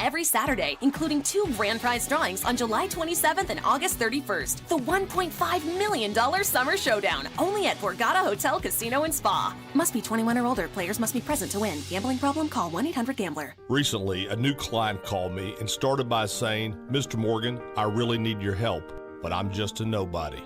every Saturday, including 2 grand prize drawings on July 27th and August 31st. The $1.5 million Summer Showdown, only at Borgata Hotel, Casino, and Spa. Must be 21 or older. Players must be present to win. Gambling problem? Call 1-800-GAMBLER. Recently, a new client called me and started by saying, "Mr. Morgan, I really need your help, but I'm just a nobody."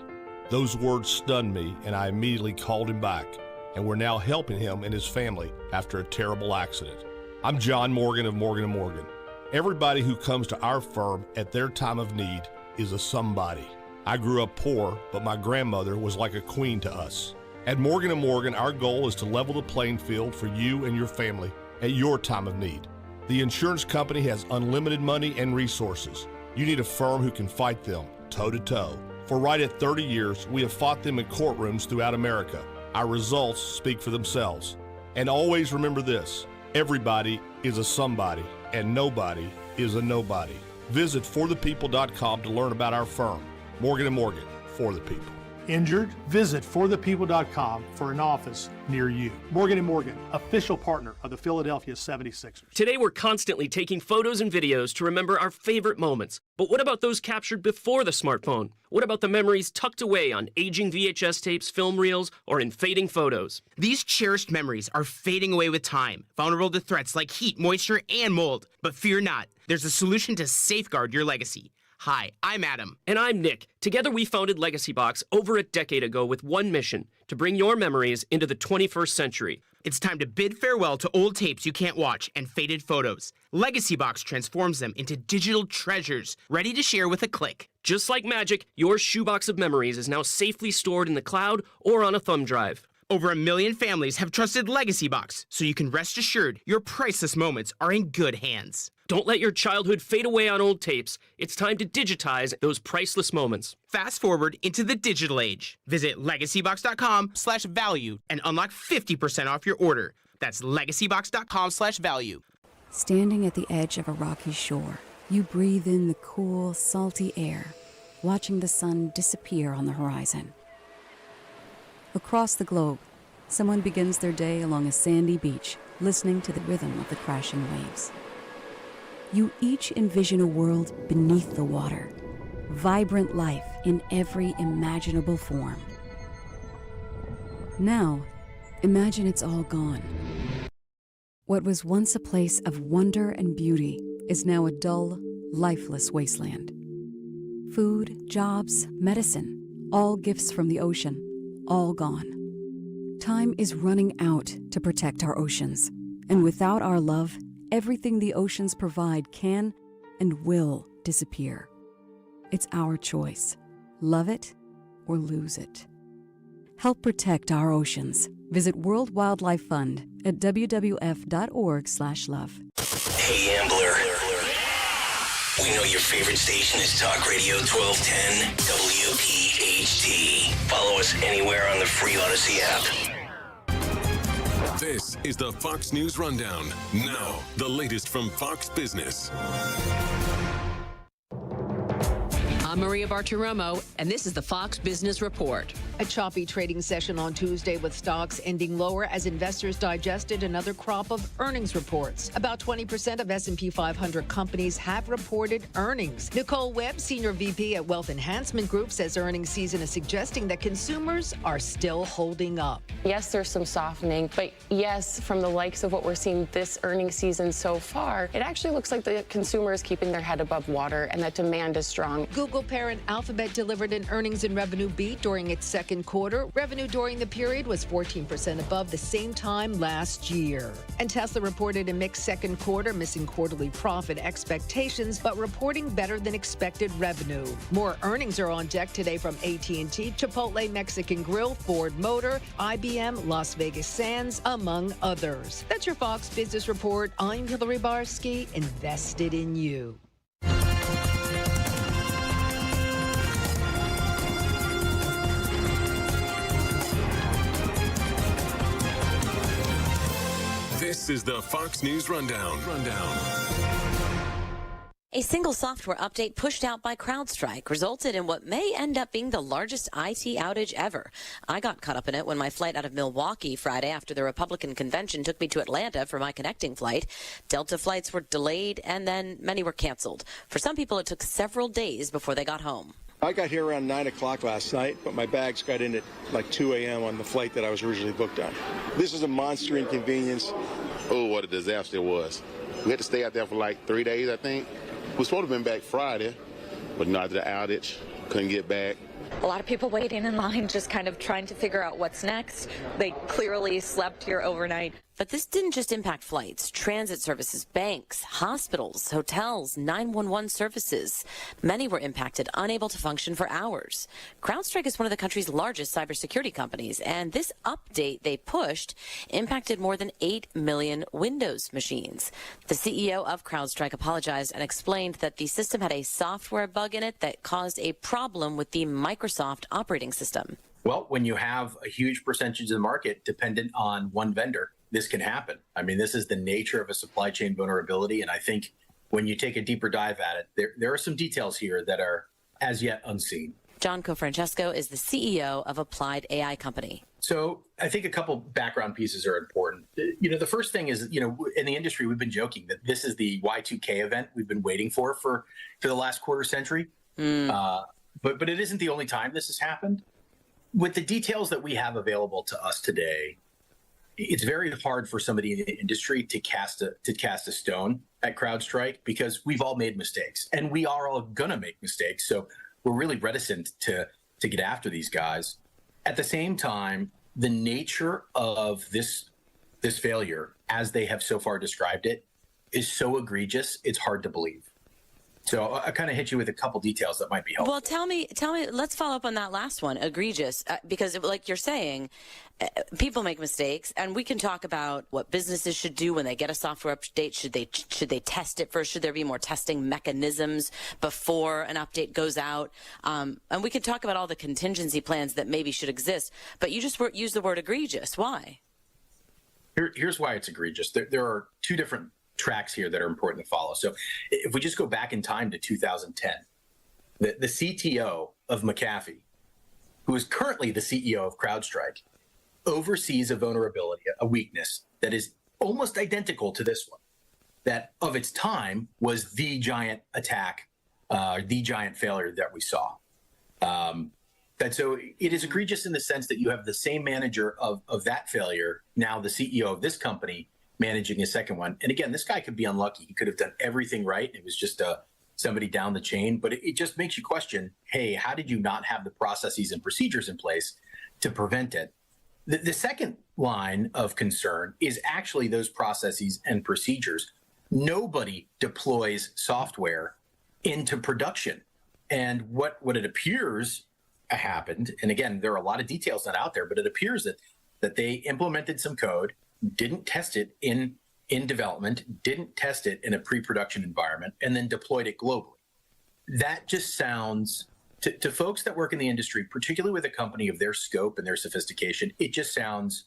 Those words stunned me, and I immediately called him back, and we're now helping him and his family after a terrible accident. I'm John Morgan of Morgan & Morgan. Everybody who comes to our firm at their time of need is a somebody. I grew up poor, but my grandmother was like a queen to us. At Morgan & Morgan, our goal is to level the playing field for you and your family at your time of need. The insurance company has unlimited money and resources. You need a firm who can fight them toe-to-toe. For right at 30 years, we have fought them in courtrooms throughout America. Our results speak for themselves. And always remember this: everybody is a somebody, and nobody is a nobody. Visit forthepeople.com to learn about our firm. Morgan & Morgan, for the people. Injured? Visit forthepeople.com for an office near you. Morgan & Morgan, official partner of the Philadelphia 76ers. Today we're constantly taking photos and videos to remember our favorite moments. But what about those captured before the smartphone? What about the memories tucked away on aging VHS tapes, film reels, or in fading photos? These cherished memories are fading away with time, vulnerable to threats like heat, moisture, and mold. But fear not, there's a solution to safeguard your legacy. Hi, I'm Adam. And I'm Nick. Together we founded Legacy Box over a decade ago with one mission: to bring your memories into the 21st century. It's time to bid farewell to old tapes you can't watch and faded photos. Legacy Box transforms them into digital treasures, ready to share with a click. Just like magic, your shoebox of memories is now safely stored in the cloud or on a thumb drive. Over 1 million families have trusted Legacy Box, so you can rest assured your priceless moments are in good hands. Don't let your childhood fade away on old tapes. It's time to digitize those priceless moments. Fast forward into the digital age. Visit legacybox.com/value and unlock 50% off your order. That's legacybox.com/value. Standing at the edge of a rocky shore, you breathe in the cool, salty air, watching the sun disappear on the horizon. Across the globe, someone begins their day along a sandy beach, listening to the rhythm of the crashing waves. You each envision a world beneath the water, vibrant life in every imaginable form. Now, imagine it's all gone. What was once a place of wonder and beauty is now a dull, lifeless wasteland. Food, jobs, medicine, all gifts from the ocean, all gone. Time is running out to protect our oceans, and without our love, everything the oceans provide can and will disappear. It's our choice. Love it or lose it. Help protect our oceans. Visit World Wildlife Fund at wwf.org/love. Hey, Ambler. We know your favorite station is Talk Radio 1210 WPHT. Follow us anywhere on the free Odyssey app. This is the Fox News Rundown. Now, the latest from Fox Business. I'm Maria Bartiromo, and this is the Fox Business Report. A choppy trading session on Tuesday with stocks ending lower as investors digested another crop of earnings reports. About 20% of S&P 500 companies have reported earnings. Nicole Webb, Senior VP at Wealth Enhancement Group, says earnings season is suggesting that consumers are still holding up. Yes, there's some softening, but yes, from the likes of what we're seeing this earnings season so far, it actually looks like the consumer is keeping their head above water and that demand is strong. Google parent Alphabet delivered an earnings and revenue beat during its second quarter. Revenue during the period was 14% above the same time last year. And Tesla reported a mixed second quarter, missing quarterly profit expectations, but reporting better than expected revenue. More earnings are on deck today from AT&T, Chipotle Mexican Grill, Ford Motor, IBM, Las Vegas Sands, among others. That's your Fox Business Report. I'm Hillary Barsky, invested in you. This is the Fox News Rundown. A single software update pushed out by CrowdStrike resulted in what may end up being the largest IT outage ever. I got caught up in it when my flight out of Milwaukee Friday after the Republican convention took me to Atlanta for my connecting flight. Delta flights were delayed and then many were canceled. For some people, it took several days before they got home. I got here around 9 o'clock last night, but my bags got in at like 2 a.m. on the flight that I was originally booked on. This is a monster inconvenience. Oh, what a disaster it was. We had to stay out there for like 3 days, I think. We were supposed to have been back Friday, but not the outage. Couldn't get back. A lot of people waiting in line, just kind of trying to figure out what's next. They clearly slept here overnight. But this didn't just impact flights, transit services, banks, hospitals, hotels, 911 services. Many were impacted, unable to function for hours. CrowdStrike is one of the country's largest cybersecurity companies, and this update they pushed impacted more than 8 million Windows machines. The CEO of CrowdStrike apologized and explained that the system had a software bug in it that caused a problem with the Microsoft operating system. Well, when you have a huge percentage of the market dependent on one vendor, this can happen. I mean, this is the nature of a supply chain vulnerability. And I think when you take a deeper dive at it, there are some details here that are as yet unseen. John Cofrancesco is the CEO of Applied AI Company. So I think a couple background pieces are important. You know, the first thing is, you know, in the industry, we've been joking that this is the Y2K event we've been waiting for the last quarter century. But it isn't the only time this has happened. With the details that we have available to us today, it's very hard for somebody in the industry to cast a stone at CrowdStrike because we've all made mistakes and we are all going to make mistakes. So we're really reticent to get after these guys. At the same time, the nature of this failure, as they have so far described it, is so egregious, it's hard to believe. So I kind of hit you with a couple details that might be helpful. Well, tell me, let's follow up on that last one, egregious, because like you're saying, people make mistakes, and we can talk about what businesses should do when they get a software update. Should they test it first? Should there be more testing mechanisms before an update goes out? And we can talk about all the contingency plans that maybe should exist, but you just used the word egregious. Why? Here's why it's egregious. There are two different tracks here that are important to follow. So if we just go back in time to 2010, the CTO of McAfee, who is currently the CEO of CrowdStrike, oversees a vulnerability, a weakness that is almost identical to this one, that of its time was the giant attack, the giant failure that we saw. And so it is egregious in the sense that you have the same manager of that failure, now the CEO of this company, managing a second one. And again, this guy could be unlucky. He could have done everything right. It was just somebody down the chain. But it just makes you question, hey, how did you not have the processes and procedures in place to prevent it? The second line of concern is actually those processes and procedures. Nobody deploys software into production. And what it appears happened, and again, there are a lot of details not out there, but it appears that they implemented some code, didn't test it in development, didn't test it in a pre-production environment, and then deployed it globally. That just sounds, to folks that work in the industry, particularly with a company of their scope and their sophistication, it just sounds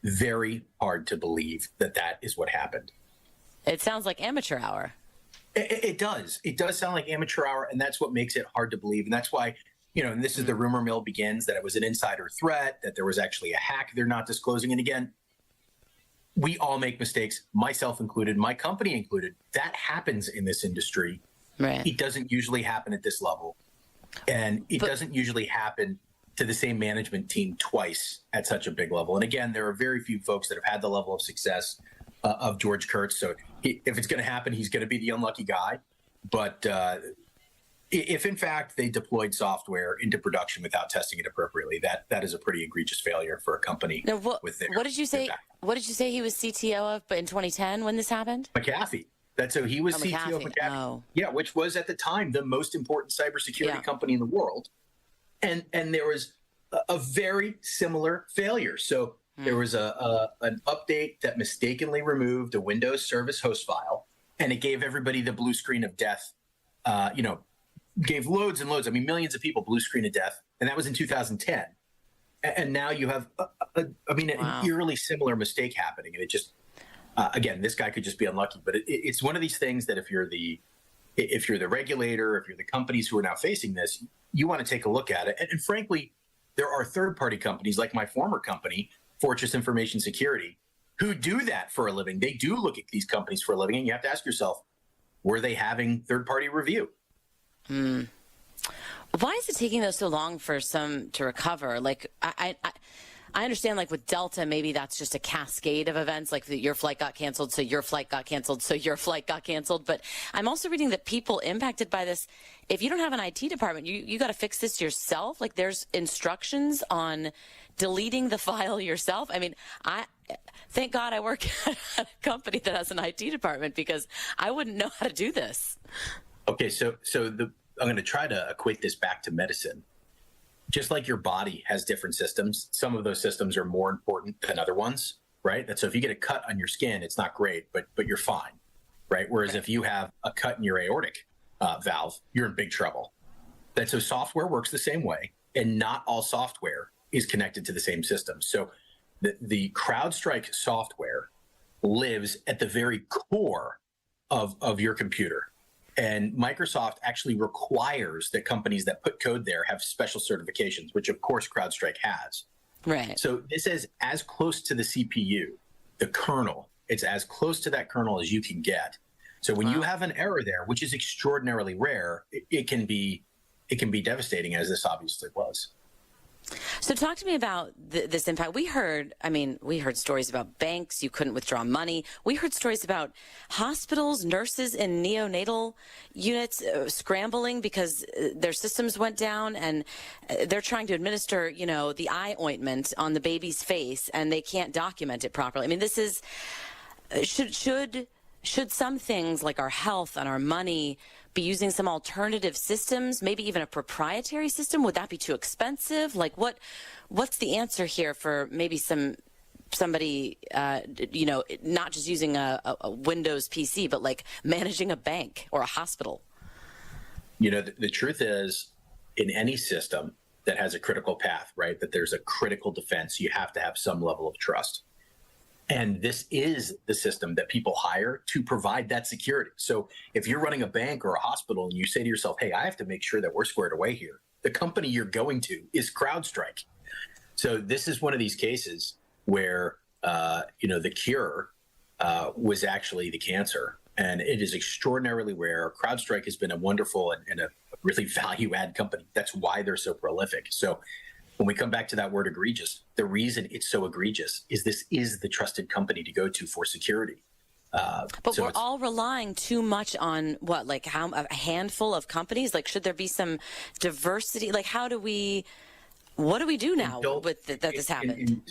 very hard to believe that is what happened. It sounds like amateur hour. It does. It does sound like amateur hour, and that's what makes it hard to believe. And that's why, you know, and this is the rumor mill begins, that it was an insider threat, that there was actually a hack they're not disclosing. And again, we all make mistakes, myself included, my company included. That happens in this industry. Right. It doesn't usually happen at this level. And it doesn't usually happen to the same management team twice at such a big level. And again, there are very few folks that have had the level of success of George Kurtz. So if it's going to happen, he's going to be the unlucky guy. But if in fact they deployed software into production without testing it appropriately, that is a pretty egregious failure for a company. Now, what did you say? What did you say he was CTO of? But in 2010, when this happened, McAfee. So he was CTO of McAfee. Oh. Yeah, which was at the time the most important cybersecurity company in the world, and there was a very similar failure. So there was an update that mistakenly removed a Windows service host file, and it gave everybody the blue screen of death. Gave loads and loads, millions of people blue screen of death, and that was in 2010. And now you have, an eerily similar mistake happening, and it just, again, this guy could just be unlucky. But it's one of these things that if you're the if you're the regulator, if you're the companies who are now facing this, you want to take a look at it. And frankly, there are third-party companies like my former company, Fortress Information Security, who do that for a living. They do look at these companies for a living, and you have to ask yourself, were they having third-party review? Why is it taking those so long for some to recover? Like, I understand, like with Delta, maybe that's just a cascade of events, like your flight got canceled, so your flight got canceled, so your flight got canceled. But I'm also reading that people impacted by this, if you don't have an IT department, you got to fix this yourself. Like there's instructions on deleting the file yourself. I mean, thank God I work at a company that has an IT department because I wouldn't know how to do this. Okay, so I'm going to try to equate this back to medicine. Just like your body has different systems, some of those systems are more important than other ones, right? So if you get a cut on your skin, it's not great, but you're fine, right? Whereas if you have a cut in your aortic valve, you're in big trouble. So software works the same way, and not all software is connected to the same system. So the CrowdStrike software lives at the very core of your computer. And Microsoft actually requires that companies that put code there have special certifications, which of course CrowdStrike has. Right. So this is as close to the CPU, the kernel. It's as close to that kernel as you can get. So when you have an error there, which is extraordinarily rare, it can be devastating, as this obviously was. So talk to me about this impact. We heard stories about banks. You couldn't withdraw money. We heard stories about hospitals, nurses in neonatal units scrambling because their systems went down and they're trying to administer, the eye ointment on the baby's face and they can't document it properly. I mean, this is, should some things like our health and our money be using some alternative systems, maybe even a proprietary system? Would that be too expensive? Like what's the answer here for maybe somebody, not just using a Windows PC, but like managing a bank or a hospital? The truth is, in any system that has a critical path, right, that there's a critical defense, you have to have some level of trust. And this is the system that people hire to provide that security. So if you're running a bank or a hospital and you say to yourself, hey, I have to make sure that we're squared away here, the company you're going to is CrowdStrike. So this is one of these cases where, the cure was actually the cancer. And it is extraordinarily rare. CrowdStrike has been a wonderful and a really value-add company. That's why they're so prolific. So when we come back to that word egregious, the reason it's so egregious is this is the trusted company to go to for security. But we're all relying too much on a handful of companies? Like, should there be some diversity? Like, what do we do now that this happened?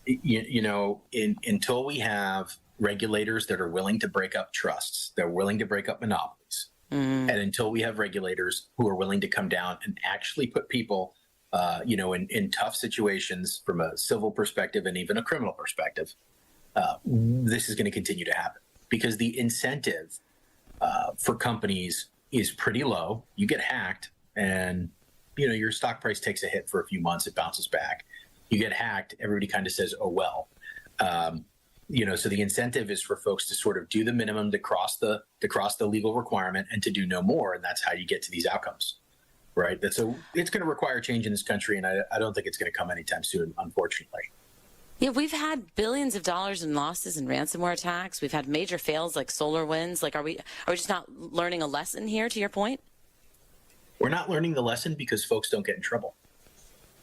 Until we have regulators that are willing to break up trusts, that are willing to break up monopolies, and until we have regulators who are willing to come down and actually put people in tough situations from a civil perspective and even a criminal perspective, this is going to continue to happen because the incentive for companies is pretty low. You get hacked and, your stock price takes a hit for a few months. It bounces back. You get hacked. Everybody kind of says, oh, well. So the incentive is for folks to sort of do the minimum to cross the legal requirement and to do no more. And that's how you get to these outcomes. Right. So it's going to require change in this country, and I don't think it's going to come anytime soon, unfortunately. Yeah, we've had billions of dollars in losses in ransomware attacks. We've had major fails like SolarWinds. Like, are we just not learning a lesson here, to your point? We're not learning the lesson because folks don't get in trouble.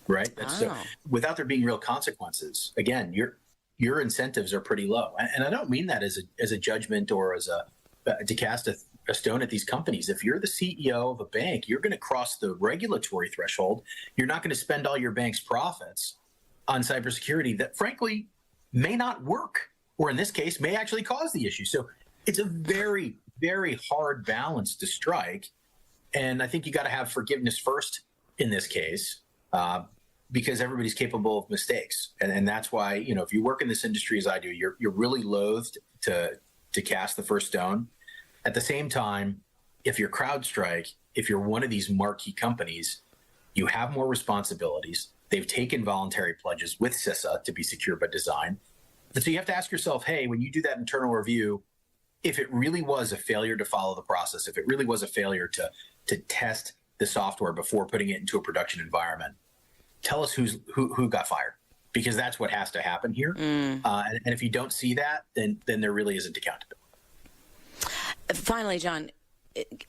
Right. So without there being real consequences, again, your incentives are pretty low. And I don't mean that as a judgment or as to cast a stone at these companies. If you're the CEO of a bank, you're going to cross the regulatory threshold. You're not going to spend all your bank's profits on cybersecurity that, frankly, may not work, or in this case, may actually cause the issue. So it's a very, very hard balance to strike. And I think you got to have forgiveness first in this case, because everybody's capable of mistakes. And that's why, if you work in this industry as I do, you're really loath to cast the first stone. At the same time, if you're CrowdStrike, if you're one of these marquee companies, you have more responsibilities. They've taken voluntary pledges with CISA to be secure by design. So you have to ask yourself, hey, when you do that internal review, if it really was a failure to follow the process, if it really was a failure to test the software before putting it into a production environment, tell us who got fired, because that's what has to happen here. And if you don't see that, then there really isn't accountability. Finally, John,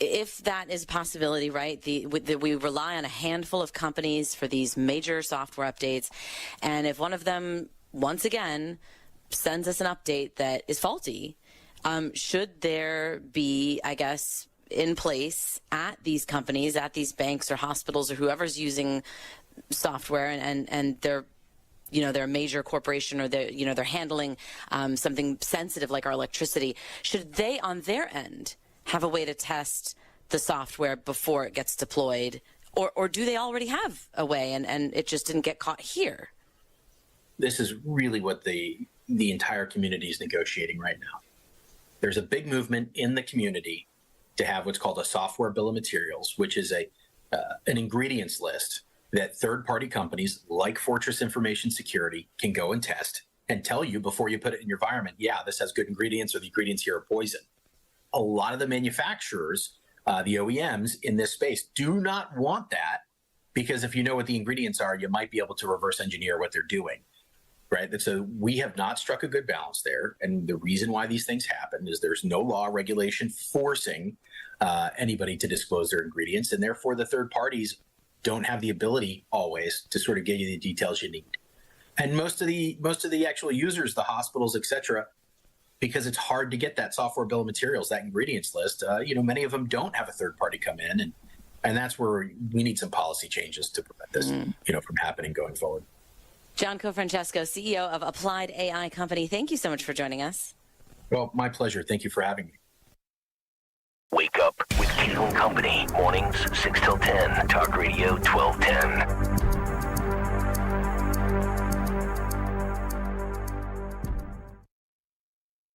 if that is a possibility, right, we rely on a handful of companies for these major software updates, and if one of them, once again, sends us an update that is faulty, should there be, I guess, in place at these companies, at these banks or hospitals or whoever's using software and they're a major corporation or they're handling something sensitive like our electricity, should they on their end have a way to test the software before it gets deployed, or do they already have a way and it just didn't get caught here? This is really what the entire community is negotiating right now. There's a big movement in the community to have what's called a software bill of materials, which is an ingredients list that third-party companies like Fortress Information Security can go and test and tell you before you put it in your environment, yeah, this has good ingredients or the ingredients here are poison. A lot of the manufacturers, the OEMs in this space, do not want that, because if you know what the ingredients are, you might be able to reverse engineer what they're doing, right? So we have not struck a good balance there. And the reason why these things happen is there's no law or regulation forcing anybody to disclose their ingredients. And therefore, the third parties don't have the ability always to sort of give you the details you need. And most of the actual users, the hospitals, et cetera, because it's hard to get that software bill of materials, that ingredients list, many of them don't have a third party come in. And that's where we need some policy changes to prevent this, from happening going forward. John Cofrancesco, CEO of Applied AI Company, thank you so much for joining us. Well, my pleasure. Thank you for having me. Wake up with Kayal and Company. Mornings 6 till 10. Talk Radio 1210.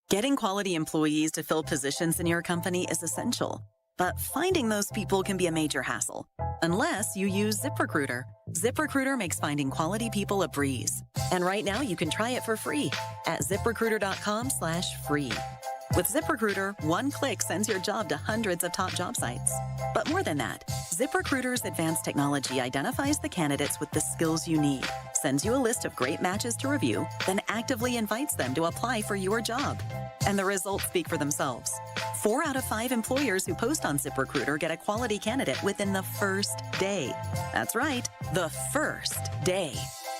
Getting quality employees to fill positions in your company is essential, but finding those people can be a major hassle, unless you use ZipRecruiter. ZipRecruiter makes finding quality people a breeze. And right now you can try it for free at ZipRecruiter.com/free. With ZipRecruiter, one click sends your job to hundreds of top job sites. But more than that, ZipRecruiter's advanced technology identifies the candidates with the skills you need, sends you a list of great matches to review, then actively invites them to apply for your job. And the results speak for themselves. 4 out of 5 employers who post on ZipRecruiter get a quality candidate within the first day. That's right, the first day.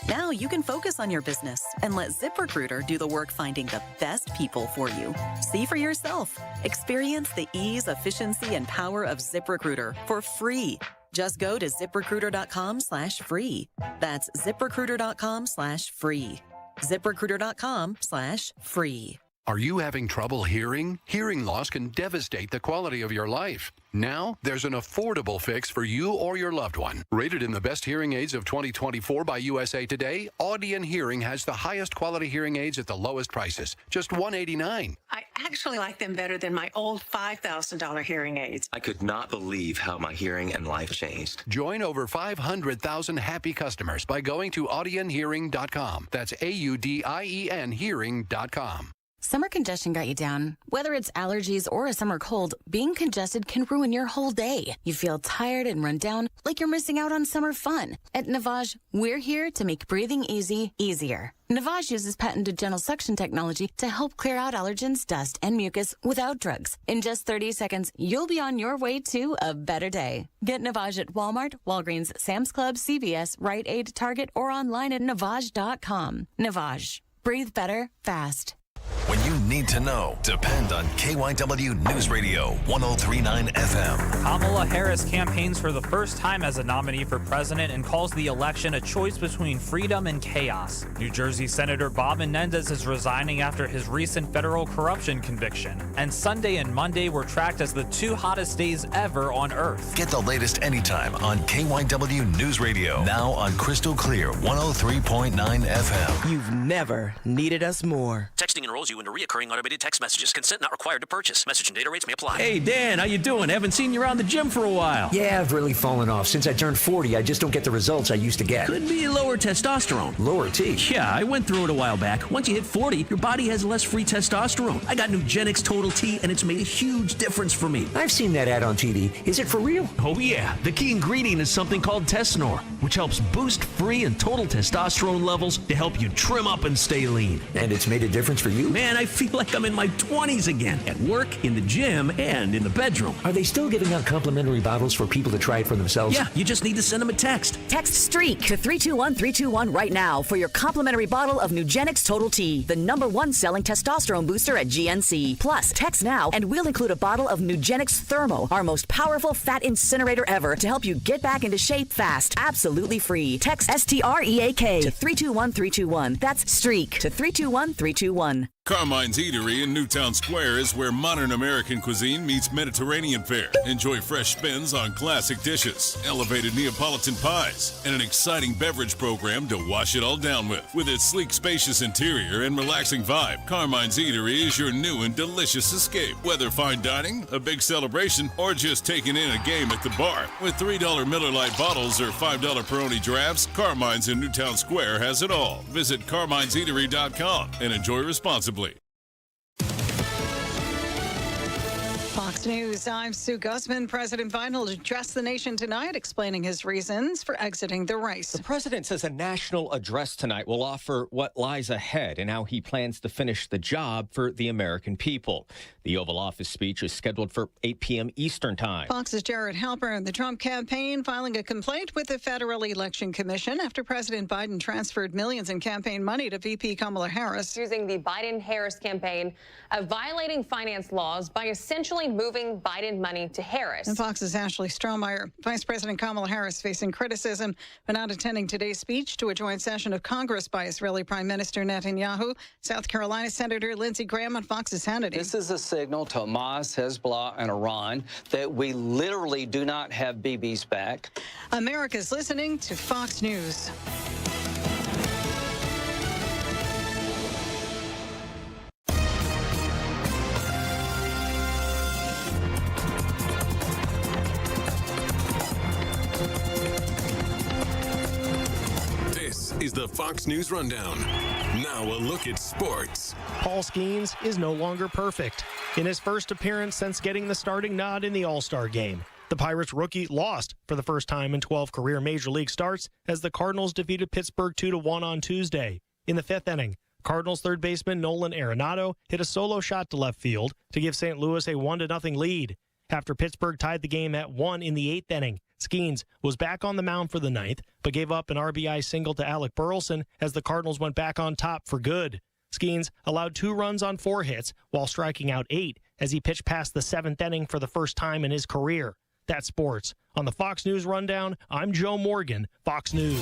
Now you can focus on your business and let ZipRecruiter do the work finding the best people for you. See for yourself. Experience the ease, efficiency, and power of ZipRecruiter for free. Just go to ZipRecruiter.com/free. That's ZipRecruiter.com/free. ZipRecruiter.com/free. Are you having trouble hearing? Hearing loss can devastate the quality of your life. Now, there's an affordable fix for you or your loved one. Rated in the best hearing aids of 2024 by USA Today, Audion Hearing has the highest quality hearing aids at the lowest prices, just $189. I actually like them better than my old $5,000 hearing aids. I could not believe how my hearing and life changed. Join over 500,000 happy customers by going to audionhearing.com. That's AUDIEN hearing.com. Summer congestion got you down. Whether it's allergies or a summer cold, being congested can ruin your whole day. You feel tired and run down like you're missing out on summer fun. At Navage, we're here to make breathing easy easier. Navage uses patented gentle suction technology to help clear out allergens, dust, and mucus without drugs. In just 30 seconds, you'll be on your way to a better day. Get Navage at Walmart, Walgreens, Sam's Club, CVS, Rite Aid, Target, or online at Navage.com. Navage. Breathe better, fast. When you need to know, depend on KYW News Radio 1039 FM. Kamala Harris campaigns for the first time as a nominee for president and calls the election a choice between freedom and chaos. New Jersey Senator Bob Menendez is resigning after his recent federal corruption conviction. And Sunday and Monday were tracked as the 2 hottest days ever on Earth. Get the latest anytime on KYW News Radio. Now on Crystal Clear 103.9 FM. You've never needed us more. Texting enrolls you value into recurring automated text messages. Consent not required to purchase. Message and data rates may apply. Hey, Dan, how you doing? Haven't seen you around the gym for a while. Yeah, I've really fallen off. Since I turned 40, I just don't get the results I used to get. Could be lower testosterone. Lower T? Yeah, I went through it a while back. Once you hit 40, your body has less free testosterone. I got Nugenix Total T, and it's made a huge difference for me. I've seen that ad on TV. Is it for real? Oh, yeah. The key ingredient is something called Tesnor, which helps boost free and total testosterone levels to help you trim up and stay lean. And it's made a difference for you? Man, I feel like I'm in my 20s again. At work, in the gym, and in the bedroom. Are they still giving out complimentary bottles for people to try it for themselves? Yeah, you just need to send them a text. Text STREAK to 321-321 right now for your complimentary bottle of Nugenix Total T, the #1 selling testosterone booster at GNC. Plus, text now and we'll include a bottle of Nugenix Thermo, our most powerful fat incinerator ever, to help you get back into shape fast. Absolutely free. Text STREAK to 321-321. That's STREAK to 321-321. Carmine's Eatery in Newtown Square is where modern American cuisine meets Mediterranean fare. Enjoy fresh spins on classic dishes, elevated Neapolitan pies, and an exciting beverage program to wash it all down with. With its sleek, spacious interior and relaxing vibe, Carmine's Eatery is your new and delicious escape. Whether fine dining, a big celebration, or just taking in a game at the bar. With $3 Miller Lite bottles or $5 Peroni drafts, Carmine's in Newtown Square has it all. Visit carmineseatery.com and enjoy responsibly. Fox News, I'm Sue Guzman. President Biden will address the nation tonight, explaining his reasons for exiting the race. The president says a national address tonight will offer what lies ahead and how he plans to finish the job for the American people. The Oval Office speech is scheduled for 8 p.m. Eastern Time. Fox's Jared Halpern. The Trump campaign filing a complaint with the Federal Election Commission after President Biden transferred millions in campaign money to VP Kamala Harris. Accusing the Biden-Harris campaign of violating finance laws by essentially moving Biden money to Harris. And Fox's Ashley Strohmeyer. Vice President Kamala Harris facing criticism for not attending today's speech to a joint session of Congress by Israeli Prime Minister Netanyahu. South Carolina Senator Lindsey Graham on Fox's Hannity. This is a signal to Hamas, Hezbollah, and Iran that we literally do not have Bibi's back. America's listening to Fox News. This is the Fox News Rundown. Now a look at sports. Paul Skeens is no longer perfect. In his first appearance since getting the starting nod in the All-Star game, the Pirates rookie lost for the first time in 12 career Major League starts as the Cardinals defeated Pittsburgh 2-1 on Tuesday. In the fifth inning, Cardinals third baseman Nolan Arenado hit a solo shot to left field to give St. Louis a 1-0 lead. After Pittsburgh tied the game at 1 in the eighth inning, Skeens was back on the mound for the ninth, but gave up an RBI single to Alec Burleson as the Cardinals went back on top for good. Skeens allowed 2 runs on 4 hits while striking out 8 as he pitched past the seventh inning for the first time in his career. That's sports. On the Fox News Rundown, I'm Joe Morgan, Fox News.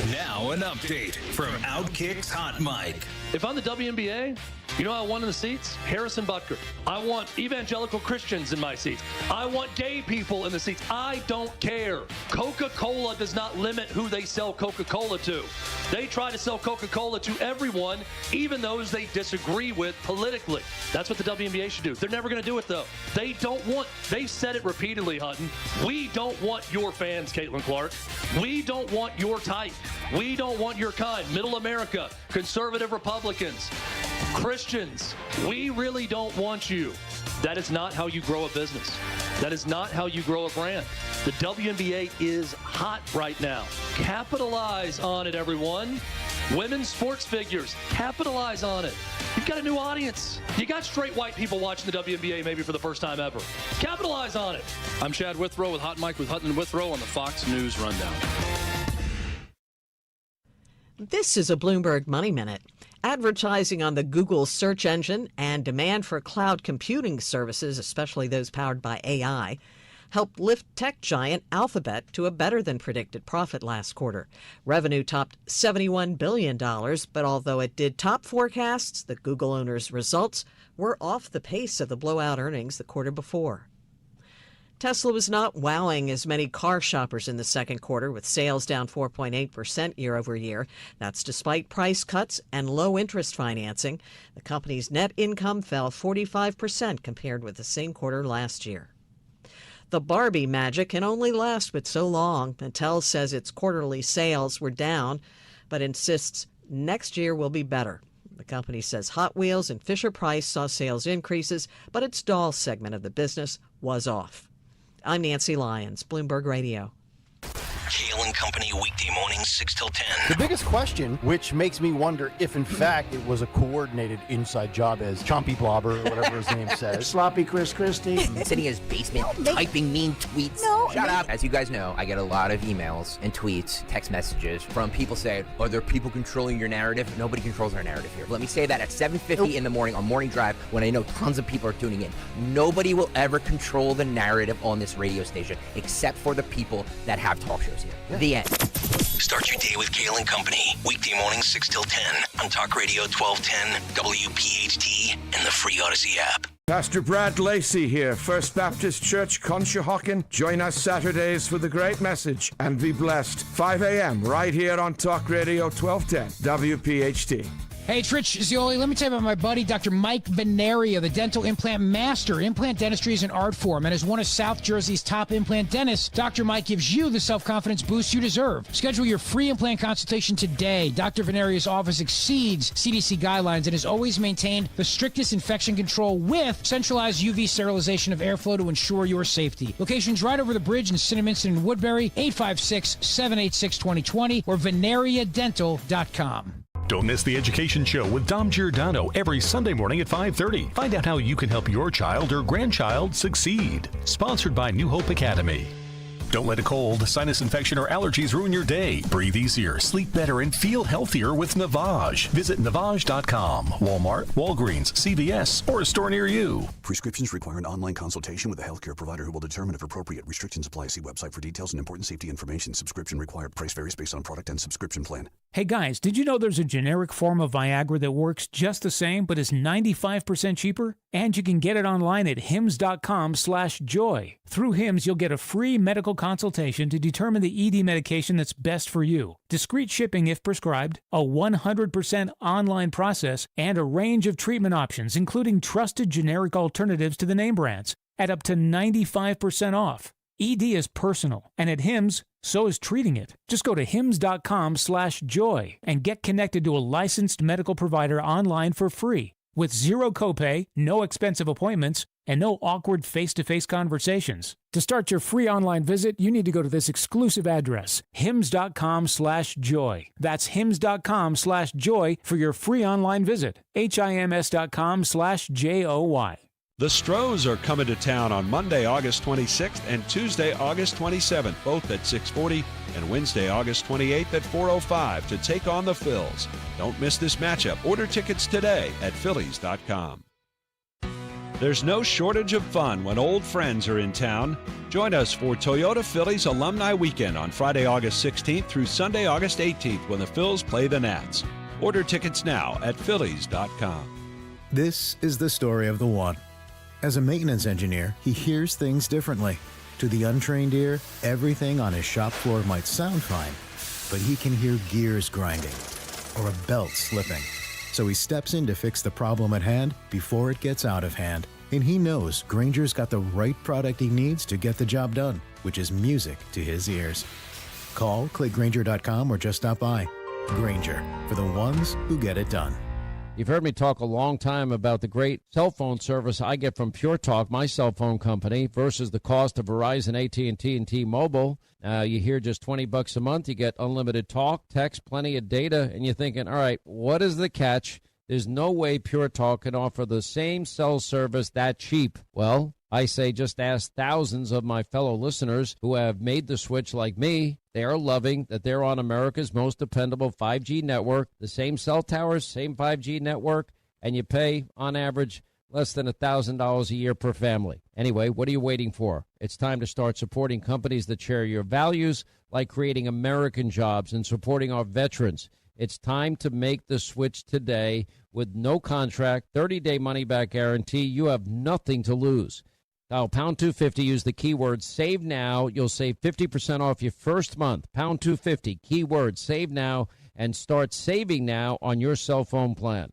Now an update from Outkick's Hot Mic. If I'm the WNBA, you know how I want in the seats? Harrison Butker. I want evangelical Christians in my seats. I want gay people in the seats. I don't care. Coca-Cola does not limit who they sell Coca-Cola to. They try to sell Coca-Cola to everyone, even those they disagree with politically. That's what the WNBA should do. They're never going to do it, though. They don't want, they've said it repeatedly, Hutton. We don't want your fans, Caitlin Clark. We don't want your type. We don't want your kind. Middle America, conservative Republicans, Christians, we really don't want you. That is not how you grow a business. That is not how you grow a brand. The WNBA is hot right now. Capitalize on it, everyone. Women's sports figures, capitalize on it. You've got a new audience. You got straight white people watching the WNBA maybe for the first time ever. Capitalize on it. I'm Chad Withrow with Hot Mike with Hutton and Withrow on the Fox News Rundown. This is a Bloomberg Money Minute. Advertising on the Google search engine and demand for cloud computing services, especially those powered by AI, helped lift tech giant Alphabet to a better-than-predicted profit last quarter. Revenue topped $71 billion, but although it did top forecasts, the Google owner's results were off the pace of the blowout earnings the quarter before. Tesla was not wowing as many car shoppers in the second quarter, with sales down 4.8% year over year. That's despite price cuts and low interest financing. The company's net income fell 45% compared with the same quarter last year. The Barbie magic can only last but so long. Mattel says its quarterly sales were down, but insists next year will be better. The company says Hot Wheels and Fisher-Price saw sales increases, but its doll segment of the business was off. I'm Nancy Lyons, Bloomberg Radio. Kayal and Company, weekday mornings 6 till 10. The biggest question, which makes me wonder if in fact it was a coordinated inside job, as Chompy Blobber or whatever his name says. Sloppy Chris Christie. Sitting in his basement, typing mean tweets. Shut up. As you guys know, I get a lot of emails and tweets, text messages from people saying, are there people controlling your narrative? Nobody controls our narrative here. Let me say that at 7:50 in the morning on Morning Drive, when I know tons of people are tuning in. Nobody will ever control the narrative on this radio station except for the people that have talk shows here. Yeah. The end. Start your day with Kayal and Company, weekday mornings 6 till 10 on Talk Radio 1210, WPHT, and the free Odyssey app. Pastor Brad Lacey here, First Baptist Church, Conshohocken. Join us Saturdays for the great message and be blessed. 5 a.m. right here on Talk Radio 1210, WPHT. Hey, it's Rich Zioli. Let me tell you about my buddy, Dr. Mike Veneria, the dental implant master. Implant dentistry is an art form, and as one of South Jersey's top implant dentists, Dr. Mike gives you the self-confidence boost you deserve. Schedule your free implant consultation today. Dr. Veneria's office exceeds CDC guidelines and has always maintained the strictest infection control with centralized UV sterilization of airflow to ensure your safety. Locations right over the bridge in Cinnaminson and Woodbury, 856-786-2020 or veneriadental.com. Don't miss the Education Show with Dom Giordano every Sunday morning at 5:30. Find out how you can help your child or grandchild succeed. Sponsored by New Hope Academy. Don't let a cold, sinus infection, or allergies ruin your day. Breathe easier, sleep better, and feel healthier with Navage. Visit Navage.com. Walmart, Walgreens, CVS, or a store near you. Prescriptions require an online consultation with a healthcare provider who will determine if appropriate. Restrictions apply. See website for details and important safety information. Subscription required. Price varies based on product and subscription plan. Hey guys, did you know there's a generic form of Viagra that works just the same but is 95% cheaper? And you can get it online at hims.com/joy. Through Hims, you'll get a free medical consultation to determine the ED medication that's best for you. Discreet shipping if prescribed, a 100% online process, and a range of treatment options, including trusted generic alternatives to the name brands, at up to 95% off. ED is personal, and at Hims, so is treating it. Just go to hims.com/joy and get connected to a licensed medical provider online for free, with zero copay, no expensive appointments, and no awkward face-to-face conversations. To start your free online visit, you need to go to this exclusive address, hims.com/joy. That's hims.com/joy for your free online visit, hims.com/joy. The Strohs are coming to town on Monday, August 26th and Tuesday, August 27th, both at 6:40, and Wednesday, August 28th at 4:05 to take on the Phils. Don't miss this matchup. Order tickets today at Phillies.com. There's no shortage of fun when old friends are in town. Join us for Toyota Phillies Alumni Weekend on Friday, August 16th through Sunday, August 18th when the Phils play the Nats. Order tickets now at Phillies.com. This is the story of the one. As a maintenance engineer, he hears things differently. To the untrained ear, everything on his shop floor might sound fine, but he can hear gears grinding or a belt slipping. So he steps in to fix the problem at hand before it gets out of hand. And he knows Grainger's got the right product he needs to get the job done, which is music to his ears. Call, click Grainger.com, or just stop by. Grainger, for the ones who get it done. You've heard me talk a long time about the great cell phone service I get from Pure Talk, my cell phone company, versus the cost of Verizon, AT&T, and T-Mobile. You hear just $20 a month, you get unlimited talk, text, plenty of data, and you're thinking, all right, what is the catch? There's no way Pure Talk can offer the same cell service that cheap. Well, I say just ask thousands of my fellow listeners who have made the switch like me. They are loving that they're on America's most dependable 5G network, the same cell towers, same 5G network, and you pay, on average, less than $1,000 a year per family. Anyway, what are you waiting for? It's time to start supporting companies that share your values, like creating American jobs and supporting our veterans. It's time to make the switch today with no contract, 30-day money-back guarantee. You have nothing to lose. Dial pound 250, use the keyword save now. You'll save 50% off your first month. Pound 250, keyword save now, and start saving now on your cell phone plan.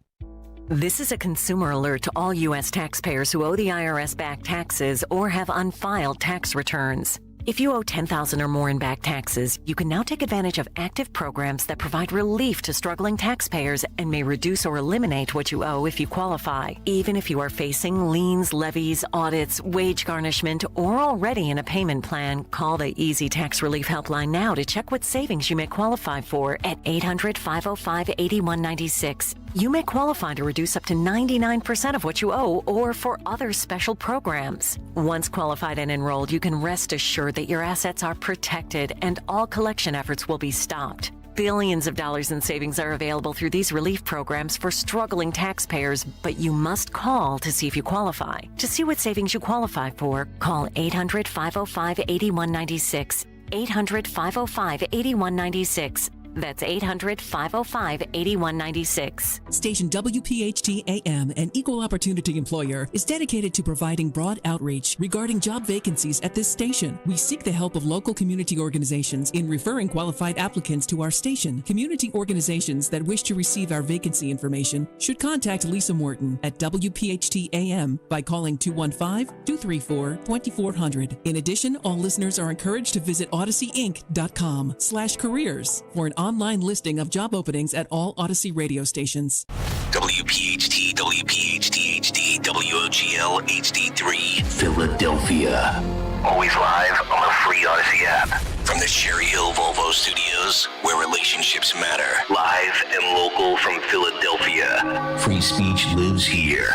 This is a consumer alert to all U.S. taxpayers who owe the IRS back taxes or have unfiled tax returns. If you owe $10,000 or more in back taxes, you can now take advantage of active programs that provide relief to struggling taxpayers and may reduce or eliminate what you owe if you qualify. Even if you are facing liens, levies, audits, wage garnishment, or already in a payment plan, call the Easy Tax Relief Helpline now to check what savings you may qualify for at 800-505-8196. You may qualify to reduce up to 99% of what you owe or for other special programs. Once qualified and enrolled, you can rest assured that your assets are protected and all collection efforts will be stopped. Billions of dollars in savings are available through these relief programs for struggling taxpayers, but you must call to see if you qualify. To see what savings you qualify for, call 800-505-8196. 800-505-8196. That's 800-505-8196. Station WPHT AM, an equal opportunity employer, is dedicated to providing broad outreach regarding job vacancies at this station. We seek the help of local community organizations in referring qualified applicants to our station. Community organizations that wish to receive our vacancy information should contact Lisa Morton at WPHT AM by calling 215-234-2400. In addition, all listeners are encouraged to visit odysseyinc.com/careers for an online listing of job openings at all Odyssey radio stations. WPHT, WPHT HD, WOGL HD3, Philadelphia. Always live on the free Odyssey app. From the Cherry Hill Volvo Studios, where relationships matter. Live and local from Philadelphia. Free speech lives here.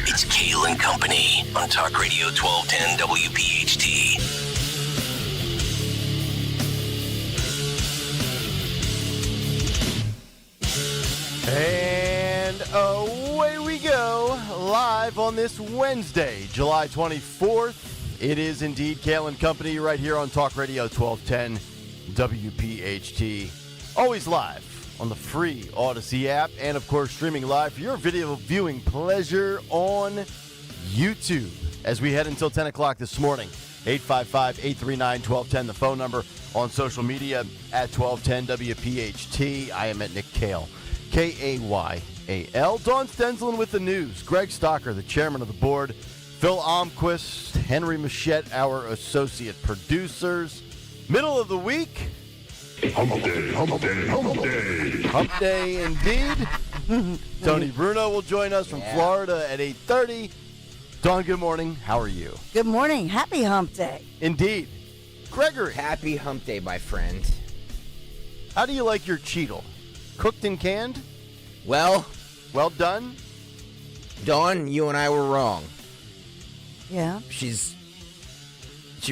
It's Kayal and Company on Talk Radio 1210 WPHT. And away we go, live on this Wednesday, July 24th. It is indeed Kayal and Company right here on Talk Radio 1210 WPHT. Always live on the free Odyssey app and, of course, streaming live for your video viewing pleasure on YouTube as we head until 10 o'clock this morning. 855-839-1210, the phone number. On social media at 1210 WPHT. I am at Nick Kayal. Kayal. Dawn Stenslin with the news. Greg Stocker, the chairman of the board. Phil Almquist, Henry Machette, our associate producers. Middle of the week. Hump day, hump day, hump day. Hump day indeed. Tony Bruno will join us from Florida at 8:30. Dawn, good morning. How are you? Good morning. Happy hump day. Indeed. Gregory. Happy hump day, my friend. How do you like your Cheetle? Cooked and canned? Well done? Dawn, you and I were wrong. Yeah. She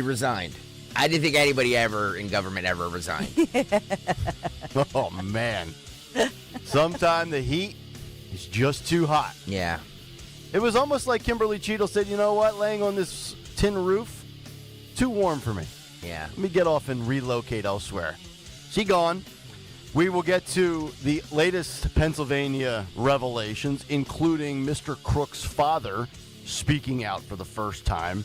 resigned. I didn't think anybody ever in government ever resigned. Oh, man. Sometime the heat is just too hot. Yeah. It was almost like Kimberly Cheadle said, you know what, laying on this tin roof, too warm for me. Yeah. Let me get off and relocate elsewhere. She gone. We will get to the latest Pennsylvania revelations, including Mr. Crook's father speaking out for the first time,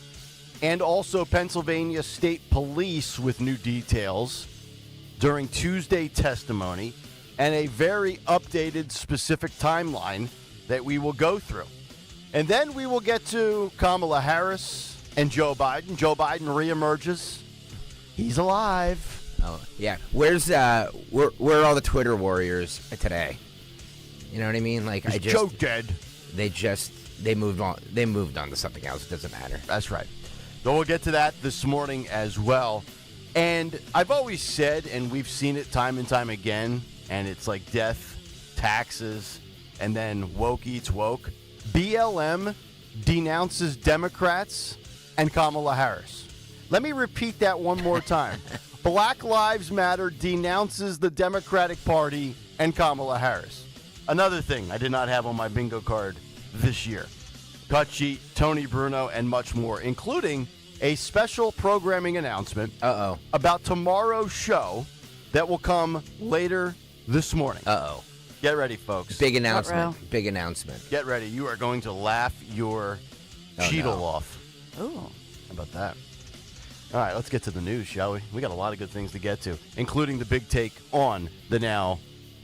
and also Pennsylvania State Police with new details during Tuesday testimony, and a very updated specific timeline that we will go through. And then we will get to Kamala Harris and Joe Biden. Joe Biden reemerges. He's alive. Oh, yeah. Where are all the Twitter warriors today? You know what I mean? Like, Is Joe dead? They moved on. They moved on to something else. It doesn't matter. That's right. So we'll get to that this morning as well. And I've always said, and we've seen it time and time again, and it's like death, taxes, and then woke eats woke. BLM denounces Democrats and Kamala Harris. Let me repeat that one more time. Black Lives Matter denounces the Democratic Party and Kamala Harris. Another thing I did not have on my bingo card this year. Cut sheet, Tony Bruno, and much more, including a special programming announcement about tomorrow's show that will come later this morning. Get ready, folks. Big announcement. Big announcement. Get ready. You are going to laugh your Cheetle off. Oh. How about that? All right, let's get to the news, shall we? We got a lot of good things to get to, including the big take on the now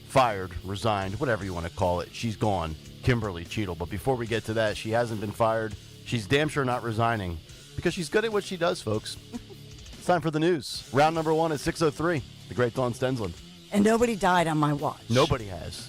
fired, resigned, whatever you want to call it. She's gone, Kimberly Cheadle. But before we get to that, she hasn't been fired. She's damn sure not resigning because she's good at what she does, folks. It's time for the news. Round number 1 is 6:03. The great Dawn Stensland. And nobody died on my watch. Nobody has.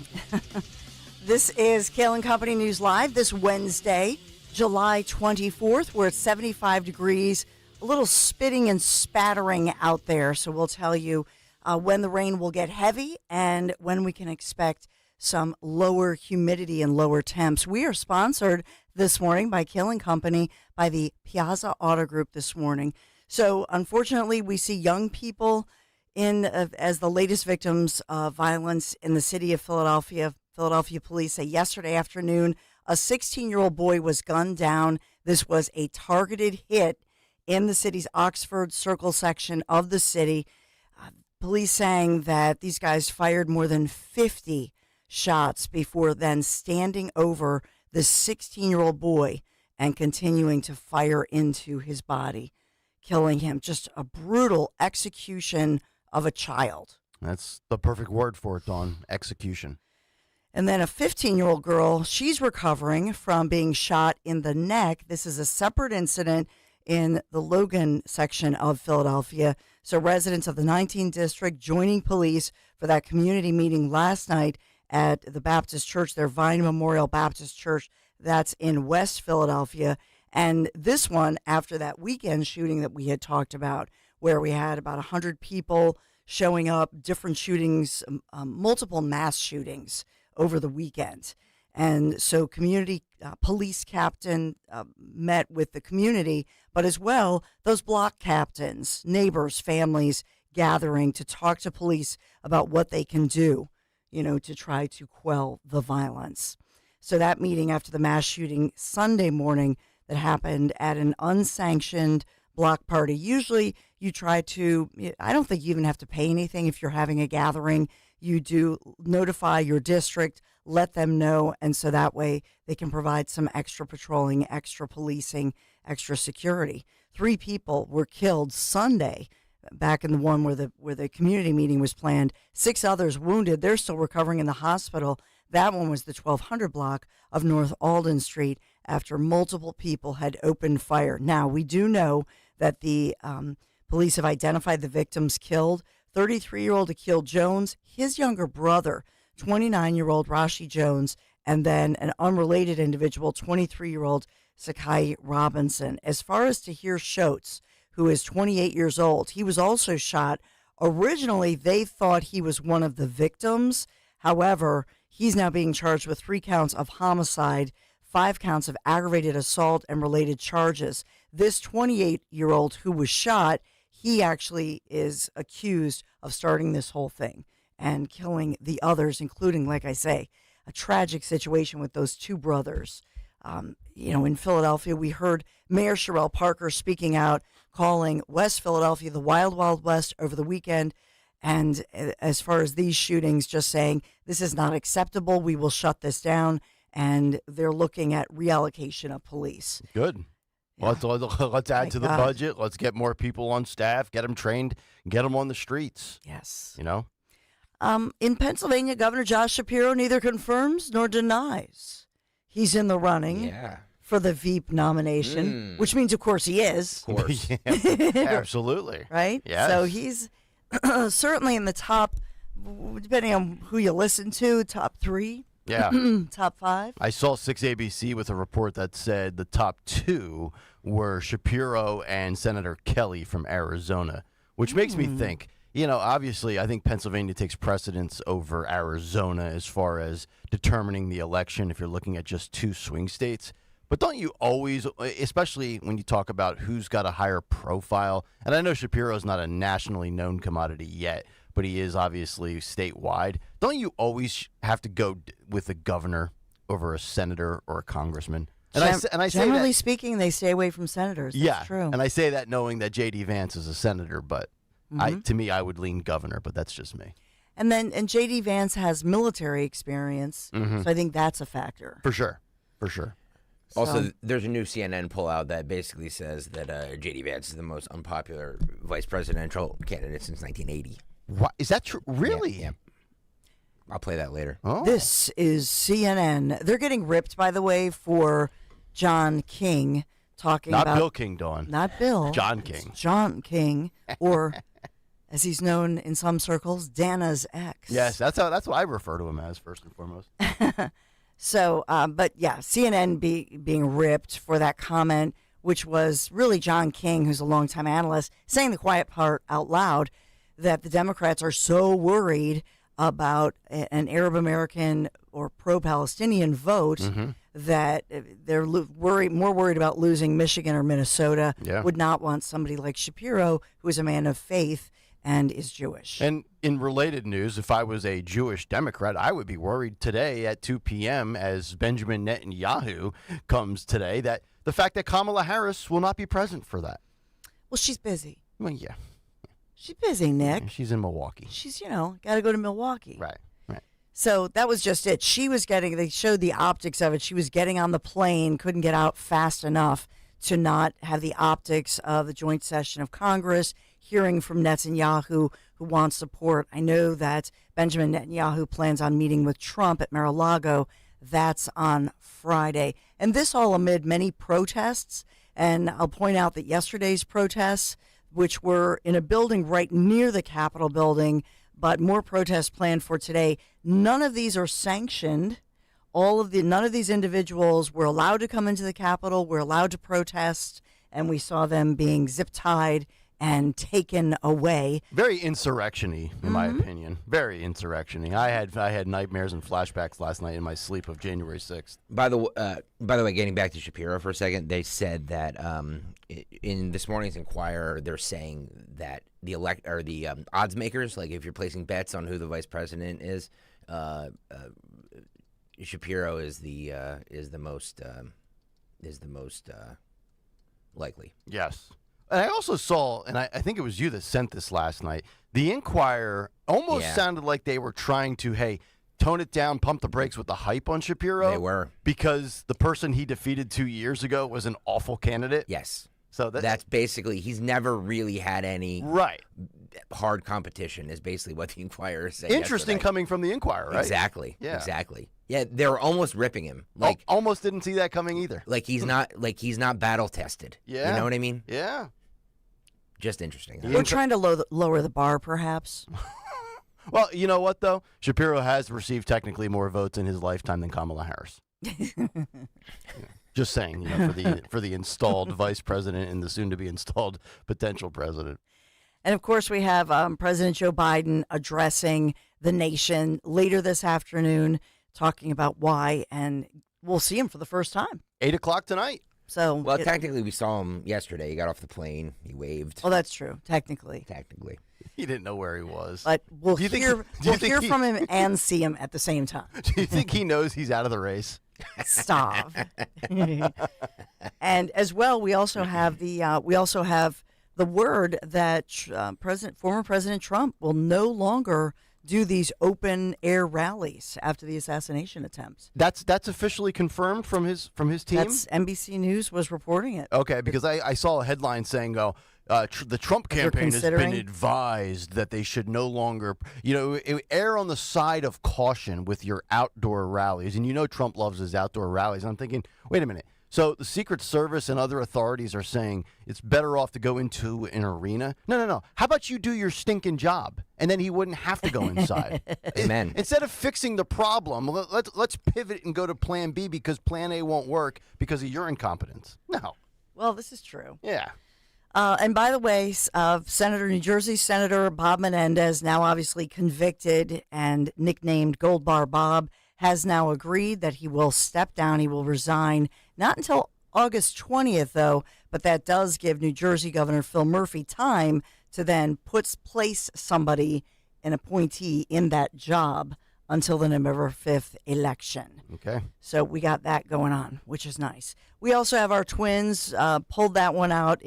This is Kayal Company News Live this Wednesday, July 24th. We're at 75 degrees, a little spitting and spattering out there. So we'll tell you when the rain will get heavy and when we can expect some lower humidity and lower temps. We are sponsored this morning by Kayal Company, by the Piazza Auto Group this morning. So unfortunately, we see young people as the latest victims of violence in the city of Philadelphia. Philadelphia police say yesterday afternoon, a 16-year-old boy was gunned down. This was a targeted hit in the city's Oxford Circle section of the city. Police saying that these guys fired more than 50 shots before then standing over the 16-year-old boy and continuing to fire into his body, killing him. Just a brutal execution of a child. That's the perfect word for it, Dawn. Execution. And then a 15-year-old girl, she's recovering from being shot in the neck. This is a separate incident in the Logan section of Philadelphia. So residents of the 19th district joining police for that community meeting last night at the Baptist Church, their Vine Memorial Baptist Church, that's in West Philadelphia. And this one after that weekend shooting that we had talked about, where we had about 100 people showing up, different shootings, multiple mass shootings over the weekend. And so community police captain met with the community, but as well, those block captains, neighbors, families gathering to talk to police about what they can do, to try to quell the violence. So that meeting after the mass shooting Sunday morning that happened at an unsanctioned block party. Usually you try to, I don't think you even have to pay anything if you're having a gathering. You do notify your district, let them know, and so that way they can provide some extra patrolling, extra policing, extra security. 3 people were killed Sunday back in the one where the community meeting was planned. 6 others wounded. They're still recovering in the hospital. That one was the 1200 block of North Alden Street after multiple people had opened fire. Now, we do know that the police have identified the victims killed. 33-year-old Akil Jones, his younger brother, 29-year-old Rashi Jones, and then an unrelated individual, 23-year-old Sakai Robinson. As far as Tahir Schotz, who is 28 years old, he was also shot. Originally, they thought he was one of the victims. However, he's now being charged with 3 counts of homicide, 5 counts of aggravated assault and related charges. This 28-year-old who was shot, he actually is accused of starting this whole thing and killing the others, including, like I say, a tragic situation with those 2 brothers. In Philadelphia, we heard Mayor Sherrell Parker speaking out, calling West Philadelphia the Wild Wild West over the weekend. And as far as these shootings, just saying, this is not acceptable. We will shut this down. And they're looking at reallocation of police. Good. Yeah. Let's add to the budget. Let's get more people on staff, get them trained, get them on the streets. Yes. In Pennsylvania, Governor Josh Shapiro neither confirms nor denies he's in the running for the Veep nomination, which means, of course, he is. Of course. Absolutely. Right? Yes. So he's certainly in the top, depending on who you listen to, top 3. Yeah. Top 5. I saw 6ABC with a report that said the top 2 were Shapiro and Senator Kelly from Arizona, which makes me think, obviously I think Pennsylvania takes precedence over Arizona as far as determining the election if you're looking at just 2 swing states. But don't you always, especially when you talk about who's got a higher profile, and I know Shapiro's not a nationally known commodity yet, but he is obviously statewide. Don't you always have to go with the governor over a senator or a congressman? And I say generally speaking, they stay away from senators. That's true. And I say that knowing that J.D. Vance is a senator, but to me, I would lean governor, but that's just me. And J.D. Vance has military experience, so I think that's a factor. For sure. Also, there's a new CNN pullout that basically says that J.D. Vance is the most unpopular vice presidential candidate since 1980. What? Is that true? Really? Yeah. I'll play that later. Oh. This is CNN. They're getting ripped, by the way, for John King talking Not about... Bill King, Dawn. Not Bill. John King. It's John King, or as he's known in some circles, Dana's ex. Yes, that's what I refer to him as, first and foremost. So, but yeah, CNN being ripped for that comment, which was really John King, who's a longtime analyst, saying the quiet part out loud, that the Democrats are so worried about an Arab American or pro-Palestinian vote that they're more worried about losing Michigan or Minnesota, would not want somebody like Shapiro, who is a man of faith and is Jewish. And in related news, if I was a Jewish Democrat, I would be worried today at 2 p.m. as Benjamin Netanyahu comes today, that the fact that Kamala Harris will not be present for that. Well, she's busy. Well, yeah. She's busy, Nick. She's in Milwaukee. She's, got to go to Milwaukee. Right. So that was just it. They showed the optics of it. She was getting on the plane, couldn't get out fast enough to not have the optics of the joint session of Congress, hearing from Netanyahu, who wants support. I know that Benjamin Netanyahu plans on meeting with Trump at Mar-a-Lago. That's on Friday. And this all amid many protests. And I'll point out that yesterday's protests, which were in a building right near the Capitol building, but more protests planned for today. None of these are sanctioned. None of these individuals were allowed to come into the Capitol, were allowed to protest, and we saw them being zip-tied and taken away. Very insurrection-y, in my opinion. Very insurrection-y. I had nightmares and flashbacks last night in my sleep of January 6th. By the way, getting back to Shapiro for a second, they said that in this morning's Inquirer, they're saying that the odds makers, like if you're placing bets on who the vice president is, Shapiro is the most likely. Yes. And I also saw, and I think it was you that sent this last night, the Inquirer almost sounded like they were trying to, tone it down, pump the brakes with the hype on Shapiro. They were. Because the person he defeated 2 years ago was an awful candidate. Yes. So that's basically, he's never really had any hard competition, is basically what the Inquirer is saying. Interesting yesterday. Coming from the Inquirer, right? Exactly. Yeah. Exactly. Yeah, they were almost ripping him. Like almost didn't see that coming either. Like he's not battle tested. Yeah. You know what I mean? Yeah. Just interesting. We're trying to lower the bar, perhaps. Well, you know what, though? Shapiro has received technically more votes in his lifetime than Kamala Harris. Just saying, for the installed vice president and the soon-to-be installed potential president. And, of course, we have President Joe Biden addressing the nation later this afternoon, talking about why, and we'll see him for the first time. 8 o'clock tonight. So, technically, we saw him yesterday. He got off the plane. He waved. Oh, that's true. Technically. He didn't know where he was. But we'll hear from him and see him at the same time. Do you think he knows he's out of the race? Stop. And as well, we also have the word that former President Trump will no longer do these open air rallies after the assassination attempts. That's officially confirmed from his team? That's NBC News was reporting it. Okay, because I saw a headline saying, the Trump campaign has been advised that they should no longer, err on the side of caution with your outdoor rallies. And Trump loves his outdoor rallies. I'm thinking, wait a minute. So the Secret Service and other authorities are saying it's better off to go into an arena? No. How about you do your stinking job, and then he wouldn't have to go inside? Amen. Instead of fixing the problem, let's pivot and go to Plan B because Plan A won't work because of your incompetence. No. Well, this is true. Yeah. And by the way, New Jersey Senator Bob Menendez, now obviously convicted and nicknamed Gold Bar Bob, has now agreed that he will step down. He will resign, not until August 20th, though, but that does give New Jersey Governor Phil Murphy time to then place somebody, an appointee, in that job until the November 5th election. Okay. So we got that going on, which is nice. We also have our Twins pulled that one out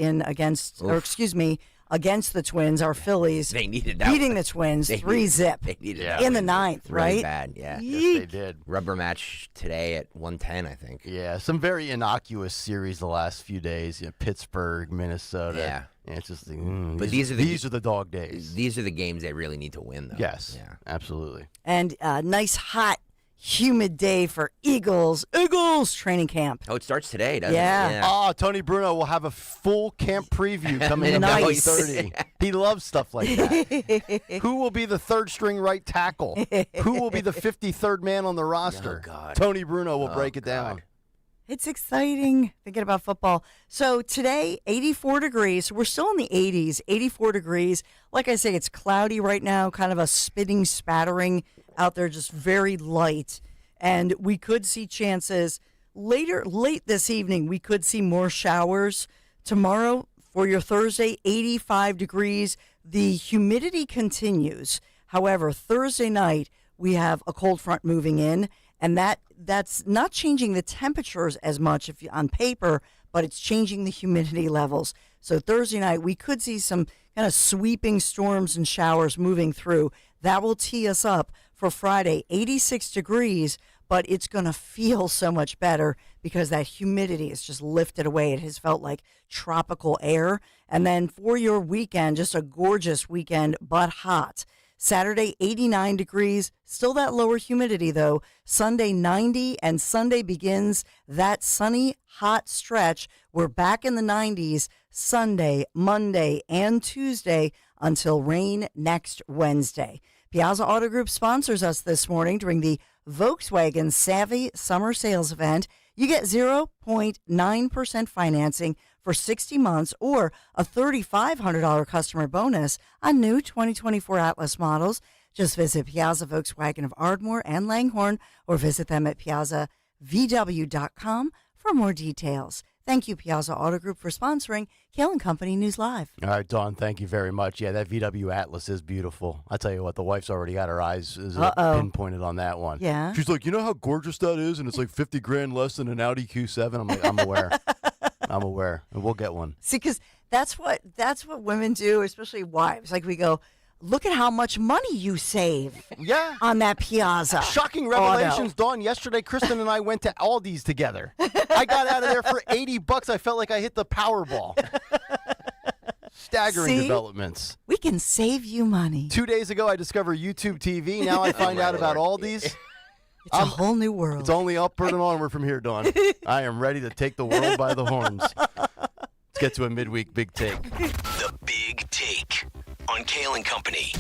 against the Twins, our Phillies. They needed that beating one. the Twins They 3-zip They needed in the ninth, really right? bad, yeah. Yes, they did. Rubber match today at 1:10, I think. Yeah, some very innocuous series the last few days. Pittsburgh, Minnesota. Yeah. It's just But these are the dog days. These are the games they really need to win, though. Yes, Yeah. absolutely. And nice, hot, humid day for Eagles training camp. Oh, it starts today, doesn't it? Oh, Tony Bruno will have a full camp preview coming up at Nice. 8:30. He loves stuff like that. Who will be the third string right tackle? Who will be the 53rd man on the roster? Oh, God. Tony Bruno will break it down. It's exciting thinking about football. So today, 84 degrees. We're still in the 80s, 84 degrees. Like I say, it's cloudy right now, kind of a spitting, spattering out there, just very light. And we could see chances late this evening. We could see more showers. Tomorrow, for your Thursday, 85 degrees. The humidity continues. However, Thursday night, we have a cold front moving in. And that's not changing the temperatures as much on paper, but it's changing the humidity levels. So Thursday night, we could see some kind of sweeping storms and showers moving through. That will tee us up for Friday, 86 degrees, but it's going to feel so much better because that humidity is just lifted away. It has felt like tropical air. And then for your weekend, just a gorgeous weekend, but hot. Saturday, 89 degrees, still that lower humidity, though. Sunday, 90, and Sunday begins that sunny, hot stretch. We're back in the 90s Sunday, Monday, and Tuesday until rain next Wednesday. Piazza Auto Group sponsors us this morning during the Volkswagen Savvy Summer Sales Event. You get 0.9% financing for 60 months or a $3,500 customer bonus on new 2024 Atlas models. Just visit Piazza Volkswagen of Ardmore and Langhorne or visit them at piazzavw.com for more details. Thank you, Piazza Auto Group, for sponsoring Kayal & Company News Live. All right, Dawn, thank you very much. Yeah, that VW Atlas is beautiful. I tell you what, the wife's already got her eyes pinpointed on that one. Yeah. She's like, you know how gorgeous that is? And it's like $50,000 less than an Audi Q7. I'm like, I'm aware. I'm aware. And we'll get one. See, because that's what women do, especially wives. Like we go, look at how much money you save on that Piazza. Shocking revelations, Dawn. Yesterday, Kristen and I went to Aldi's together. I got out of there for $80. I felt like I hit the Powerball. Staggering developments. We can save you money. 2 days ago, I discovered YouTube TV. Now I find out about Aldi's. It's a whole new world. It's only upward and onward from here, Dawn. I am ready to take the world by the horns. Let's get to a midweek big take. The Big Take on Kayal & Company.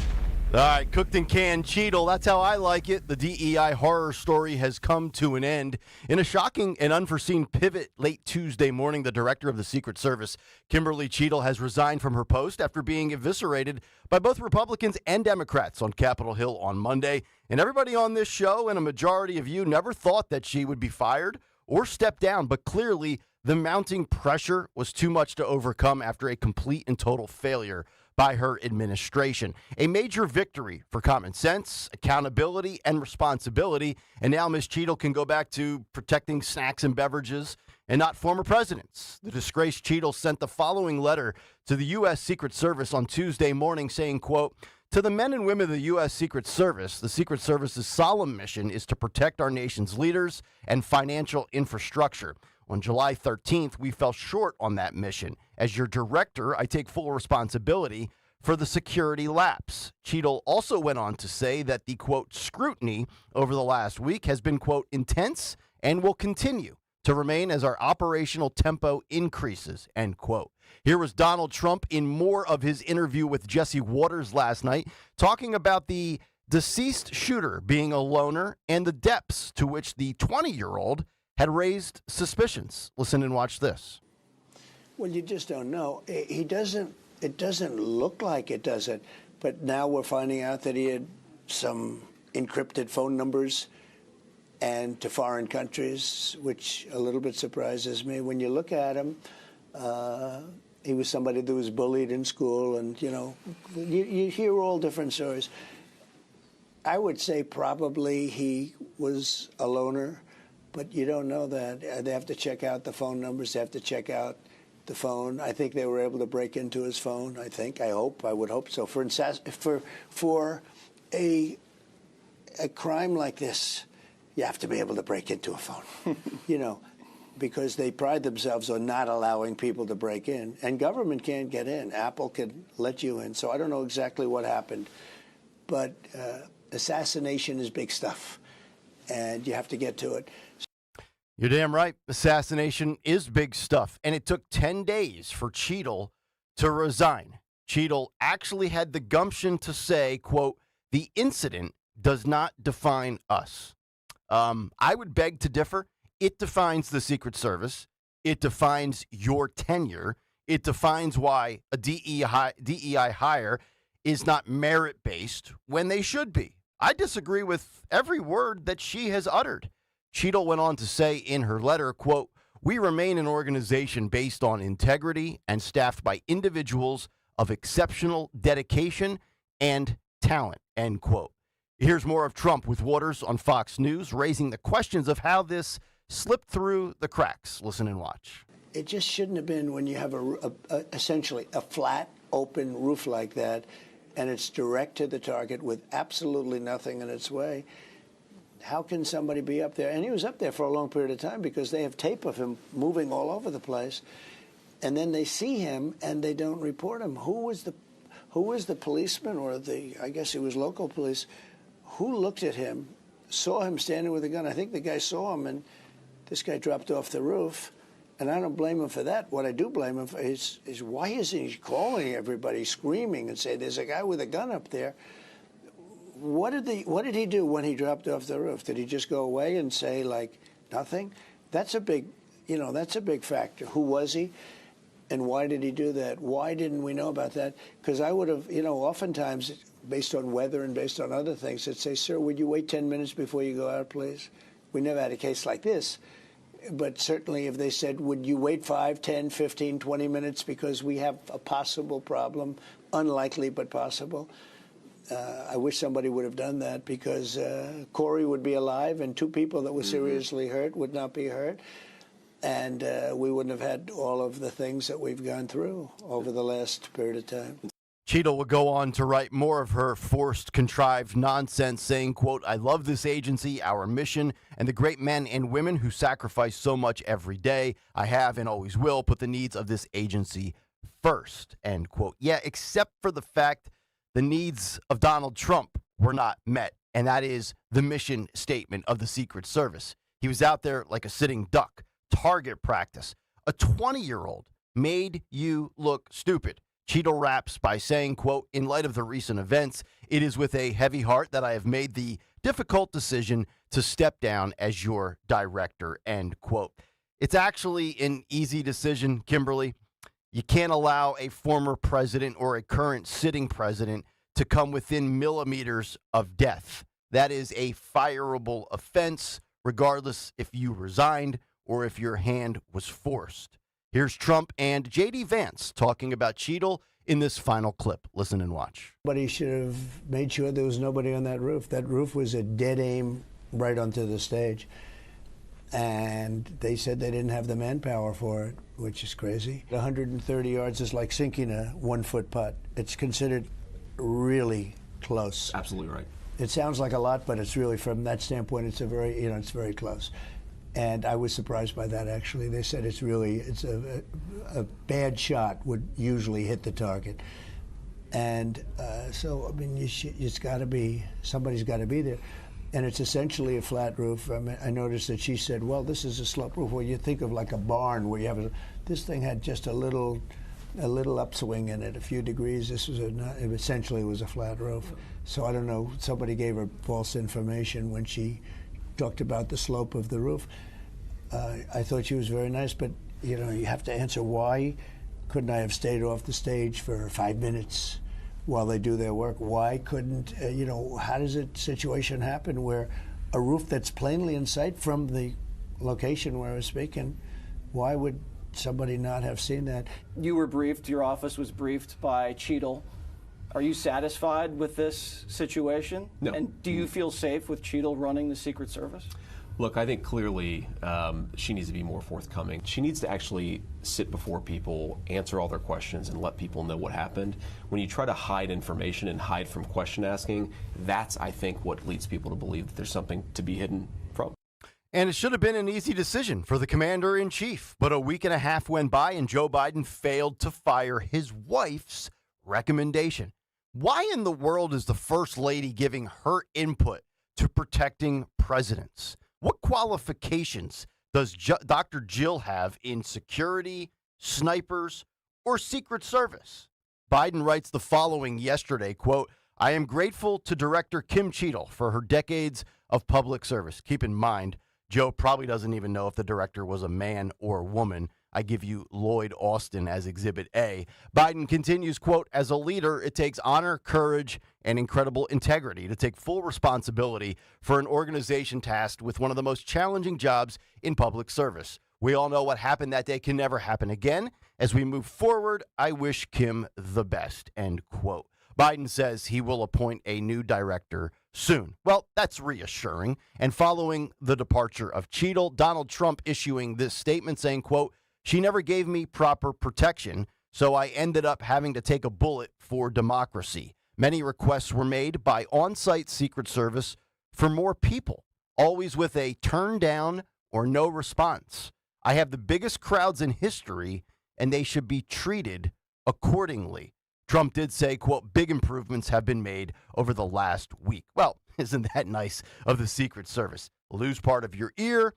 All right, cooked and canned Cheadle. That's how I like it. The DEI horror story has come to an end. In a shocking and unforeseen pivot late Tuesday morning, the director of the Secret Service, Kimberly Cheadle, has resigned from her post after being eviscerated by both Republicans and Democrats on Capitol Hill on Monday. And everybody on this show and a majority of you never thought that she would be fired or step down, but clearly the mounting pressure was too much to overcome after a complete and total failure by her administration. A major victory for common sense, accountability, and responsibility. And now Ms. Cheadle can go back to protecting snacks and beverages and not former presidents. The disgraced Cheadle sent the following letter to the U.S. Secret Service on Tuesday morning saying, quote, "To the men and women of the U.S. Secret Service, the Secret Service's solemn mission is to protect our nation's leaders and financial infrastructure. On July 13th, we fell short on that mission. As your director, I take full responsibility for the security lapse." Cheadle also went on to say that the, quote, "scrutiny over the last week has been, quote, intense and will continue to remain as our operational tempo increases," end quote. Here was Donald Trump in more of his interview with Jesse Waters last night, talking about the deceased shooter being a loner and the depths to which the 20-year-old had raised suspicions. Listen and watch this. Well, you just don't know. It doesn't look like it, does it? But now we're finding out that he had some encrypted phone numbers and to foreign countries, which a little bit surprises me. When you look at him, he was somebody that was bullied in school, and, you know, you hear all different stories. I would say probably he was a loner, but you don't know that. They have to check out the phone numbers. They have to check out the phone. I think they were able to break into his phone. I would hope so. For a crime like this, you have to be able to break into a phone, because they pride themselves on not allowing people to break in, and government can't get in. Apple can let you in. So I don't know exactly what happened, but assassination is big stuff, and you have to get to it. You're damn right. Assassination is big stuff. And it took 10 days for Cheadle to resign. Cheadle actually had the gumption to say, quote, "The incident does not define us." I would beg to differ. It defines the Secret Service. It defines your tenure. It defines why a DEI hire is not merit-based when they should be. I disagree with every word that she has uttered. Cheadle went on to say in her letter, quote, "We remain an organization based on integrity and staffed by individuals of exceptional dedication and talent," end quote. Here's more of Trump with Waters on Fox News, raising the questions of how this slipped through the cracks. Listen and watch. It just shouldn't have been when you have essentially a flat, open roof like that, and it's direct to the target with absolutely nothing in its way. How can somebody be up there? And he was up there for a long period of time because they have tape of him moving all over the place. And then they see him and they don't report him. Who was the policeman, or I guess it was local police, who looked at him, saw him standing with a gun? I think the guy saw him, and this guy dropped off the roof. And I don't blame him for that. What I do blame him for is why isn't he calling everybody, screaming and say, "There's a guy with a gun up there"? What did he do when he dropped off the roof? Did he just go away and say, like, nothing? That's a big factor. Who was he? And why did he do that? Why didn't we know about that? Because I would have, oftentimes, based on weather and based on other things, I'd say, "Sir, would you wait 10 minutes before you go out, please?" We never had a case like this. But certainly if they said, "Would you wait 5, 10, 15, 20 minutes because we have a possible problem," unlikely but possible, I wish somebody would have done that, because Corey would be alive and two people that were seriously hurt would not be hurt. And we wouldn't have had all of the things that we've gone through over the last period of time. Cheadle would go on to write more of her forced, contrived nonsense, saying, quote, "I love this agency, our mission, and the great men and women who sacrifice so much every day. I have and always will put the needs of this agency first," end quote. Yeah, except for the fact the needs of Donald Trump were not met, and that is the mission statement of the Secret Service. He was out there like a sitting duck, target practice. A 20-year-old made you look stupid. Cheadle wraps by saying, quote, "In light of the recent events, it is with a heavy heart that I have made the difficult decision to step down as your director," end quote. It's actually an easy decision, Kimberly. You can't allow a former president or a current sitting president to come within millimeters of death. That is a fireable offense, regardless if you resigned or if your hand was forced. Here's Trump and J.D. Vance talking about Cheadle in this final clip. Listen and watch. But he should have made sure there was nobody on that roof. That roof was a dead aim right onto the stage. And they said they didn't have the manpower for it, which is crazy. 130 yards is like sinking a 1-foot putt. It's considered really close. Absolutely right. It sounds like a lot, but it's really, from that standpoint, it's it's very close. And I was surprised by that, actually. They said it's a bad shot would usually hit the target. And so, I mean, it's got to be, somebody's got to be there. And it's essentially a flat roof. I mean, I noticed that she said, well, this is a slope roof. Well, you think of like a barn where you have this thing had just a little upswing in it, a few degrees. This was essentially was a flat roof. So I don't know, somebody gave her false information when she talked about the slope of the roof. I thought she was very nice, but you have to answer, why couldn't I have stayed off the stage for 5 minutes while they do their work? Why couldn't, how does a situation happen where a roof that's plainly in sight from the location where I was speaking, why would somebody not have seen that? You were briefed, your office was briefed by Cheadle. Are you satisfied with this situation? No. And do you feel safe with Cheadle running the Secret Service? Look, I think clearly she needs to be more forthcoming. She needs to actually sit before people, answer all their questions, and let people know what happened. When you try to hide information and hide from question asking, that's, I think, what leads people to believe that there's something to be hidden from. And it should have been an easy decision for the commander-in-chief. But a week and a half went by and Joe Biden failed to fire his wife's recommendation. Why in the world is the first lady giving her input to protecting presidents? What qualifications does Dr. Jill have in security, snipers, or Secret Service? Biden writes the following yesterday, quote, I am grateful to Director Kim Cheadle for her decades of public service. Keep in mind, Joe probably doesn't even know if the director was a man or woman. I give you Lloyd Austin as Exhibit A. Biden continues, quote, as a leader, it takes honor, courage, and incredible integrity to take full responsibility for an organization tasked with one of the most challenging jobs in public service. We all know what happened that day can never happen again. As we move forward, I wish Kim the best, end quote. Biden says he will appoint a new director soon. Well, that's reassuring. And following the departure of Cheadle, Donald Trump issuing this statement saying, quote, she never gave me proper protection, so I ended up having to take a bullet for democracy. Many requests were made by on-site Secret Service for more people, always with a turn down or no response. I have the biggest crowds in history, and they should be treated accordingly. Trump did say, quote, big improvements have been made over the last week. Well, isn't that nice of the Secret Service? Lose part of your ear,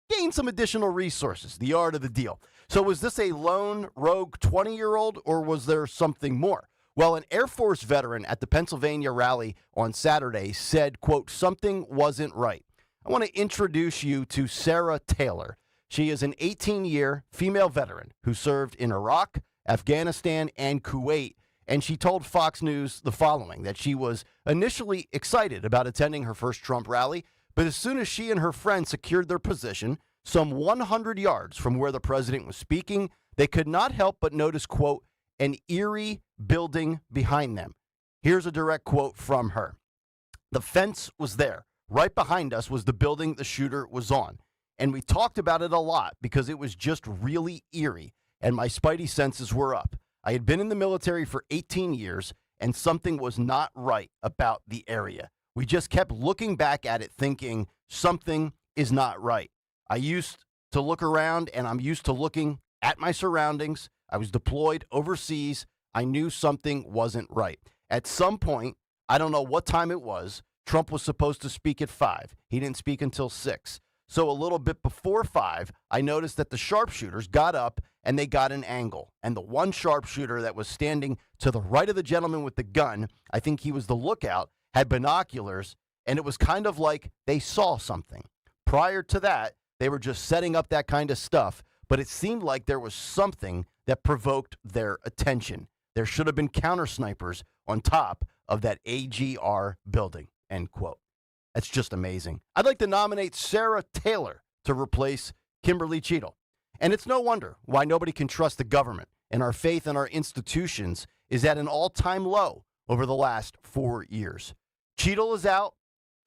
gain some additional resources, the art of the deal. So was this a lone rogue 20-year-old or was there something more? Well, an Air Force veteran at the Pennsylvania rally on Saturday said, quote, something wasn't right. I want to introduce you to Sarah Taylor. She is an 18-year female veteran who served in Iraq, Afghanistan, and Kuwait. And she told Fox News the following, that she was initially excited about attending her first Trump rally, but as soon as she and her friend secured their position, some 100 yards from where the president was speaking, they could not help but notice, quote, an eerie building behind them. Here's a direct quote from her. The fence was there. Right behind us was the building the shooter was on. And we talked about it a lot because it was just really eerie, and my spidey senses were up. I had been in the military for 18 years, and something was not right about the area. We just kept looking back at it thinking something is not right. I used to look around, and I'm used to looking at my surroundings. I was deployed overseas. I knew something wasn't right. At some point, I don't know what time it was, Trump was supposed to speak at 5. He didn't speak until 6. So a little bit before 5, I noticed that the sharpshooters got up and they got an angle. And the one sharpshooter that was standing to the right of the gentleman with the gun, I think he was the lookout, had binoculars, and it was kind of like they saw something. Prior to that, they were just setting up that kind of stuff, but it seemed like there was something that provoked their attention. There should have been counter snipers on top of that AGR building, end quote. That's just amazing. I'd like to nominate Sarah Taylor to replace Kimberly Cheadle. And it's no wonder why nobody can trust the government, and our faith in our institutions is at an all-time low over the last 4 years. Cheadle is out,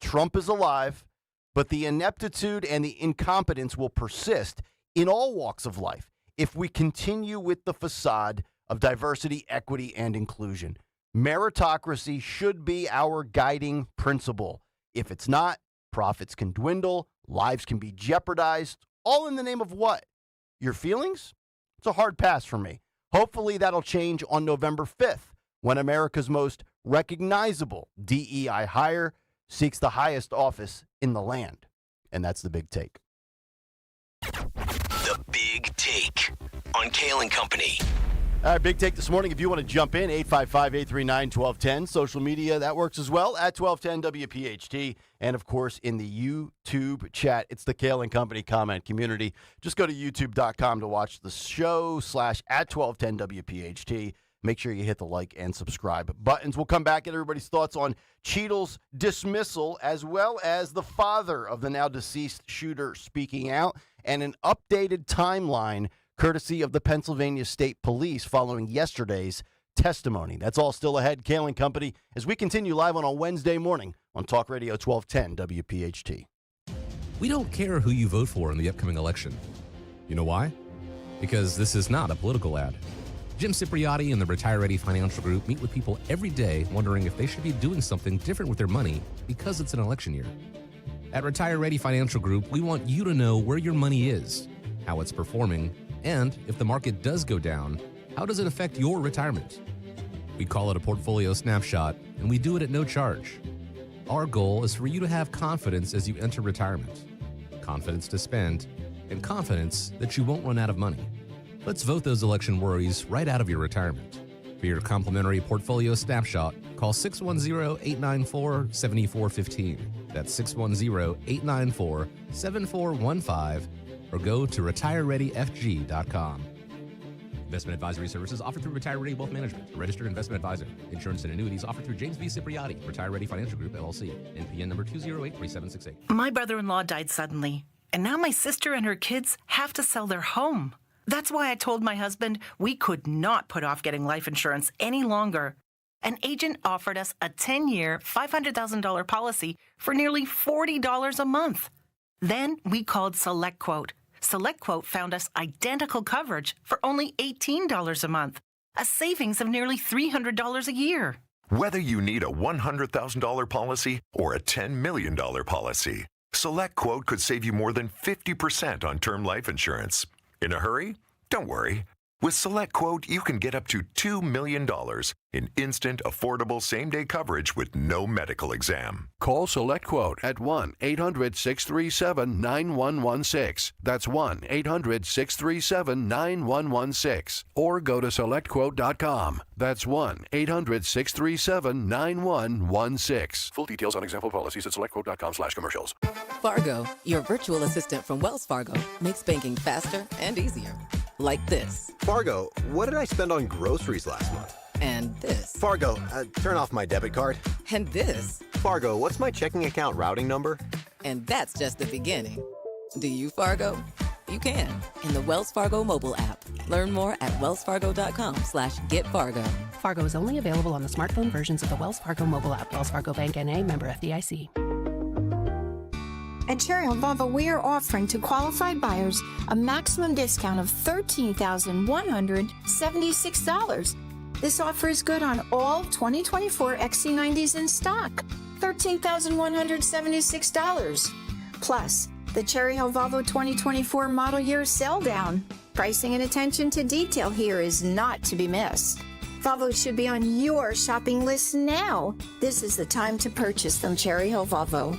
Trump is alive, but the ineptitude and the incompetence will persist in all walks of life if we continue with the facade of diversity, equity, and inclusion. Meritocracy should be our guiding principle. If it's not, profits can dwindle, lives can be jeopardized, all in the name of what? Your feelings? It's a hard pass for me. Hopefully that'll change on November 5th when America's most recognizable DEI hire seeks the highest office in the land. And that's the big take. The Big Take on Kayal and Company. All right, big take this morning. If you want to jump in, 855-839-1210. Social media, that works as well, at 1210 WPHT. And, of course, in the YouTube chat, it's the Kayal and Company comment community. Just go to youtube.com to watch the show /at 1210 WPHT. Make sure you hit the like and subscribe buttons. We'll come back and everybody's thoughts on Cheadle's dismissal, as well as the father of the now deceased shooter speaking out, and an updated timeline courtesy of the Pennsylvania State Police following yesterday's testimony. That's all still ahead. Kayal and Company, as we continue live on a Wednesday morning on Talk Radio 1210 WPHT. We don't care who you vote for in the upcoming election. You know why? Because this is not a political ad. Jim Cipriotti and the Retire Ready Financial Group meet with people every day wondering if they should be doing something different with their money because it's an election year. At Retire Ready Financial Group, we want you to know where your money is, how it's performing, and if the market does go down, how does it affect your retirement? We call it a portfolio snapshot, and we do it at no charge. Our goal is for you to have confidence as you enter retirement, confidence to spend, and confidence that you won't run out of money. Let's vote those election worries right out of your retirement. For your complimentary portfolio snapshot, call 610-894-7415. That's 610-894-7415, or go to retirereadyfg.com. Investment advisory services offered through Retire Ready Wealth Management, a registered investment advisor. Insurance and annuities offered through James V. Cipriotti, Retire Ready Financial Group, LLC. NPN number 2083768. My brother-in-law died suddenly, and now my sister and her kids have to sell their home. That's why I told my husband we could not put off getting life insurance any longer. An agent offered us a 10-year, $500,000 policy for nearly $40 a month. Then we called SelectQuote. SelectQuote found us identical coverage for only $18 a month, a savings of nearly $300 a year. Whether you need a $100,000 policy or a $10 million policy, SelectQuote could save you more than 50% on term life insurance. In a hurry? Don't worry. With SelectQuote, you can get up to $2 million in instant, affordable same-day coverage with no medical exam. Call SelectQuote at 1-800-637-9116. That's 1-800-637-9116. Or go to SelectQuote.com. That's 1-800-637-9116. Full details on example policies at SelectQuote.com/commercials. Fargo, your virtual assistant from Wells Fargo, makes banking faster and easier. Like this. Fargo, what did I spend on groceries last month? And this. Fargo, turn off my debit card. And this. Fargo, what's my checking account routing number? And that's just the beginning. Do you, Fargo? You can in the Wells Fargo mobile app. Learn more at wellsfargo.com/getfargo. Fargo is only available on the smartphone versions of the Wells Fargo mobile app. Wells Fargo Bank N.A., member FDIC. At Cherry Hill Volvo, we are offering to qualified buyers a maximum discount of $13,176. This offer is good on all 2024 XC90s in stock. $13,176. Plus, the Cherry Hill Volvo 2024 model year sell down. Pricing and attention to detail here is not to be missed. Volvo should be on your shopping list now. This is the time to purchase them, Cherry Hill Volvo.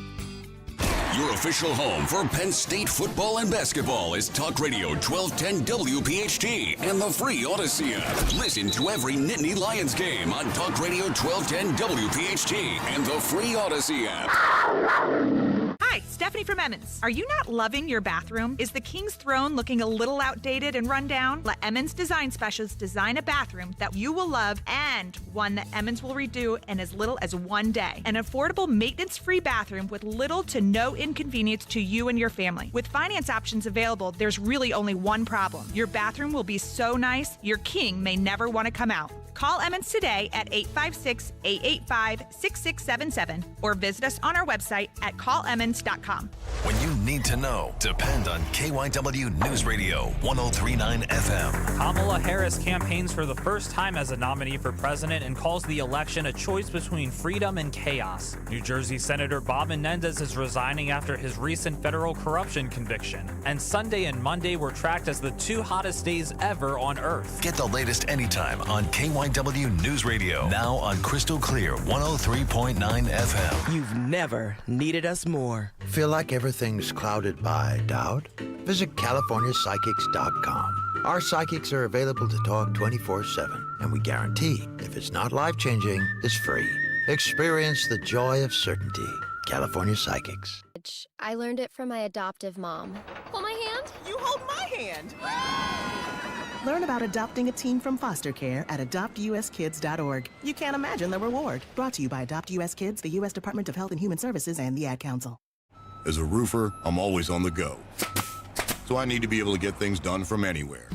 Your official home for Penn State football and basketball is Talk Radio 1210 WPHT and the free Odyssey app. Listen to every Nittany Lions game on Talk Radio 1210 WPHT and the free Odyssey app. Hi, Stephanie from Emmons. Are you not loving your bathroom? Is the King's Throne looking a little outdated and run down? Let Emmons Design Specialists design a bathroom that you will love and one that Emmons will redo in as little as one day. An affordable, maintenance-free bathroom with little to no inconvenience to you and your family. With finance options available, there's really only one problem. Your bathroom will be so nice, your king may never want to come out. Call Emmons today at 856-885-6677 or visit us on our website at callemmons.com. When you need to know, depend on KYW News Radio 1039 FM. Kamala Harris campaigns for the first time as a nominee for president and calls the election a choice between freedom and chaos. New Jersey Senator Bob Menendez is resigning after his recent federal corruption conviction. And Sunday and Monday were tracked as the two hottest days ever on Earth. Get the latest anytime on KYW News Radio. Now on Crystal Clear 103.9 FM. You've never needed us more. Feel like everything's clouded by doubt? Visit CaliforniaPsychics.com. Our psychics are available to talk 24/7, and we guarantee if it's not life-changing, it's free. Experience the joy of certainty. California Psychics. I learned it from my adoptive mom. Hold my hand. You hold my hand. Learn about adopting a teen from foster care at adoptuskids.org. You can't imagine the reward. Brought to you by Adopt US Kids, the U.S. Department of Health and Human Services, and the Ad Council. As a roofer, I'm always on the go. So I need to be able to get things done from anywhere.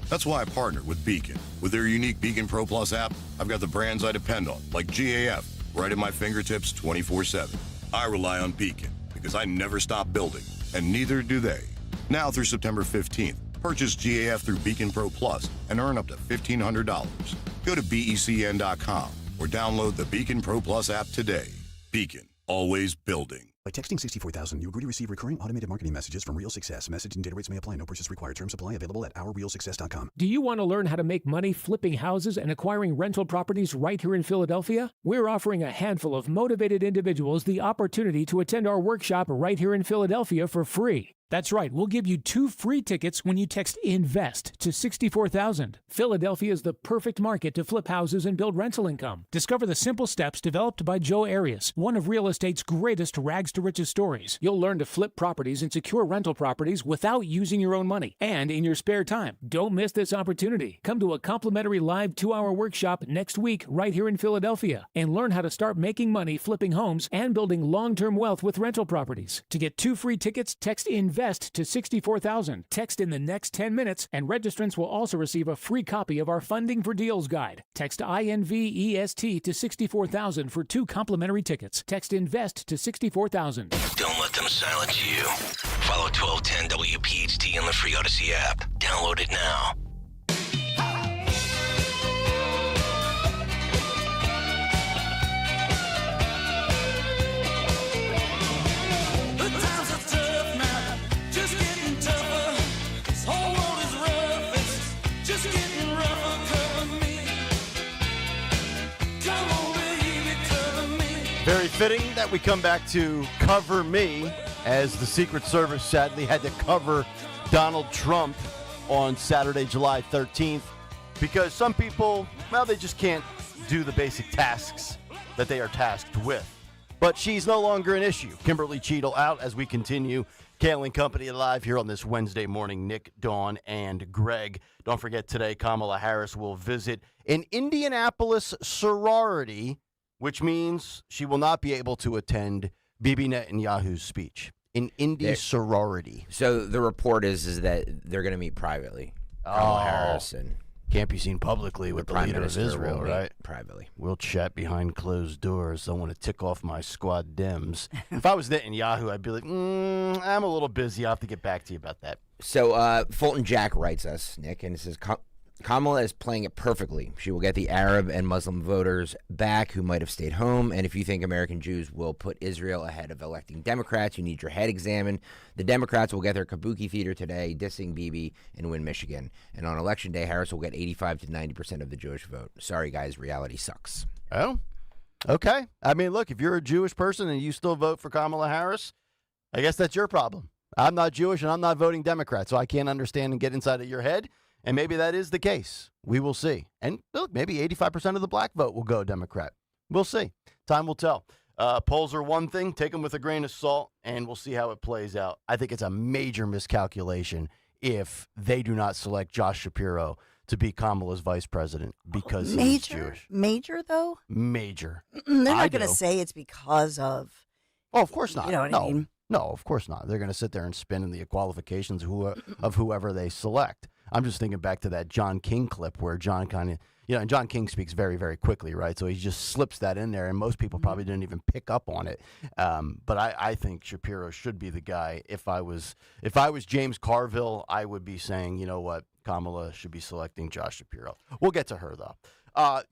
That's why I partnered with Beacon. With their unique Beacon Pro Plus app, I've got the brands I depend on, like GAF, right at my fingertips 24/7. I rely on Beacon because I never stop building, and neither do they. Now through September 15th, purchase GAF through Beacon Pro Plus and earn up to $1,500. Go to BECN.com or download the Beacon Pro Plus app today. Beacon, always building. By texting 64,000, you agree to receive recurring automated marketing messages from Real Success. Message and data rates may apply. No purchase required. Terms apply. Available at ourrealsuccess.com. Do you want to learn how to make money flipping houses and acquiring rental properties right here in Philadelphia? We're offering a handful of motivated individuals the opportunity to attend our workshop right here in Philadelphia for free. That's right, we'll give you 2 free tickets when you text INVEST to 64,000. Philadelphia is the perfect market to flip houses and build rental income. Discover the simple steps developed by Joe Arias, one of real estate's greatest rags to riches stories. You'll learn to flip properties and secure rental properties without using your own money and in your spare time. Don't miss this opportunity. Come to a complimentary live 2-hour workshop next week right here in Philadelphia and learn how to start making money flipping homes and building long-term wealth with rental properties. To get 2 free tickets, text INVEST to 64,000. Text in the next 10 minutes, and registrants will also receive a free copy of our Funding for Deals guide. Text INVEST to 64,000 for 2 complimentary tickets. Text INVEST to 64,000. Don't let them silence you. Follow 1210 WPHT on the free Odyssey app. Download it now. Very fitting that we come back to Cover Me, as the Secret Service sadly had to cover Donald Trump on Saturday, July 13th, because some people, well, they just can't do the basic tasks that they are tasked with. But she's no longer an issue. Kimberly Cheadle out as we continue. Kayal and Company live here on this Wednesday morning. Nick, Dawn, and Greg. Don't forget today, Kamala Harris will visit an Indianapolis sorority, which means she will not be able to attend Bibi Netanyahu's speech. An Indy sorority. So the report is that they're going to meet privately. Kamala Harris and can't be seen publicly with the leader of Israel, right? Privately. We'll chat behind closed doors. I want to tick off my squad Dems. If I was Netanyahu, I'd be like, I'm a little busy. I'll have to get back to you about that. So Fulton Jack writes us, Nick, and it says, Kamala is playing it perfectly. She will get the Arab and Muslim voters back who might have stayed home. And if you think American Jews will put Israel ahead of electing Democrats, you need your head examined. The Democrats will get their kabuki theater today, dissing Bibi, and win Michigan. And on Election Day, Harris will get 85 to 90% of the Jewish vote. Sorry, guys, reality sucks. Oh, okay. I mean, look, if you're a Jewish person and you still vote for Kamala Harris, I guess that's your problem. I'm not Jewish and I'm not voting Democrat, so I can't understand and get inside of your head. And maybe that is the case. We will see. And look, maybe 85% of the black vote will go Democrat. We'll see. Time will tell. Polls are one thing. Take them with a grain of salt, and we'll see how it plays out. I think it's a major miscalculation if they do not select Josh Shapiro to be Kamala's vice president because he's Jewish. Major, though? Major. They're not going to say it's because of... Oh, of course not. You know what I mean? No, of course not. They're going to sit there and spin in the qualifications of whoever they select. I'm just thinking back to that John King clip where John kind of, and John King speaks very, very quickly, right? So he just slips that in there, and most people probably didn't even pick up on it. But I think Shapiro should be the guy. If I was James Carville, I would be saying, you know what, Kamala should be selecting Josh Shapiro. We'll get to her, though.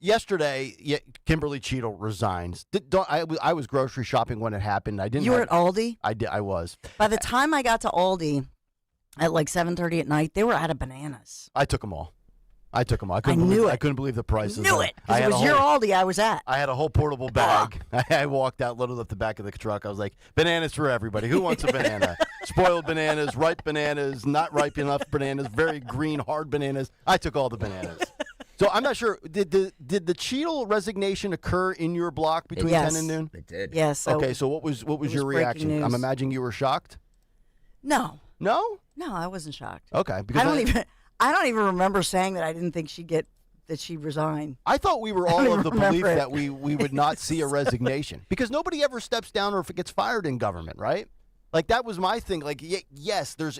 Yesterday, Kimberly Cheadle resigns. I was grocery shopping when it happened. You were at Aldi? I did. I was. By the time I got to Aldi at like 7:30 at night, they were out of bananas. I took them all. I couldn't believe the prices. I knew it. Because it was your Aldi I was at. I had a whole portable bag. I walked out, loaded up the back of the truck. I was like, bananas for everybody. Who wants a banana? Spoiled bananas, ripe bananas, not ripe enough bananas, very green, hard bananas. I took all the bananas. So I'm not sure. Did the Cheadle resignation occur in your block between 10 and noon? It did. Yes. Okay. So what was your reaction? News. I'm imagining you were shocked. No. No. No, I wasn't shocked. Okay. Because I don't even remember saying that I didn't think she'd resign. I thought we were all of the belief that we would not see a resignation because nobody ever steps down or gets fired in government, right? Like that was my thing. Like yes, there's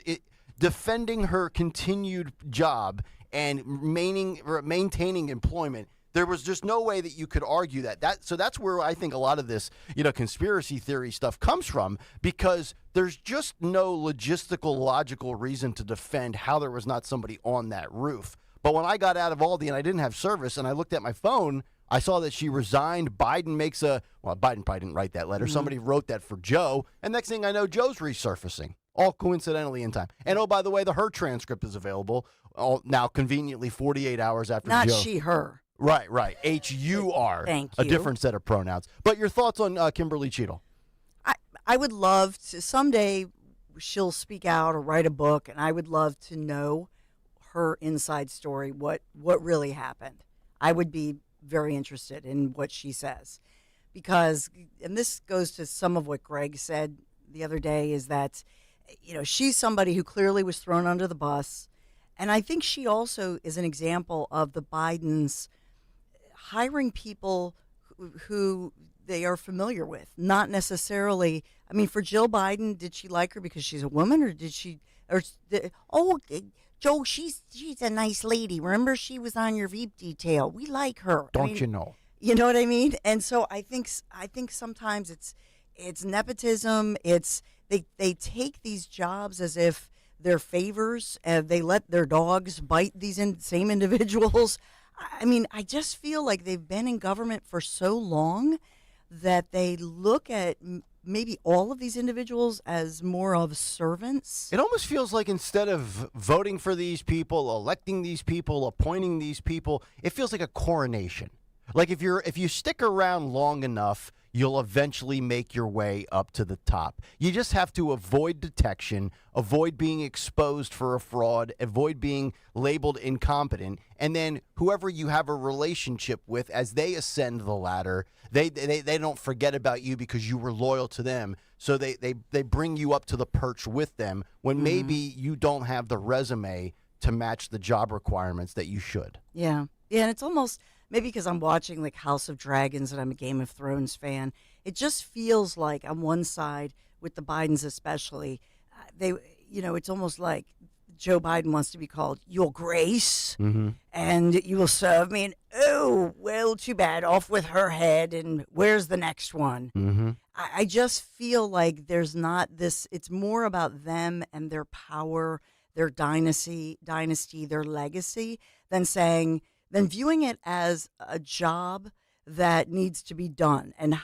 defending her continued job and maintaining employment There was just no way that you could argue that. So that's where I think a lot of this, conspiracy theory stuff comes from, because there's just no logistical, logical reason to defend how there was not somebody on that roof. But when I got out of Aldi and I didn't have service and I looked at my phone, I saw that she resigned. Biden Biden probably didn't write that letter. Somebody wrote that for Joe. And next thing I know, Joe's resurfacing, all coincidentally in time. And oh, by the way, her transcript is available now conveniently 48 hours after Not Joe. she, her. Right. HUR. Thank A you. different set of pronouns. But your thoughts on Kimberly Cheadle? I would love to, someday she'll speak out or write a book, and I would love to know her inside story, what really happened. I would be very interested in what she says, because, and this goes to some of what Greg said the other day, is that, she's somebody who clearly was thrown under the bus. And I think she also is an example of the Bidens hiring people who they are familiar with, not necessarily. I mean, for Jill Biden, did she like her because she's a woman, or did she, Joe, she's a nice lady. Remember, she was on your Veep detail. We like her. You know? You know what I mean? And so I think sometimes it's nepotism. It's they take these jobs as if they're favors. They let their dogs bite these same individuals. I mean, I just feel like they've been in government for so long that they look at maybe all of these individuals as more of servants. It almost feels like instead of voting for these people, electing these people, appointing these people, it feels like a coronation. Like if you stick around long enough, you'll eventually make your way up to the top. You just have to avoid detection, avoid being exposed for a fraud, avoid being labeled incompetent, and then whoever you have a relationship with, as they ascend the ladder, they don't forget about you because you were loyal to them. So they bring you up to the perch with them when maybe you don't have the resume to match the job requirements that you should. Yeah, and it's almost, maybe because I'm watching like House of Dragons and I'm a Game of Thrones fan, it just feels like on one side, with the Bidens especially, it's almost like Joe Biden wants to be called Your Grace, and you will serve me, and oh, well, too bad, off with her head, and where's the next one? I just feel like there's not this, it's more about them and their power, their dynasty, their legacy, than viewing it as a job that needs to be done. And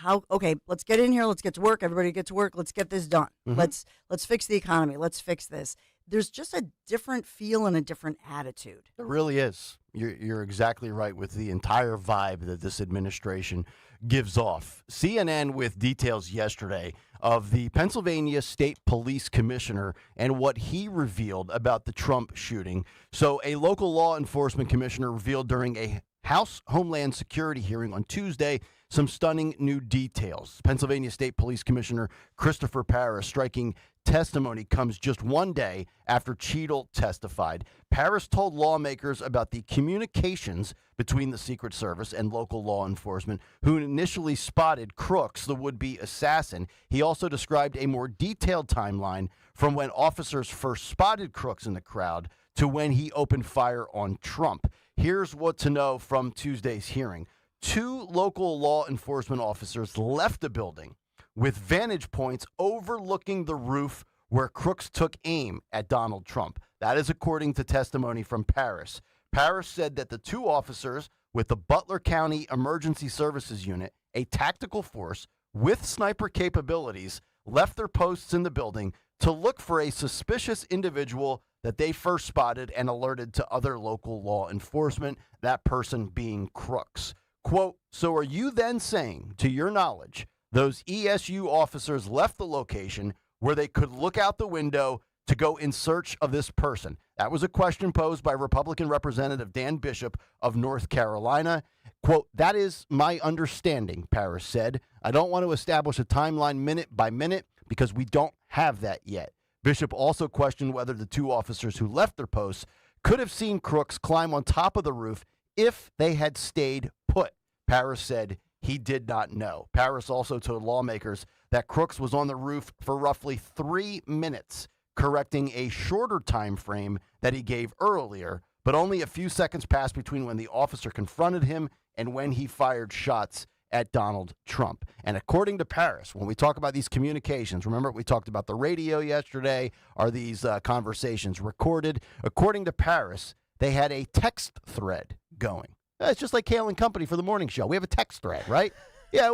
let's get in here, let's get to work, everybody get to work, let's get this done. Let's fix the economy, let's fix this. There's just a different feel and a different attitude. It really is. You're exactly right with the entire vibe that this administration gives off. CNN with details yesterday of the Pennsylvania State Police Commissioner and what he revealed about the Trump shooting. So a local law enforcement commissioner revealed during a House Homeland Security hearing on Tuesday some stunning new details. Pennsylvania State Police Commissioner Christopher Parris striking testimony comes just one day after Cheadle testified. Parris told lawmakers about the communications between the Secret Service and local law enforcement who initially spotted Crooks, the would-be assassin. He also described a more detailed timeline from when officers first spotted Crooks in the crowd to when he opened fire on Trump. Here's what to know from Tuesday's hearing. 2 local law enforcement officers left the building with vantage points overlooking the roof where Crooks took aim at Donald Trump. That is according to testimony from Parris. Parris said that the 2 officers with the Butler County Emergency Services Unit, a tactical force with sniper capabilities, left their posts in the building to look for a suspicious individual that they first spotted and alerted to other local law enforcement, that person being Crooks. Quote, so are you then saying, to your knowledge, those ESU officers left the location where they could look out the window to go in search of this person? That was a question posed by Republican Representative Dan Bishop of North Carolina. Quote, that is my understanding, Parris said. I don't want to establish a timeline minute by minute because we don't have that yet. Bishop also questioned whether the 2 officers who left their posts could have seen Crooks climb on top of the roof if they had stayed put. Parris said he did not know. Parris also told lawmakers that Crooks was on the roof for roughly 3 minutes, correcting a shorter time frame that he gave earlier, but only a few seconds passed between when the officer confronted him and when he fired shots at Donald Trump. And according to Paris, when we talk about these communications, remember we talked about the radio yesterday, are these conversations recorded? According to Paris, they had a text thread going. It's just like Kayal and Company for the morning show. We have a text thread, right? Yeah,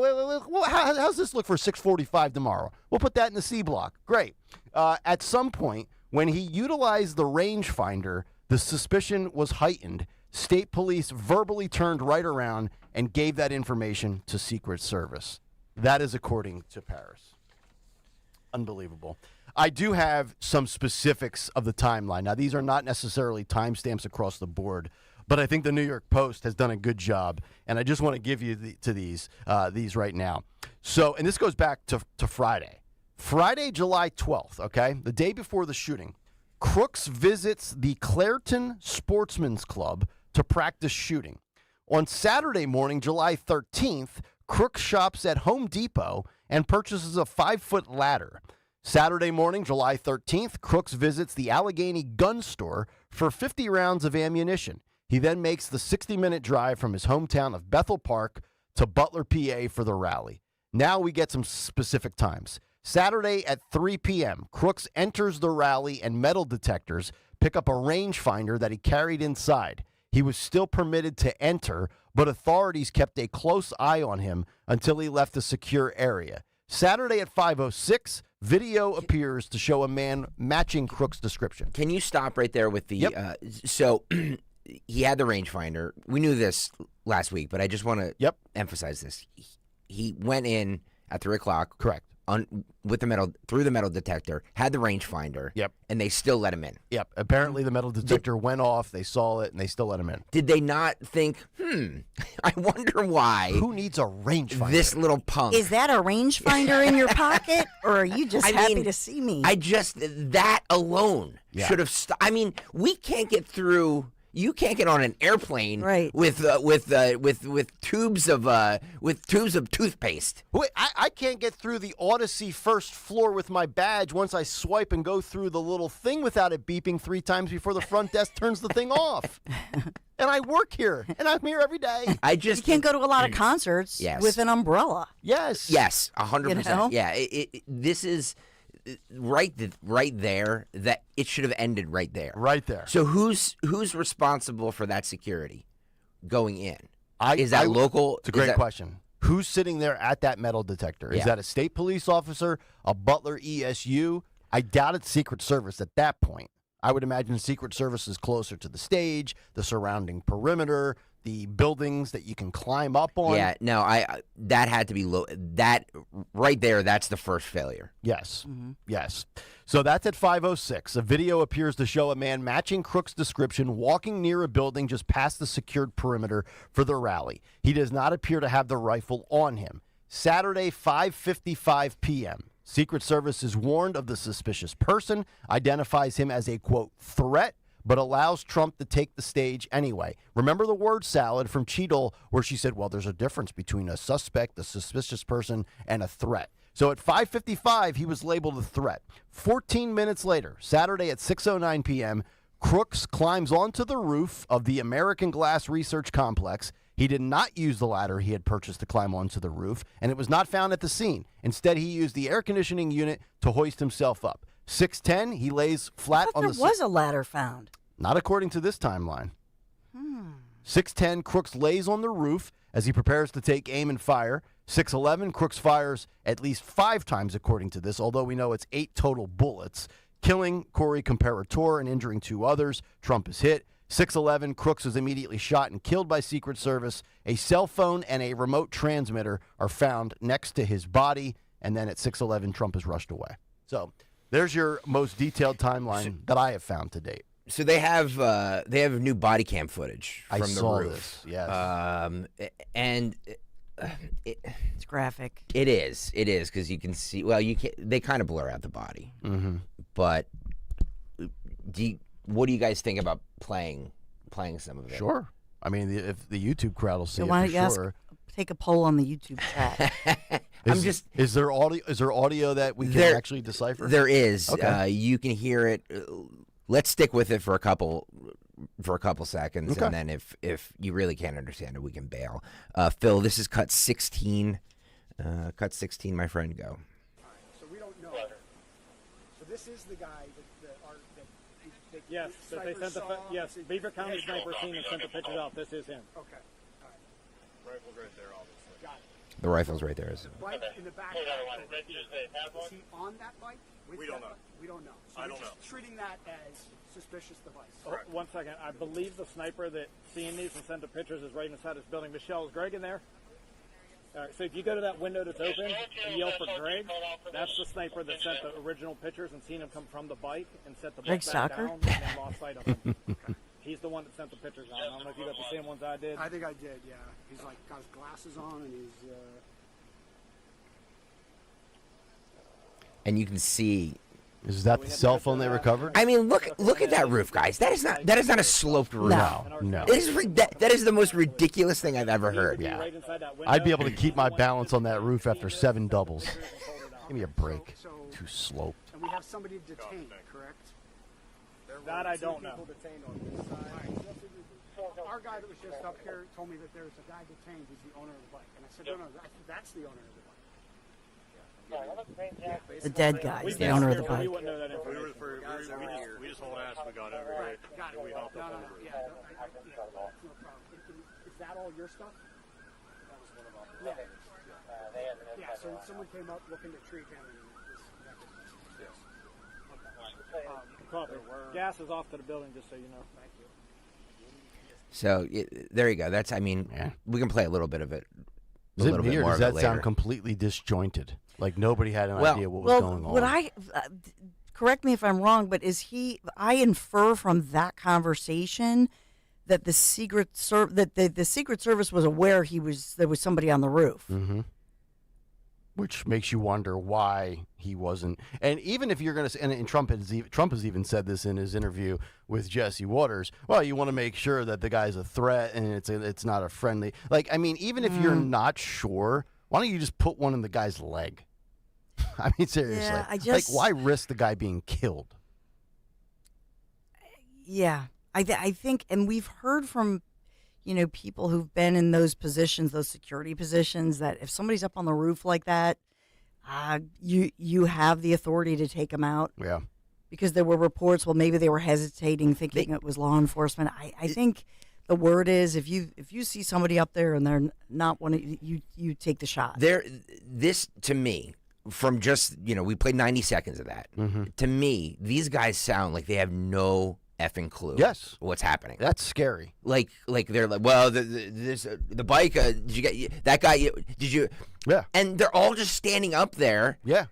how's this look for 6:45 tomorrow? We'll put that in the C block. Great. At some point, when he utilized the rangefinder, the suspicion was heightened. State police verbally turned right around and gave that information to Secret Service. That is according to Paris. Unbelievable. I do have some specifics of the timeline. Now, these are not necessarily timestamps across the board, but I think the New York Post has done a good job, and I just want to give you these right now. So, and this goes back to Friday. Friday, July 12th, okay, the day before the shooting, Crooks visits the Clairton Sportsman's Club to practice shooting. On Saturday morning, July 13th, Crooks shops at Home Depot and purchases a 5-foot ladder. Saturday morning, July 13th, Crooks visits the Allegheny gun store for 50 rounds of ammunition. He then makes the 60-minute drive from his hometown of Bethel Park to Butler, PA for the rally. Now we get some specific times. Saturday at 3 p.m., Crooks enters the rally and metal detectors pick up a rangefinder that he carried inside. He was still permitted to enter, but authorities kept a close eye on him until he left the secure area. Saturday at 5:06, video appears to show a man matching Crooks' description. Can you stop right there with the so he had the rangefinder. We knew this last week, but I just want to emphasize this. He went in at 3 o'clock. Correct. With the metal, through the metal detector, had the rangefinder. Yep. And they still let him in. Yep. Apparently the metal detector went off. They saw it, and they still let him in. Did they not think, I wonder why. Who needs a rangefinder? This little punk. Is that a rangefinder in your pocket, or are you just happy to see me? That alone should have stopped. I mean, we can't get through. You can't get on an airplane with tubes of toothpaste. Wait, I can't get through the Odyssey first floor with my badge once I swipe and go through the little thing without it beeping 3 times before the front desk turns the thing off. And I work here, and I'm here every day. You can't go to a lot of concerts with an umbrella. Yes. Yes, 100%. You know? Yeah, this is right there. That it should have ended right there. Right there. So who's responsible for that security going in? Is that local? It's a great question. Who's sitting there at that metal detector? Is that a state police officer, a Butler ESU? I doubt it's Secret Service at that point. I would imagine Secret Service is closer to the stage, the surrounding perimeter, the buildings that you can climb up on. Yeah, no, that had to be low. That right there, that's the first failure. Yes, yes. So that's at 5:06. A video appears to show a man matching Crooks' description walking near a building just past the secured perimeter for the rally. He does not appear to have the rifle on him. Saturday, 5:55 p.m. Secret Service is warned of the suspicious person, identifies him as a, quote, threat, but allows Trump to take the stage anyway. Remember the word salad from Cheadle where she said, well, there's a difference between a suspect, a suspicious person, and a threat. So at 5:55, he was labeled a threat. 14 minutes later, Saturday at 6:09 p.m., Crooks climbs onto the roof of the American Glass Research Complex. He did not use the ladder he had purchased to climb onto the roof, and it was not found at the scene. Instead, he used the air conditioning unit to hoist himself up. 6:10, he lays flat on the... There was a ladder found. Not according to this timeline. 6:10, Crooks lays on the roof as he prepares to take aim and fire. 6:11, Crooks fires at least 5 times according to this, although we know it's 8 total bullets, killing Corey Comparator and injuring 2 others. Trump is hit. 6:11, Crooks is immediately shot and killed by Secret Service. A cell phone and a remote transmitter are found next to his body, and then at 6:11, Trump is rushed away. So there's your most detailed timeline that I have found to date. So they have new body cam footage from the saw roof. This, yes. And it's graphic. It is because you can see. Well, they kind of blur out the body. Mm-hmm. But what do you guys think about playing some of it? Sure. I mean, if the YouTube crowd will see why it don't for you sure. take a poll on the YouTube chat. Is there audio that we can actually decipher? There is. Okay. You can hear it. Let's stick with it for a couple for a couple seconds, Okay. and then if you really can't understand it, we can bail. Phil, this is cut 16. Cut 16, my friend, go. So we don't know. So this is the guy that yes, that they sent yes, Beaver County sniper team and sent the pictures out. This is him. Okay. All right. Rifle's right there, obviously. Got it. The rifle's right there. The bike in the back. Is he on that bike? We don't know. We don't know. So I you're don't just treating that as suspicious device. Oh, 1 second. I believe the sniper that seeing these and sent the pictures is right inside this building. Michelle, is Greg in there? All right, so if you go to that window that's open and yell for Greg, that's the sniper that sent the original pictures and seen him come from the bike and set the bike back down and then lost sight of him. He's the one that sent the pictures out. I don't know if you got the same ones I did. I think I did, yeah. He's like got his glasses on and he's... And you can see. Is that the cell phone they recovered? I mean, look at that roof, guys. That is not a sloped roof. No. That is the most ridiculous thing I've ever heard. Yeah. I'd be able to keep my balance on that roof after 7 doubles. Give me a break. Too sloped. And we have somebody detained, correct? That I don't know. Our guy that was just up here told me that there's a guy detained who's the owner of the bike. And I said, no, that's the owner of the bike. The dead guy is the owner of the bike. We wouldn't know that information. We just hauled ass. We got over here. Got it. We hopped up over it. Yeah, no problem. Is that all your stuff? That was one of our. Yeah. So someone came up looking to treat him. Yes. Copy. Gas is off to the building, just so you know. Thank you. So there you go. That's. I mean, we can play a little bit of it. Is it me, or does that sound completely disjointed? Like nobody had an idea what was going on. What correct me if I'm wrong, but I infer from that conversation that the Secret Service was aware there was somebody on the roof. Mm-hmm. Which makes you wonder why he wasn't. And even if you're going to, and Trump has even said this in his interview with Jesse Waters. Well, you want to make sure that the guy's a threat and it's not a friendly. Like, I mean, even if you're not sure, why don't you just put one in the guy's leg? I mean, seriously. Yeah, like, why risk the guy being killed? Yeah, I think, and we've heard from, people who've been in those positions, those security positions, that if somebody's up on the roof like that, you have the authority to take them out. Yeah. Because there were reports, well, maybe they were hesitating, thinking it was law enforcement. I think the word is, if you see somebody up there and they're not one, you take the shot. This to me, from just we played 90 seconds of that. Mm-hmm. To me, these guys sound like they have no effing clue. Yes, what's happening? That's scary. Like they're like, well, the bike. Did you get that guy? Did you? Yeah. And they're all just standing up there. Yeah.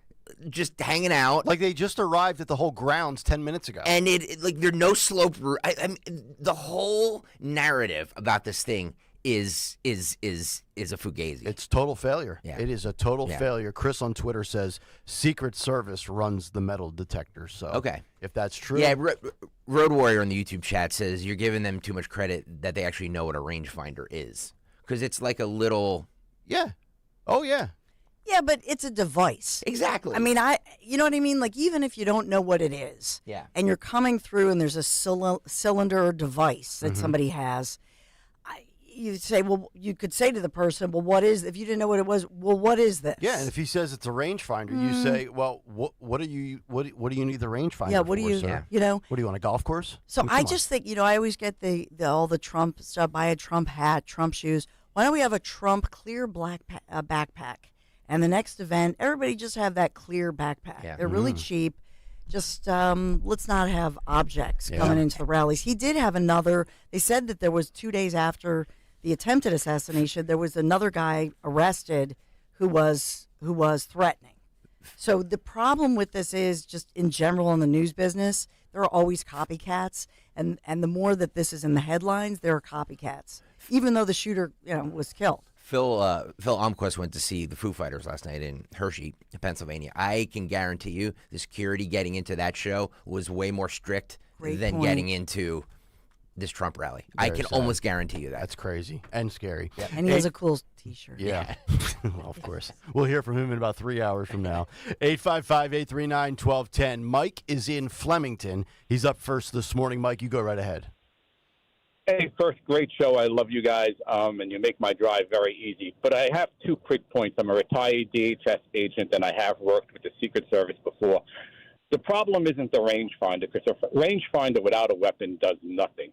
Just hanging out. Like they just arrived at the whole grounds 10 minutes ago. And it like there's no slope. I mean, the whole narrative about this thing is a fugazi. It's total failure. Yeah. It is a total failure. Chris on Twitter says Secret Service runs the metal detector. So okay, if that's true. Yeah, Road Warrior in the YouTube chat says you're giving them too much credit that they actually know what a rangefinder is, because it's like a little. Yeah. Oh yeah. Yeah, but it's a device. Exactly. I mean, you know what I mean? Like, even if you don't know what it is, and you're coming through and there's a cylinder or device that somebody has, you say, well, you could say to the person, well, what is, if you didn't know what it was, well, what is this? Yeah, and if he says it's a rangefinder, you say, well, what do you need the rangefinder what for, do you, sir? What do you want, a golf course? So I mean, I just think, I always get all the Trump stuff, buy a Trump hat, Trump shoes. Why don't we have a Trump clear black backpack? And the next event, everybody just have that clear backpack. Yeah. They're really cheap. Just let's not have objects coming into the rallies. He did have another. They said that there was 2 days after the attempted assassination, there was another guy arrested who was threatening. So the problem with this is just in general in the news business, there are always copycats, and the more that this is in the headlines, there are copycats, even though the shooter was killed. Phil Almquist went to see the Foo Fighters last night in Hershey, Pennsylvania. I can guarantee you the security getting into that show was way more strict than getting into this Trump rally. I can almost guarantee you that. That's crazy and scary. Yep. And he has a cool T-shirt. Yeah. Well, of course. We'll hear from him in about 3 hours from now. 855-839-1210. Mike is in Flemington. He's up first this morning. Mike, you go right ahead. Hey, first, great show. I love you guys, and you make my drive very easy. But I have 2 quick points. I'm a retired DHS agent, and I have worked with the Secret Service before. The problem isn't the rangefinder, because a rangefinder without a weapon does nothing.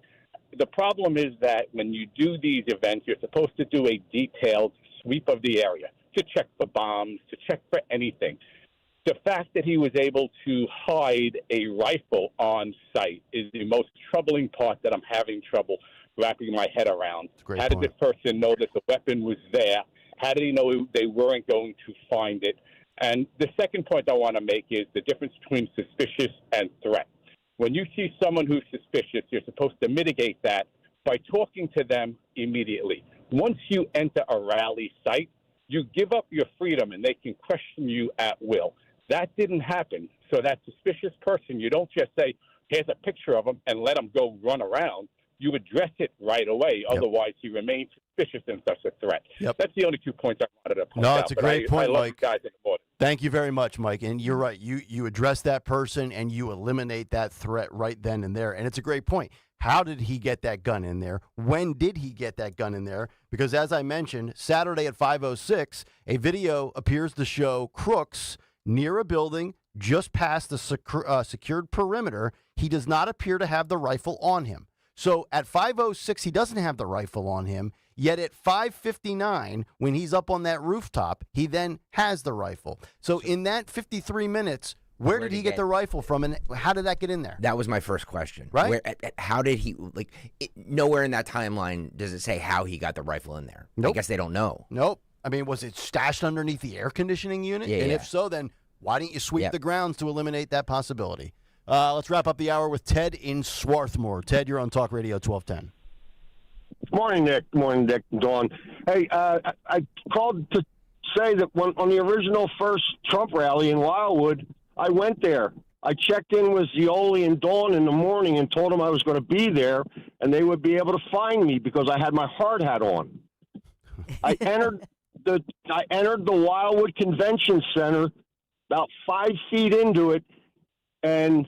The problem is that when you do these events, you're supposed to do a detailed sweep of the area to check for bombs, to check for anything. The fact that he was able to hide a rifle on site is the most troubling part that I'm having trouble wrapping my head around. How did this person know that the weapon was there? How did he know they weren't going to find it? And the second point I want to make is the difference between suspicious and threat. When you see someone who's suspicious, you're supposed to mitigate that by talking to them immediately. Once you enter a rally site, you give up your freedom and they can question you at will. That didn't happen. So that suspicious person, you don't just say, here's a picture of him and let him go run around. You address it right away. Yep. Otherwise, he remains suspicious and such a threat. Yep. That's the only 2 points I wanted to point out. No, it's a great point, I love Mike. You guys in the morning. Thank you very much, Mike. And you're right. You address that person and you eliminate that threat right then and there. And it's a great point. How did he get that gun in there? When did he get that gun in there? Because as I mentioned, Saturday at 5:06, a video appears to show Crooks near a building just past the secured perimeter. He does not appear to have the rifle on him. So at 5:06, he doesn't have the rifle on him. Yet at 5:59, when he's up on that rooftop, he then has the rifle. So in that 53 minutes, where did he get the rifle from, and how did that get in there? That was my first question. Right? How did he, nowhere in that timeline does it say how he got the rifle in there. Nope. I guess they don't know. Nope. I mean, was it stashed underneath the air conditioning unit? Yeah, and yeah. if so, then why didn't you sweep the grounds to eliminate that possibility? Let's wrap up the hour with Ted in Swarthmore. Ted, you're on Talk Radio 1210. Morning, Nick. Morning, Dick and Dawn. Hey, I called to say that on the original first Trump rally in Wildwood, I went there. I checked in with Zioli and Dawn in the morning and told them I was going to be there, and they would be able to find me because I had my hard hat on. I entered the Wildwood Convention Center about 5 feet into it, and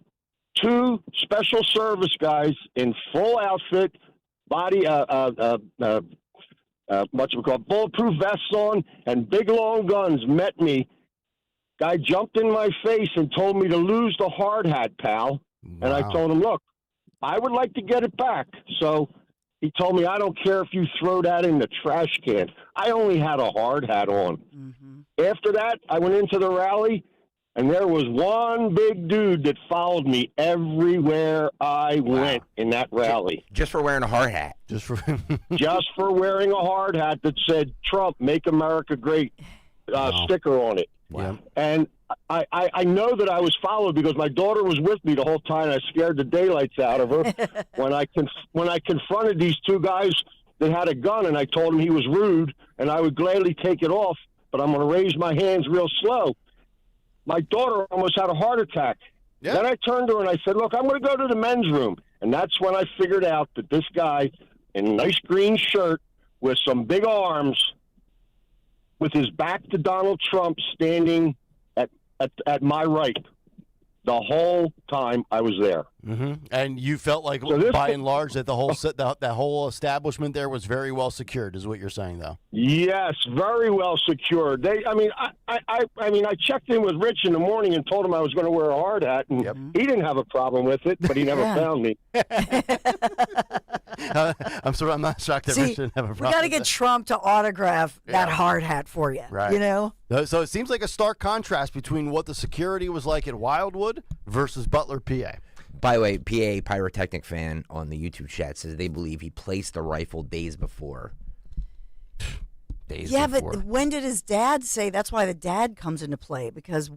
2 special service guys in full outfit, bulletproof vests on and big long guns met me. Guy jumped in my face and told me to lose the hard hat, pal. Wow. And I told him, look, I would like to get it back. So he told me, I don't care if you throw that in the trash can. I only had a hard hat on. Mm-hmm. After that, I went into the rally, and there was one big dude that followed me everywhere I went in that rally. Just for wearing a hard hat. Just for wearing a hard hat that said, Trump, make America great, sticker on it. Wow. And I know that I was followed because my daughter was with me the whole time. I scared the daylights out of her when I confronted these 2 guys that had a gun, and I told him he was rude, and I would gladly take it off, but I'm going to raise my hands real slow. My daughter almost had a heart attack. Yeah. Then I turned to her and I said, look, I'm going to go to the men's room. And that's when I figured out that this guy in a nice green shirt with some big arms, with his back to Donald Trump, standing at my right the whole time I was there. Mm-hmm. And you felt like, by and large, that the whole establishment there was very well secured, is what you're saying, though. Yes, very well secured. I checked in with Rich in the morning and told him I was going to wear a hard hat, and he didn't have a problem with it, but he never found me. I'm not shocked that Rich didn't have a problem. We got to get Trump to autograph that hard hat for you. Right. You know? So it seems like a stark contrast between what the security was like at Wildwood versus Butler, PA. By the way, PA Pyrotechnic fan on the YouTube chat says they believe he placed the rifle days before. But when did his dad say? That's why the dad comes into play, because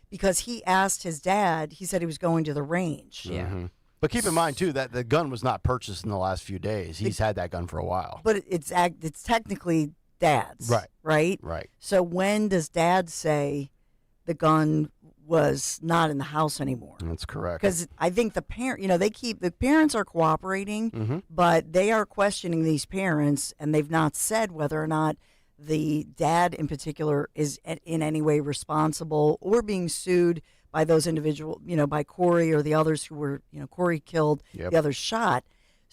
because he asked his dad, he said he was going to the range. Yeah. Mm-hmm. But keep in mind, too, that the gun was not purchased in the last few days. He's had that gun for a while. But it's technically dad's. Right. Right? So when does dad say the gun was not in the house anymore? That's correct. Because I think the parents are cooperating, but they are questioning these parents, and they've not said whether or not the dad in particular is in any way responsible or being sued by those individual, by Corey or the others who were, Corey killed, the others shot.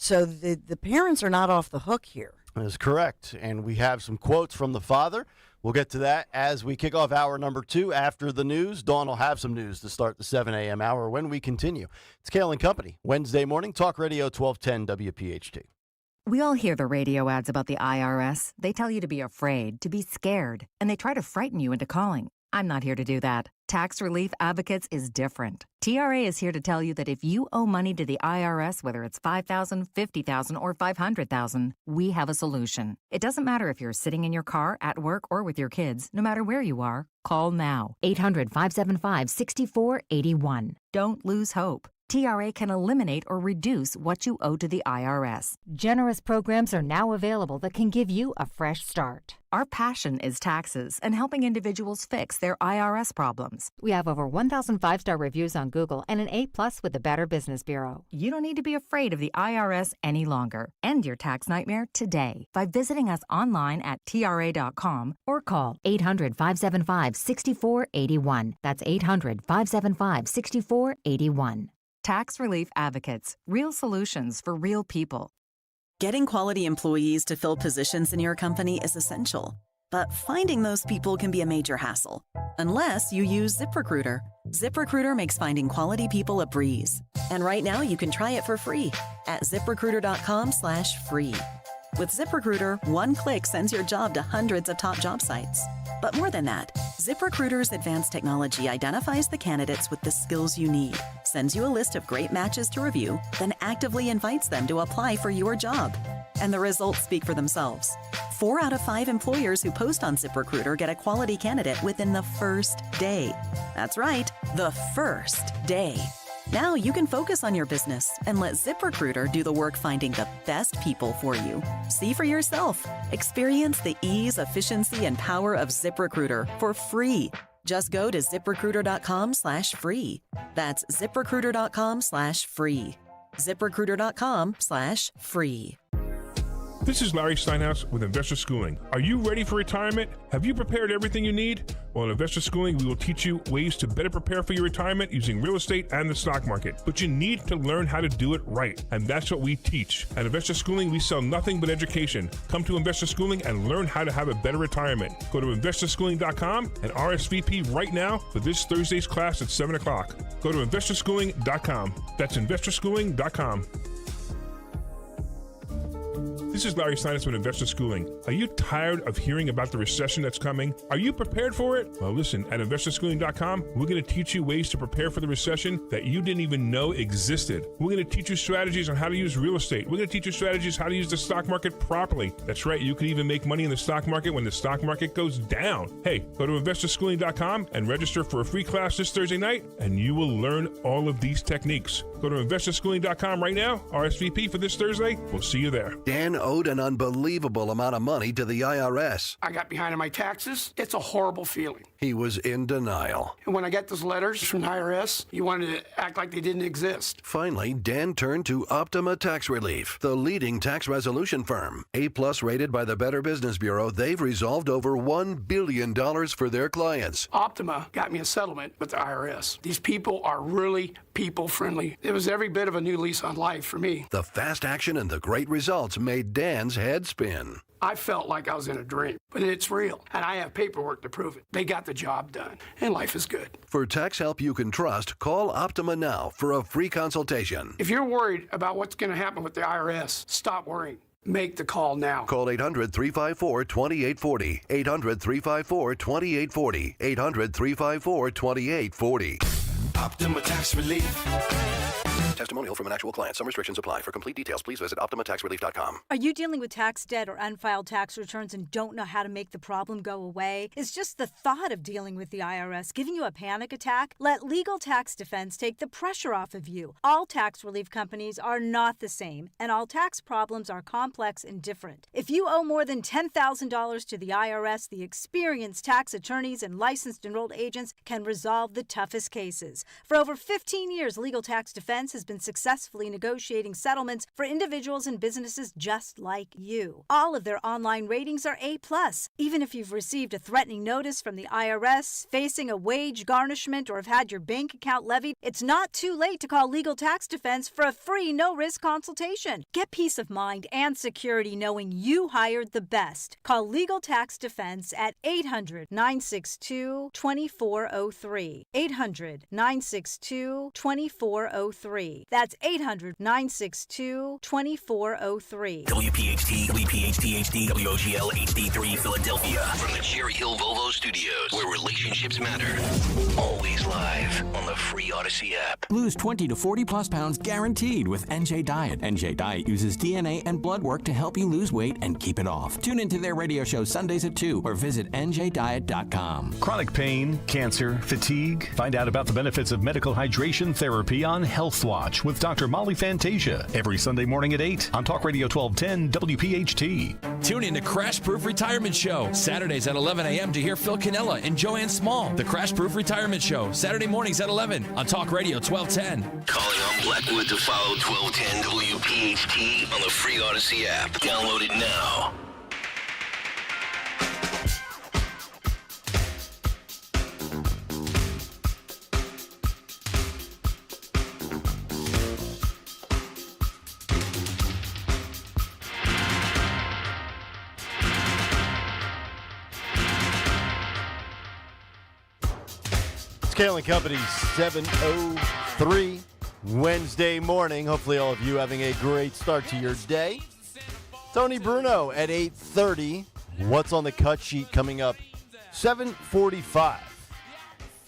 So the parents are not off the hook here. That is correct. And we have some quotes from the father. We'll get to that as we kick off hour number 2 after the news. Dawn will have some news to start the 7 a.m. hour when we continue. It's Kayal and Company, Wednesday morning, Talk Radio 1210 WPHT. We all hear the radio ads about the IRS. They tell you to be afraid, to be scared, and they try to frighten you into calling. I'm not here to do that. Tax Relief Advocates is different. TRA is here to tell you that if you owe money to the IRS, whether it's $5,000, $50,000, or $500,000, we have a solution. It doesn't matter if you're sitting in your car, at work, or with your kids. No matter where you are, call now. 800-575-6481. Don't lose hope. TRA can eliminate or reduce what you owe to the IRS. Generous programs are now available that can give you a fresh start. Our passion is taxes and helping individuals fix their IRS problems. We have over 1,000 5-star reviews on Google and an A+ with the Better Business Bureau. You don't need to be afraid of the IRS any longer. End your tax nightmare today by visiting us online at TRA.com or call 800-575-6481. That's 800-575-6481. Tax Relief Advocates. Real solutions for real people. Getting quality employees to fill positions in your company is essential, but finding those people can be a major hassle, unless you use ZipRecruiter. ZipRecruiter makes finding quality people a breeze. And right now you can try it for free at ZipRecruiter.com/free. With ZipRecruiter, one click sends your job to hundreds of top job sites. But more than that, ZipRecruiter's advanced technology identifies the candidates with the skills you need, sends you a list of great matches to review, then actively invites them to apply for your job. And the results speak for themselves. 4 out of 5 employers who post on ZipRecruiter get a quality candidate within the first day. That's right, the first day. Now you can focus on your business and let ZipRecruiter do the work finding the best people for you. See for yourself. Experience the ease, efficiency, and power of ZipRecruiter for free. Just go to ZipRecruiter.com/free. That's ZipRecruiter.com/free. ZipRecruiter.com/free. This is Larry Steinhaus with Investor Schooling. Are you ready for retirement? Have you prepared everything you need? Well, in Investor Schooling, we will teach you ways to better prepare for your retirement using real estate and the stock market. But you need to learn how to do it right, and that's what we teach. At Investor Schooling, we sell nothing but education. Come to Investor Schooling and learn how to have a better retirement. Go to investorschooling.com and RSVP right now for this Thursday's class at 7 o'clock. Go to investorschooling.com. That's investorschooling.com. This is Larry Steinhaus with Investor Schooling. Are you tired of hearing about the recession that's coming? Are you prepared for it? Well, listen, at investorschooling.com, we're going to teach you ways to prepare for the recession that you didn't even know existed. We're going to teach you strategies on how to use real estate. We're going to teach you strategies how to use the stock market properly. That's right, you can even make money in the stock market when the stock market goes down. Hey, go to investorschooling.com and register for a free class this Thursday night, and you will learn all of these techniques. Go to investorschooling.com right now, RSVP for this Thursday. We'll see you there. Dan owed an unbelievable amount of money to the IRS. I got behind on my taxes. It's a horrible feeling. He was in denial. And when I got those letters from the IRS, you wanted to act like they didn't exist. Finally, Dan turned to Optima Tax Relief, the leading tax resolution firm. A+ rated by the Better Business Bureau, they've resolved over $1 billion for their clients. Optima got me a settlement with the IRS. These people are really people-friendly. It was every bit of a new lease on life for me. The fast action and the great results made Dan's head spin. I felt like I was in a dream, but it's real, and I have paperwork to prove it. They got the job done, and life is good. For tax help you can trust, call Optima now for a free consultation. If you're worried about what's going to happen with the IRS, stop worrying. Make the call now. Call 800-354-2840. 800-354-2840. 800-354-2840. Optima Tax Relief. Testimonial from an actual client. Some restrictions apply. For complete details, please visit OptimaTaxRelief.com. Are you dealing with tax debt or unfiled tax returns and don't know how to make the problem go away? Is just the thought of dealing with the IRS giving you a panic attack? Let Legal Tax Defense take the pressure off of you. All tax relief companies are not the same, and all tax problems are complex and different. If you owe more than $10,000 to the IRS, the experienced tax attorneys and licensed enrolled agents can resolve the toughest cases. For over 15 years, Legal Tax Defense has been successfully negotiating settlements for individuals and businesses just like you. All of their online ratings are A+. Even if you've received a threatening notice from the IRS, facing a wage garnishment, or have had your bank account levied, it's not too late to call Legal Tax Defense for a free, no-risk consultation. Get peace of mind and security knowing you hired the best. Call Legal Tax Defense at 800-962-2403. 800-962-2403. That's 800-962-2403. WPHT, WPHT HD, WOGL HD3 Philadelphia. From the Cherry Hill Volvo Studios, where relationships matter. Always live on the free Odyssey app. Lose 20 to 40 plus pounds guaranteed with NJ Diet. NJ Diet uses DNA and blood work to help you lose weight and keep it off. Tune into their radio show Sundays at 2 or visit njdiet.com. Chronic pain, cancer, fatigue. Find out about the benefits of medical hydration therapy on Health Watch with Dr. Molly Fantasia every Sunday morning at 8 on Talk Radio 1210 WPHT. Tune in to Crash Proof Retirement Show, Saturdays at 11 a.m. to hear Phil Cannella and Joanne Small. The Crash Proof Retirement Show, Saturday mornings at 11 on Talk Radio 1210. Calling on Blackwood to follow 1210 WPHT on the free Odyssey app. Download it now. Kayal and Company, 7:03 Wednesday morning. Hopefully all of you having a great start to your day. Tony Bruno at 8:30. What's on the cut sheet coming up? 7:45.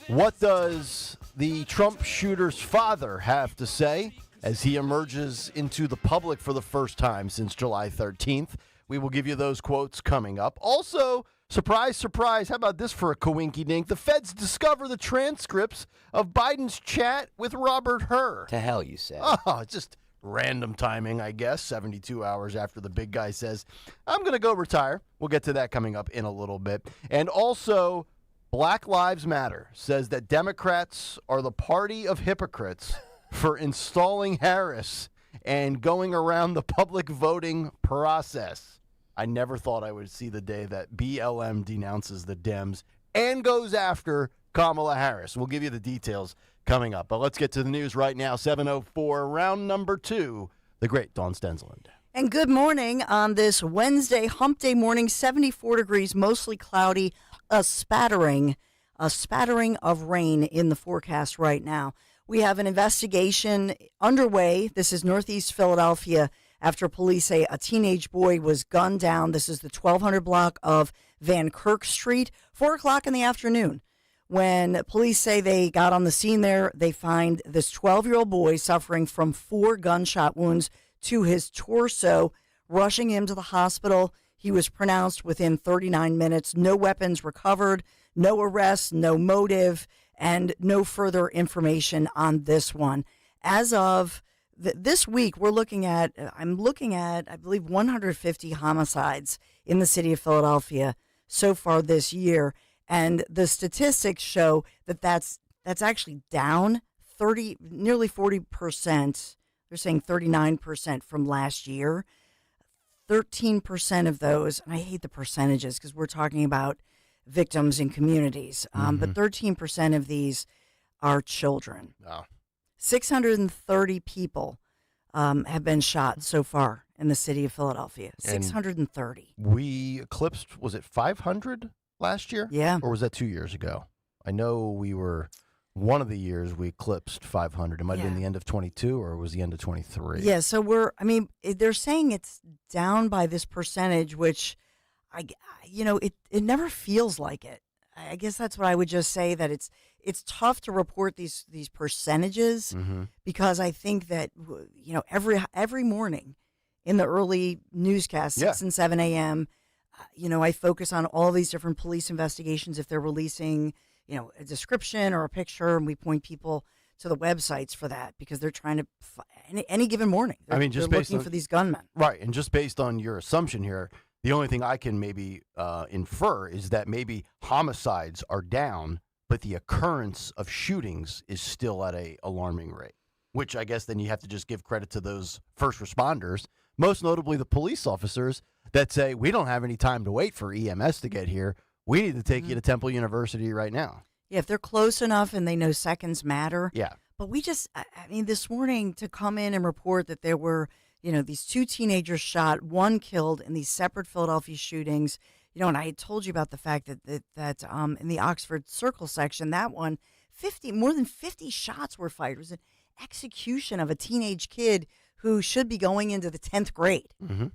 What does the Trump shooter's father have to say as he emerges into the public for the first time since July 13th? We will give you those quotes coming up. Also, surprise, surprise, how about this for a coinky-dink? The feds discover the transcripts of Biden's chat with Robert Hur. To hell, you say. Oh, just random timing, I guess, 72 hours after the big guy says, I'm going to go retire. We'll get to that coming up in a little bit. And also, Black Lives Matter says that Democrats are the party of hypocrites for installing Harris and going around the public voting process. I never thought I would see the day that BLM denounces the Dems and goes after Kamala Harris. We'll give you the details coming up. But let's get to the news right now. 7:04, round number 2, the great Dawn Stensland. And good morning on this Wednesday, hump day morning, 74 degrees, mostly cloudy, a spattering of rain in the forecast right now. We have an investigation underway. This is Northeast Philadelphia, after police say a teenage boy was gunned down. This is the 1200 block of Van Kirk Street, 4 o'clock in the afternoon. When police say they got on the scene there, they find this 12-year-old boy suffering from 4 gunshot wounds to his torso, rushing him to the hospital. He was pronounced within 39 minutes. No weapons recovered, no arrests, no motive, and no further information on this one. As of this week, I'm looking at, I believe, 150 homicides in the city of Philadelphia so far this year. And the statistics show that that's actually down nearly 40%. They're saying 39% from last year. 13% of those, and I hate the percentages because we're talking about victims in communities, but 13% of these are children. Oh. 630 people have been shot so far in the city of Philadelphia. 630. We eclipsed, was it 500 last year? Yeah. Or was that 2 years ago? I know we were, one of the years we eclipsed 500. It might have been the end of 22 or it was the end of 23. Yeah, so they're saying it's down by this percentage, which, it never feels like it. I guess that's what I would just say, that it's tough to report these percentages because I think that, every morning in the early newscast, 6 and 7 a.m., I focus on all these different police investigations. If they're releasing, a description or a picture, and we point people to the websites for that because they're trying to, any given morning, they're looking for these gunmen. Right, and just based on your assumption here, the only thing I can maybe infer is that maybe homicides are down, but the occurrence of shootings is still at an alarming rate. which I guess then you have to just give credit to those first responders, most notably the police officers that say, we don't have any time to wait for EMS to get here. We need to take you to Temple University right now. Yeah, if they're close enough and they know seconds matter. Yeah. But we just, I mean, this morning to come in and report that there were, these 2 teenagers shot, 1 killed in these separate Philadelphia shootings. And I had told you about the fact that in the Oxford Circle section, that one, more than 50 shots were fired. It was an execution of a teenage kid who should be going into the 10th grade. Mm-hmm.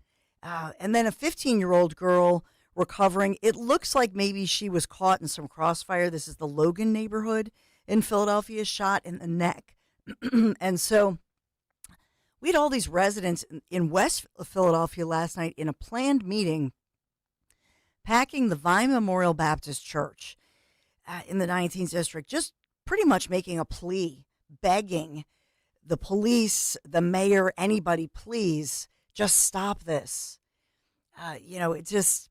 And then a 15-year-old girl recovering. It looks like maybe she was caught in some crossfire. This is the Logan neighborhood in Philadelphia, shot in the neck. And so we had all these residents in West Philadelphia last night in a planned meeting packing the Vine Memorial Baptist Church in the 19th District, just pretty much making a plea, begging the police, the mayor, anybody, please just stop this. It just,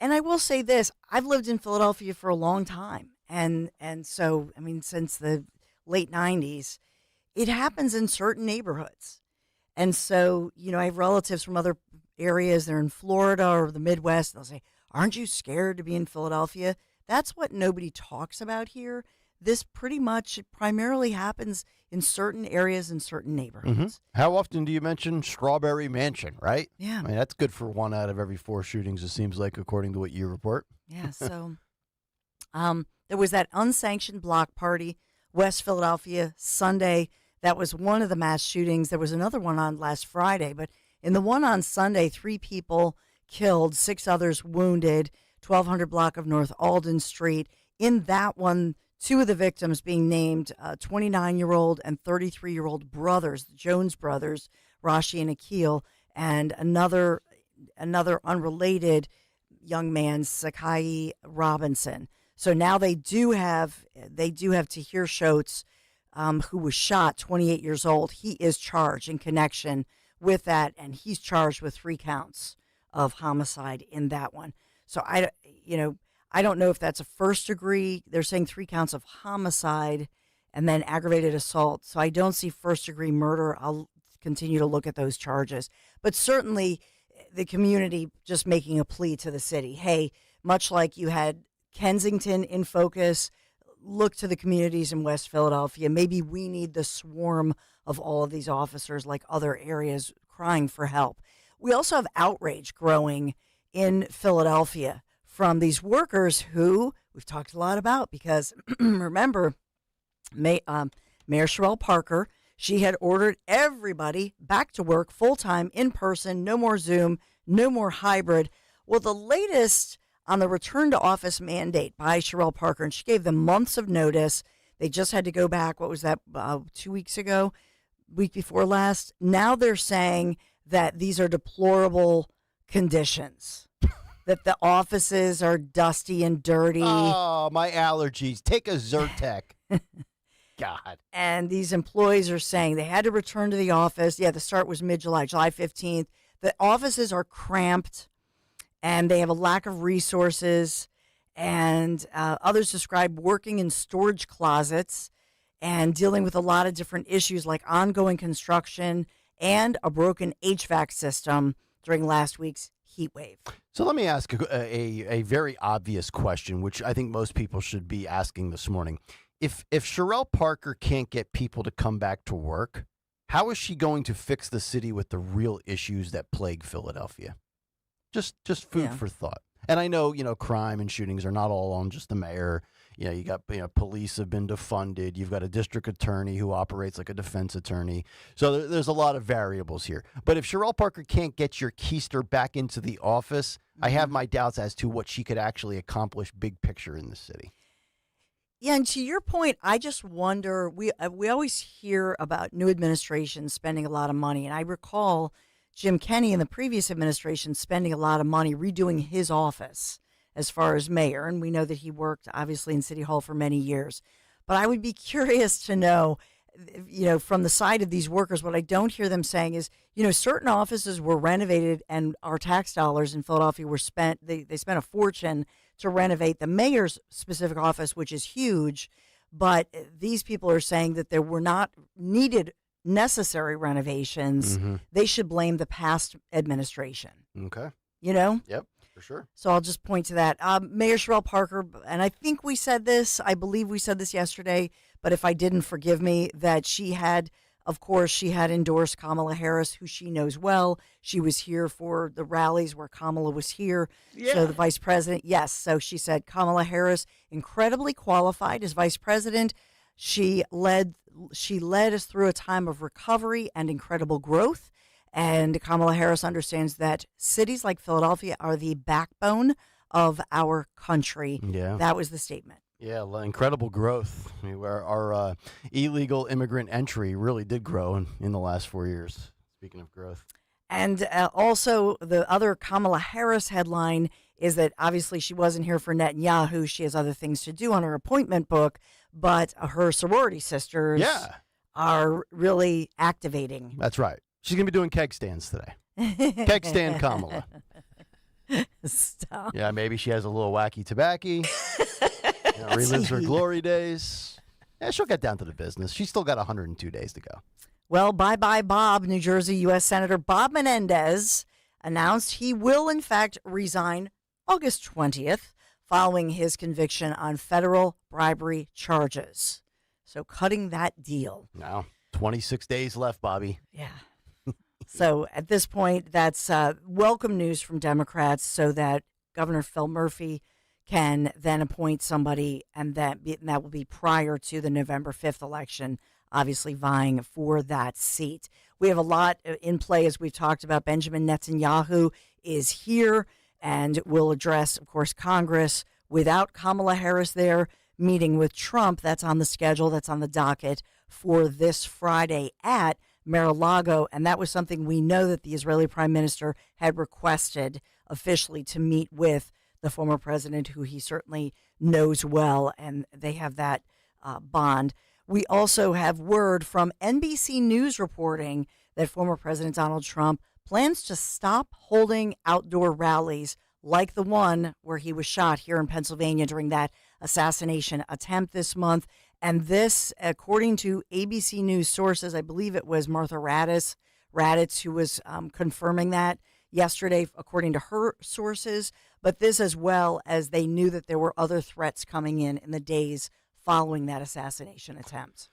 and I will say this, I've lived in Philadelphia for a long time. And so, I mean, since the late 90s, it happens in certain neighborhoods. And so, I have relatives from other areas. They're in Florida or the Midwest. They'll say, aren't you scared to be in Philadelphia? That's what nobody talks about here. This primarily happens in certain areas in certain neighborhoods. Mm-hmm. How often do you mention Strawberry Mansion, right? Yeah. I mean, that's good for 1 out of every 4 shootings, it seems like, according to what you report. Yeah, so there was that unsanctioned block party, West Philadelphia, Sunday. That was one of the mass shootings. There was another one on last Friday, but in the one on Sunday, 3 people killed, 6 others wounded, 1200 block of North Alden Street. In that one, 2 of the victims being named 29-year-old and 33-year-old brothers, the Jones brothers, Rashi and Akil, and another unrelated young man, Sakai Robinson. So now they do have Tahir Schotz, who was shot, 28 years old. He is charged in connection with that, and he's charged with 3 counts of homicide in that one. So I don't know if that's a first degree. They're saying 3 counts of homicide and then aggravated assault. So I don't see first degree murder. I'll continue to look at those charges. But certainly the community just making a plea to the city. Hey, much like you had Kensington in focus, look to the communities in West Philadelphia. Maybe we need the swarm of all of these officers like other areas crying for help. We also have outrage growing in Philadelphia from these workers who we've talked a lot about because, remember, Mayor Sherelle Parker, she had ordered everybody back to work full-time, in person, no more Zoom, no more hybrid. Well, the latest on the return to office mandate by Sherelle Parker, and she gave them months of notice. They just had to go back, what was that, 2 weeks ago, week before last. Now they're saying that these are deplorable conditions. That the offices are dusty and dirty. Oh, my allergies. Take a Zyrtec. God. And these employees are saying they had to return to the office. Yeah, the start was mid-July, July 15th. The offices are cramped, and they have a lack of resources. And others describe working in storage closets and dealing with a lot of different issues like ongoing construction and a broken HVAC system during last week's heat wave. So let me ask a very obvious question, which I think most people should be asking this morning. If Sherelle Parker can't get people to come back to work, how is she going to fix the city with the real issues that plague Philadelphia? Just food for thought. And I know, crime and shootings are not all on just the mayor. You got, police have been defunded. You've got a district attorney who operates like a defense attorney. So there's a lot of variables here. But if Sherelle Parker can't get your keister back into the office, I have my doubts as to what she could actually accomplish big picture in the city. Yeah, and to your point, I just wonder, we always hear about new administrations spending a lot of money. And I recall Jim Kenney in the previous administration spending a lot of money redoing his office as far as mayor. And we know that he worked, obviously, in City Hall for many years. But I would be curious to know, from the side of these workers, what I don't hear them saying is, certain offices were renovated and our tax dollars in Philadelphia were spent. They spent a fortune to renovate the mayor's specific office, which is huge. But these people are saying that there were not needed necessary renovations, they should blame the past administration. Okay. You know? Yep, for sure. So I'll just point to that. Mayor Sherelle Parker, and I think we said this, I believe we said this yesterday, but if I didn't, forgive me, that she had endorsed Kamala Harris, who she knows well. She was here for the rallies where Kamala was here. Yeah. So the vice president, yes. So she said Kamala Harris, incredibly qualified as vice president. She led us through a time of recovery and incredible growth. And Kamala Harris understands that cities like Philadelphia are the backbone of our country. Yeah. That was the statement. Yeah, incredible growth. I mean, our illegal immigrant entry really did grow in the last 4 years, speaking of growth. And also, the other Kamala Harris headline is that obviously she wasn't here for Netanyahu. She has other things to do on her appointment book, but her sorority sisters are really activating. That's right. She's going to be doing keg stands today. Keg stand Kamala. Stop. Yeah, maybe she has a little wacky tobacco. Relives her glory days. Yeah, she'll get down to the business. She's still got 102 days to go. Well, bye-bye, Bob. New Jersey U.S. Senator Bob Menendez announced he will, in fact, resign August 20th following his conviction on federal bribery charges. So cutting that deal. Now, 26 days left, Bobby. Yeah. So at this point, that's welcome news from Democrats so that Governor Phil Murphy can then appoint somebody, and that will be prior to the November 5th election, obviously vying for that seat. We have a lot in play, as we've talked about. Benjamin Netanyahu is here and will address, of course, Congress without Kamala Harris there, meeting with Trump. That's on the schedule. That's on the docket for this Friday at Mar-a-Lago, and that was something we know that the Israeli Prime Minister had requested officially to meet with the former president, who he certainly knows well, and they have that bond. We also have word from NBC News reporting that former President Donald Trump plans to stop holding outdoor rallies like the one where he was shot here in Pennsylvania during that assassination attempt this month. And this, according to ABC News sources, I believe it was Martha Raddatz who was confirming that yesterday, according to her sources. But this, as well as they knew that there were other threats coming in the days following that assassination attempt.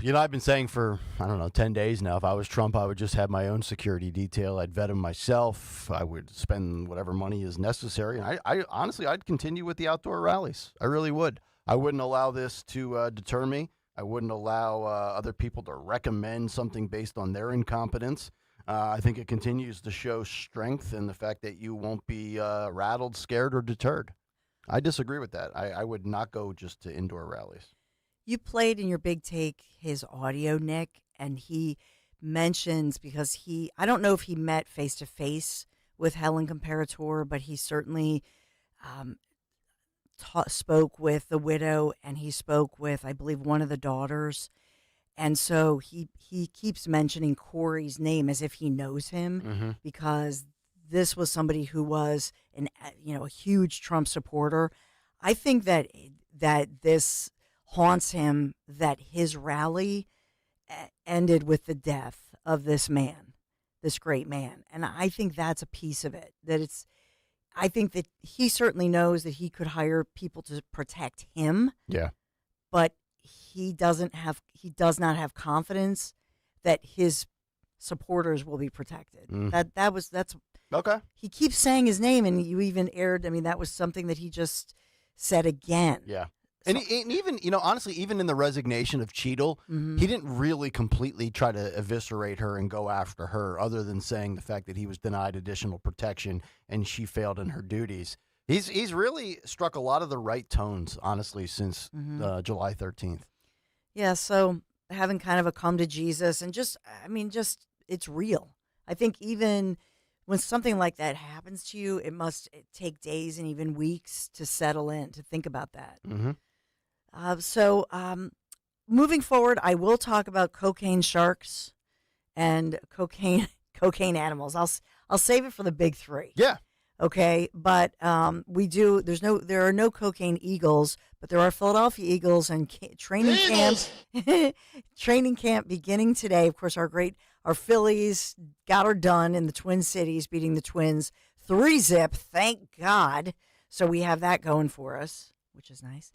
You know, I've been saying for, 10 days now, if I was Trump, I would just have my own security detail. I'd vet him myself. I would spend whatever money is necessary. And I honestly, I'd continue with the outdoor rallies. I really would. I wouldn't allow this to deter me. I wouldn't allow other people to recommend something based on their incompetence. I think it continues to show strength in the fact that you won't be rattled, scared, or deterred. I disagree with that. I would not go just to indoor rallies. You played in your big take his audio, Nick, and he mentions, because I don't know if he met face-to-face with Helen Comparator, but he certainly spoke with the widow, and he spoke with, I believe, one of the daughters. And so he keeps mentioning Corey's name as if he knows him, because this was somebody who was a huge Trump supporter. I think that this haunts him, that his rally ended with the death of this man, this great man. And I think that's a piece of it, I think that he certainly knows that he could hire people to protect him. Yeah. But he does not have confidence that his supporters will be protected. That's okay. He keeps saying his name, and you even aired. That was something that he just said again. Yeah. And even, honestly, even in the resignation of Cheadle, he didn't really completely try to eviscerate her and go after her, other than saying the fact that he was denied additional protection and she failed in her duties. He's really struck a lot of the right tones, honestly, since July 13th. Yeah, so having kind of a come to Jesus and just it's real. I think even when something like that happens to you, it must take days and even weeks to settle in, to think about that. So moving forward, I will talk about cocaine sharks and cocaine animals. I'll save it for the big three. Yeah. Okay, but there are no cocaine eagles, but there are Philadelphia Eagles, and training camp beginning today. Of course, our Phillies got her done in the Twin Cities, beating the Twins 3-0. Thank God. So we have that going for us, which is nice.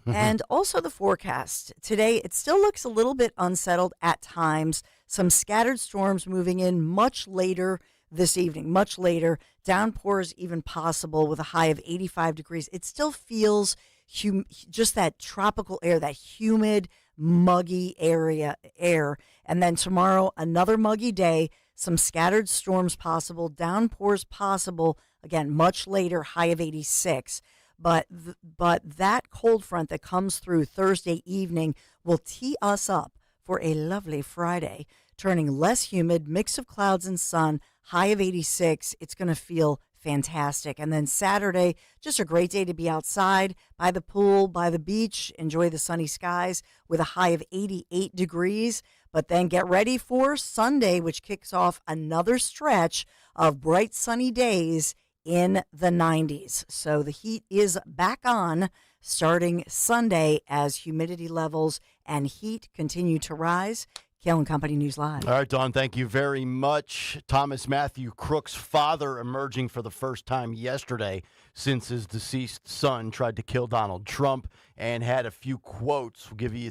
And also the forecast today, it still looks a little bit unsettled at times. Some scattered storms moving in much later this evening, much later. Downpours even possible with a high of 85 degrees. It still feels just that tropical air, that humid, muggy air. And then tomorrow, another muggy day, some scattered storms possible, downpours possible, again, much later, high of 86. But that cold front that comes through Thursday evening will tee us up for a lovely Friday, turning less humid, mix of clouds and sun, high of 86. It's going to feel fantastic. And then Saturday, just a great day to be outside, by the pool, by the beach, enjoy the sunny skies with a high of 88 degrees. But then get ready for Sunday, which kicks off another stretch of bright sunny days in the 90s. So the heat is back on starting Sunday as humidity levels and heat continue to rise. Kayal and Company News Live. All right, Dawn, thank you very much. Thomas Matthew Crook's father emerging for the first time yesterday since his deceased son tried to kill Donald Trump, and had a few quotes. I'll give you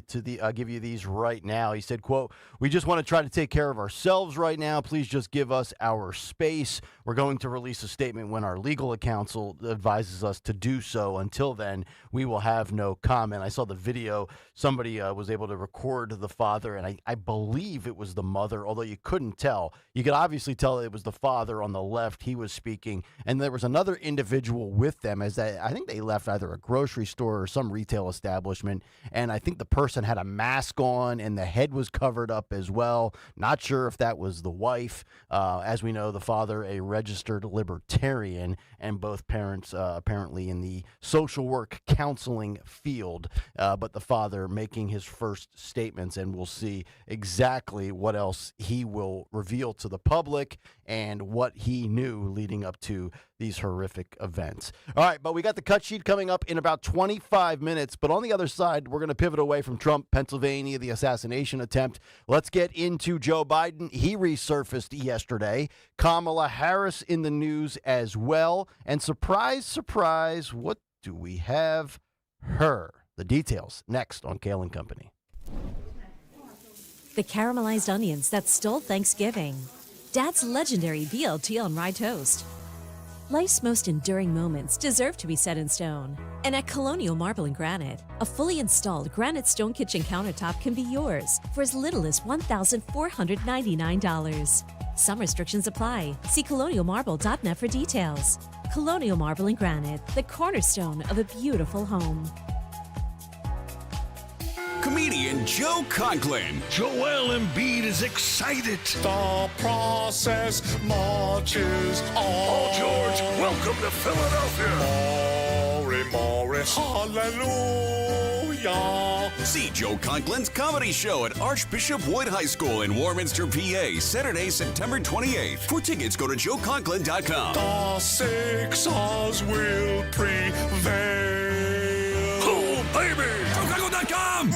these right now. He said, quote, "We just want to try to take care of ourselves right now. Please just give us our space. We're going to release a statement when our legal counsel advises us to do so. Until then, we will have no comment." I saw the video. Somebody was able to record the father, and I believe it was the mother, although you couldn't tell. You could obviously tell it was the father on the left. He was speaking, and there was another individual with them I think they left either a grocery store or some retail establishment, and I think the person had a mask on and the head was covered up as well. Not sure if that was the wife. As we know, the father a registered libertarian, and both parents apparently in the social work counseling field, but the father making his first statements, and we'll see exactly what else he will reveal to the public and what he knew leading up to these horrific events. All right, but we got the cut sheet coming up in about 25 minutes. But on the other side, we're going to pivot away from Trump, Pennsylvania, the assassination attempt. Let's get into Joe Biden. He resurfaced yesterday. Kamala Harris in the news as well. And surprise, surprise, what do we have? Her. The details next on Kayal and Company. The caramelized onions that stole Thanksgiving. Dad's legendary BLT on rye toast. Life's most enduring moments deserve to be set in stone. And at Colonial Marble and Granite, a fully installed granite stone kitchen countertop can be yours for as little as $1,499. Some restrictions apply. See colonialmarble.net for details. Colonial Marble and Granite, the cornerstone of a beautiful home. Comedian Joe Conklin. Joel Embiid is excited. The process marches on. Paul George, welcome to Philadelphia. Maury Morris, hallelujah. See Joe Conklin's comedy show at Archbishop Wood High School in Warminster, PA, Saturday, September 28th. For tickets, go to joeconklin.com. The Sixers will prevail. Oh, baby! joeconklin.com.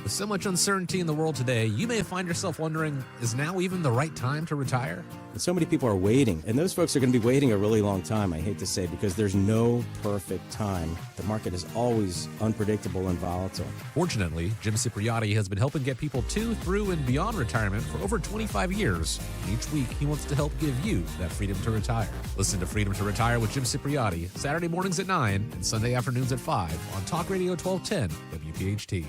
With so much uncertainty in the world today, you may find yourself wondering, is now even the right time to retire? And so many people are waiting, and those folks are going to be waiting a really long time, I hate to say, because there's no perfect time. The market is always unpredictable and volatile. Fortunately, Jim Cipriotti has been helping get people to, through, and beyond retirement for over 25 years. Each week, he wants to help give you that freedom to retire. Listen to Freedom to Retire with Jim Cipriotti, Saturday mornings at 9 and Sunday afternoons at 5 on Talk Radio 1210 WPHT.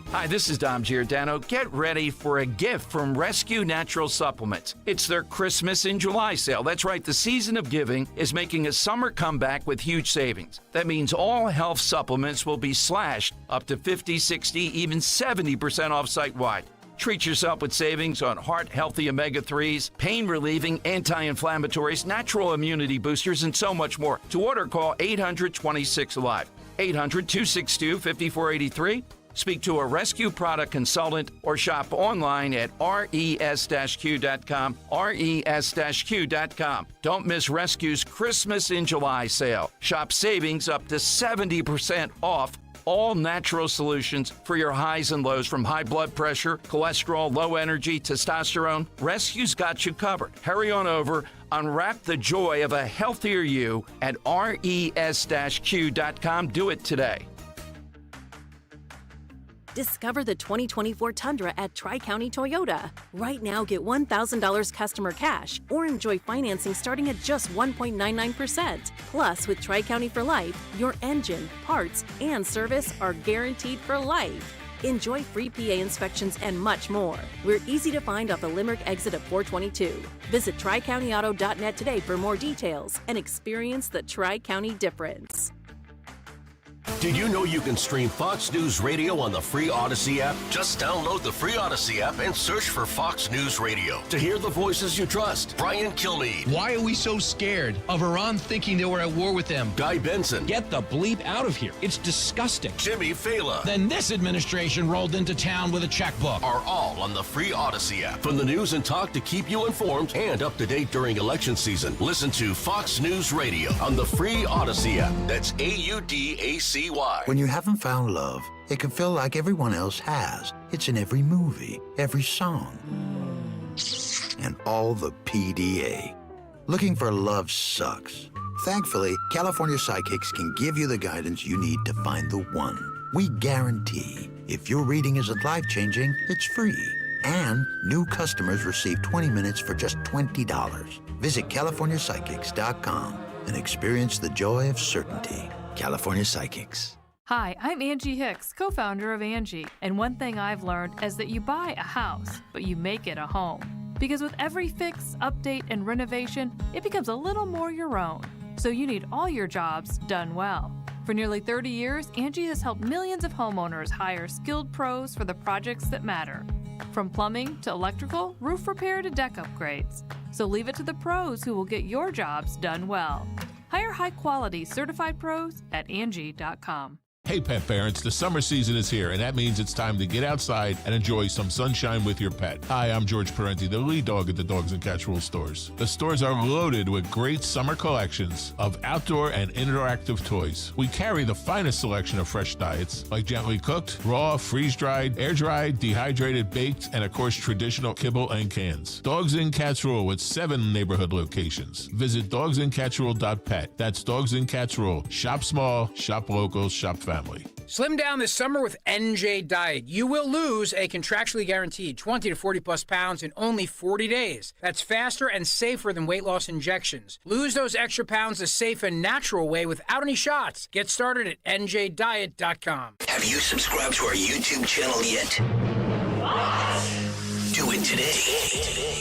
Hi, this is Dom Giordano. Get ready for a gift from Rescue Natural Supplements. It's their Christmas in July sale. That's right, the season of giving is making a summer comeback with huge savings. That means all health supplements will be slashed up to 50, 60, even 70% off site-wide. Treat yourself with savings on heart-healthy omega-3s, pain-relieving anti-inflammatories, natural immunity boosters, and so much more. To order, call 800-26-ALIVE, 800-262-5483, Speak to a rescue product consultant or shop online at res-q.com, res-q.com. Don't miss Rescue's Christmas in July sale. Shop savings up to 70% off all natural solutions for your highs and lows, from high blood pressure, cholesterol, low energy, testosterone. Rescue's got you covered. Hurry on over. Unwrap the joy of a healthier you at res-q.com. Do it today. Discover the 2024 Tundra at Tri-County Toyota. Right now, get $1,000 customer cash or enjoy financing starting at just 1.99%. Plus, with Tri-County for Life, your engine, parts, and service are guaranteed for life. Enjoy free PA inspections and much more. We're easy to find off the Limerick exit at 422. Visit TriCountyAuto.net today for more details and experience the Tri-County difference. Did you know you can stream Fox News Radio on the free Odyssey app? Just download the free Odyssey app and search for Fox News Radio to hear the voices you trust. Brian Kilmeade. Why are we so scared of Iran thinking they were at war with them? Guy Benson. Get the bleep out of here. It's disgusting. Jimmy Fallon. Then this administration rolled into town with a checkbook. Are all on the free Odyssey app. From the news and talk to keep you informed and up to date during election season. Listen to Fox News Radio on the free Odyssey app. That's AUDACY. When you haven't found love, it can feel like everyone else has. It's in every movie, every song, and all the PDA. Looking for love sucks. Thankfully, California Psychics can give you the guidance you need to find the one. We guarantee if your reading isn't life-changing, it's free. And new customers receive 20 minutes for just $20. Visit CaliforniaPsychics.com and experience the joy of certainty. California Psychics. Hi, I'm Angie Hicks, co-founder of Angie, and one thing I've learned is that you buy a house, but you make it a home. Because with every fix, update, and renovation, it becomes a little more your own. So you need all your jobs done well. For nearly 30 years, Angie has helped millions of homeowners hire skilled pros for the projects that matter. From plumbing to electrical, roof repair to deck upgrades. So leave it to the pros who will get your jobs done well. Hire high-quality certified pros at Angie.com. Hey pet parents, the summer season is here, and that means it's time to get outside and enjoy some sunshine with your pet. Hi, I'm George Parenti, the lead dog at the Dogs and Cats Rule stores. The stores are loaded with great summer collections of outdoor and interactive toys. We carry the finest selection of fresh diets, like gently cooked, raw, freeze-dried, air-dried, dehydrated, baked, and of course traditional kibble and cans. Dogs and Cats Rule with 7 neighborhood locations. Visit dogsandcatsrule.pet. That's Dogs and Cats Rule. Shop small, shop local, shop family. Slim down this summer with NJ Diet. You will lose a contractually guaranteed 20 to 40 plus pounds in only 40 days. That's faster and safer than weight loss injections. Lose those extra pounds a safe and natural way without any shots. Get started at njdiet.com. Have you subscribed to our YouTube channel yet? Do it today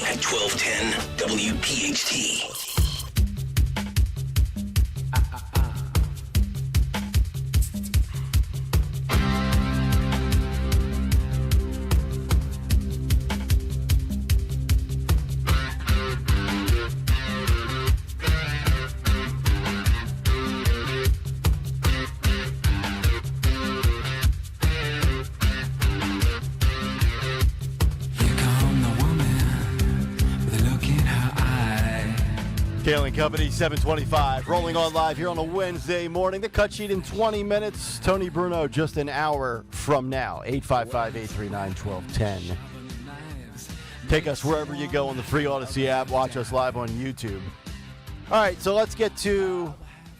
at 1210 WPHT. Kayal and Company, 725, rolling on live here on a Wednesday morning. The cut sheet in 20 minutes. Tony Bruno just an hour from now. 855-839-1210. Take us wherever you go on the free Odyssey app. Watch us live on YouTube. All right, so let's get to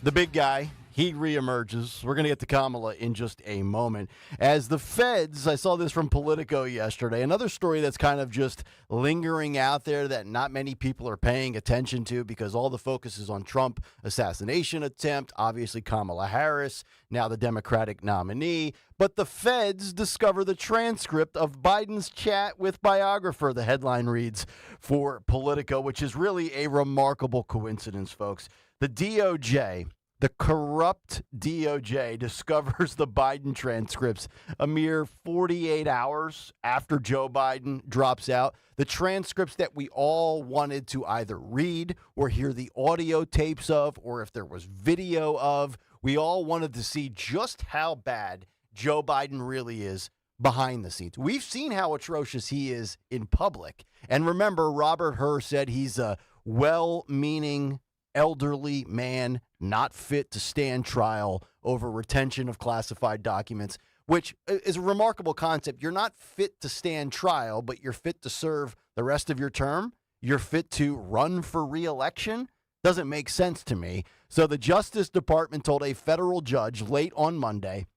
the big guy. He reemerges. We're going to get to Kamala in just a moment. As the feds, I saw this from Politico yesterday, another story that's kind of just lingering out there that not many people are paying attention to because all the focus is on Trump assassination attempt, obviously Kamala Harris, now the Democratic nominee. But the feds discover the transcript of Biden's chat with biographer, the headline reads for Politico, which is really a remarkable coincidence, folks. The DOJ... The corrupt DOJ discovers the Biden transcripts a mere 48 hours after Joe Biden drops out. The transcripts that we all wanted to either read or hear the audio tapes of, or if there was video of, we all wanted to see just how bad Joe Biden really is behind the scenes. We've seen how atrocious he is in public. And remember, Robert Hur said he's a well-meaning elderly man not fit to stand trial over retention of classified documents, which is a remarkable concept. You're not fit to stand trial, but you're fit to serve the rest of your term. You're fit to run for re-election. Doesn't make sense to me. So the Justice Department told a federal judge late on Monday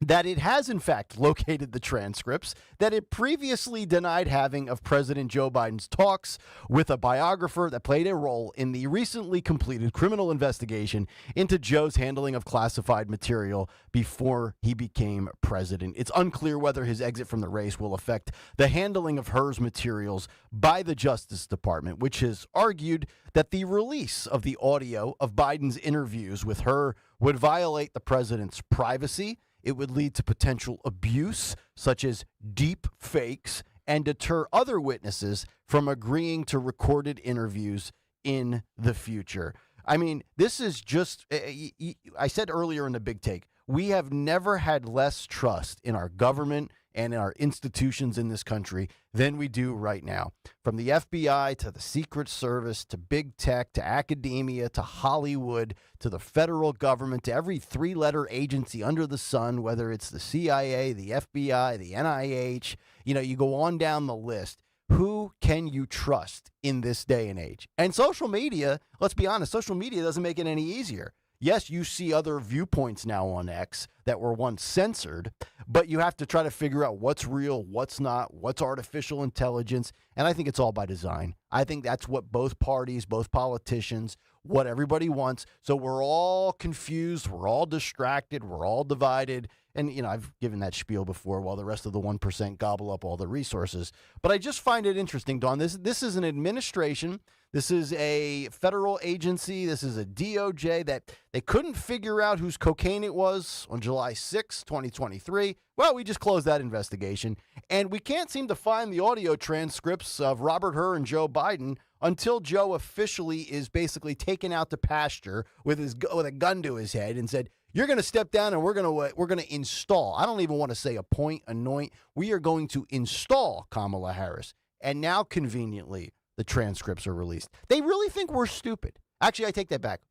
that it has, in fact, located the transcripts that it previously denied having of President Joe Biden's talks with a biographer that played a role in the recently completed criminal investigation into Joe's handling of classified material before he became president. It's unclear whether his exit from the race will affect the handling of Hur's materials by the Justice Department, which has argued that the release of the audio of Biden's interviews with Hur would violate the president's privacy. It would lead to potential abuse, such as deep fakes, and deter other witnesses from agreeing to recorded interviews in the future. I mean, this is just, I said earlier in the big take, we have never had less trust in our government and in our institutions in this country than we do right now. From the FBI to the Secret Service to big tech to academia to Hollywood to the federal government to every three-letter agency under the sun, whether it's the CIA, the FBI, the NIH, you go on down the list. Who can you trust in this day and age? And social media, let's be honest, social media doesn't make it any easier. Yes, you see other viewpoints now on X that were once censored, but you have to try to figure out what's real, what's not, what's artificial intelligence, and I think it's all by design. I think that's what both parties, both politicians, what everybody wants. So we're all confused, we're all distracted, we're all divided, and I've given that spiel before while the rest of the 1% gobble up all the resources. But I just find it interesting, Dawn. This is an administration. This is a federal agency. This is a DOJ that they couldn't figure out whose cocaine it was on July 6, 2023. Well, we just closed that investigation. And we can't seem to find the audio transcripts of Robert Hur and Joe Biden until Joe officially is basically taken out to pasture with a gun to his head and said, you're going to step down and we're going to install. I don't even want to say appoint, anoint. We are going to install Kamala Harris. And now, conveniently, the transcripts are released. They really think we're stupid. Actually, I take that back.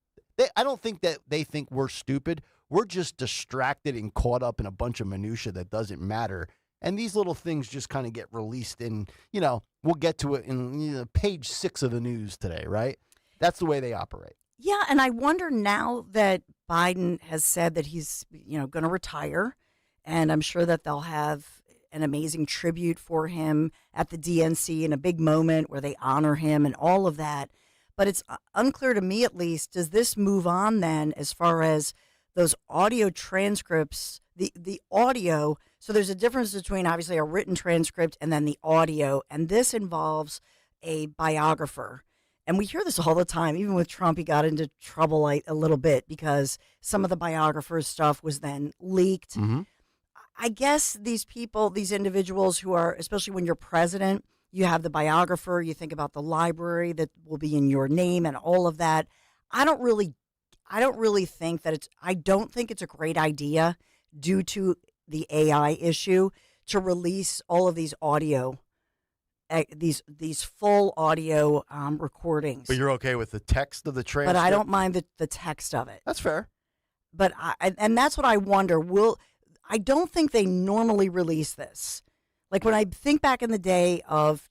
I don't think that they think we're stupid. We're just distracted and caught up in a bunch of minutia that doesn't matter. And these little things just kind of get released in, we'll get to it in page 6 of the news today, right? That's the way they operate. Yeah, and I wonder now that Biden has said that he's, going to retire, and I'm sure that they'll have an amazing tribute for him at the DNC in a big moment where they honor him and all of that. But it's unclear to me, at least, does this move on then as far as those audio transcripts, the audio? So there's a difference between obviously a written transcript and then the audio. And this involves a biographer. And we hear this all the time. Even with Trump, he got into trouble a little bit because some of the biographer's stuff was then leaked. Mm-hmm. I guess these people, these individuals who are, especially when you're president, you have the biographer, you think about the library that will be in your name and all of that. I don't really think that I don't think it's a great idea due to the AI issue to release all of these audio, these full audio recordings. But you're okay with the text of the transcript? But I don't mind the text of it. That's fair. But and that's what I wonder. I don't think they normally release this. Like when I think back in the day of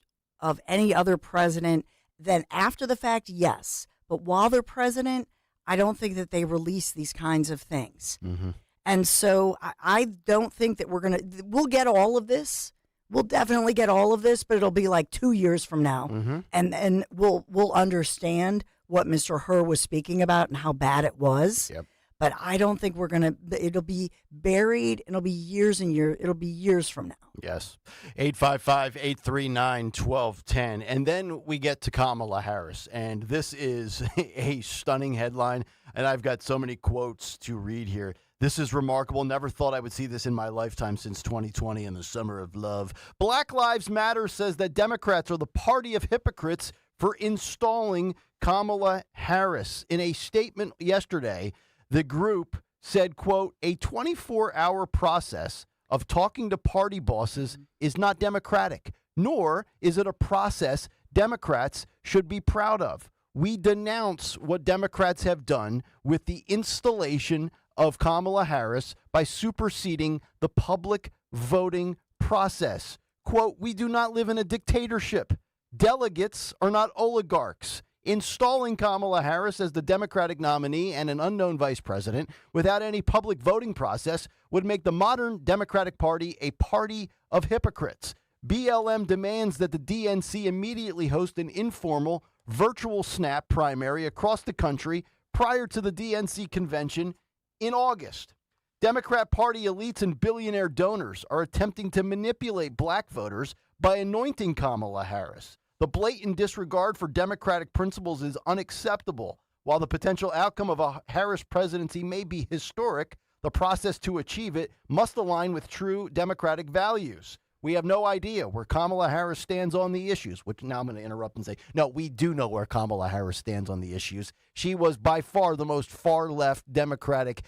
any other president, then after the fact, yes. But while they're president, I don't think that they release these kinds of things. Mm-hmm. And so I don't think that we'll get all of this. We'll definitely get all of this, but it'll be like 2 years from now. Mm-hmm. And we'll understand what Mr. Hur was speaking about and how bad it was. Yep. But I don't think it'll be buried, and it'll be years and years. It'll be years from now. Yes. 855-839-1210. And then we get to Kamala Harris. And this is a stunning headline. And I've got so many quotes to read here. This is remarkable. Never thought I would see this in my lifetime since 2020 in the summer of love. Black Lives Matter says that Democrats are the party of hypocrites for installing Kamala Harris. In a statement yesterday, the group said, quote, a 24-hour process of talking to party bosses is not democratic, nor is it a process Democrats should be proud of. We denounce what Democrats have done with the installation of Kamala Harris by superseding the public voting process. Quote, we do not live in a dictatorship. Delegates are not oligarchs. Installing Kamala Harris as the Democratic nominee and an unknown vice president without any public voting process would make the modern Democratic Party a party of hypocrites. BLM demands that the DNC immediately host an informal virtual snap primary across the country prior to the DNC convention in August. Democrat Party elites and billionaire donors are attempting to manipulate black voters by anointing Kamala Harris. The blatant disregard for democratic principles is unacceptable. While the potential outcome of a Harris presidency may be historic, the process to achieve it must align with true democratic values. We have no idea where Kamala Harris stands on the issues, which now I'm going to interrupt and say, no, we do know where Kamala Harris stands on the issues. She was by far the most far-left Democratic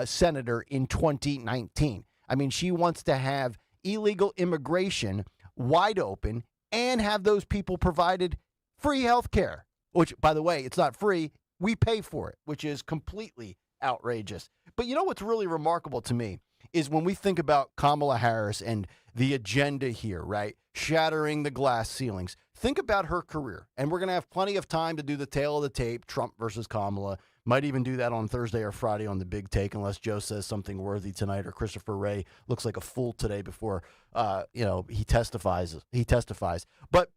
senator in 2019. I mean, she wants to have illegal immigration wide open and have those people provided free health care, which, by the way, it's not free. We pay for it, which is completely outrageous. But you know what's really remarkable to me is when we think about Kamala Harris and the agenda here, right? Shattering the glass ceilings. Think about her career. And we're going to have plenty of time to do the tail of the tape, Trump versus Kamala. Might even do that on Thursday or Friday on the Big Take, unless Joe says something worthy tonight or Christopher Wray looks like a fool today before, he testifies. But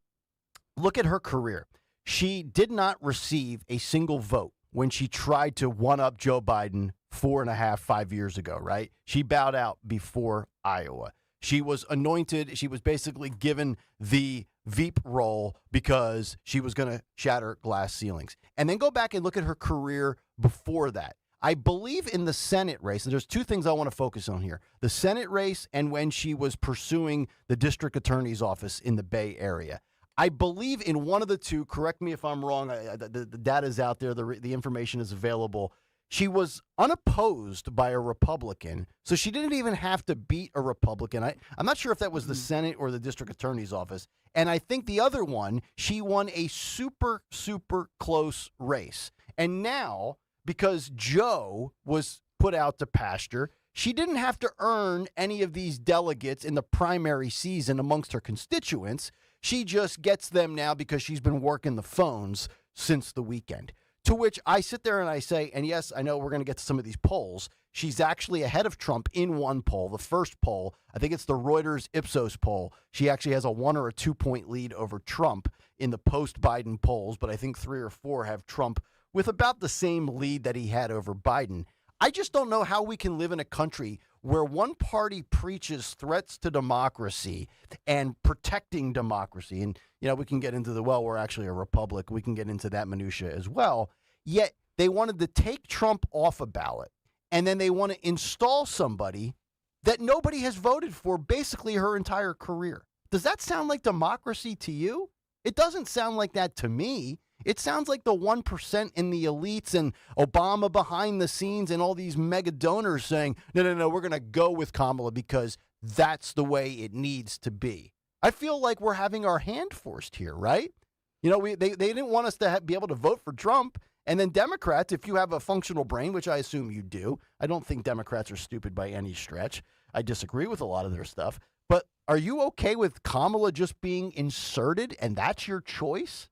look at her career. She did not receive a single vote when she tried to one-up Joe Biden 5 years ago, right? She bowed out before Iowa. She was anointed. She was basically given the Veep role because she was going to shatter glass ceilings. And then go back and look at her career before that. I believe in the Senate race, and there's two things I want to focus on here. The Senate race and when she was pursuing the district attorney's office in the Bay Area. I believe in one of the two. Correct me if I'm wrong. The data is out there. The information is available. She was unopposed by a Republican, so she didn't even have to beat a Republican. I'm not sure if that was the Senate or the district attorney's office. And I think the other one, she won a super, super close race. And now, because Joe was put out to pasture, she didn't have to earn any of these delegates in the primary season amongst her constituents. She just gets them now because she's been working the phones since the weekend. To which I sit there and I say, and yes, I know we're going to get to some of these polls. She's actually ahead of Trump in one poll. The first poll, I think it's the Reuters Ipsos poll. She actually has a 1 or a 2 point lead over Trump in the post-Biden polls, but I think 3 or 4 have Trump with about the same lead that he had over Biden. I just don't know how we can live in a country where one party preaches threats to democracy and protecting democracy. And, we can get into we're actually a republic. We can get into that minutia as well. Yet they wanted to take Trump off a ballot, and then they want to install somebody that nobody has voted for basically her entire career. Does that sound like democracy to you? It doesn't sound like that to me. It sounds like the 1% in the elites and Obama behind the scenes and all these mega donors saying, no, we're going to go with Kamala because that's the way it needs to be. I feel like we're having our hand forced here, right? They didn't want us to be able to vote for Trump. And then Democrats, if you have a functional brain, which I assume you do, I don't think Democrats are stupid by any stretch. I disagree with a lot of their stuff. But are you okay with Kamala just being inserted and that's your choice?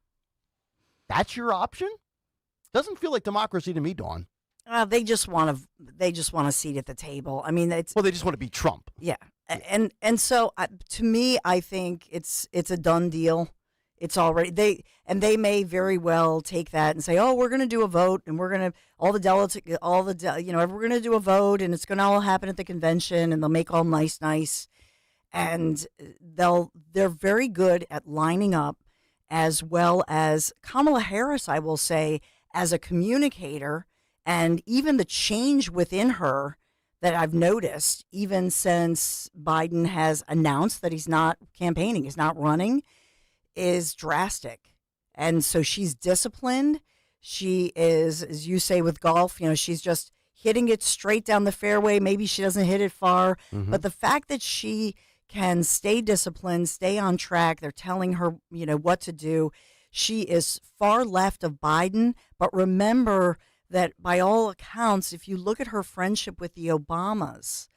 That's your option? Doesn't feel like democracy to me, Dawn. They just want a seat at the table. I mean, they just want to be Trump. Yeah, and so to me, I think it's a done deal. It's already they may very well take that and say, oh, we're going to do a vote, and we're going to we're going to do a vote, and it's going to all happen at the convention, and they'll make all nice, and they're very good at lining up, as well as Kamala Harris, I will say, as a communicator, and even the change within her that I've noticed, even since Biden has announced that he's not campaigning, he's not running, is drastic. And so she's disciplined. She is, as you say with golf, she's just hitting it straight down the fairway. Maybe she doesn't hit it far, Mm-hmm. but the fact that she can stay disciplined, stay on track, they're telling her, what to do. She is far left of Biden, but remember that by all accounts, if you look at her friendship with the Obamas,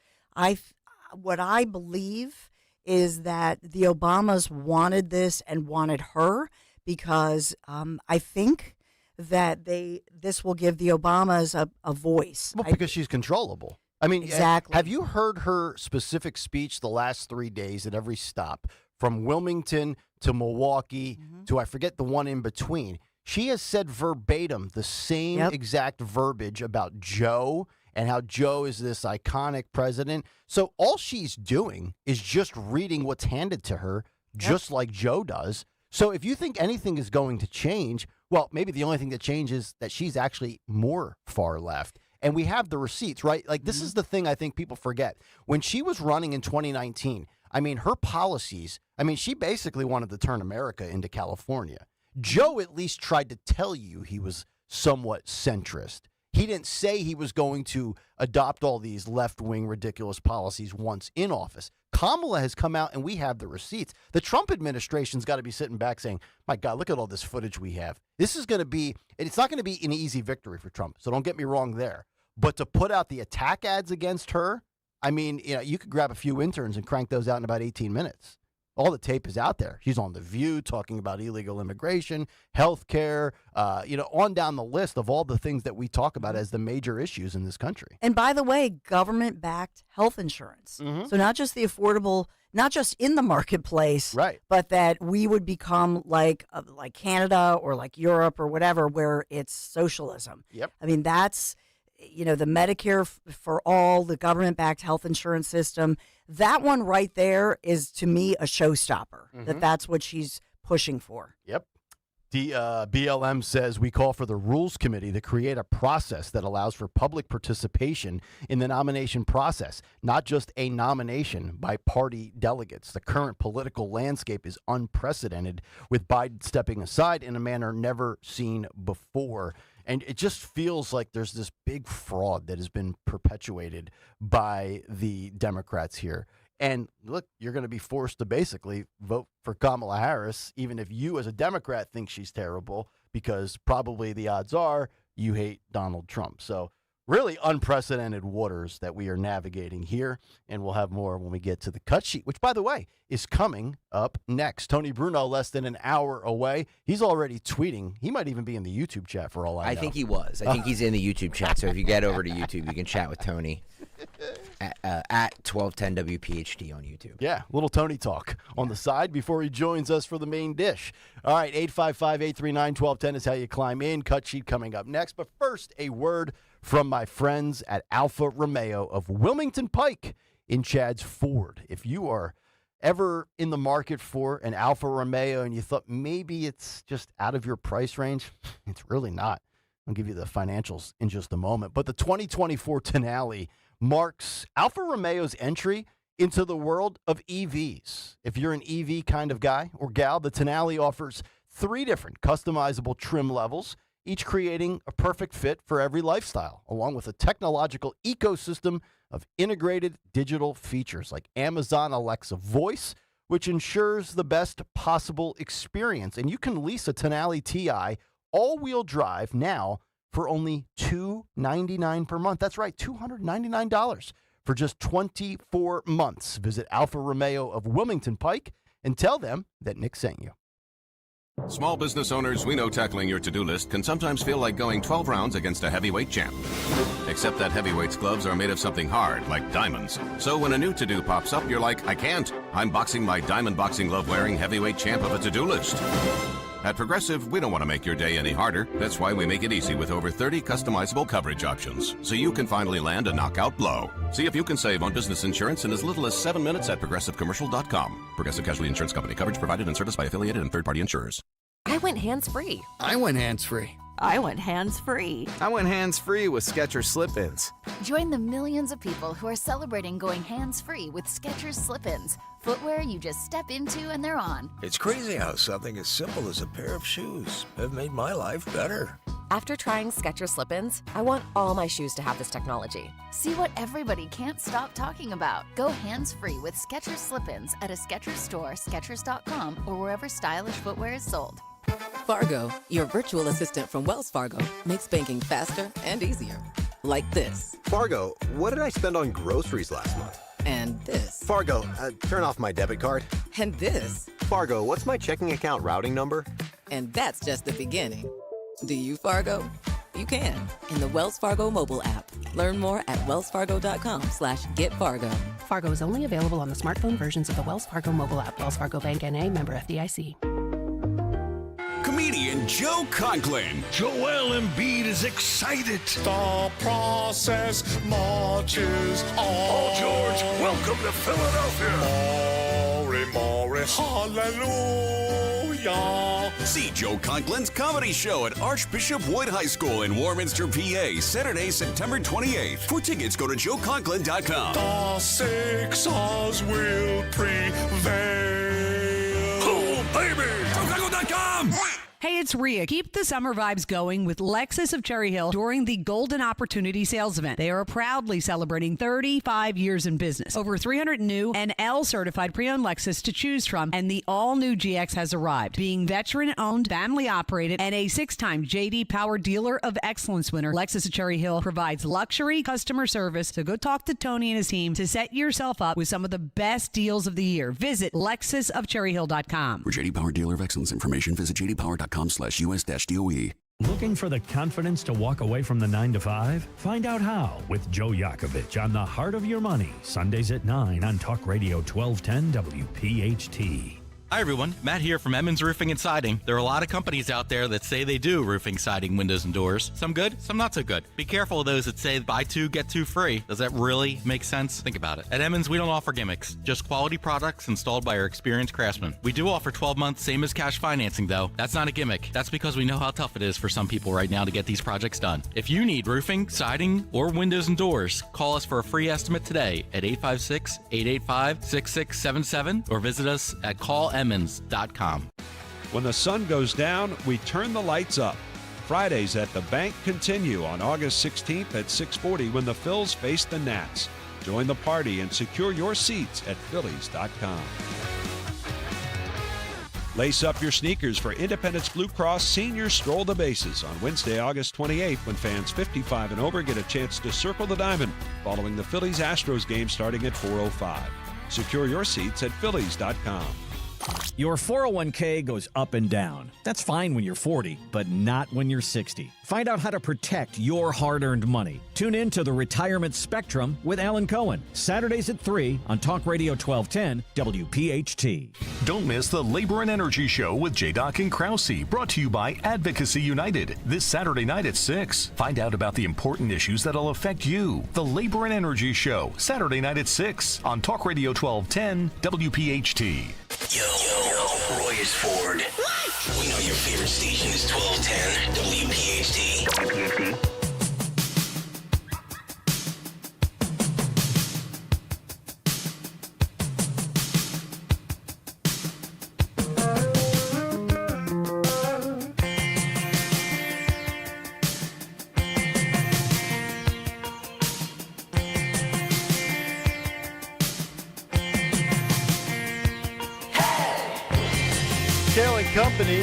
what I believe is that the Obamas wanted this and wanted her because I think that this will give the Obamas a voice. Well, because she's controllable. I mean, exactly. Have you heard her specific speech the last 3 days at every stop, from Wilmington to Milwaukee to I forget the one in between? She has said verbatim the same exact verbiage about Joe and how Joe is this iconic president. So all she's doing is just reading what's handed to her, just like Joe does. So if you think anything is going to change, well, maybe the only thing that changes is that she's actually more far left. And we have the receipts, right? Like, this is the thing I think people forget. When she was running in 2019, I mean, her policies, she basically wanted to turn America into California. Joe at least tried to tell you he was somewhat centrist. He didn't say he was going to adopt all these left-wing ridiculous policies once in office. Kamala has come out, and we have the receipts. The Trump administration's got to be sitting back saying, my God, look at all this footage we have. This is going to be, and it's not going to be an easy victory for Trump, so don't get me wrong there. But to put out the attack ads against her, you could grab a few interns and crank those out in about 18 minutes. All the tape is out there. She's on The View talking about illegal immigration, health care, on down the list of all the things that we talk about as the major issues in this country. And by the way, government-backed health insurance. So not just the affordable, not just in the marketplace, right, but that we would become like Canada or like Europe or whatever, where it's socialism. Yep. That's, the Medicare for all, the government-backed health insurance system. That one right there is, to me, a showstopper. That's what she's pushing for. Yep. BLM says we call for the Rules Committee to create a process that allows for public participation in the nomination process, not just a nomination by party delegates. The current political landscape is unprecedented, with Biden stepping aside in a manner never seen before. And it just feels like there's this big fraud that has been perpetuated by the Democrats here. And look, you're going to be forced to basically vote for Kamala Harris, even if you as a Democrat think she's terrible, because probably the odds are you hate Donald Trump. So really unprecedented waters that we are navigating here. And we'll have more when we get to the cut sheet, which, by the way, is coming up next. Tony Bruno, less than an hour away. He's already tweeting. He might even be in the YouTube chat for all I know. I think he was. I think he's in the YouTube chat. So if you get over to YouTube, you can chat with Tony at 1210 WPHT on YouTube. Yeah, little Tony talk on the side before he joins us for the main dish. All right, 855-839-1210 is how you climb in. Cut sheet coming up next. But first, a word from my friends at Alfa Romeo of Wilmington Pike in Chadds Ford. If you are ever in the market for an Alfa Romeo and you thought maybe it's just out of your price range, it's really not. I'll give you the financials in just a moment. But the 2024 Tenali marks Alfa Romeo's entry into the world of EVs. If you're an EV kind of guy or gal, the Tenali offers 3 different customizable trim levels, each creating a perfect fit for every lifestyle, along with a technological ecosystem of integrated digital features like Amazon Alexa Voice, which ensures the best possible experience. And you can lease a Tenali TI all-wheel drive now for only $299 per month. That's right, $299 for just 24 months. Visit Alfa Romeo of Wilmington Pike and tell them that Nick sent you. Small business owners, we know tackling your to-do list can sometimes feel like going 12 rounds against a heavyweight champ. Except that heavyweight's gloves are made of something hard, like diamonds. So when a new to-do pops up, you're like, I can't. I'm boxing my diamond boxing glove-wearing heavyweight champ of a to-do list. At Progressive, we don't want to make your day any harder. That's why we make it easy with over 30 customizable coverage options, so you can finally land a knockout blow. See if you can save on business insurance in as little as 7 minutes at ProgressiveCommercial.com. Progressive Casualty Insurance Company. Coverage provided and serviced by affiliated and third-party insurers. I went hands-free. I went hands-free. I went hands-free. I went hands-free with Skechers Slip-ins. Join the millions of people who are celebrating going hands-free with Skechers Slip-ins. Footwear you just step into and they're on. It's crazy how something as simple as a pair of shoes have made my life better. After trying Skechers Slip-ins, I want all my shoes to have this technology. See what everybody can't stop talking about. Go hands-free with Skechers Slip-ins at a Skechers store, Skechers.com, or wherever stylish footwear is sold. Fargo, your virtual assistant from Wells Fargo, makes banking faster and easier. Like this. Fargo, what did I spend on groceries last month? And this. Fargo, turn off my debit card. And this. Fargo, what's my checking account routing number? And that's just the beginning. Do you, Fargo? You can in the Wells Fargo mobile app. Learn more at wellsfargo.com/getfargo. Fargo is only available on the smartphone versions of the Wells Fargo mobile app. Wells Fargo Bank N.A., member FDIC. Comedian Joe Conklin. Joel Embiid is excited. The process marches on. Oh, George, welcome to Philadelphia. More, hallelujah. See Joe Conklin's comedy show at Archbishop Wood High School in Warminster, PA, Saturday, September 28th. For tickets, go to joeconklin.com. The Sixers will prevail. Oh, baby. joeconklin.com. Hey, it's Rhea. Keep the summer vibes going with Lexus of Cherry Hill during the Golden Opportunity Sales Event. They are proudly celebrating 35 years in business. Over 300 new and L-certified pre-owned Lexus to choose from, and the all-new GX has arrived. Being veteran-owned, family-operated, and a 6-time J.D. Power Dealer of Excellence winner, Lexus of Cherry Hill provides luxury customer service. So go talk to Tony and his team to set yourself up with some of the best deals of the year. Visit LexusofCherryHill.com. For J.D. Power Dealer of Excellence information, visit jdpower.com/US-DOE. Looking for the confidence to walk away from the 9 to 5? Find out how with Joe Yakovich on The Heart of Your Money, Sundays at 9 on Talk Radio 1210 WPHT. Hi everyone, Matt here from Emmons Roofing and Siding. There are a lot of companies out there that say they do roofing, siding, windows, and doors. Some good, some not so good. Be careful of those that say buy two, get two free. Does that really make sense? Think about it. At Emmons, we don't offer gimmicks, just quality products installed by our experienced craftsmen. We do offer 12 months, same as cash financing though. That's not a gimmick. That's because we know how tough it is for some people right now to get these projects done. If you need roofing, siding, or windows and doors, call us for a free estimate today at 856-885-6677 or visit us at callemmons.com. When the sun goes down, we turn the lights up. Fridays at the bank continue on August 16th at 6:40 when the Phils face the Nats. Join the party and secure your seats at phillies.com. Lace up your sneakers for Independence Blue Cross Senior Stroll the Bases on Wednesday, August 28th when fans 55 and over get a chance to circle the diamond following the Phillies-Astros game starting at 4:05. Secure your seats at phillies.com. Your 401k goes up and down. That's fine when you're 40, but not when you're 60. Find out how to protect your hard-earned money. Tune in to the Retirement Spectrum with Alan Cohen, Saturdays at 3 on Talk Radio 1210 WPHT. Don't miss the Labor and Energy Show with J-Doc and Krause, brought to you by Advocacy United, this Saturday night at 6. Find out about the important issues that'll affect you. The Labor and Energy Show, Saturday night at 6 on Talk Radio 1210 WPHT. Yo, Roy is Ford. We know your favorite station is 1210 WPHT. Kayal and Company,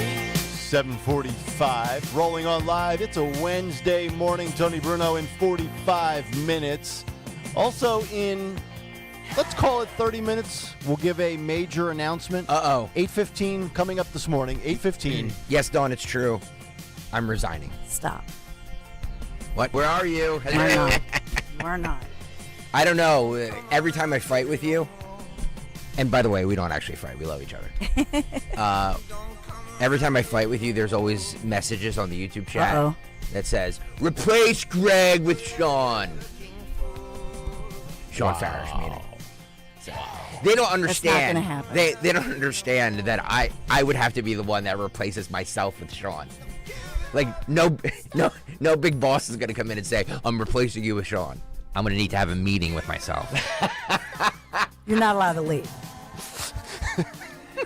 7:45, rolling on live. It's a Wednesday morning. Tony Bruno in 45 minutes. Also in, let's call it 30 minutes, we'll give a major announcement. 8:15 coming up this morning, 8:15. Yes, Dawn, it's true. I'm resigning. Stop. What? Where are you? We're not. We're not. I don't know. Every time I fight with you, and by the way, we don't actually fight. We love each other. Every time I fight with you, there's always messages on the YouTube chat that says, replace Greg with Sean. Sean Farish, meaning. So, they don't understand. That's not gonna happen. They don't understand that I would have to be the one that replaces myself with Sean. Like, no big boss is going to come in and say, I'm replacing you with Sean. I'm going to need to have a meeting with myself. You're not allowed to leave.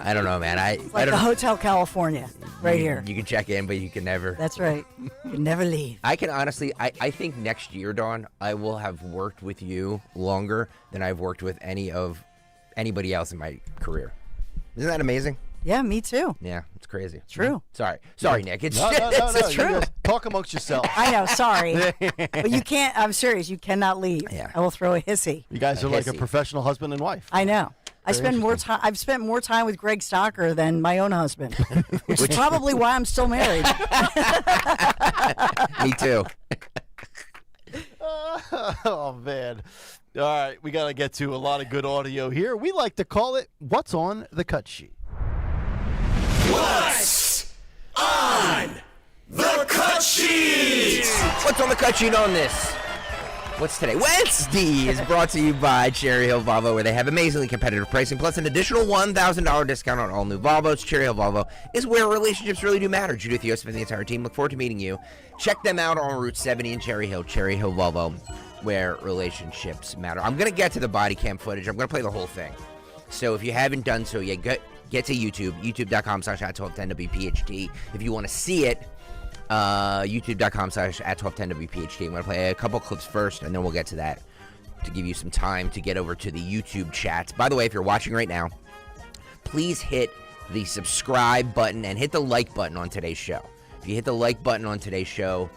I don't know, man. It's like the Hotel California. Right here. You can check in, but you can never. That's right. You can never leave. I can honestly, I think next year, Dawn, I will have worked with you longer than I've worked with anybody else in my career. Isn't that amazing? Yeah, me too. Yeah, it's crazy. True. Sorry, Nick. It's No, it's you true. guys talk amongst yourself. I know, sorry. But you can't, I'm serious, you cannot leave. Yeah. I will throw a hissy. You guys are like a hissy. professional husband and wife. I know. I've Very spent more time with Greg Stocker than my own husband, which is probably why I'm still married. Me too. Oh, man. All right, we got to get to a lot of good audio here. We like to call it What's on the Cut Sheet. What's on the cut sheet? What's on the cut sheet on this? What's today? Wednesday is brought to you by Cherry Hill Volvo, where they have amazingly competitive pricing, plus an additional $1,000 discount on all new Volvos. Cherry Hill Volvo is where relationships really do matter. Judith Yosef and the entire team look forward to meeting you. Check them out on Route 70 in Cherry Hill Volvo, where relationships matter. I'm going to get to the body cam footage. I'm going to play the whole thing. So if you haven't done so yet, get to YouTube, youtube.com/@1210WPHT. If you want to see it, youtube.com/@1210WPHT. I'm going to play a couple clips first, and then we'll get to that to give you some time to get over to the YouTube chat. By the way, if you're watching right now, please hit the subscribe button and hit the like button on today's show. If you hit the like button on today's show,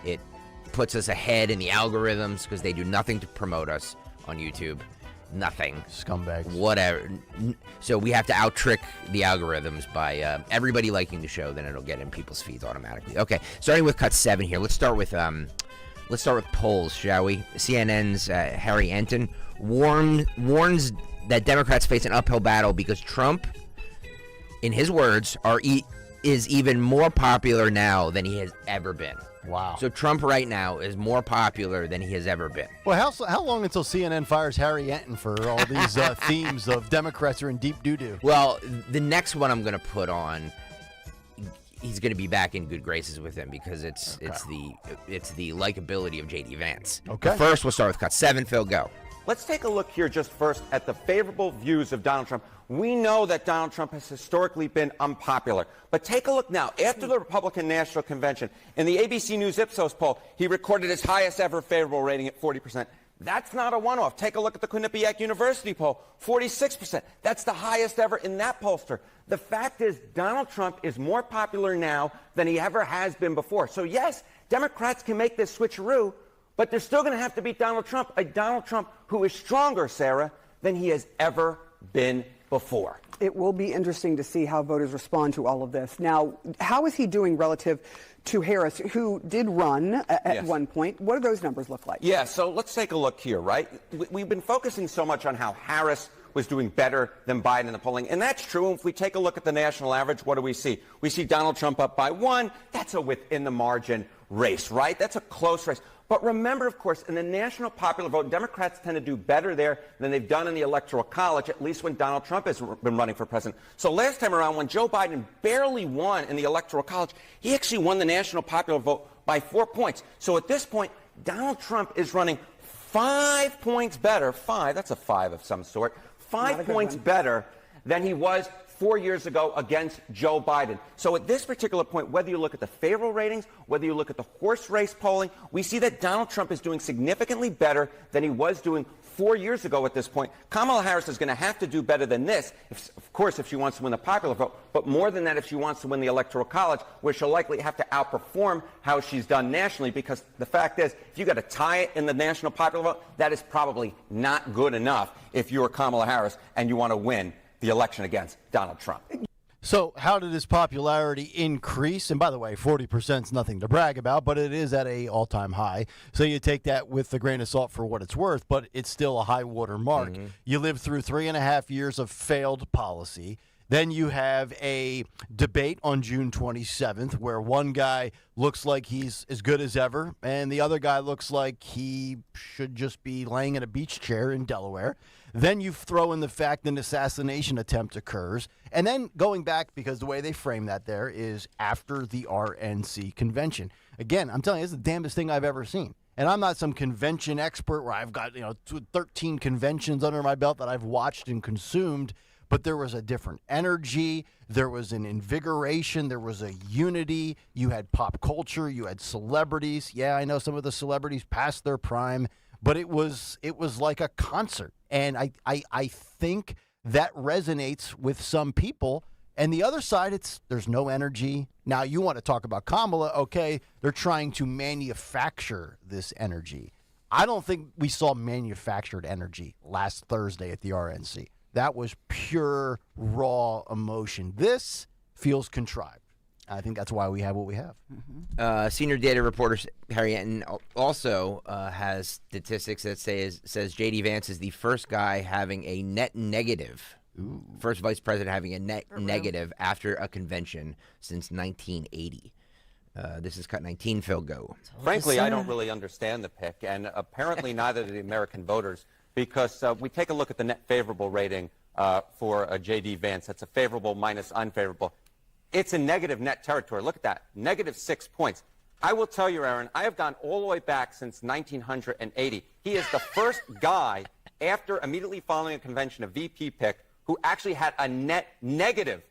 it puts us ahead in the algorithms because they do nothing to promote us on YouTube. Nothing. Scumbags. Whatever. So we have to out-trick the algorithms by everybody liking the show, then it'll get in people's feeds automatically. Okay, starting with cut 7 here. Let's start with polls, shall we? CNN's Harry Enton warns that Democrats face an uphill battle because Trump, in his words, is even more popular now than he has ever been. Wow. So Trump right now is more popular than he has ever been. Well, how long until CNN fires Harry Enton for all these themes of Democrats are in deep doo-doo? Well, the next one I'm going to put on, he's going to be back in good graces with him because it's the likability of J.D. Vance. Okay. But first, we'll start with cut 7. Phil, go. Let's take a look here just first at the favorable views of Donald Trump. We know that Donald Trump has historically been unpopular. But take a look now. After the Republican National Convention, in the ABC News Ipsos poll, he recorded his highest ever favorable rating at 40%. That's not a one-off. Take a look at the Quinnipiac University poll, 46%. That's the highest ever in that pollster. The fact is, Donald Trump is more popular now than he ever has been before. So yes, Democrats can make this switcheroo, but they're still going to have to beat Donald Trump, a Donald Trump who is stronger, Sarah, than he has ever been before. It will be interesting to see how voters respond to all of this. Now, how is he doing relative to Harris, who did run at one point? What do those numbers look like? Yeah, so let's take a look here, right? We've been focusing so much on how Harris was doing better than Biden in the polling, and that's true. If we take a look at the national average, what do we see? We see Donald Trump up by 1. That's a within-the-margin race, right? That's a close race. But remember, of course, in the national popular vote, Democrats tend to do better there than they've done in the Electoral College, at least when Donald Trump has been running for president. So last time around, when Joe Biden barely won in the Electoral College, he actually won the national popular vote by 4 points. So at this point, Donald Trump is running 5 points better. 5, that's a 5 of some sort. 5 points better than he was 4 years ago against Joe Biden. So at this particular point, whether you look at the favorable ratings, whether you look at the horse race polling, we see that Donald Trump is doing significantly better than he was doing 4 years ago at this point. Kamala Harris is going to have to do better than this, of course, if she wants to win the popular vote, but more than that if she wants to win the Electoral College, where she'll likely have to outperform how she's done nationally, because the fact is, if you got to tie it in the national popular vote, that is probably not good enough if you're Kamala Harris and you want to win the election against Donald Trump. So how did his popularity increase? And by the way, 40% is nothing to brag about, but it is at an all-time high. So you take that with a grain of salt for what it's worth, but it's still a high water mark. Mm-hmm. You lived through 3.5 years of failed policy. Then you have a debate on June 27th where one guy looks like he's as good as ever, and the other guy looks like he should just be laying in a beach chair in Delaware. Then you throw in the fact an assassination attempt occurs. And then going back, because the way they frame that there is after the RNC convention. Again, I'm telling you, this is the damnedest thing I've ever seen. And I'm not some convention expert where I've got 13 conventions under my belt that I've watched and consumed. but there was a different energy. There was an invigoration. There was a unity. You had pop culture. You had celebrities. Yeah, I know some of the celebrities passed their prime, but it was like a concert. And I think that resonates with some people. And the other side, there's no energy. Now, you want to talk about Kamala. Okay, they're trying to manufacture this energy. I don't think we saw manufactured energy last Thursday at the RNC. That was pure, raw emotion. This feels contrived. I think that's why we have what we have. Senior data reporter Harry Enton also has statistics that says J.D. Vance is the first guy having a net negative, first vice president having a net negative after a convention since 1980. This is cut 19, Phil, go. Frankly, I don't really understand the pick, and apparently neither do the American voters, because we take a look at the net favorable rating for J.D. Vance. That's a favorable minus unfavorable. It's a negative net territory. Look at that, negative 6 points. I will tell you, Aaron, I have gone all the way back since 1980. He is the first guy after immediately following a convention, a VP pick, who actually had a net negative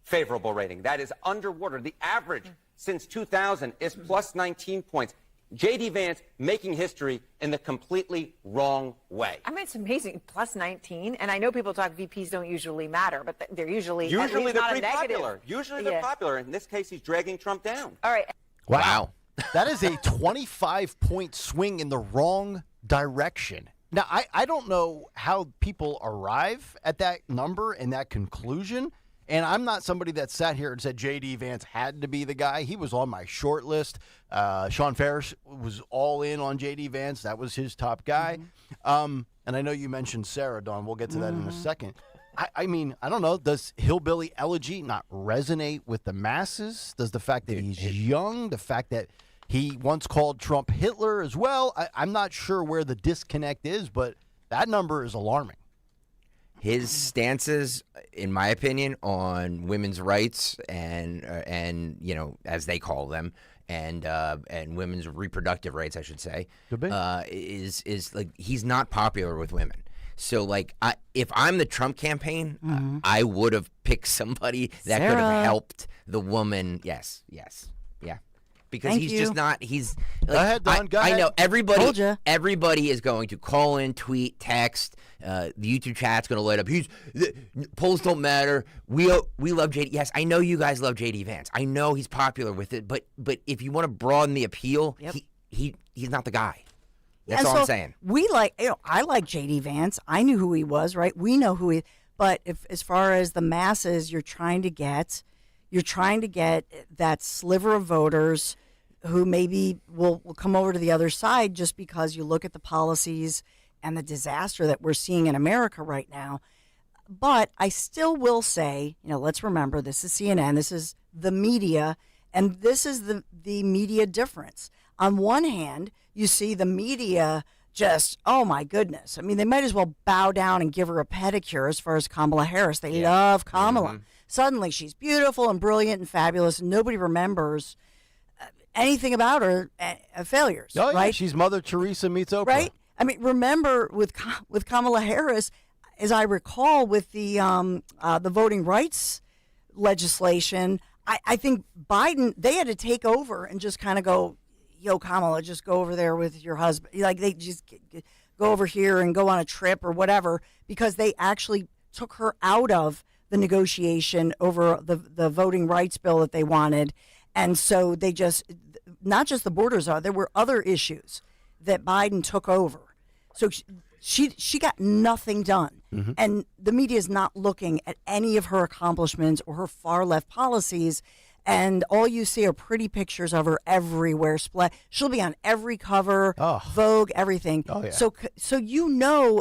favorable rating. That is underwater. The average since 2000 is plus 19 points. J.D. Vance making history in the completely wrong way. I mean, it's amazing. Plus 19. And I know people talk VPs don't usually matter, but they're usually they're not pretty a negative. popular. Usually they're popular. In this case, he's dragging Trump down. All right. Wow. That is a 25-point swing in the wrong direction. Now, I don't know how people arrive at that number and that conclusion. And I'm not somebody that sat here and said J.D. Vance had to be the guy. He was on my short list. Sean Ferris was all in on J.D. Vance. That was his top guy. And I know you mentioned Sarah, Dawn. We'll get to that in a second. I mean, I don't know. Does hillbilly elegy not resonate with the masses? Does the fact that he's young, the fact that he once called Trump Hitler as well? I'm not sure where the disconnect is, but that number is alarming. His stances, in my opinion, on women's rights and you know, as they call them, and women's reproductive rights, I should say, is like he's not popular with women. So like, if I'm the Trump campaign, I would have picked somebody that could have helped the woman. Yes, yeah. Because he's just not. He's. Like, go ahead, Don. Go ahead. I know everybody is going to call in, tweet, text. The YouTube chat's going to light up. Polls don't matter. We love JD. Yes, I know you guys love JD Vance. I know he's popular with it. But if you want to broaden the appeal, he's not the guy. That's all I'm saying. I like JD Vance. I knew who he was. Right. We know who he. But if as far as the masses, you're trying to get that sliver of voters who maybe will come over to the other side just because you look at the policies and the disaster that we're seeing in America right now. But I still will say, let's remember, this is CNN, this is the media, and this is the media difference. On one hand, you see the media just, oh my goodness. I mean, they might as well bow down and give her a pedicure as far as Kamala Harris. They love Kamala. Suddenly she's beautiful and brilliant and fabulous, and nobody remembers anything about her failures. Oh, yeah, right? She's Mother Teresa meets Oprah. Right? I mean, remember with Kamala Harris, as I recall, with the voting rights legislation, I think Biden, they had to take over and just kind of go, yo, Kamala, just go over there with your husband. Like, they just go over here and go on a trip or whatever, because they actually took her out of the negotiation over the voting rights bill that they wanted. And so they just, not just the borders there were other issues that Biden took over. So she got nothing done. And the media is not looking at any of her accomplishments or her far left policies. And all you see are pretty pictures of her everywhere. She'll be on every cover, Vogue, everything. Oh, yeah. So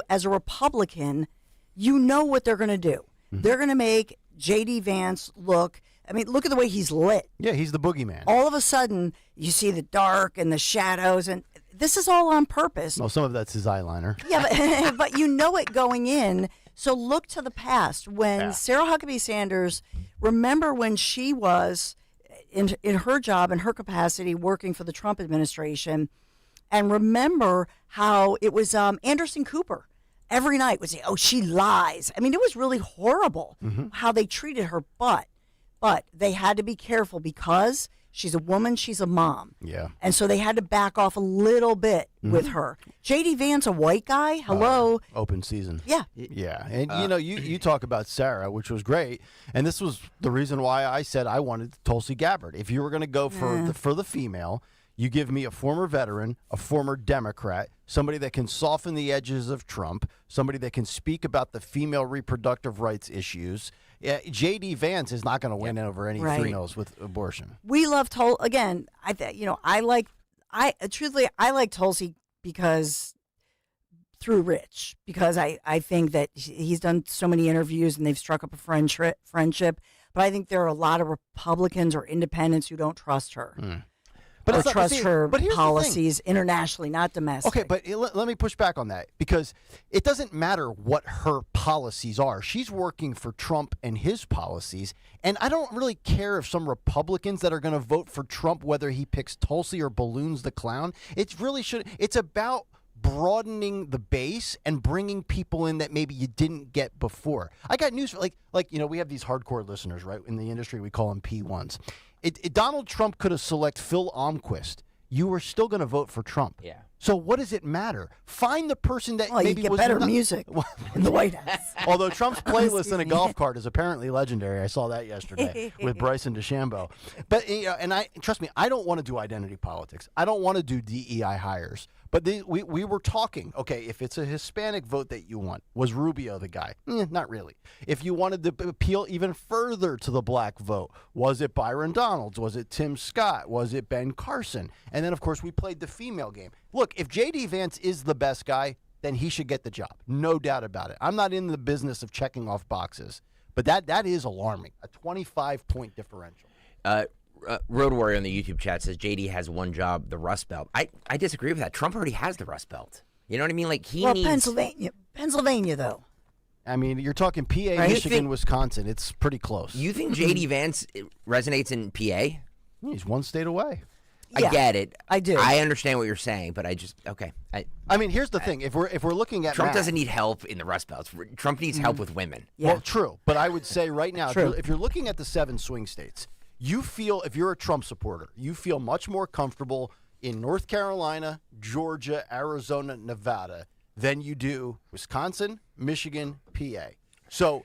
as a Republican, what they're going to do. They're going to make J.D. Vance look, I mean, look at the way he's lit. Yeah, he's the boogeyman. All of a sudden, you see the dark and the shadows, and this is all on purpose. Well, some of that's his eyeliner. Yeah, but you know it going in. So look to the past. When Sarah Huckabee Sanders, remember when she was in her job, in her capacity, working for the Trump administration, and remember how it was Anderson Cooper every night would say, "Oh, she lies." I mean, it was really horrible how they treated her, but they had to be careful because she's a woman, she's a mom. Yeah. And so they had to back off a little bit with her. J.D. Vance, a white guy, hello. Open season. Yeah. Yeah. And, you talk about Sarah, which was great. And this was the reason why I said I wanted Tulsi Gabbard. If you were going to go for the female, you give me a former veteran, a former Democrat, somebody that can soften the edges of Trump, somebody that can speak about the female reproductive rights issues. J.D. Vance is not going to win over any females with abortion. We love Tulsi. Again, I like Tulsi because through Rich, because I think that he's done so many interviews and they've struck up a friendship. But I think there are a lot of Republicans or independents who don't trust her. But or trust her policies internationally, not domestic. Okay, but let me push back on that because it doesn't matter what her policies are. She's working for Trump and his policies, and I don't really care if some Republicans that are going to vote for Trump, whether he picks Tulsi or balloons the clown. It really should. It's about broadening the base and bringing people in that maybe you didn't get before. I got news for we have these hardcore listeners, right? In the industry, we call them P1s. Donald Trump could have selected Phil Almquist. You were still going to vote for Trump. Yeah. So what does it matter? Find the person that maybe you get was better music in the White House. Although Trump's playlist in a golf cart is apparently legendary. I saw that yesterday with Bryson DeChambeau. But and trust me, I don't want to do identity politics. I don't want to do DEI hires. But we were talking, okay, if it's a Hispanic vote that you want, was Rubio the guy? Not really. If you wanted to appeal even further to the black vote, was it Byron Donalds? Was it Tim Scott? Was it Ben Carson? And then, of course, we played the female game. Look, if J.D. Vance is the best guy, then he should get the job. No doubt about it. I'm not in the business of checking off boxes. But that is alarming, a 25-point differential. Road Warrior on the YouTube chat says JD has one job, the Rust Belt. I disagree with that. Trump already has the Rust Belt. You know what I mean? Like he needs Pennsylvania though. I mean, you're talking PA, right? Michigan, Wisconsin. It's pretty close. You think JD Vance resonates in PA? He's one state away. I get it. I do. I understand what you're saying, but I just I mean, here's the thing: if we're looking at Trump doesn't need help in the Rust Belt. Trump needs help with women. Yeah. Well, true, but I would say right now, if you're looking at the 7 swing states. You feel, if you're a Trump supporter, you feel much more comfortable in North Carolina, Georgia, Arizona, Nevada than you do Wisconsin, Michigan, PA. So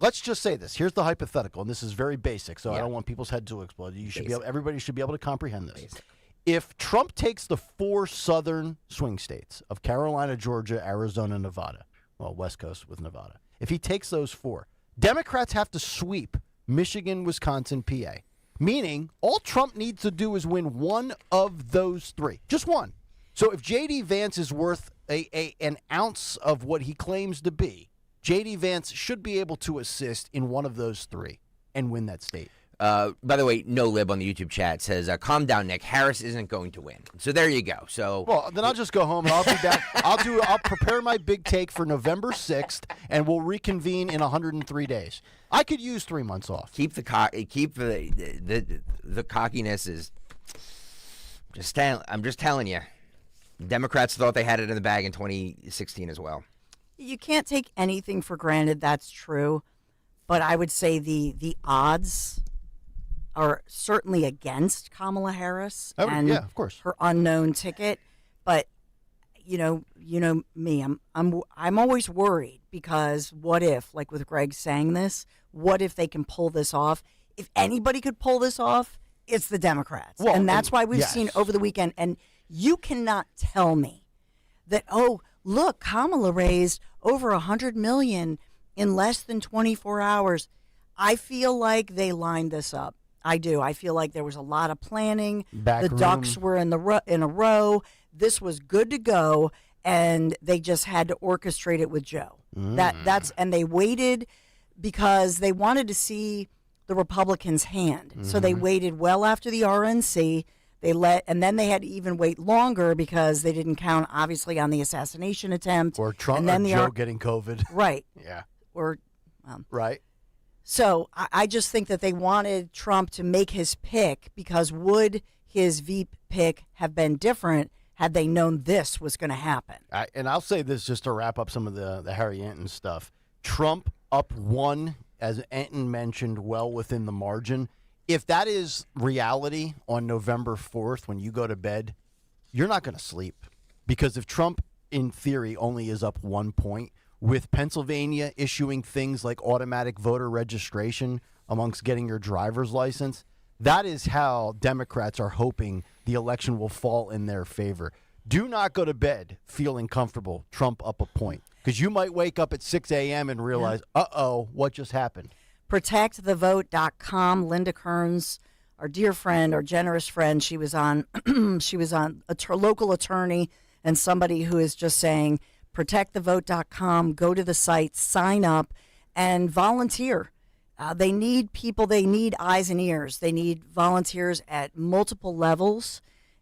let's just say this. Here's the hypothetical, and this is very basic, so I don't want people's head to explode. Everybody should be able to comprehend this. Basic. If Trump takes the 4 southern swing states of Carolina, Georgia, Arizona, Nevada, well, West Coast with Nevada, if he takes those 4, Democrats have to sweep Michigan, Wisconsin, PA. Meaning, all Trump needs to do is win one of those 3. Just one. So if J.D. Vance is worth an ounce of what he claims to be, J.D. Vance should be able to assist in one of those 3 and win that state. By the way, No Lib on the YouTube chat says, calm down, Nick. Harris isn't going to win. So there you go. So well, then I'll just go home and I'll be back. I'll prepare my big take for November 6th, and we'll reconvene in 103 days. I could use 3 months off. Keep the cockiness is I'm just telling you. Democrats thought they had it in the bag in 2016 as well. You can't take anything for granted. That's true. But I would say the odds are certainly against Kamala Harris and of course. her unknown ticket. But you know me, I'm always worried because what if, like with Greg saying this, what if they can pull this off? If anybody could pull this off, it's the Democrats. Well, and that's why we've seen over the weekend. And you cannot tell me that, oh, look, Kamala raised over $100 million in less than 24 hours. I feel like they lined this up. I do. I feel like there was a lot of planning. The ducks were in a row. This was good to go, and they just had to orchestrate it with Joe. And they waited because they wanted to see the Republicans' hand. So they waited well after the RNC. And then they had to even wait longer because they didn't count, obviously, on the assassination attempt. Or Trump, and then Joe getting COVID. Right. Yeah. Right. So I just think that they wanted Trump to make his pick because would his Veep pick have been different? had they known this was going to happen. And I'll say this just to wrap up some of the Harry Anton stuff. Trump up 1, as Anton mentioned, well within the margin. If that is reality on November 4th when you go to bed, you're not going to sleep. Because if Trump, in theory, only is up 1 point, with Pennsylvania issuing things like automatic voter registration amongst getting your driver's license, that is how Democrats are hoping the election will fall in their favor. Do not go to bed feeling comfortable Trump up a point, because you might wake up at 6 a.m. and realize, uh-oh, what just happened? ProtectTheVote.com. Linda Kearns, our dear friend, our generous friend, she was on a local attorney and somebody who is just saying, ProtectTheVote.com, go to the site, sign up, and volunteer. They need people. They need eyes and ears. They need volunteers at multiple levels,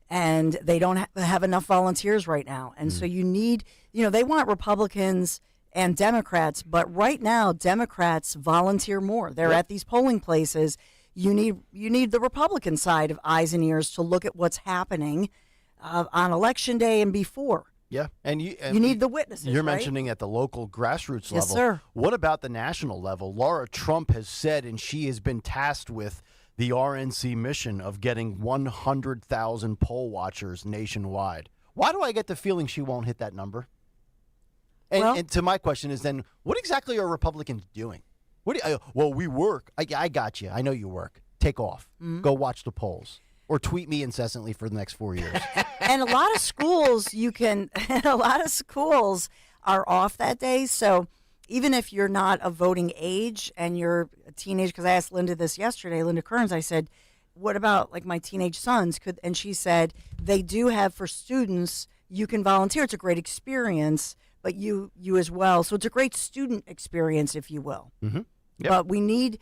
and they don't have enough volunteers right now. And so you need, they want Republicans and Democrats, but right now Democrats volunteer more. They're at these polling places. You need the Republican side of eyes and ears to look at what's happening on Election Day and before. Yeah, and you need the witnesses. You're right? mentioning at the local grassroots level. Yes, sir. What about the national level? Laura Trump has said, and she has been tasked with the RNC mission of getting 100,000 poll watchers nationwide. Why do I get the feeling she won't hit that number? And to my question is then, what exactly are Republicans doing? Well, we work. I got you. I know you work. Take off. Go watch the polls. Or tweet me incessantly for the next 4 years. And a lot of schools are off that day. So even if you're not of voting age and you're a teenager, because I asked Linda this yesterday, Linda Kearns, I said, what about like my teenage sons? And she said, they do have for students, you can volunteer. It's a great experience, but you as well. So it's a great student experience, if you will. Mm-hmm. Yep. But we need,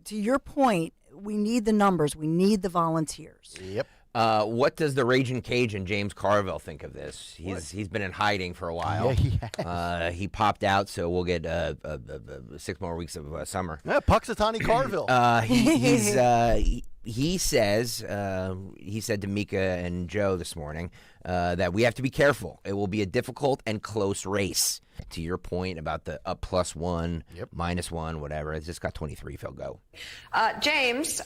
to your point, we need the numbers. We need the volunteers. Yep. What does the Raging Cajun James Carville think of this? He's been in hiding for a while. Yeah, he has. He popped out, so we'll get 6 more weeks of summer. Yeah, Puxatawny Carville. He said to Mika and Joe this morning that we have to be careful. It will be a difficult and close race. To your point about the up +1, -1, whatever, it's just got 23. He'll go. James,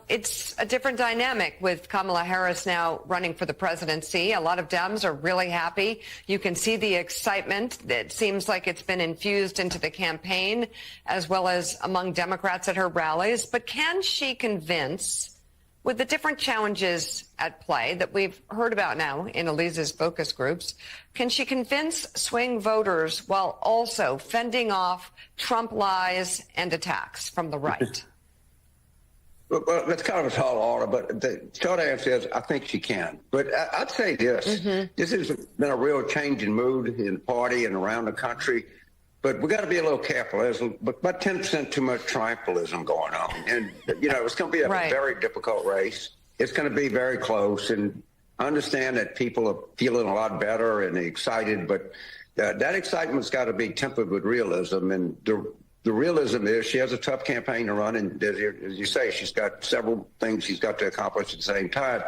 it's a different dynamic with Kamala Harris now running for the presidency. A lot of Dems are really happy. You can see the excitement that seems like it's been infused into the campaign as well as among Democrats at her rallies. But can she convince, with the different challenges at play that we've heard about now in Elise's focus groups, can she convince swing voters while also fending off Trump lies and attacks from the right? Well, that's kind of a tall order, but the short answer is I think she can. But I'd say this. This has been a real change in mood in the party and around the country. But we got to be a little careful. There's about 10% too much triumphalism going on. And, it's going to be a very difficult race. It's going to be very close. And I understand that people are feeling a lot better and excited, but that excitement's got to be tempered with realism. And the realism is she has a tough campaign to run. And as you say, she's got several things she's got to accomplish at the same time.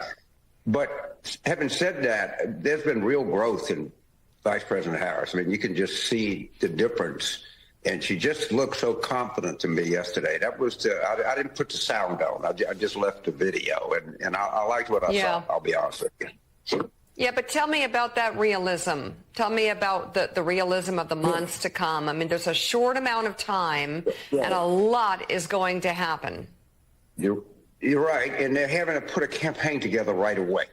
But having said that, there's been real growth in Vice President Harris. I mean, you can just see the difference. And she just looked so confident to me yesterday. That was I didn't put the sound on. I just left the video. And I liked what I saw, I'll be honest with you. Yeah, but tell me about that realism. Tell me about the realism of the months to come. I mean, there's a short amount of time and a lot is going to happen. You're right. And they're having to put a campaign together right away.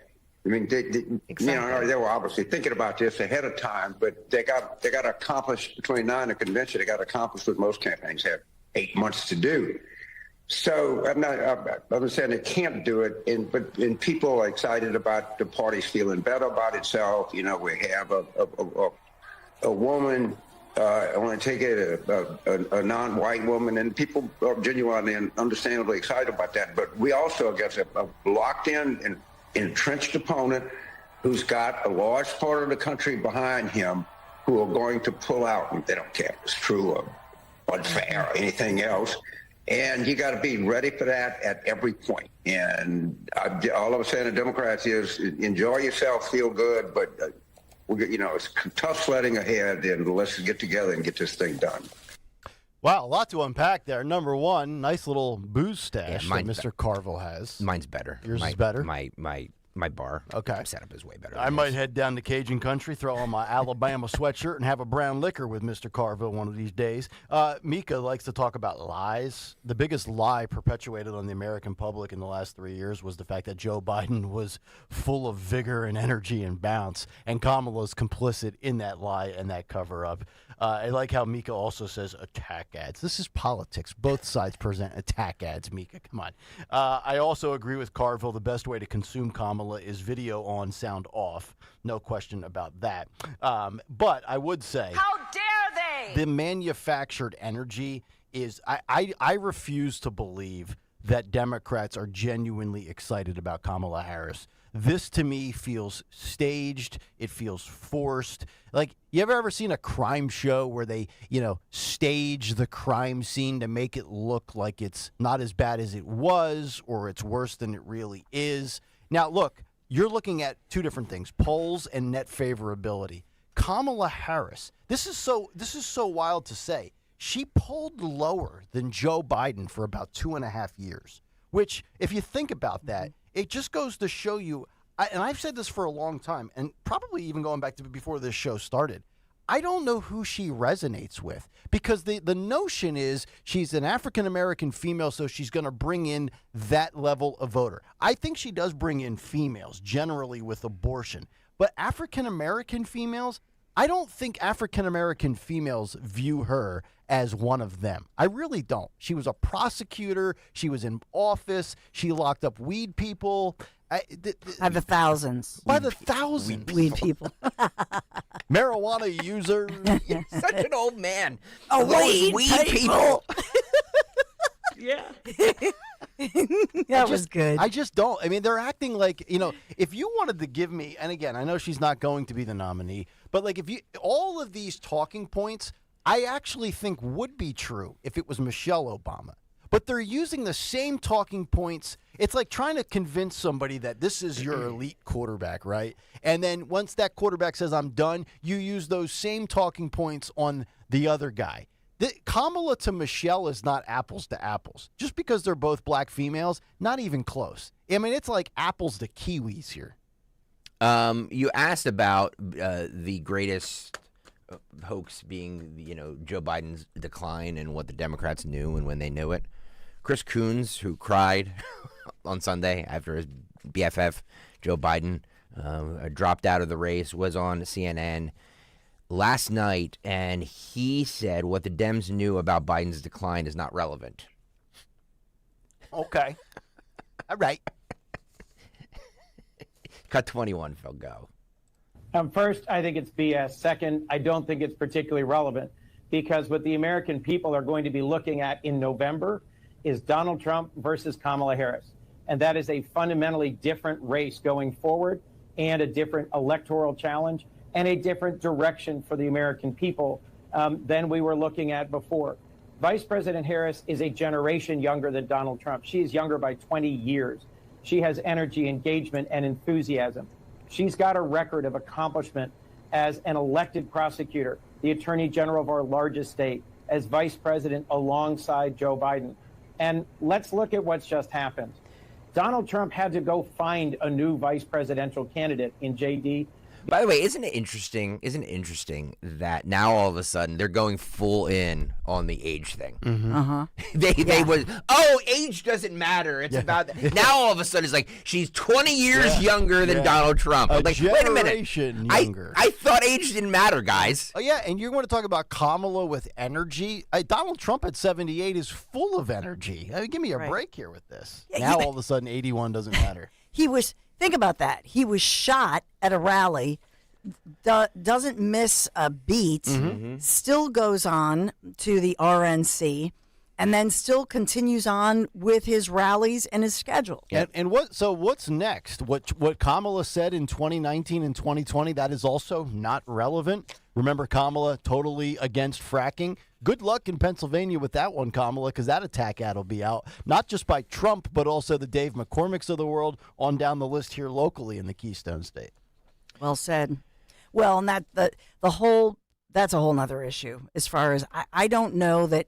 I mean, they were obviously thinking about this ahead of time, but they got to accomplish between now and the convention. They got to accomplish what most campaigns have 8 months to do. So I'm saying they can't do it, but people are excited about the party's feeling better about itself. We have a woman. I want to take it a non-white woman, and people are genuinely and understandably excited about that. But we also got a locked-in and entrenched opponent who's got a large part of the country behind him who are going to pull out, and they don't care if it's true or unfair or anything else. And you got to be ready for that at every point. And all I'm saying to Democrats is enjoy yourself, feel good, but it's tough sledding ahead, and let's get together and get this thing done. Wow, a lot to unpack there. Number one, nice little booze stash that Mr. Carville has. Mine's better. Yours is better? My bar setup is way better. I might head down to Cajun Country, throw on my Alabama sweatshirt, and have a brown liquor with Mr. Carville one of these days. Mika likes to talk about lies. The biggest lie perpetuated on the American public in the last 3 years was the fact that Joe Biden was full of vigor and energy and bounce, and Kamala's complicit in that lie and that cover-up. I like how Mika also says attack ads. This is politics. Both sides present attack ads, Mika. Come on. I also agree with Carville. The best way to consume Kamala is video on, sound off. No question about that. But I would say, how dare they? The manufactured energy is, I refuse to believe that Democrats are genuinely excited about Kamala Harris. This, to me, feels staged. It feels forced. Like, you ever seen a crime show where they, stage the crime scene to make it look like it's not as bad as it was or it's worse than it really is? Now, look, you're looking at two different things, polls and net favorability. Kamala Harris, this is so wild to say. She polled lower than Joe Biden for about 2.5 years, which, if you think about that, it just goes to show you, and I've said this for a long time, and probably even going back to before this show started, I don't know who she resonates with, because the notion is she's an African-American female, so she's going to bring in that level of voter. I think she does bring in females, generally with abortion. But African-American females, I don't think African-American females view her as one of them. I really don't. She was a prosecutor. She was in office. She locked up weed people. By the thousands. By the thousands. Weed people. Marijuana user. Such an old man. Oh, weed people. Yeah. That was good. I just don't. I mean, they're acting like, if you wanted to give me, and again, I know she's not going to be the nominee, but like all of these talking points, I actually think would be true if it was Michelle Obama. But they're using the same talking points. It's like trying to convince somebody that this is your elite quarterback, right? And then once that quarterback says, I'm done, you use those same talking points on the other guy. Kamala to Michelle is not apples to apples. Just because they're both black females, not even close. I mean, it's like apples to kiwis here. You asked about the greatest hoax being, Joe Biden's decline and what the Democrats knew and when they knew it. Chris Coons, who cried on Sunday after his BFF, Joe Biden, dropped out of the race, was on CNN last night, and he said what the Dems knew about Biden's decline is not relevant. Okay. All right. Cut 21, Phil, go. First, I think it's BS. Second, I don't think it's particularly relevant, because what the American people are going to be looking at in November is Donald Trump versus Kamala Harris. And that is a fundamentally different race going forward, and a different electoral challenge, and a different direction for the American people than we were looking at before. Vice President Harris is a generation younger than Donald Trump. She is younger by 20 years. She has energy, engagement, and enthusiasm. She's got a record of accomplishment as an elected prosecutor, the attorney general of our largest state, as vice president alongside Joe Biden. And let's look at what's just happened. Donald Trump had to go find a new vice presidential candidate in JD. By the way, isn't it interesting that now all of a sudden they're going full in on the age thing? Uh-huh. They was, age doesn't matter. It's about now all of a sudden it's like she's 20 years younger than Donald Trump. I'm like, wait a minute. Younger. I thought age didn't matter, guys. Oh yeah, and you want to talk about Kamala with energy? Donald Trump at 78 is full of energy. I mean, give me a break here with this. Now all of a sudden 81 doesn't matter. Think about that. He was shot at a rally, doesn't miss a beat, still goes on to the RNC, and then still continues on with his rallies and his schedule. And what's next? What Kamala said in 2019 and 2020, that is also not relevant. Remember Kamala totally against fracking? Good luck in Pennsylvania with that one, Kamala, because that attack ad will be out, not just by Trump, but also the Dave McCormicks of the world on down the list here locally in the Keystone State. Well said. Well, and that's a whole nother issue as far as I don't know that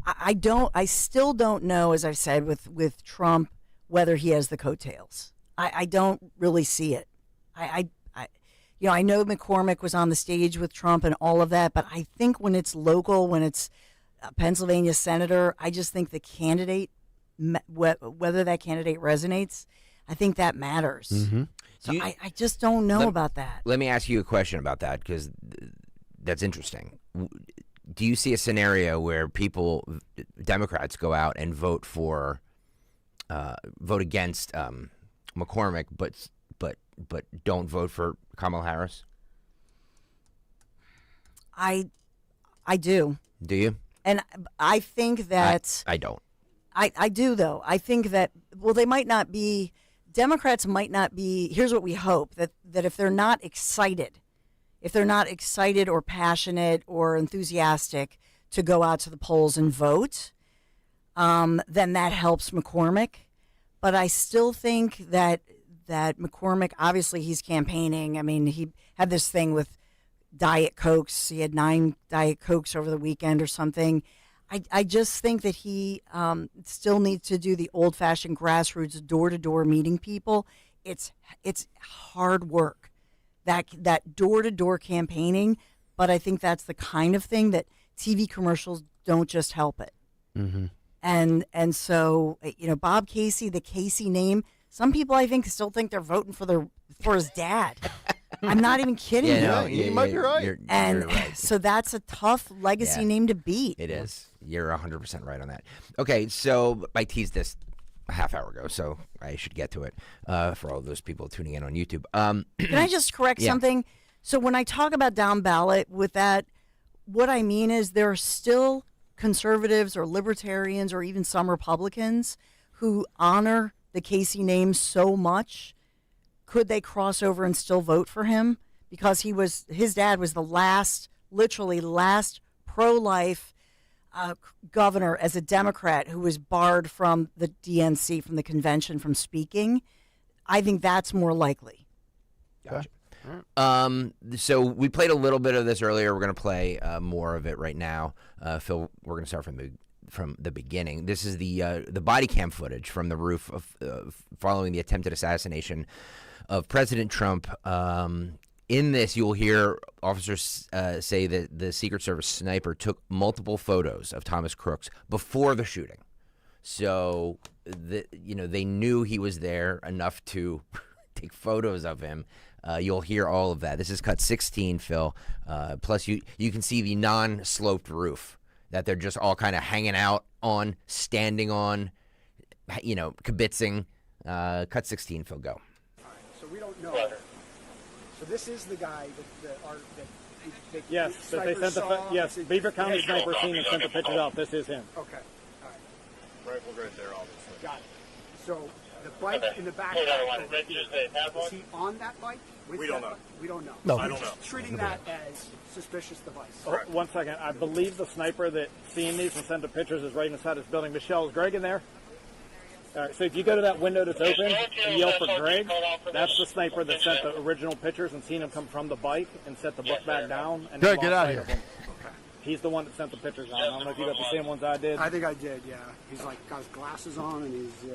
I still don't know, as I've said with Trump, whether he has the coattails. I don't really see it. I know McCormick was on the stage with Trump and all of that, but I think when it's local, when it's a Pennsylvania senator, I just think the candidate, whether that candidate resonates, I think that matters. Mm-hmm. So I just don't know about that. Let me ask you a question about that, because that's interesting. Do you see a scenario where Democrats go out and vote against McCormick, but don't vote for Kamala Harris? I do. Do you? And I think that I don't. I do, though. I think that, they might not be, Democrats might not be, here's what we hope, that if they're not excited or passionate or enthusiastic to go out to the polls and vote, then that helps McCormick. But I still think that McCormick, obviously he's campaigning. I mean, he had this thing with Diet Cokes. He had 9 Diet Cokes over the weekend or something. I just think that he still needs to do the old-fashioned grassroots, door-to-door meeting people. It's hard work, that door-to-door campaigning, but I think that's the kind of thing that TV commercials don't just help it. Mm-hmm. And so, Bob Casey, the Casey name, some people I think still think they're voting for his dad. I'm not even kidding you. You might be right. You're right. So that's a tough legacy name to beat. It is. You're 100% right on that. Okay, so I teased this a half hour ago, so I should get to it for all those people tuning in on YouTube. Can I just correct something? So when I talk about down ballot with that, what I mean is there are still conservatives or libertarians or even some Republicans who honor the Casey name so much. Could they cross over and still vote for him? Because his dad was the literally last pro-life governor as a Democrat who was barred from the DNC, from the convention, from speaking. I think that's more likely. Gotcha. So we played a little bit of this earlier. We're going to play more of it right now. Phil, we're going to start from the beginning. This is the body cam footage from the roof of following the attempted assassination of President Trump. In this, you'll hear officers say that the Secret Service sniper took multiple photos of Thomas Crooks before the shooting. So, they knew he was there enough to take photos of him. You'll hear all of that. This is cut 16, Phil. Plus, you can see the non-sloped roof that they're just all kind of hanging out on, standing on, kibitzing. Cut 16, Phil, go. So we don't know. So this is the guy that yes, that they sent Beaver County sniper team and sent the pictures out. This is him. Okay, all right. Rifle right there, obviously. Got it. So the bike in the back. Is he on that bike? We don't know. We don't know. No, so I don't know. Treating that as suspicious device. Oh, 1 second. I believe the sniper that seen these and sent the pictures is right inside this building. Michelle, is Greg in there? All right, so if you go to that window that's open and yell for Greg, that's the sniper that sent the original pictures and seen him come from the bike and set the book back down. And Greg, get out of here. He's the one that sent the pictures out. I don't know if you got the same ones I did. I think I did, yeah. He's got his glasses on and he's...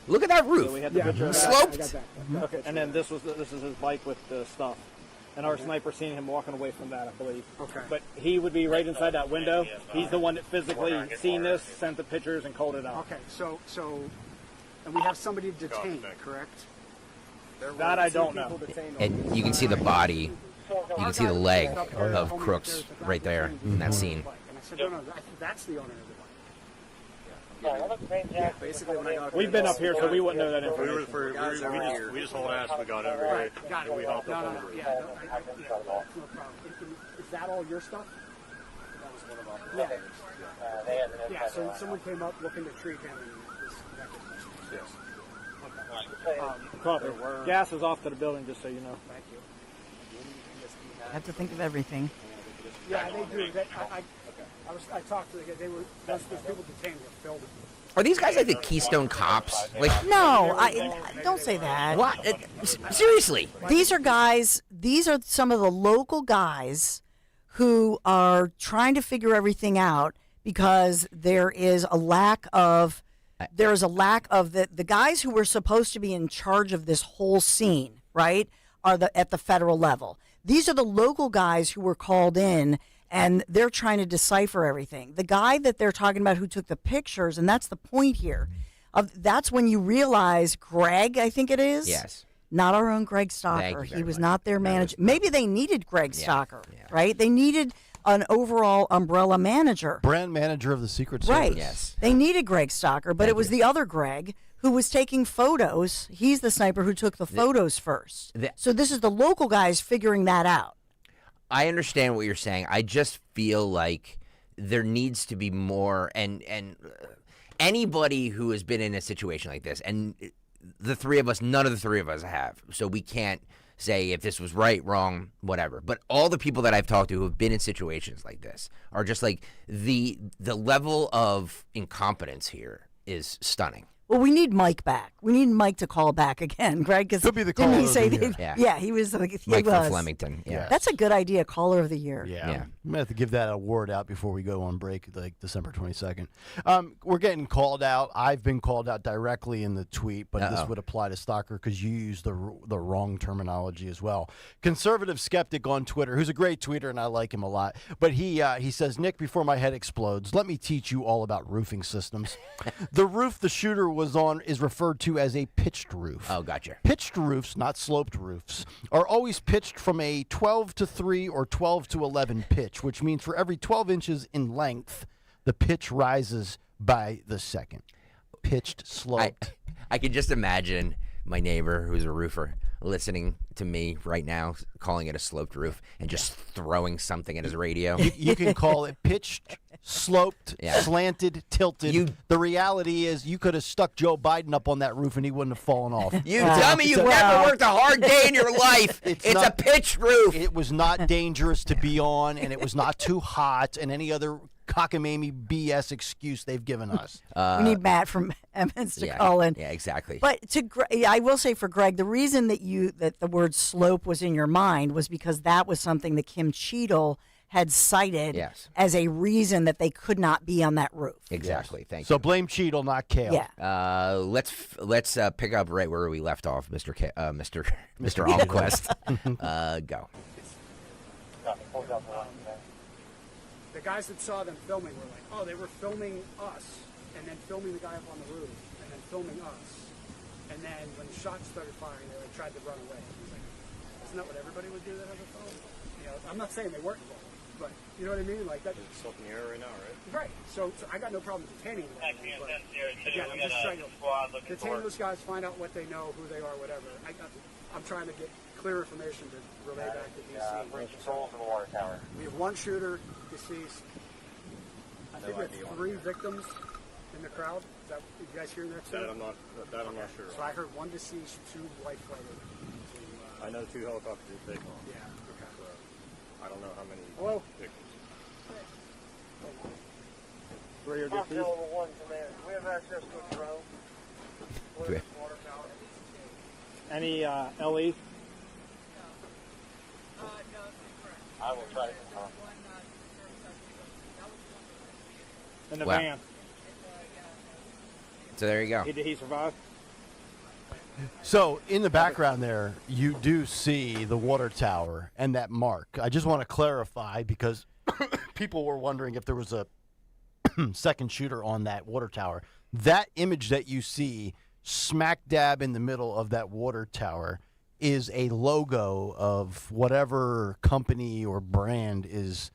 Look at that roof. So we had the picture of that. Sloped. Okay, and then this is his bike with the stuff. And our sniper seen him walking away from that, I believe. Okay. But he would be right inside that window. He's the one that physically seen this, sent the pictures, and called it out. Okay, so, and we have somebody detained, correct? That I don't know. And you can see the body. You can see the leg of Crooks right there in that scene. And I said, no, that's the owner of the bike. Yeah, basically when I got We've been up here, so we wouldn't know that information. We just hauled ass. We got over here. Got it. We hopped up over Yeah, no problem. Is that all your stuff? That was one of our Yeah, so someone came up looking to treat him. And yes. Coffee. Gas is off to the building, just so you know. Thank you. I have to think of everything. Yeah, they do. I talked to the guy. Those people detained were filming. Are these guys like the Keystone Cops? Like, No, I don't say that. what? Seriously? These are guys. These are some of the local guys who are trying to figure everything out because there is a lack of the guys who were supposed to be in charge of this whole scene, right? Are at the federal level. These are the local guys who were called in, and they're trying to decipher everything. The guy that they're talking about who took the pictures, and that's the point here. That's when you realize Greg, I think it is. Yes. Not our own Greg Stocker. He was not their manager. Maybe they needed Greg Stocker, right? They needed an overall umbrella manager. Brand manager of the Secret Service. Right. Yes. They needed Greg Stocker, but it was the other Greg who was taking photos. He's the sniper who took the photos first. So this is the local guys figuring that out. I understand what you're saying. I just feel like there needs to be more, and anybody who has been in a situation like this, and the three of us, none of the three of us have, so we can't say if this was right, wrong, whatever. But all the people that I've talked to who have been in situations like this are just like the level of incompetence here is stunning. Well, we need Mike back. We need Mike to call back again, Greg. Because he'll be the caller of the year. Yeah, he was. He Mike was. from Flemington. Yeah, that's a good idea. Caller of the year. Yeah. I'm gonna have to give that award out before we go on break, like December 22nd. We're getting called out. I've been called out directly in the tweet, but this would apply to Stocker because you used the wrong terminology as well. Conservative skeptic on Twitter, who's a great tweeter, and I like him a lot. But he says, Nick, before my head explodes, let me teach you all about roofing systems. The roof the shooter was on is referred to as a pitched roof. Oh, gotcha. Pitched roofs, not sloped roofs, are always pitched from a 12-3 or 12-11 pitch, which means for every 12 inches in length, the pitch rises by the second. Pitched, sloped. I can just imagine my neighbor, who's a roofer, listening to me right now, calling it a sloped roof, and just throwing something at his radio. You can call it pitched, sloped, slanted, tilted. The reality is you could have stuck Joe Biden up on that roof and he wouldn't have fallen off. You tell me you've never worked a hard day in your life. It's a pitched roof. It was not dangerous to be on, and it was not too hot, and any other cockamamie BS excuse they've given us. We need Matt from Emmons to call in. Yeah, exactly. But I will say for Greg, the reason that the word slope was in your mind was because that was something that Kim Cheadle had cited as a reason that they could not be on that roof. Exactly. Thank you. So blame Cheadle, not Kayal. Yeah. Let's pick up right where we left off, Mr. Almquist. Go. The guys that saw them filming were like, oh, they were filming us, and then filming the guy up on the roof, and then filming us. And then when shots started firing, they tried to run away. He's like, isn't that what everybody would do that has a phone? You know, I'm not saying they weren't involved, but you know what I mean? Like that. It's up in the air right now, right? Right. So I got no problem detaining them. But again, I'm just trying to detain those guys, find out what they know, who they are, whatever. I'm trying to get clear information to relay back to DC. Control for the water tower. We have one shooter deceased. I think we have 3 victims in the crowd. Is that you guys hearing that too? That I'm not sure. So I heard 1 deceased, 2 life-flighted. I know 2 helicopters did take off. Yeah. Okay. So I don't know how many victims. Where you're deceased? We have access to a drone. Any LE? I will try to confirm. In the van. So there you go. Did he survive? So in the background there, you do see the water tower and that mark. I just want to clarify because people were wondering if there was a second shooter on that water tower. That image that you see smack dab in the middle of that water tower is a logo of whatever company or brand is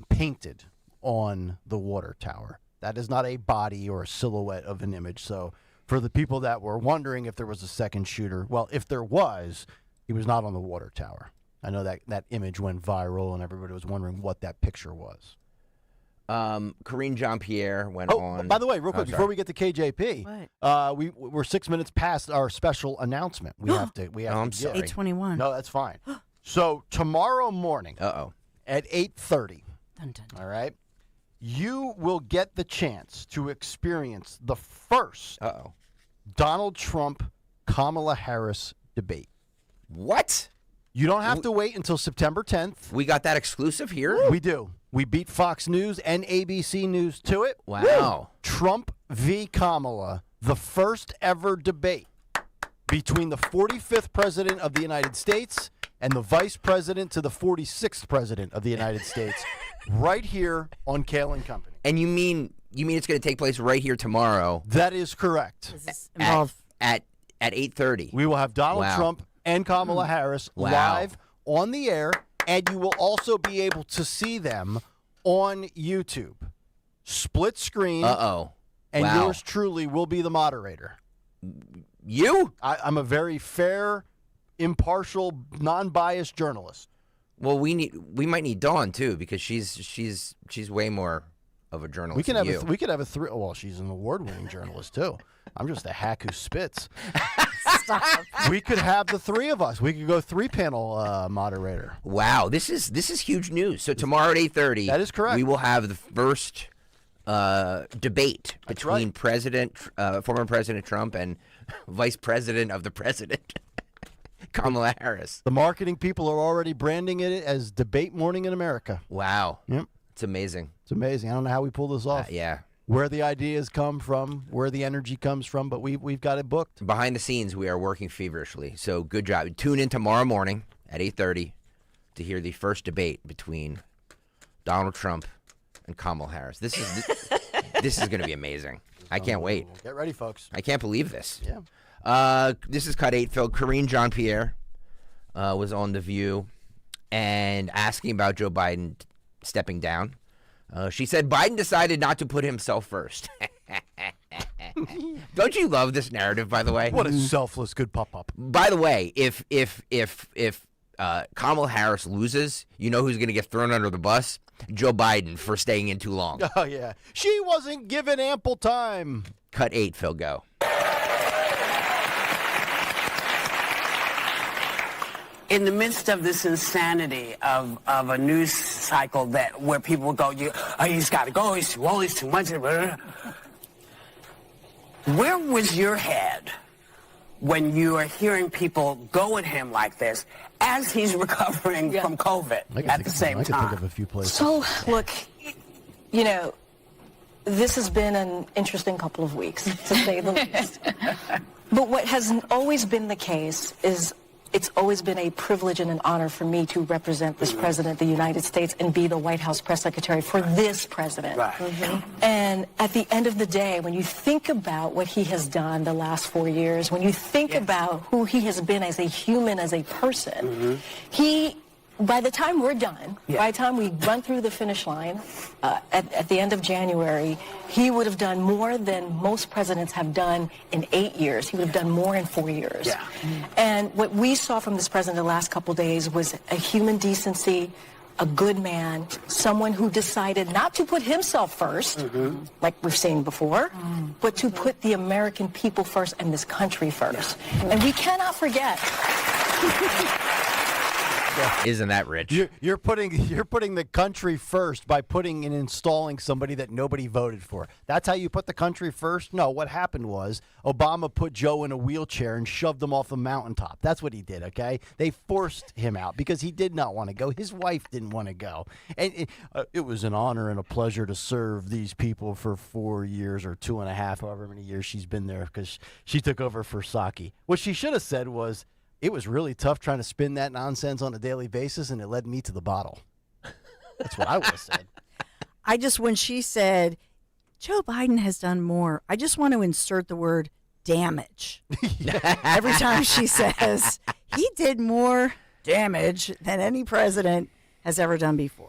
painted on the water tower. That is not a body or a silhouette of an image. So for the people that were wondering if there was a second shooter, well, if there was, he was not on the water tower. I know that image went viral and everybody was wondering what that picture was. Corinne Jean-Pierre went on. By the way, real quick, before we get to KJP, we're 6 minutes past our special announcement. We have to. I'm sorry. 8:21. No, that's fine. So tomorrow morning, at 8:30, all right, you will get the chance to experience the first Donald Trump Kamala Harris debate. What? You don't have to wait until September 10th. We got that exclusive here? We do. We beat Fox News and ABC News to it. Wow. Trump v. Kamala, the first ever debate between the 45th president of the United States and the vice president to the 46th president of the United States, right here on Kayal and Company. And you mean it's going to take place right here tomorrow? That is correct. At 8:30. We will have Donald Trump and Kamala Harris live on the air, and you will also be able to see them on YouTube. Split screen. And yours truly will be the moderator. You? I'm a very fair, impartial, non-biased journalist. Well, we might need Dawn too, because she's way more of a journalist. We could have a three. Well, she's an award-winning journalist too. I'm just a hack who spits. Stop. We could have the three of us. We could go 3-panel moderator. Wow, this is huge news. So tomorrow at 8:30, that is correct. We will have the first debate between former President Trump and Vice President of the President, Kamala Harris. The marketing people are already branding it as Debate Morning in America. Wow. Yep. It's amazing. It's amazing. I don't know how we pull this off. Yeah. Where the ideas come from, where the energy comes from, but we've got it booked. Behind the scenes, we are working feverishly. So good job. Tune in tomorrow morning at 8:30 to hear the first debate between Donald Trump and Kamala Harris. This is going to be amazing. I can't wait. Get ready, folks. I can't believe this. Yeah. This is Cut 8, Phil. Corinne Jean-Pierre was on The View and asking about Joe Biden stepping down. She said Biden decided not to put himself first. Don't you love this narrative, by the way? What a selfless good pop-up. By the way, if Kamala Harris loses, you know who's going to get thrown under the bus? Joe Biden for staying in too long. Oh, yeah. She wasn't given ample time. Cut 8, Phil, go. In the midst of this insanity of a news cycle where people will go, he's got to go, he's too much. Where was your head when you are hearing people go at him like this as he's recovering from COVID at the same time? I can think of a few places. So, look, this has been an interesting couple of weeks, to say the least. But what has always been the case is it's always been a privilege and an honor for me to represent this president of the United States and be the White House press secretary for this president. Right. And at the end of the day, when you think about what he has done the last 4 years, when you think about who he has been as a human, as a person, by the time we're done, by the time we run through the finish line at the end of January, he would have done more than most presidents have done in 8 years. He would have done more in 4 years. Yeah. And what we saw from this president the last couple of days was a human decency, a good man, someone who decided not to put himself first, like we've seen before, but to put the American people first and this country first. And we cannot forget. Isn't that rich? You're putting the country first by putting and installing somebody that nobody voted for. That's how you put the country first? No, what happened was Obama put Joe in a wheelchair and shoved him off a mountaintop. That's what he did, okay? They forced him out because he did not want to go. His wife didn't want to go. And it was an honor and a pleasure to serve these people for 4 years or 2.5, however many years she's been there, because she took over for Psaki. What she should have said was, it was really tough trying to spin that nonsense on a daily basis, and it led me to the bottle. That's what I would have said. When she said, Joe Biden has done more, I just want to insert the word damage. Every time she says, he did more damage than any president has ever done before.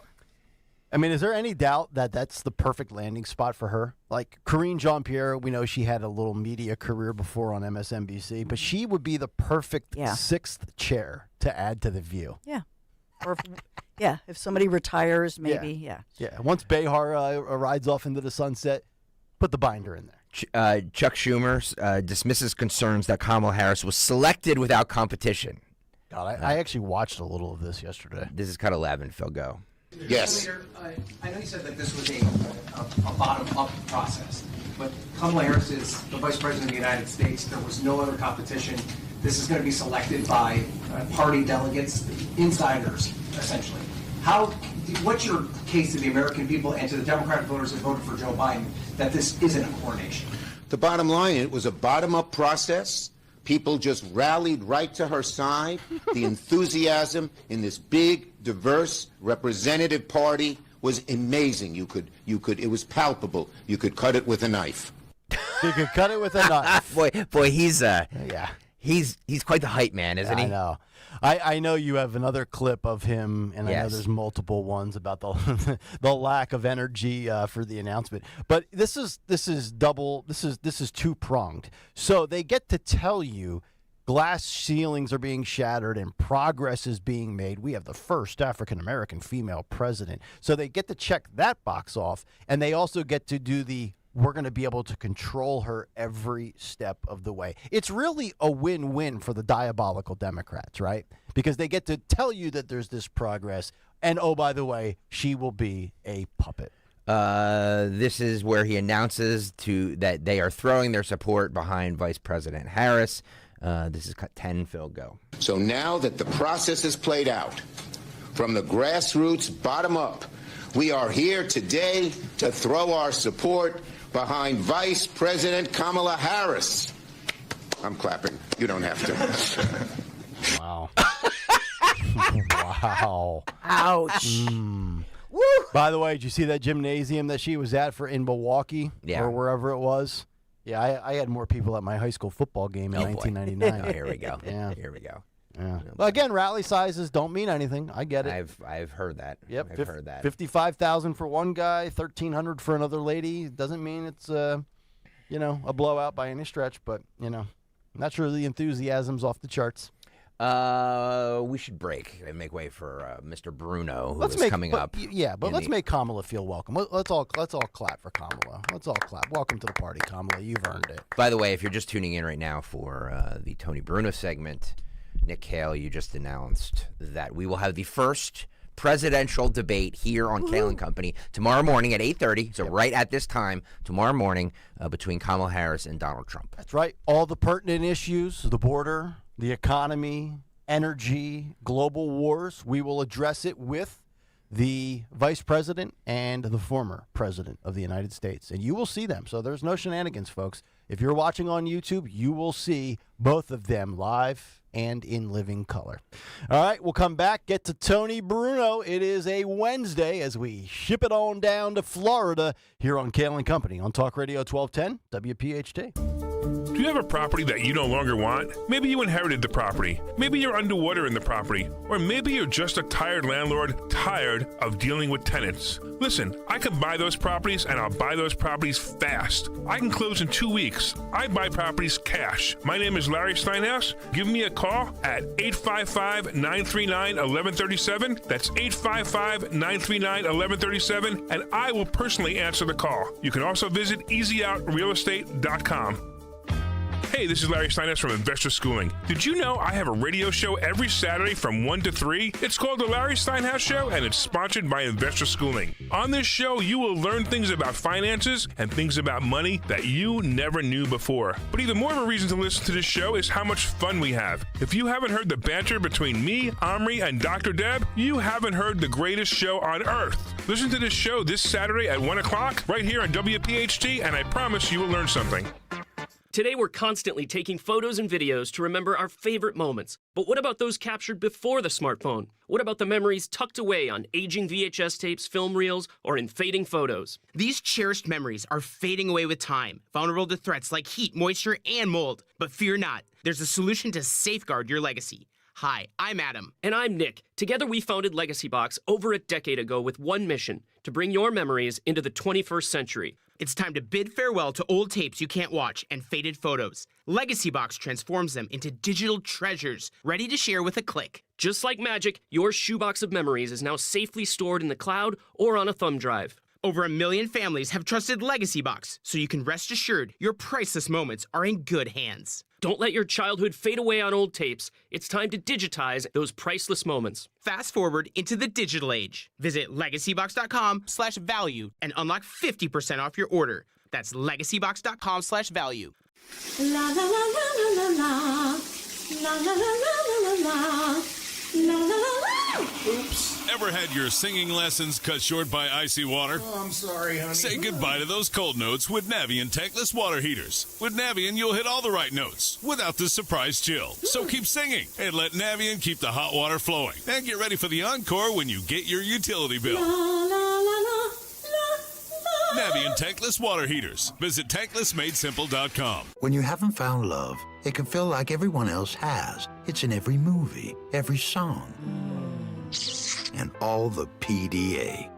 I mean, is there any doubt that that's the perfect landing spot for her? Like Corinne Jean-Pierre, we know she had a little media career before on MSNBC, but she would be the perfect sixth chair to add to The View. Yeah. Or Yeah, if somebody retires, maybe, yeah. Yeah, once Behar rides off into the sunset, put the binder in there. Chuck Schumer dismisses concerns that Kamala Harris was selected without competition. God, I actually watched a little of this yesterday. This is cut 11. Phil, go. Yes. I know you said that this was a bottom-up process, but Kamala Harris is the Vice President of the United States. There was no other competition. This is going to be selected by party delegates, insiders, essentially. What's your case to the American people and to the Democratic voters that voted for Joe Biden that this isn't a coronation? The bottom line, it was a bottom-up process. People just rallied right to her side. The enthusiasm in this big, diverse, representative party was amazing. It was palpable. You could cut it with a knife. You could cut it with a knife. boy, he's quite the hype man, isn't he? I know. I know you have another clip of him, and I know Yes. there's multiple ones about the the lack of energy for the announcement. But this is two pronged. So they get to tell you glass ceilings are being shattered and progress is being made. We have the first African American female president. So they get to check that box off, and they also get to do we're going to be able to control her every step of the way. It's really a win-win for the diabolical Democrats, right? Because they get to tell you that there's this progress, and oh, by the way, she will be a puppet. This is where he announces that they are throwing their support behind Vice President Harris. This is cut 10. Phil, go. So now that the process is played out, from the grassroots bottom up, we are here today to throw our support behind Vice President Kamala Harris. I'm clapping. You don't have to. Wow. Wow. Ouch. Woo. By the way, did you see that gymnasium that she was at in Milwaukee or wherever it was? Yeah, I had more people at my high school football game in 1999. Here we go. Yeah. Here we go. Yeah. Well, again, rally sizes don't mean anything. I get it. I've heard that. Yep. I've heard that. 55,000 for one guy, 1,300 for another lady. Doesn't mean it's a blowout by any stretch, but I'm not sure the enthusiasm's off the charts. We should break and make way for Mr. Bruno, who is coming up. Yeah, but let's make Kamala feel welcome. Let's all clap for Kamala. Let's all clap. Welcome to the party, Kamala. You've earned it. By the way, if you're just tuning in right now for the Tony Bruno segment, Nick Kayal, you just announced that we will have the first presidential debate here on Kayal and Company tomorrow morning at 8:30. So right at this time tomorrow morning between Kamala Harris and Donald Trump. That's right. All the pertinent issues, the border, the economy, energy, global wars, we will address it with the vice president and the former president of the United States. And you will see them. So there's no shenanigans, folks. If you're watching on YouTube, you will see both of them live and in living color. All right, we'll come back, get to Tony Bruno. It is a Wednesday as we ship it on down to Florida here on Kayal and Company on Talk Radio 1210 WPHT. Do you have a property that you no longer want? Maybe you inherited the property. Maybe you're underwater in the property. Or maybe you're just a tired landlord, tired of dealing with tenants. Listen, I can buy those properties, and I'll buy those properties fast. I can close in 2 weeks. I buy properties cash. My name is Larry Steinhaus. Give me a call at 855-939-1137. That's 855-939-1137, and I will personally answer the call. You can also visit easyOutRealEstate.com. Hey, this is Larry Steinhaus from Investor Schooling. Did you know I have a radio show every Saturday from 1 to 3? It's called The Larry Steinhaus Show, and it's sponsored by Investor Schooling. On this show, you will learn things about finances and things about money that you never knew before. But even more of a reason to listen to this show is how much fun we have. If you haven't heard the banter between me, Omri, and Dr. Deb, you haven't heard the greatest show on earth. Listen to this show this Saturday at 1 o'clock right here on WPHT, and I promise you will learn something. Today, we're constantly taking photos and videos to remember our favorite moments. But what about those captured before the smartphone? What about the memories tucked away on aging VHS tapes, film reels, or in fading photos? These cherished memories are fading away with time, vulnerable to threats like heat, moisture, and mold. But fear not, there's a solution to safeguard your legacy. Hi, I'm Adam. And I'm Nick. Together we founded Legacy Box over a decade ago with one mission, to bring your memories into the 21st century. It's time to bid farewell to old tapes you can't watch and faded photos. Legacy Box transforms them into digital treasures, ready to share with a click. Just like magic, your shoebox of memories is now safely stored in the cloud or on a thumb drive. Over 1 million families have trusted Legacy Box, so you can rest assured your priceless moments are in good hands. Don't let your childhood fade away on old tapes. It's time to digitize those priceless moments. Fast forward into the digital age. Visit legacybox.com/value and unlock 50% off your order. That's legacybox.com/value. La la la la la la la. La la la la la la la. La la la la. Oops. Ever had your singing lessons cut short by icy water? Oh, I'm sorry, honey. Say goodbye to those cold notes with Navien tankless water heaters. With Navien, you'll hit all the right notes without the surprise chill. So keep singing and let Navien keep the hot water flowing. And get ready for the encore when you get your utility bill. La la la la la. Navien tankless water heaters. Visit tanklessmadesimple.com. When you haven't found love, it can feel like everyone else has. It's in every movie, every song, and all the PDA.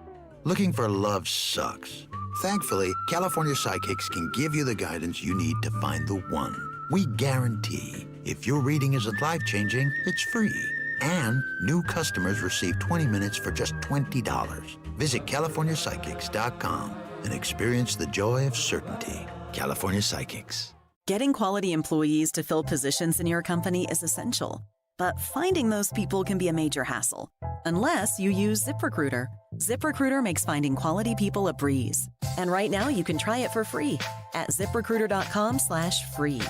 Looking for love sucks. Thankfully, California Psychics can give you the guidance you need to find the one. We guarantee if your reading isn't life-changing, it's free. And new customers receive 20 minutes for just $20. Visit CaliforniaPsychics.com and experience the joy of certainty. California Psychics. Getting quality employees to fill positions in your company is essential, but finding those people can be a major hassle, unless you use ZipRecruiter. ZipRecruiter makes finding quality people a breeze. And right now you can try it for free at ZipRecruiter.com/free.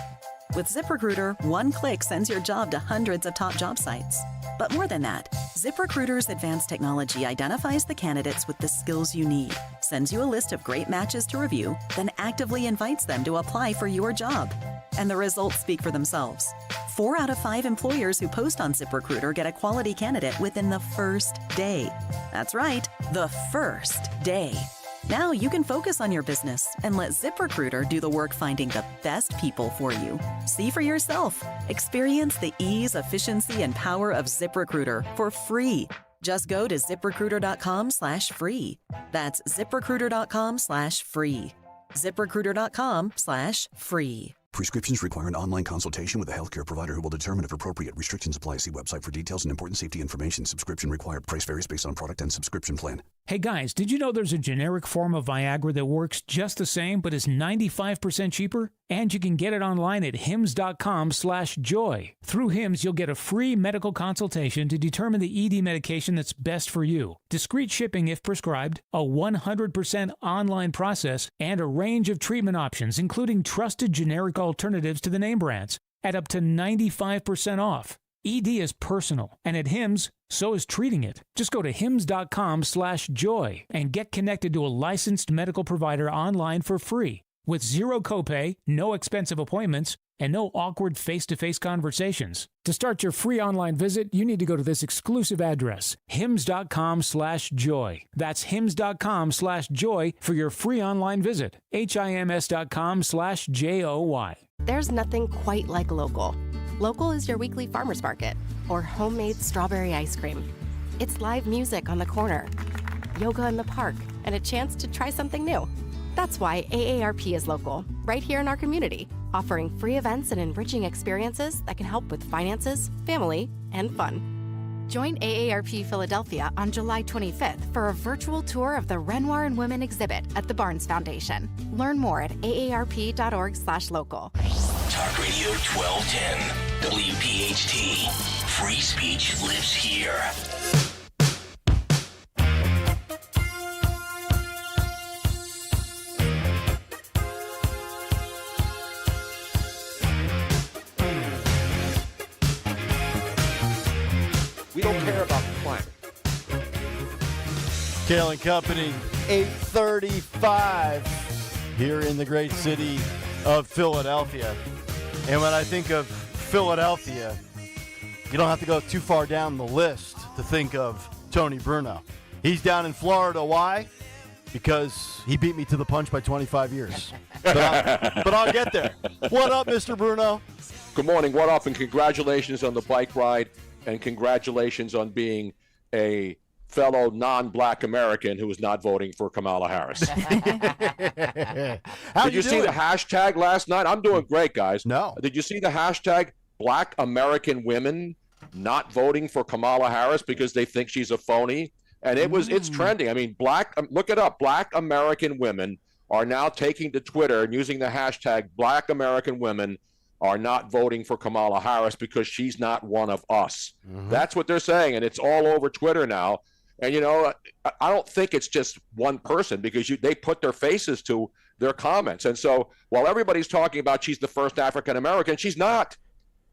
With ZipRecruiter, one click sends your job to hundreds of top job sites. But more than that, ZipRecruiter's advanced technology identifies the candidates with the skills you need, sends you a list of great matches to review, then actively invites them to apply for your job. And the results speak for themselves. 4 out of 5 employers who post on ZipRecruiter get a quality candidate within the first day. That's right, the first day. Now you can focus on your business and let ZipRecruiter do the work finding the best people for you. See for yourself. Experience the ease, efficiency, and power of ZipRecruiter for free. Just go to ZipRecruiter.com/free. That's ZipRecruiter.com/free. ZipRecruiter.com/free. Prescriptions require an online consultation with a healthcare provider who will determine if appropriate. Restrictions apply. See website for details and important safety information. Subscription required. Price varies based on product and subscription plan. Hey guys, did you know there's a generic form of Viagra that works just the same but is 95% cheaper? And you can get it online at hims.com/joy. Through Hims, you'll get a free medical consultation to determine the ED medication that's best for you, discreet shipping if prescribed, a 100% online process, and a range of treatment options, including trusted generic alternatives to the name brands, at up to 95% off. ED is personal, and at Hims, so is treating it. Just go to hims.com/joy and get connected to a licensed medical provider online for free, with zero copay, no expensive appointments, and no awkward face-to-face conversations. To start your free online visit, you need to go to this exclusive address, hims.com/joy. That's hims.com/joy for your free online visit. hims.com/joy. There's nothing quite like local. Local is your weekly farmer's market or homemade strawberry ice cream. It's live music on the corner, yoga in the park, and a chance to try something new. That's why AARP is local, right here in our community, offering free events and enriching experiences that can help with finances, family, and fun. Join AARP Philadelphia on July 25th for a virtual tour of the Renoir and Women exhibit at the Barnes Foundation. Learn more at aarp.org/local. Talk Radio 1210, WPHT. Free speech lives here. We don't care about the climate. Kayal and Company, 8:35 here in the great city of Philadelphia. And when I think of Philadelphia, you don't have to go too far down the list to think of Tony Bruno. He's down in Florida. Why? Because he beat me to the punch by 25 years. But I'll get there. What up, Mr. Bruno? Good morning. What up? And congratulations on the bike ride. And congratulations on being a fellow non-black American who is not voting for Kamala Harris. Did you see the hashtag last night? I'm doing great, guys. No. Did you see the hashtag Black American women not voting for Kamala Harris because they think she's a phony? And it's trending. I mean, look it up. Black American women are now taking to Twitter and using the hashtag Black American women are not voting for Kamala Harris because she's not one of us. That's what they're saying, and it's all over Twitter now. And, you know, I don't think it's just one person because they put their faces to their comments. And so while everybody's talking about she's the first African-American, she's not.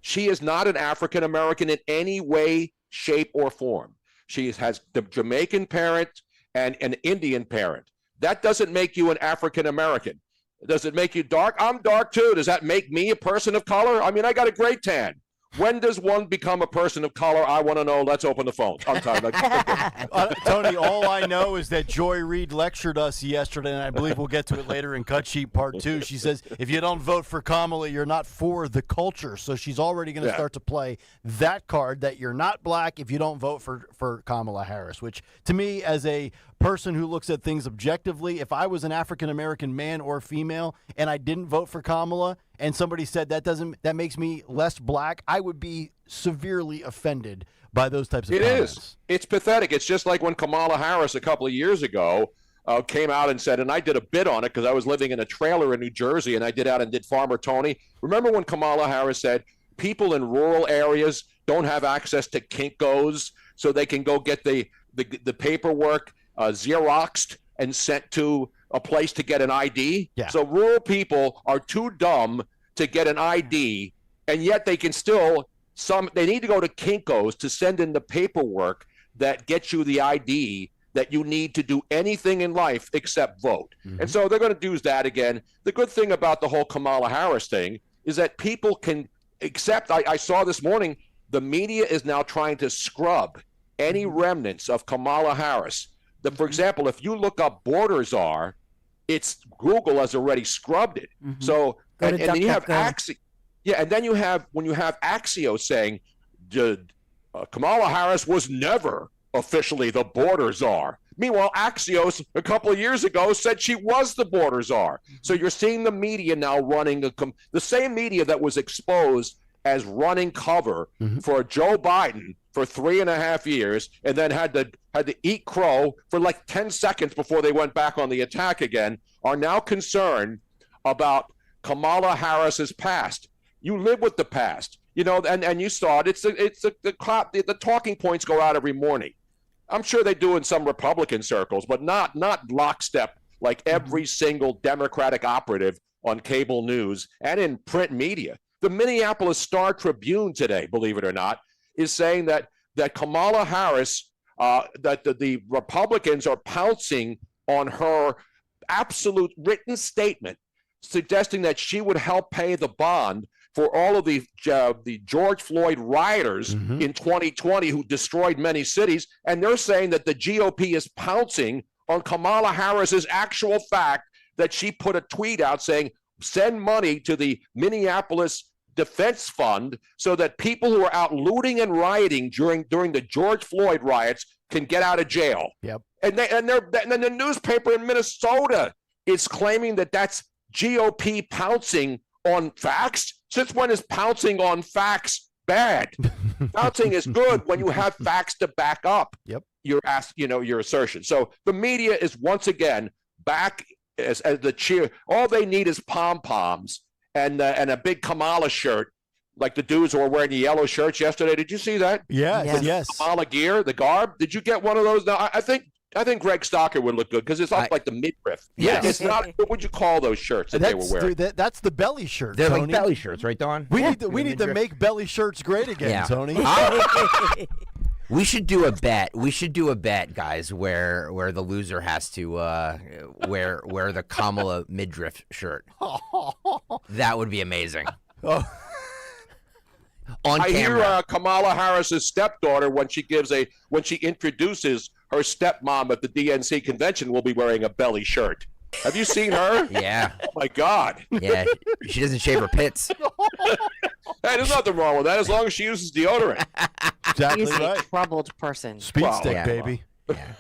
She is not an African-American in any way, shape, or form. She has the Jamaican parent and an Indian parent. That doesn't make you an African-American. Does it make you dark? I'm dark too. Does that make me a person of color? I mean, I got a great tan. When does one become a person of color? I want to know. Let's open the phone. Tony, all I know is that Joy Reid lectured us yesterday, and I believe we'll get to it later in Cut Sheet Part 2. She says, if you don't vote for Kamala, you're not for the culture. So she's already going to start to play that card that you're not black if you don't vote for Kamala Harris, which to me, as a person who looks at things objectively, if I was an African-American man or female and I didn't vote for Kamala and somebody said that makes me less black, I would be severely offended by those types of comments. It is. It's pathetic. It's just like when Kamala Harris a couple of years ago came out and said, and I did a bit on it because I was living in a trailer in New Jersey and I did Farmer Tony. Remember when Kamala Harris said people in rural areas don't have access to Kinko's so they can go get the paperwork Xeroxed and sent to a place to get an ID. Yeah. So rural people are too dumb to get an ID, and yet they can still they need to go to Kinko's to send in the paperwork that gets you the ID that you need to do anything in life except vote. And so they're going to do that again. The good thing about the whole Kamala Harris thing is that people can accept. I saw this morning the media is now trying to scrub any remnants of Kamala Harris. For example, if you look up borders are, it's Google has already scrubbed it. So and then you have Axios. Yeah, and then when you have Axios saying Kamala Harris was never officially the border czar. Meanwhile, Axios a couple of years ago said she was the border czar. So you're seeing the media now running the same media that was exposed as running cover for Joe Biden for 3.5 years, and then had to eat crow for like 10 seconds before they went back on the attack again, are now concerned about Kamala Harris's past. You live with the past, you know, and you saw it. The talking points go out every morning. I'm sure they do in some Republican circles, but not lockstep like every single Democratic operative on cable news and in print media. The Minneapolis Star-Tribune today, believe it or not, is saying that Kamala Harris, that the Republicans are pouncing on her absolute written statement, suggesting that she would help pay the bond for all of the George Floyd rioters in 2020 who destroyed many cities. And they're saying that the GOP is pouncing on Kamala Harris's actual fact that she put a tweet out saying, send money to the Minneapolis Defense Fund so that people who are out looting and rioting during the George Floyd riots can get out of jail. Yep. And then the newspaper in Minnesota is claiming that that's GOP pouncing on facts. Since when is pouncing on facts bad? Pouncing is good when you have facts to back up your assertion. So the media is once again back as the cheer. All they need is pom-poms and a big Kamala shirt, like the dudes who were wearing the yellow shirts yesterday. Did you see that? Yes. Kamala gear, the garb. Did you get one of those? Now, I think Greg Stocker would look good because it's up like the midriff. Yes. It's not. What would you call those shirts that they were wearing? Dude, that's the belly shirt. They're Tony. like belly shirts, right, Don? We need to make belly shirts great again, Tony. We should do a bet. Guys, where the loser has to wear the Kamala midriff shirt. That would be amazing. On I camera. hear Kamala Harris's stepdaughter when she introduces her stepmom at the DNC convention will be wearing a belly shirt. Have you seen her? Yeah. Oh my God. Yeah, she doesn't shave her pits. Hey, there's nothing wrong with that as long as she uses deodorant. Exactly She's right. a troubled person. Speed stick, baby.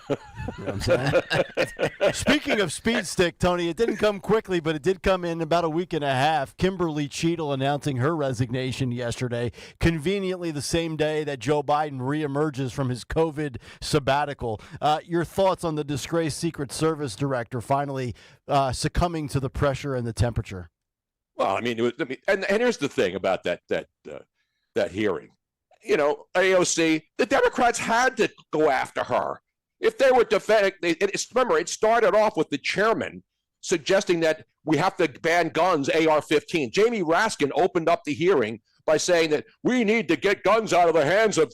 You know what I'm saying? Speaking of speed stick, Tony, it didn't come quickly, but it did come in about a week and a half. Kimberly Cheadle announcing her resignation yesterday, conveniently the same day that Joe Biden reemerges from his COVID sabbatical. Your thoughts on the disgraced Secret Service director finally succumbing to the pressure and the temperature? Well, and here's the thing about that hearing. You know, AOC, the Democrats had to go after her. If they were defending, remember, it started off with the chairman suggesting that we have to ban guns, AR-15. Jamie Raskin opened up the hearing by saying that we need to get guns out of the hands of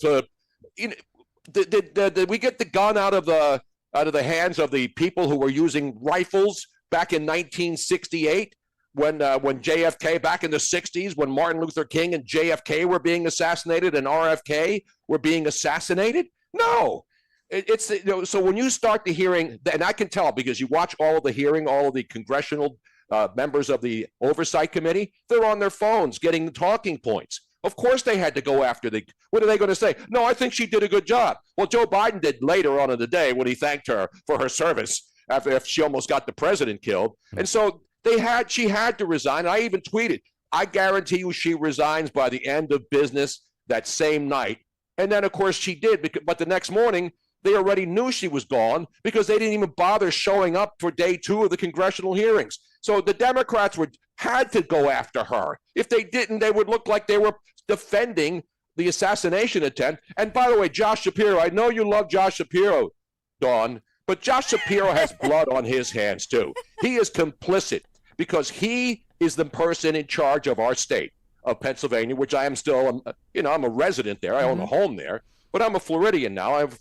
did we get the gun out of the hands of the people who were using rifles back in 1968 when JFK, back in the 60s, when Martin Luther King and JFK were being assassinated and RFK were being assassinated? No. So when you start the hearing, and I can tell because you watch all of the hearing, all of the congressional members of the Oversight Committee, they're on their phones getting the talking points. Of course they had to go after what are they going to say? No, I think she did a good job. Well, Joe Biden did later on in the day when he thanked her for her service after she almost got the president killed. And so she had to resign. I even tweeted, I guarantee you she resigns by the end of business that same night. And then, of course, she did. But the next morning, they already knew she was gone because they didn't even bother showing up for day 2 of the congressional hearings. So the Democrats had to go after her. If they didn't, they would look like they were defending the assassination attempt. And by the way, Josh Shapiro, I know you love Josh Shapiro, Dawn, but Josh Shapiro has blood on his hands too. He is complicit because he is the person in charge of our state of Pennsylvania, which I am still, I'm a resident there. I own a home there. But I'm a Floridian now. I have a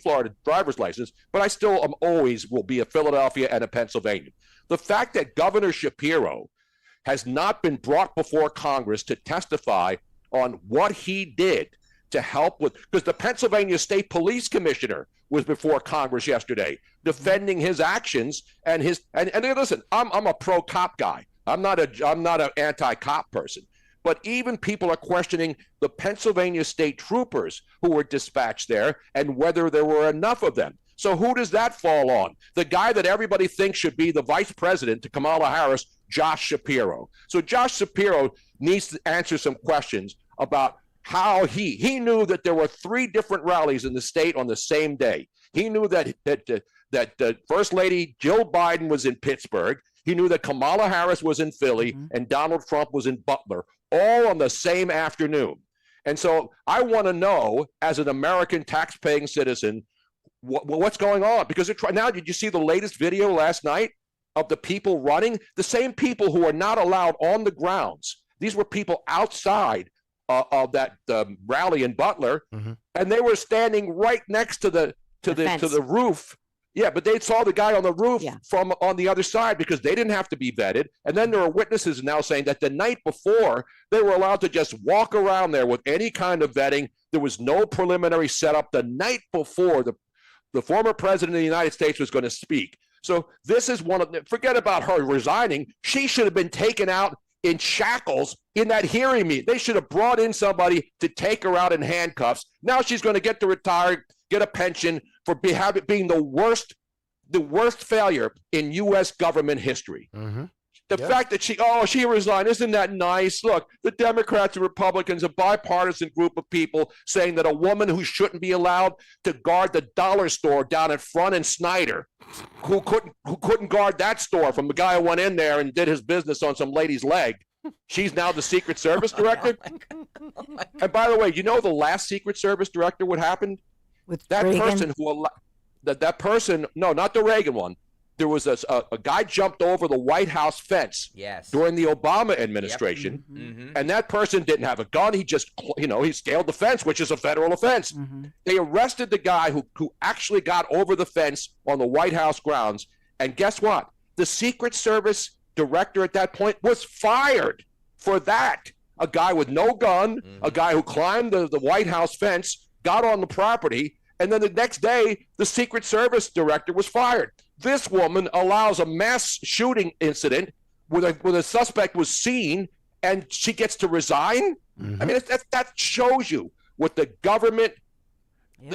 Florida driver's license, but I still always will be a Philadelphia and a Pennsylvanian. The fact that Governor Shapiro has not been brought before Congress to testify on what he did to help with, because the Pennsylvania State Police Commissioner was before Congress yesterday defending his actions and listen, I'm a pro-cop guy. I'm not an anti-cop person. But even people are questioning the Pennsylvania state troopers who were dispatched there and whether there were enough of them. So who does that fall on? The guy that everybody thinks should be the vice president to Kamala Harris, Josh Shapiro. So Josh Shapiro needs to answer some questions about how he knew that there were 3 different rallies in the state on the same day. He knew that First Lady Jill Biden was in Pittsburgh. He knew that Kamala Harris was in Philly and Donald Trump was in Butler, all on the same afternoon. And so I want to know, as an American tax-paying citizen, what's going on? Because now, did you see the latest video last night of the people running? The same people who are not allowed on the grounds. These were people outside of that rally in Butler, and they were standing right next to the roof. Yeah, but they saw the guy on the roof from on the other side because they didn't have to be vetted. And then there are witnesses now saying that the night before, they were allowed to just walk around there with any kind of vetting. There was no preliminary setup. The night before, the former president of the United States was going to speak. So this is forget about her resigning. She should have been taken out in shackles in that hearing meeting. They should have brought in somebody to take her out in handcuffs. Now she's going to get to retire, get a pension for being the worst failure in U.S. government history. The fact that she resigned, isn't that nice? Look, the Democrats and Republicans, a bipartisan group of people saying that a woman who shouldn't be allowed to guard the dollar store down at Front and Snyder, who couldn't guard that store from the guy who went in there and did his business on some lady's leg. She's now the Secret Service director. And by the way, you know the last Secret Service director, what happened? With that Reagan? person who that person, no, not the Reagan one. There was a guy jumped over the White House fence during the Obama administration, and that person didn't have a gun. He just, he scaled the fence, which is a federal offense. They arrested the guy who actually got over the fence on the White House grounds, and guess what? The Secret Service director at that point was fired for that. A guy with no gun, a guy who climbed the White House fence, got on the property, and then the next day, the Secret Service director was fired. This woman allows a mass shooting incident where a suspect was seen, and she gets to resign? I mean, that shows you what the government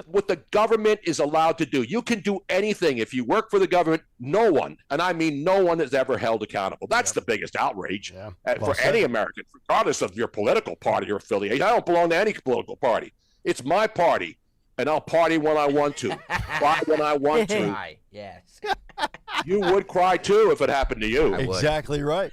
what the government is allowed to do. You can do anything if you work for the government. No one, and I mean no one, is ever held accountable. That's the biggest outrage for any American, regardless of your political party or affiliation. I don't belong to any political party. It's my party, and I'll party when I want to, cry when I want to. Yes. You would cry too if it happened to you. Exactly right.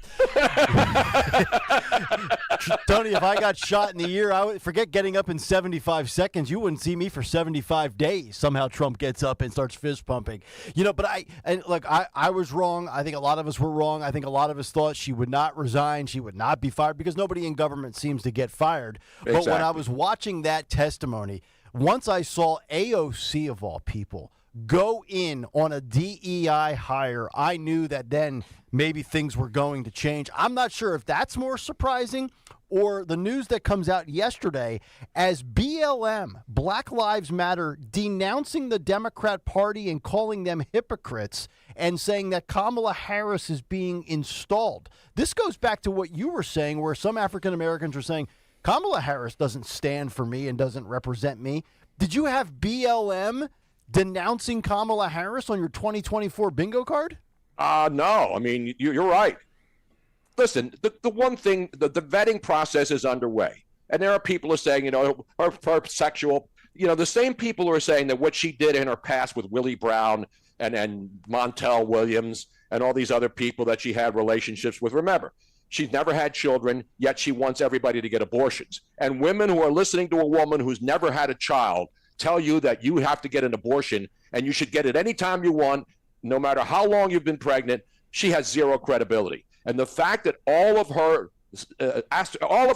Tony, if I got shot in the ear, I would forget getting up in 75 seconds. You wouldn't see me for 75 days. Somehow Trump gets up and starts fist pumping. But I was wrong. I think a lot of us were wrong. I think a lot of us thought she would not resign. She would not be fired because nobody in government seems to get fired. But when I was watching that testimony, once I saw AOC of all people go in on a DEI hire, I knew that then maybe things were going to change. I'm not sure if that's more surprising or the news that comes out yesterday as BLM, Black Lives Matter, denouncing the Democrat Party and calling them hypocrites and saying that Kamala Harris is being installed. This goes back to what you were saying, where some African Americans are saying, Kamala Harris doesn't stand for me and doesn't represent me. Did you have BLM denouncing Kamala Harris on your 2024 bingo card? No. I mean, you're right. Listen, the one thing, the vetting process is underway. And there are people who are saying, her sexual, the same people who are saying that what she did in her past with Willie Brown and Montel Williams and all these other people that she had relationships with. Remember, she's never had children, yet she wants everybody to get abortions. And women who are listening to a woman who's never had a child tell you that you have to get an abortion and you should get it anytime you want, no matter how long you've been pregnant, she has zero credibility. And the fact that all of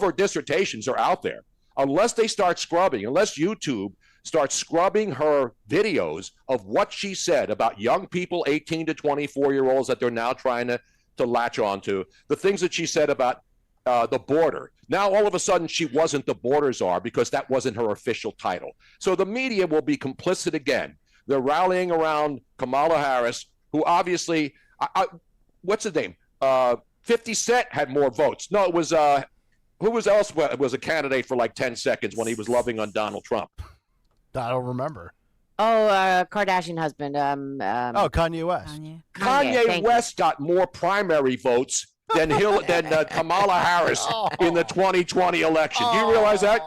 her dissertations are out there, unless they start scrubbing, unless YouTube starts scrubbing her videos of what she said about young people, 18 to 24-year-olds that they're now trying to latch onto, the things that she said about the border. Now, all of a sudden, she wasn't the border czar because that wasn't her official title. So the media will be complicit again. They're rallying around Kamala Harris, who obviously, what's his name? 50 Cent had more votes. No, it was, who was else was a candidate for like 10 seconds when he was loving on Donald Trump? I don't remember. Oh, Kardashian husband. Kanye West. Kanye West got more primary votes than Kamala Harris in the 2020 election. Do you realize that?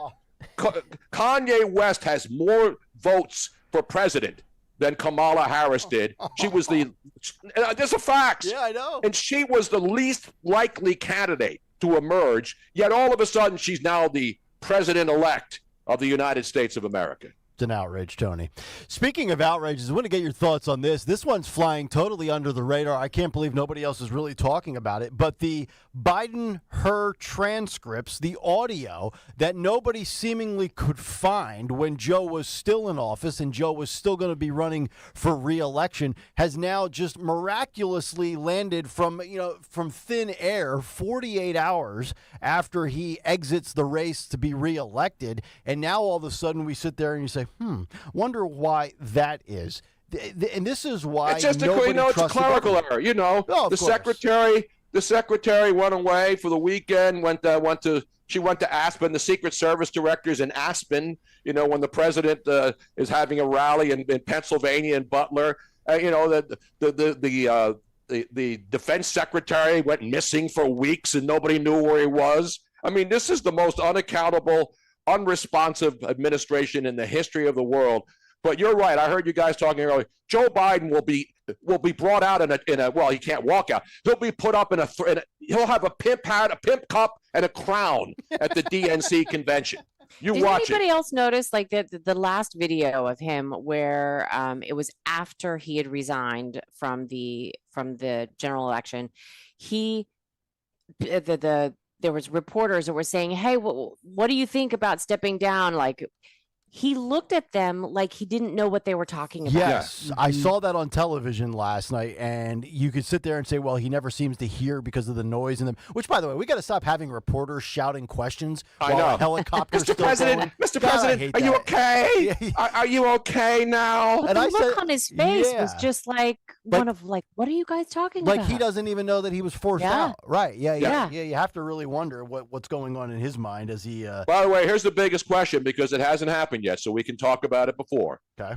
Kanye West has more votes for president than Kamala Harris did. She was there's a fact. Yeah, I know. And she was the least likely candidate to emerge, yet all of a sudden she's now the president-elect of the United States of America. It's an outrage, Tony. Speaking of outrages, I want to get your thoughts on this. This one's flying totally under the radar. I can't believe nobody else is really talking about it. But the Biden-her transcripts, the audio that nobody seemingly could find when Joe was still in office and Joe was still going to be running for re-election, has now just miraculously landed from thin air 48 hours after he exits the race to be re-elected. And now all of a sudden we sit there and you say, wonder why that is. And this is why it's just it's a clerical error. The secretary went away for the weekend. She went to Aspen. The Secret Service director's in Aspen. When the president is having a rally in Pennsylvania and Butler. The defense secretary went missing for weeks and nobody knew where he was. I mean, this is the most unaccountable, unresponsive administration in the history of the world. But you're right. I heard you guys talking earlier. Joe Biden will be brought out in a well, he can't walk out. He'll be put up he'll have a pimp hat, a pimp cup, and a crown at the DNC convention. Did anybody else notice the last video of him where it was after he had resigned from the general election? There was reporters that were saying, hey, what do you think about stepping down? He looked at them like he didn't know what they were talking about. Yes, I saw that on television last night, and you could sit there and say, well, he never seems to hear because of the noise in them. Which, by the way, we got to stop having reporters shouting questions while a helicopter's Mr. President, Mr. President, are you okay? Are you okay now? And the look on his face was just what are you guys talking about? Like he doesn't even know that he was forced out. Right, yeah. You have to really wonder what's going on in his mind as he... By the way, here's the biggest question, because it hasn't happened happened yet, so we can talk about it before. Okay.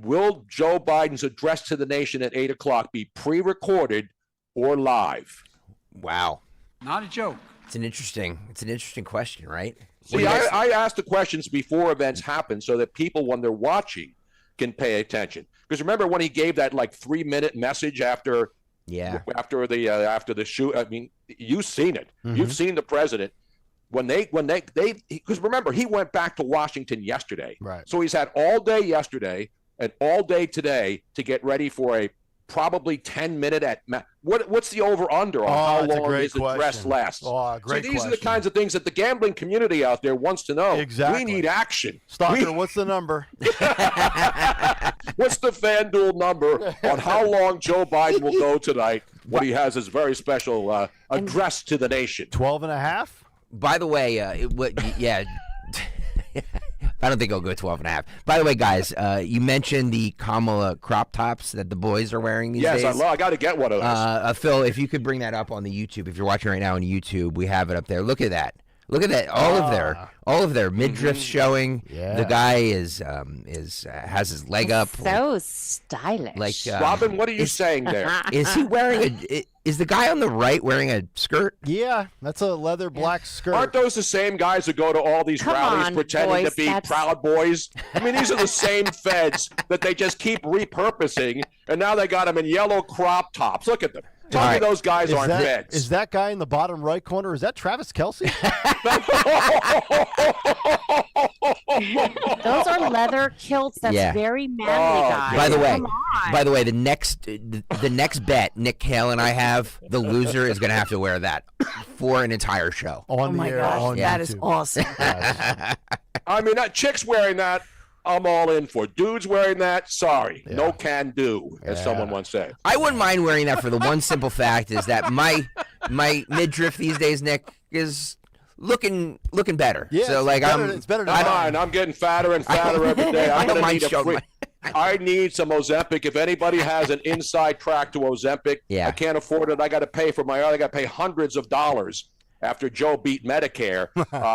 Will Joe Biden's address to the nation at 8 o'clock be pre-recorded or live? Wow. Not a joke. It's an interesting question, right? See, I ask the questions before events happen so that people, when they're watching, can pay attention. Because remember when he gave that like 3-minute message after the shoot? I mean, you've seen it. Mm-hmm. You've seen the president. Because remember, he went back to Washington yesterday. Right. So he's had all day yesterday and all day today to get ready for a probably 10-minute what's the over-under on how long his address lasts? Oh, great so these question. are the kinds of things that the gambling community out there wants to know. Exactly. We need action. Stalker, what's the number? What's the FanDuel number on how long Joe Biden will go tonight when he has his very special address to the nation? 12.5? By the way, I don't think it'll go 12.5. By the way, guys, you mentioned the Kamala crop tops that the boys are wearing these days. Yes, I got to get one of those. Phil, if you could bring that up on the YouTube, if you're watching right now on YouTube, we have it up there. Look at that. Look at that! All of their midriffs showing. Yeah. The guy has his leg up. So stylish. Like Robin, what are you saying there? Is he wearing is the guy on the right wearing a skirt? Yeah, that's a leather black skirt. Aren't those the same guys who go to all these rallies on, pretending boys, to be that's- Proud Boys? I mean, these are the same feds that they just keep repurposing, and now they got them in yellow crop tops. Look at them. Tell me those guys aren't feds. Is that guy in the bottom right corner? Is that Travis Kelce? Those are leather kilts. That's very manly, guys. By the way, the next bet Nick Kayal and I have, the loser is going to have to wear that for an entire show. Oh my gosh, that is awesome. I mean, chicks wearing that, I'm all in for. Dudes wearing that, sorry, no can do, as someone once said. I wouldn't mind wearing that for the one simple fact is that my midriff these days, Nick, is looking better. Yeah, so like it's better than mine. I'm getting fatter and fatter every day. I need some Ozempic. If anybody has an inside track to Ozempic, I can't afford it. I got to pay hundreds of dollars after Joe beat Medicare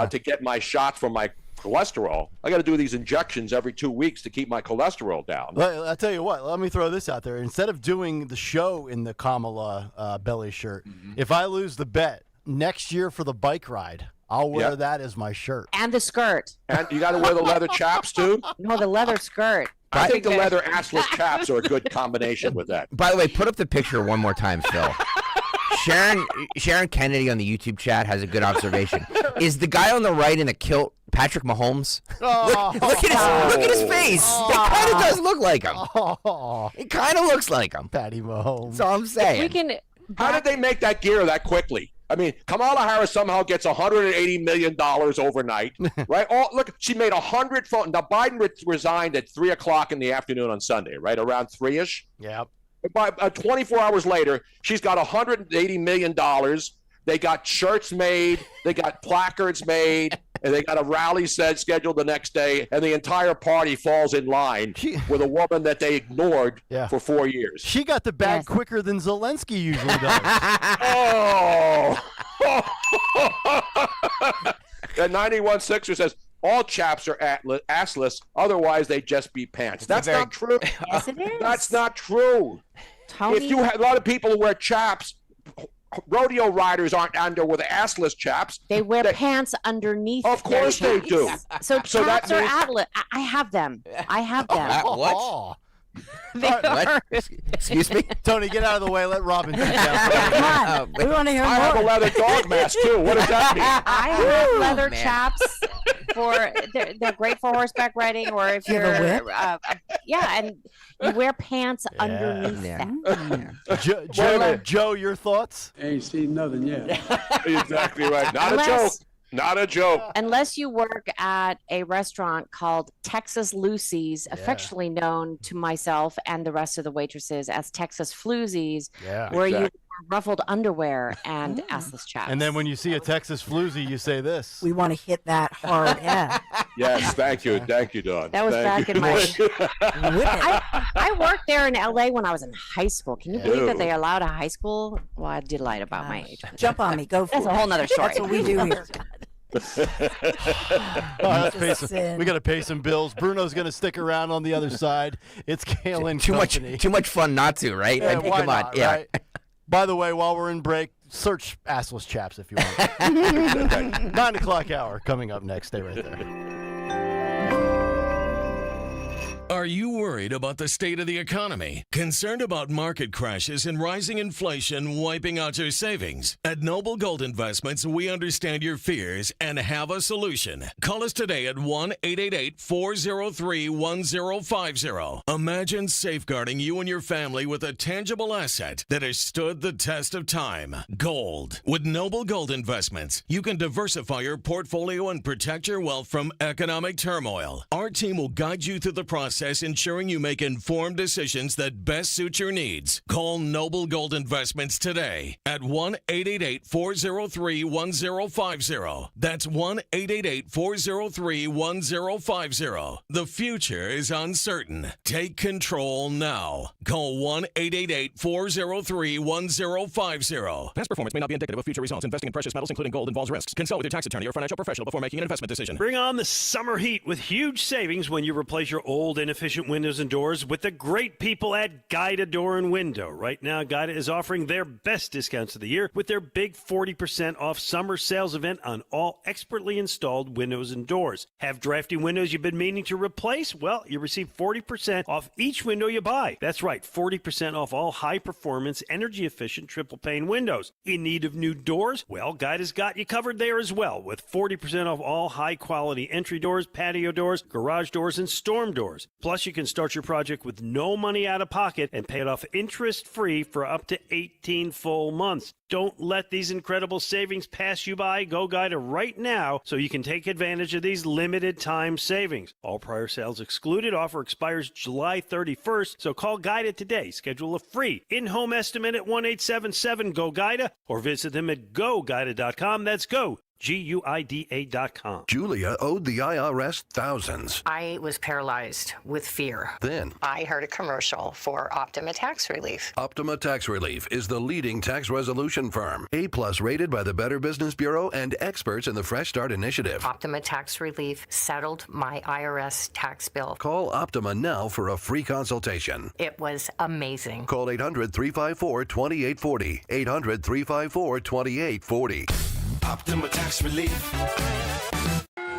to get my shots for my cholesterol. I got to do these injections every 2 weeks to keep my cholesterol down. I'll tell you what, let me throw this out there. Instead of doing the show in the Kamala belly shirt, if I lose the bet next year for the bike ride, I'll wear that as my shirt. And the skirt. And you got to wear the leather chaps too? No, the leather skirt. I think the leather assless chaps are a good combination with that. By the way, put up the picture one more time, Phil. Sharon Kennedy on the YouTube chat has a good observation. Is the guy on the right in a kilt Patrick Mahomes? Look at his face. It kind of does look like him. It kind of looks like him. Patty Mahomes. That's all I'm saying. How did they make that gear that quickly? I mean, Kamala Harris somehow gets $180 million overnight, right? Look, she made 100 phone. Now, Biden resigned at 3 o'clock in the afternoon on Sunday, right? Around 3-ish? Yep. By 24 hours later, she's got $180 million. They got shirts made, they got placards made, and they got a rally scheduled the next day, and the entire party falls in line with a woman that they ignored for 4 years. She got the bag quicker than Zelensky usually does. The 91 Sixer says, all chaps are assless, otherwise they just be pants. That's not true. Yes, it is. That's not true. Tony? If you have a lot of people who wear chaps, rodeo riders aren't under with assless chaps. They wear pants underneath. Of course they do. So chaps are atlas. I have them. What? What? Excuse me? Tony, get out of the way. Let Robin teach Come on. We want to hear more. I have a leather dog mask, too. What does that mean? I have leather chaps they're great for horseback riding, or if You have a you're whip? and you wear pants underneath that. Joe, your thoughts? Ain't seen nothing yet. Exactly right. Not a joke. Not a joke. Unless you work at a restaurant called Texas Lucy's, affectionately known to myself and the rest of the waitresses as Texas Floozies, where you wear ruffled underwear and assless chaps. And then when you see a Texas floozy, you say this. We want to hit that hard. Yeah. Yes, thank you. Thank you, Dawn. That was back in my... I worked there in L.A. when I was in high school. Can you believe that they allowed a high school? Well, I did lie about my age. Jump on me. Go for it. That's a whole nother story. That's what we do here. We got to pay some bills. Bruno's going to stick around on the other side. It's Kayal and Too Company. much fun not to, right? Yeah, I mean, why come on. not, Yeah. right? By the way, while we're in break, search Assless Chaps if you want. 9 o'clock hour coming up next. Stay right there. Are you worried about the state of the economy? Concerned about market crashes and rising inflation wiping out your savings? At Noble Gold Investments, we understand your fears and have a solution. Call us today at 1-888-403-1050. Imagine safeguarding you and your family with a tangible asset that has stood the test of time. Gold. With Noble Gold Investments, you can diversify your portfolio and protect your wealth from economic turmoil. Our team will guide you through the process, ensuring you make informed decisions that best suit your needs. Call Noble Gold Investments today at 1-888-403-1050. That's 1-888-403-1050. The future is uncertain. Take control now. Call 1-888-403-1050. Past performance may not be indicative of future results. Investing in precious metals, including gold, involves risks. Consult with your tax attorney or financial professional before making an investment decision. Bring on the summer heat with huge savings when you replace your old inefficient windows and doors with the great people at Guida Door and Window. Right now, Guida is offering their best discounts of the year with their big 40% off summer sales event on all expertly installed windows and doors. Have drafty windows you've been meaning to replace? Well, you receive 40% off each window you buy. That's right, 40% off all high-performance, energy-efficient triple-pane windows. In need of new doors? Well, Guida's got you covered there as well, with 40% off all high-quality entry doors, patio doors, garage doors, and storm doors. Plus, you can start your project with no money out of pocket and pay it off interest-free for up to 18 full months. Don't let these incredible savings pass you by. Go Guida right now so you can take advantage of these limited time savings. All prior sales excluded. Offer expires July 31st, so call Guida today. Schedule a free in-home estimate at 1-877-GO-GUIDA or visit them at GoGuida.com. That's go. GUIDA.com. Julia owed the IRS thousands. I was paralyzed with fear. Then I heard a commercial for Optima Tax Relief. Optima Tax Relief is the leading tax resolution firm. A+ rated by the Better Business Bureau and experts in the Fresh Start Initiative. Optima Tax Relief settled my IRS tax bill. Call Optima now for a free consultation. It was amazing. Call 800-354-2840. 800-354-2840. Optima Tax Relief.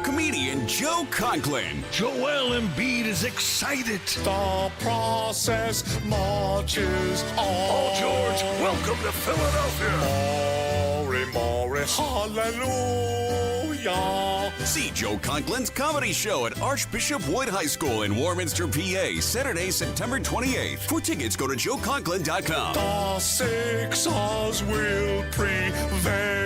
Comedian Joe Conklin. Joel Embiid is excited. The process marches on. Paul George, welcome to Philadelphia. Maury Morris, hallelujah. See Joe Conklin's comedy show at Archbishop Wood High School in Warminster, PA, Saturday, September 28th. For tickets, go to joeconklin.com. The Sixers will prevail.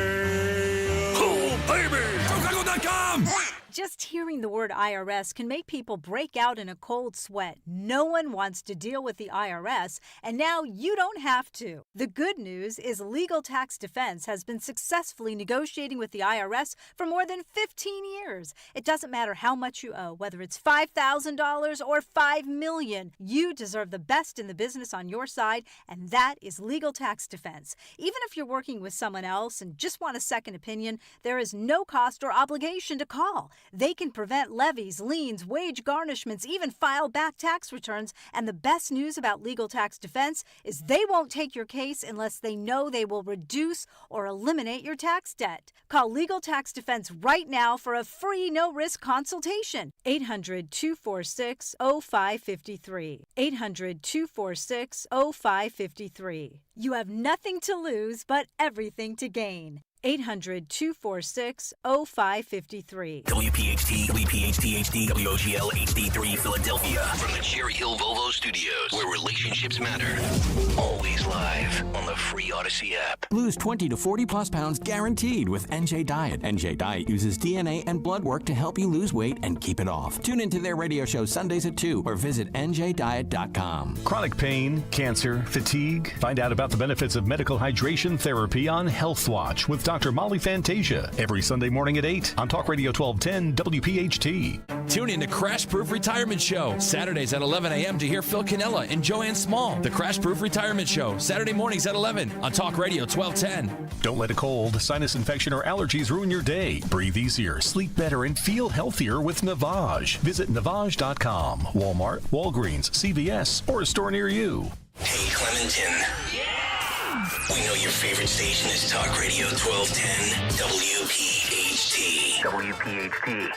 Baby! JoeConklin.com! Just hearing the word IRS can make people break out in a cold sweat. No one wants to deal with the IRS, and now you don't have to. The good news is Legal Tax Defense has been successfully negotiating with the IRS for more than 15 years. It doesn't matter how much you owe, whether it's $5,000 or $5 million. You deserve the best in the business on your side, and that is Legal Tax Defense. Even if you're working with someone else and just want a second opinion, there is no cost or obligation to call. They can prevent levies, liens, wage garnishments, even file back tax returns. And the best news about Legal Tax Defense is they won't take your case unless they know they will reduce or eliminate your tax debt. Call Legal Tax Defense right now for a free no-risk consultation. 800-246-0553. 800-246-0553. You have nothing to lose but everything to gain. 800-246-0553. WPHT, WPHT HD, WOGL HD3 Philadelphia. From the Cherry Hill Volvo Studios, where relationships matter. Always live on the free Odyssey app. Lose 20 to 40 plus pounds guaranteed with NJ Diet. NJ Diet uses DNA and blood work to help you lose weight and keep it off. Tune into their radio show Sundays at 2 or visit njdiet.com. Chronic pain, cancer, fatigue. Find out about the benefits of medical hydration therapy on Health Watch with Dr. Molly Fantasia every Sunday morning at 8 on Talk Radio 1210 WPHT. Tune in to Crash Proof Retirement Show, Saturdays at 11 a.m. to hear Phil Cannella and Joanne Small. The Crash Proof Retirement Show, Saturday mornings at 11 on Talk Radio 1210. Don't let a cold, sinus infection, or allergies ruin your day. Breathe easier, sleep better, and feel healthier with Navage. Visit Navage.com. Walmart, Walgreens, CVS, or a store near you. Hey, Clementon. We know your favorite station is Talk Radio 1210 WPHT. WPHT.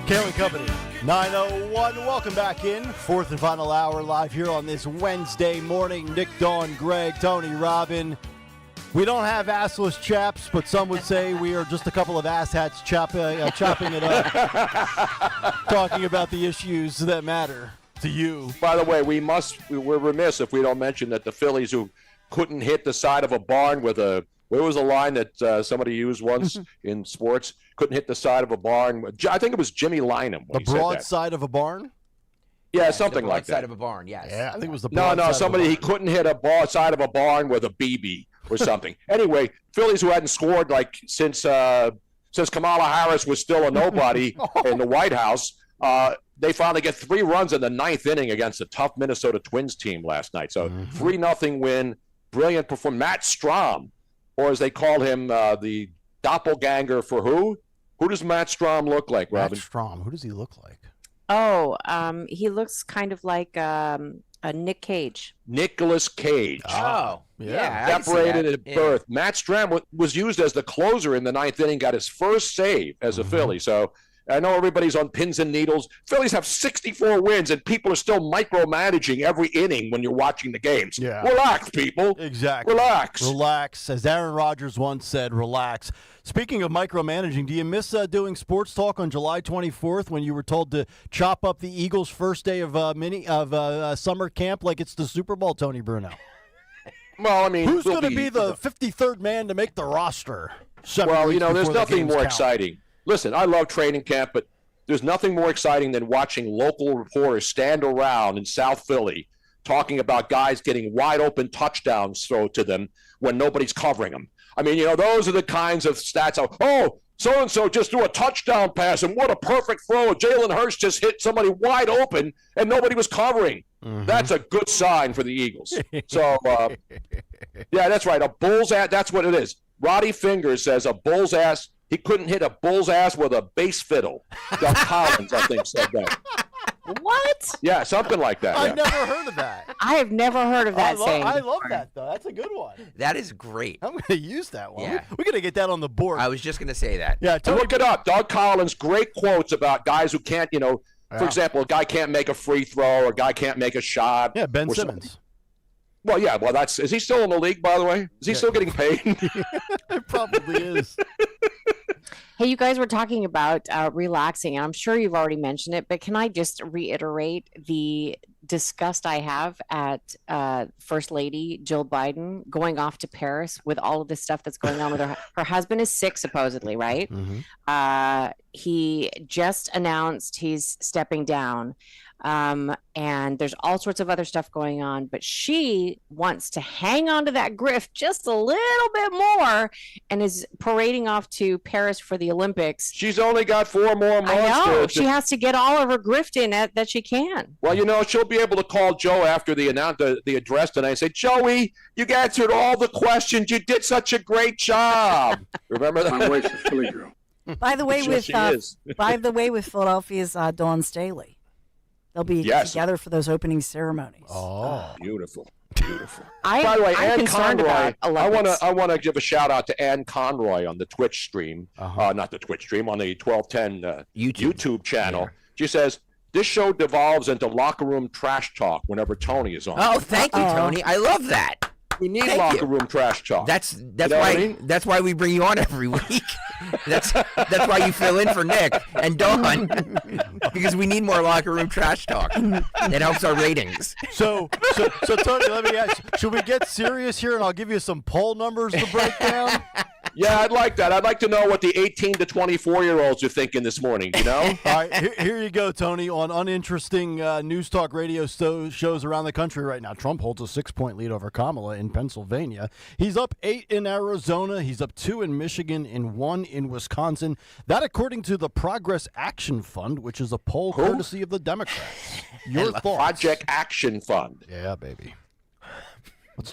Kayal and Company, 9:01. Welcome back in. Fourth and final hour live here on this Wednesday morning. Nick, Dawn, Greg, Tony, Robin. We don't have assless chaps, but some would say we are just a couple of asshats chopping it up, talking about the issues that matter to you. By the way, we're remiss if we don't mention that the Phillies, who couldn't hit the side of a barn with a, what was a line that somebody used once in sports? Couldn't hit the side of a barn. I think it was Jimmy Lynam. The broadside of a barn? Yeah, something like that. Side of a barn, yes. Yeah, I think it was the somebody, he couldn't hit a side of a barn with a BB or something. Anyway, Phillies, who hadn't scored like since Kamala Harris was still a nobody in the White House, they finally get 3 runs in the 9th inning against a tough Minnesota Twins team last night. So 3-0 win, brilliant performance. Matt Strahm, or as they call him, the doppelganger for who? Who does Matt Strahm look like, Robin? Matt Strahm, who does he look like? Oh, he looks kind of like a Nick Cage. Nicolas Cage. Oh, yeah. Separated at birth. Matt Strahm was used as the closer in the 9th inning, got his first save as a Philly. So I know everybody's on pins and needles. Phillies have 64 wins, and people are still micromanaging every inning when you're watching the games. Yeah. Relax, people. Exactly. Relax. As Aaron Rodgers once said, relax. Speaking of micromanaging, do you miss doing sports talk on July 24th when you were told to chop up the Eagles' first day of summer camp like it's the Super Bowl, Tony Bruno? Well, I mean, who's going to be the 53rd man to make the roster? Well, there's nothing more exciting. Listen, I love training camp, but there's nothing more exciting than watching local reporters stand around in South Philly talking about guys getting wide open touchdowns thrown to them when nobody's covering them. I mean, those are the kinds of stats. So-and-so just threw a touchdown pass, and what a perfect throw. Jalen Hurts just hit somebody wide open, and nobody was covering. That's a good sign for the Eagles. So, yeah, that's right. A bull's ass, that's what it is. Roddy Fingers says a bull's ass. He couldn't hit a bull's ass with a bass fiddle. Doug Collins, I think, said that. What? Yeah, something like that. I've never heard of that. I have never heard of that saying. I love that, though. That's a good one. That is great. I'm going to use that one. Yeah. We're going to get that on the board. I was just going to say that. Yeah, look it up. Doug Collins, great quotes about guys who can't, for example, a guy can't make a free throw or a guy can't make a shot. Yeah, Ben Simmons. Something. Well, yeah. Well, is he still in the league, by the way? Is he still getting paid? It probably is. Hey, you guys were talking about relaxing, and I'm sure you've already mentioned it, but can I just reiterate the disgust I have at First Lady Jill Biden going off to Paris with all of this stuff that's going on with her? Her husband is sick, supposedly, right? He just announced he's stepping down. And there's all sorts of other stuff going on, but she wants to hang on to that grift just a little bit more and is parading off to Paris for the Olympics. She's only got 4 more months. I know. She has to get all of her grift in that she can. Well, she'll be able to call Joe after the address tonight and say, Joey, you answered all the questions. You did such a great job. Remember that? My wife's a Philly girl. By the way, with Philadelphia's Dawn Staley. They'll be together for those opening ceremonies. Oh, beautiful. By the way, I'm Ann Conroy, I want to give a shout out to Ann Conroy on the Twitch stream, not the Twitch stream, on the 1210 YouTube channel. Yeah. She says, This show devolves into locker room trash talk whenever Tony is on. Oh, thank you, Tony. I love that. We need Thank locker you. room trash talk. That's You know why what I mean? that's why we bring you on every week. that's why you fill in for Nick and Dawn because we need more locker room trash talk. It helps our ratings. So Tony, let me ask, should we get serious here and I'll give you some poll numbers to break down? Yeah, I'd like that. I'd like to know what the 18 to 24-year-olds are thinking this morning, you know? All right, here you go, Tony, on uninteresting news talk radio shows around the country right now. Trump holds a 6-point lead over Kamala in Pennsylvania. He's up 8 in Arizona. He's up 2 in Michigan and 1 in Wisconsin. That according to the Progress Action Fund, which is a poll courtesy of the Democrats. Your thoughts? Project Action Fund. Yeah, baby.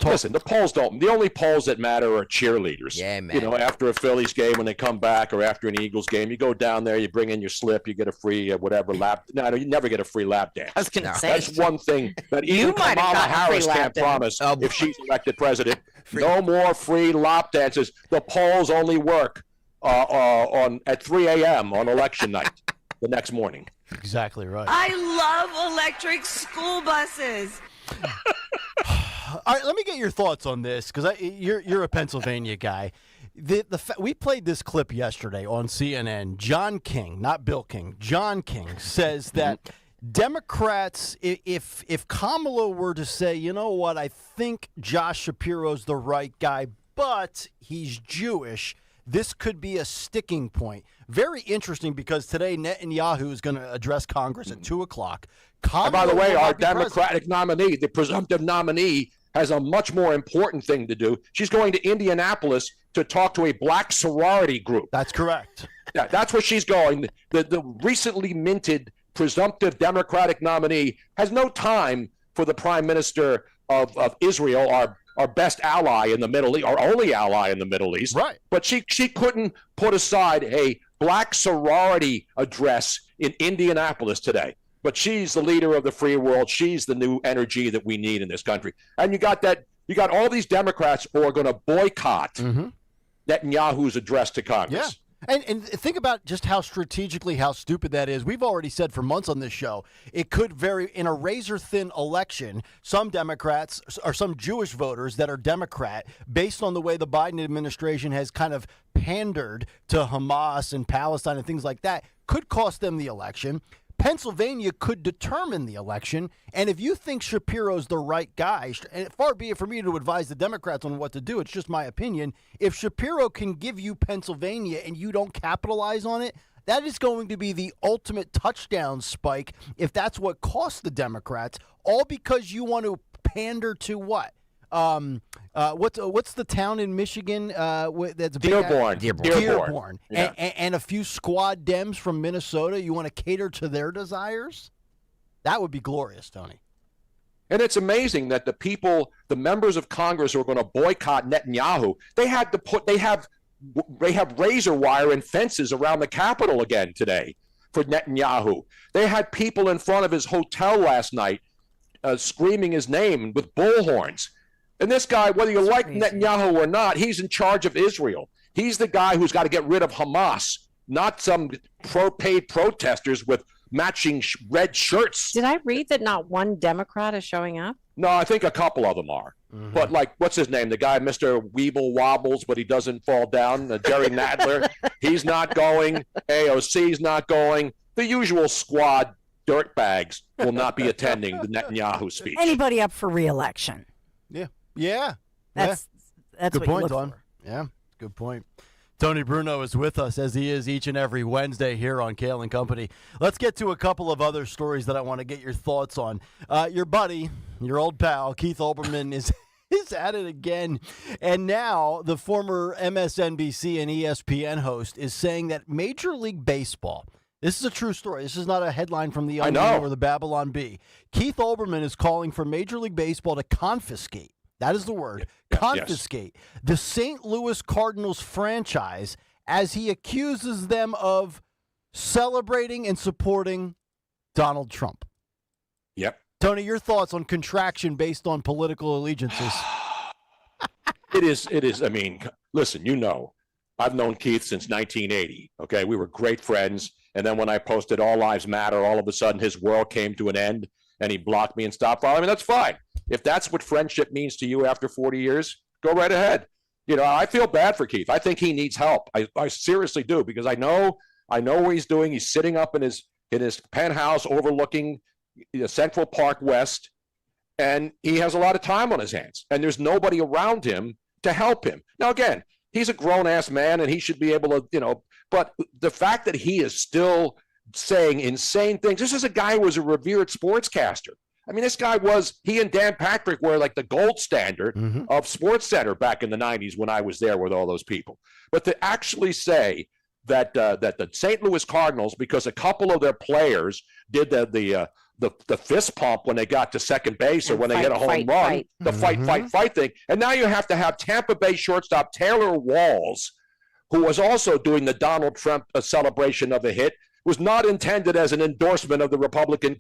Listen, the polls don't. The only polls that matter are cheerleaders. Yeah, man. You know, after a Phillies game when they come back, or after an Eagles game, you go down there, you bring in your slip, you get a free whatever lap. No, you never get a free lap dance. I was going to say. That's one thing that even might have Kamala gotten a free Harris lap can't dance. promise if she's elected president. No more free lap dances. The polls only work at 3 a.m. on election night the next morning. Exactly right. I love electric school buses. All right, let me get your thoughts on this because you're a Pennsylvania guy. We played this clip yesterday on CNN. John King, not Bill King, John King says that Democrats, if Kamala were to say, you know what, I think Josh Shapiro's the right guy, but he's Jewish, this could be a sticking point. Very interesting because today Netanyahu is going to address Congress at 2 o'clock. And by the way, our Democratic nominee, the presumptive nominee, has a much more important thing to do. She's going to Indianapolis to talk to a black sorority group. That's correct. Yeah, that's where she's going. The recently minted presumptive Democratic nominee has no time for the prime minister of Israel, our best ally in the Middle East, our only ally in the Middle East. Right. But she couldn't put aside a black sorority address in Indianapolis today. But she's the leader of the free world. She's the new energy that we need in this country. And you got all these Democrats who are going to boycott Netanyahu's address to Congress. Yeah. And think about just how stupid that is. We've already said for months on this show, it could vary in a razor-thin election. Some Democrats or some Jewish voters that are Democrat, based on the way the Biden administration has kind of pandered to Hamas and Palestine and things like that, could cost them the election. Pennsylvania could determine the election, and if you think Shapiro's the right guy, and far be it for me to advise the Democrats on what to do, it's just my opinion, if Shapiro can give you Pennsylvania and you don't capitalize on it, that is going to be the ultimate touchdown spike if that's what costs the Democrats, all because you want to pander to what? What's the town in Michigan that's Dearborn. Dearborn. Yeah. And a few squad Dems from Minnesota. You want to cater to their desires? That would be glorious, Tony. And it's amazing that the members of Congress who are going to boycott Netanyahu, they have razor wire and fences around the Capitol again today for Netanyahu. They had people in front of his hotel last night screaming his name with bullhorns. And this guy, whether you like Netanyahu or not, he's in charge of Israel. He's the guy who's got to get rid of Hamas, not some paid protesters with matching red shirts. Did I read that not one Democrat is showing up? No, I think a couple of them are. But like, what's his name? The guy, Mr. Weeble Wobbles, but he doesn't fall down. Jerry Nadler, he's not going. AOC's not going. The usual squad dirtbags will not be attending the Netanyahu speech. Anybody up for re-election? Yeah. That's good what point, you look Don. for. Yeah, good point. Tony Bruno is with us as he is each and every Wednesday here on Kayal and Company. Let's get to a couple of other stories that I want to get your thoughts on. Your buddy, your old pal, Keith Olbermann is at it again. And now the former MSNBC and ESPN host is saying that Major League Baseball, this is a true story. This is not a headline from the Onion or the Babylon Bee. Keith Olbermann is calling for Major League Baseball to confiscate. That is the word. Confiscate the St. Louis Cardinals franchise as he accuses them of celebrating and supporting Donald Trump. Yep. Tony, your thoughts on contraction based on political allegiances? It is. I mean, listen, I've known Keith since 1980. Okay. We were great friends. And then when I posted All Lives Matter, all of a sudden his world came to an end and he blocked me and stopped following me. That's fine. If that's what friendship means to you after 40 years, go right ahead. I feel bad for Keith. I think he needs help. I seriously do, because I know what he's doing. He's sitting up in his penthouse overlooking Central Park West, and he has a lot of time on his hands, and there's nobody around him to help him. Now, again, he's a grown-ass man, and he should be able to, but the fact that he is still saying insane things. This is a guy who was a revered sportscaster. I mean, he and Dan Patrick were like the gold standard of SportsCenter back in the 90s when I was there with all those people. But to actually say that the St. Louis Cardinals, because a couple of their players did the fist pump when they got to second base or when they hit a home run, the fight thing. And now you have to have Tampa Bay shortstop Taylor Walls, who was also doing the Donald Trump celebration of a hit, was not intended as an endorsement of the Republican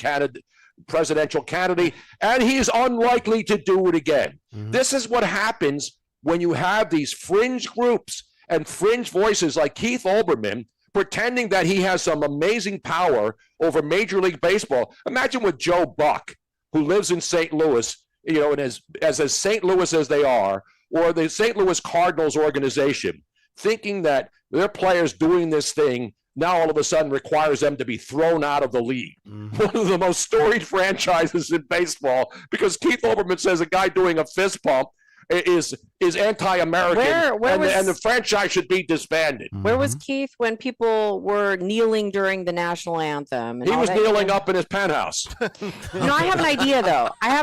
presidential candidate, and he's unlikely to do it again. This is what happens when you have these fringe groups and fringe voices like Keith Olbermann pretending that he has some amazing power over Major League Baseball. Imagine with Joe Buck, who lives in St. Louis, and as St. Louis as they are, or the St. Louis Cardinals organization, thinking that their players doing this thing now all of a sudden requires them to be thrown out of the league. One of the most storied franchises in baseball, because Keith Olbermann says a guy doing a fist pump is anti-American, and the franchise should be disbanded. Where was Keith when people were kneeling during the national anthem? He was kneeling up in his penthouse. I have an idea, though. How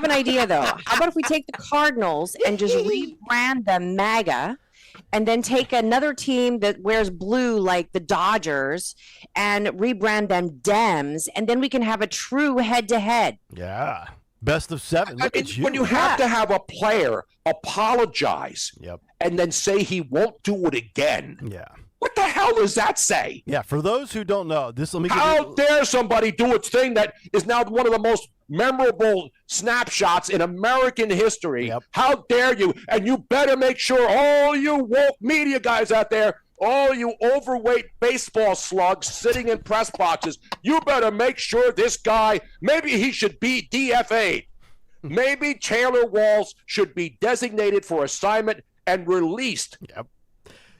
about if we take the Cardinals and just rebrand them MAGA, and then take another team that wears blue like the Dodgers and rebrand them Dems, and then we can have a true head-to-head. Yeah. Best of 7. Look at you. When you have to have a player apologize and then say he won't do it again. Yeah. What the hell does that say? Yeah, for those who don't know, how dare somebody do its thing that is now one of the most memorable snapshots in American history? How dare you? And you better make sure, all you woke media guys out there, all you overweight baseball slugs sitting in press boxes, you better make sure this guy, maybe he should be DFA'd. Maybe Taylor Walls should be designated for assignment and released.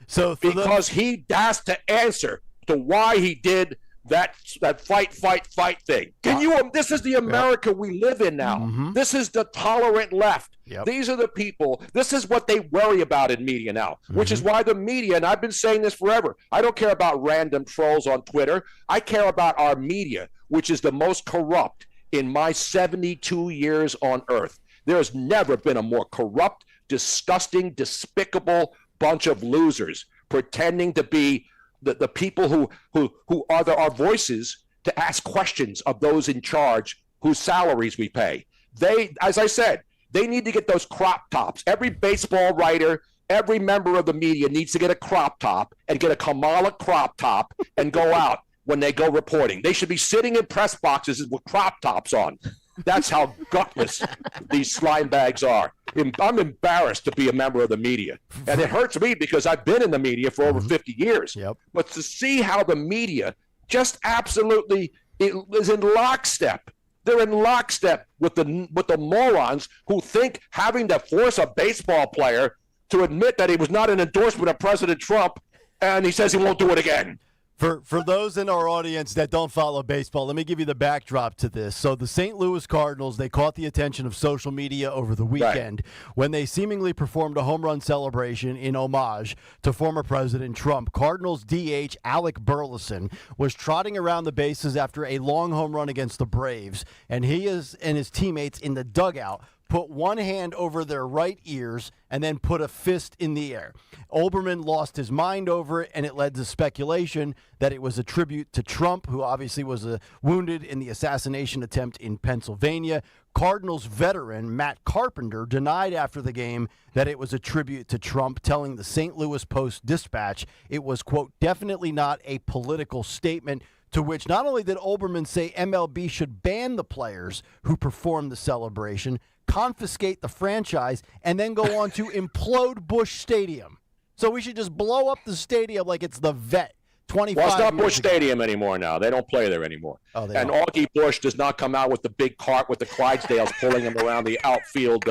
So because he has to answer to why he did that fight thing. This is the America we live in now. This is the tolerant left. These are the people. This is what they worry about in media now, which is why the media, and I've been saying this forever, I don't care about random trolls on Twitter. I care about our media, which is the most corrupt in my 72 years on earth. There has never been a more corrupt, disgusting, despicable bunch of losers pretending to be the people who are our voices to ask questions of those in charge whose salaries we pay. They, as I said, they need to get those crop tops. Every baseball writer, every member of the media needs to get a crop top and get a Kamala crop top and go out when they go reporting. They should be sitting in press boxes with crop tops on. That's how gutless these slime bags are. I'm embarrassed to be a member of the media. And it hurts me because I've been in the media for over 50 years. But to see how the media just absolutely is in lockstep. They're in lockstep with the morons who think having to force a baseball player to admit that he was not an endorsement of President Trump, and he says he won't do it again. For those in our audience that don't follow baseball, let me give you the backdrop to this. So the St. Louis Cardinals, they caught the attention of social media over the weekend when they seemingly performed a home run celebration in homage to former President Trump. Cardinals DH Alec Burleson was trotting around the bases after a long home run against the Braves, and he and his teammates in the dugout put one hand over their right ears and then put a fist in the air. Olbermann lost his mind over it, and it led to speculation that it was a tribute to Trump, who obviously was wounded in the assassination attempt in Pennsylvania. Cardinals veteran Matt Carpenter denied after the game that it was a tribute to Trump, telling the St. Louis Post-Dispatch it was, quote, definitely not a political statement. To which not only did Olbermann say MLB should ban the players who performed the celebration, confiscate the franchise, and then go on to implode Busch Stadium. So we should just blow up the stadium like it's the Vet. 25 Well, it's not years Busch ago. Stadium anymore now. They don't play there anymore. Oh, they and don't. Augie Busch does not come out with the big cart with the Clydesdales pulling him around the outfield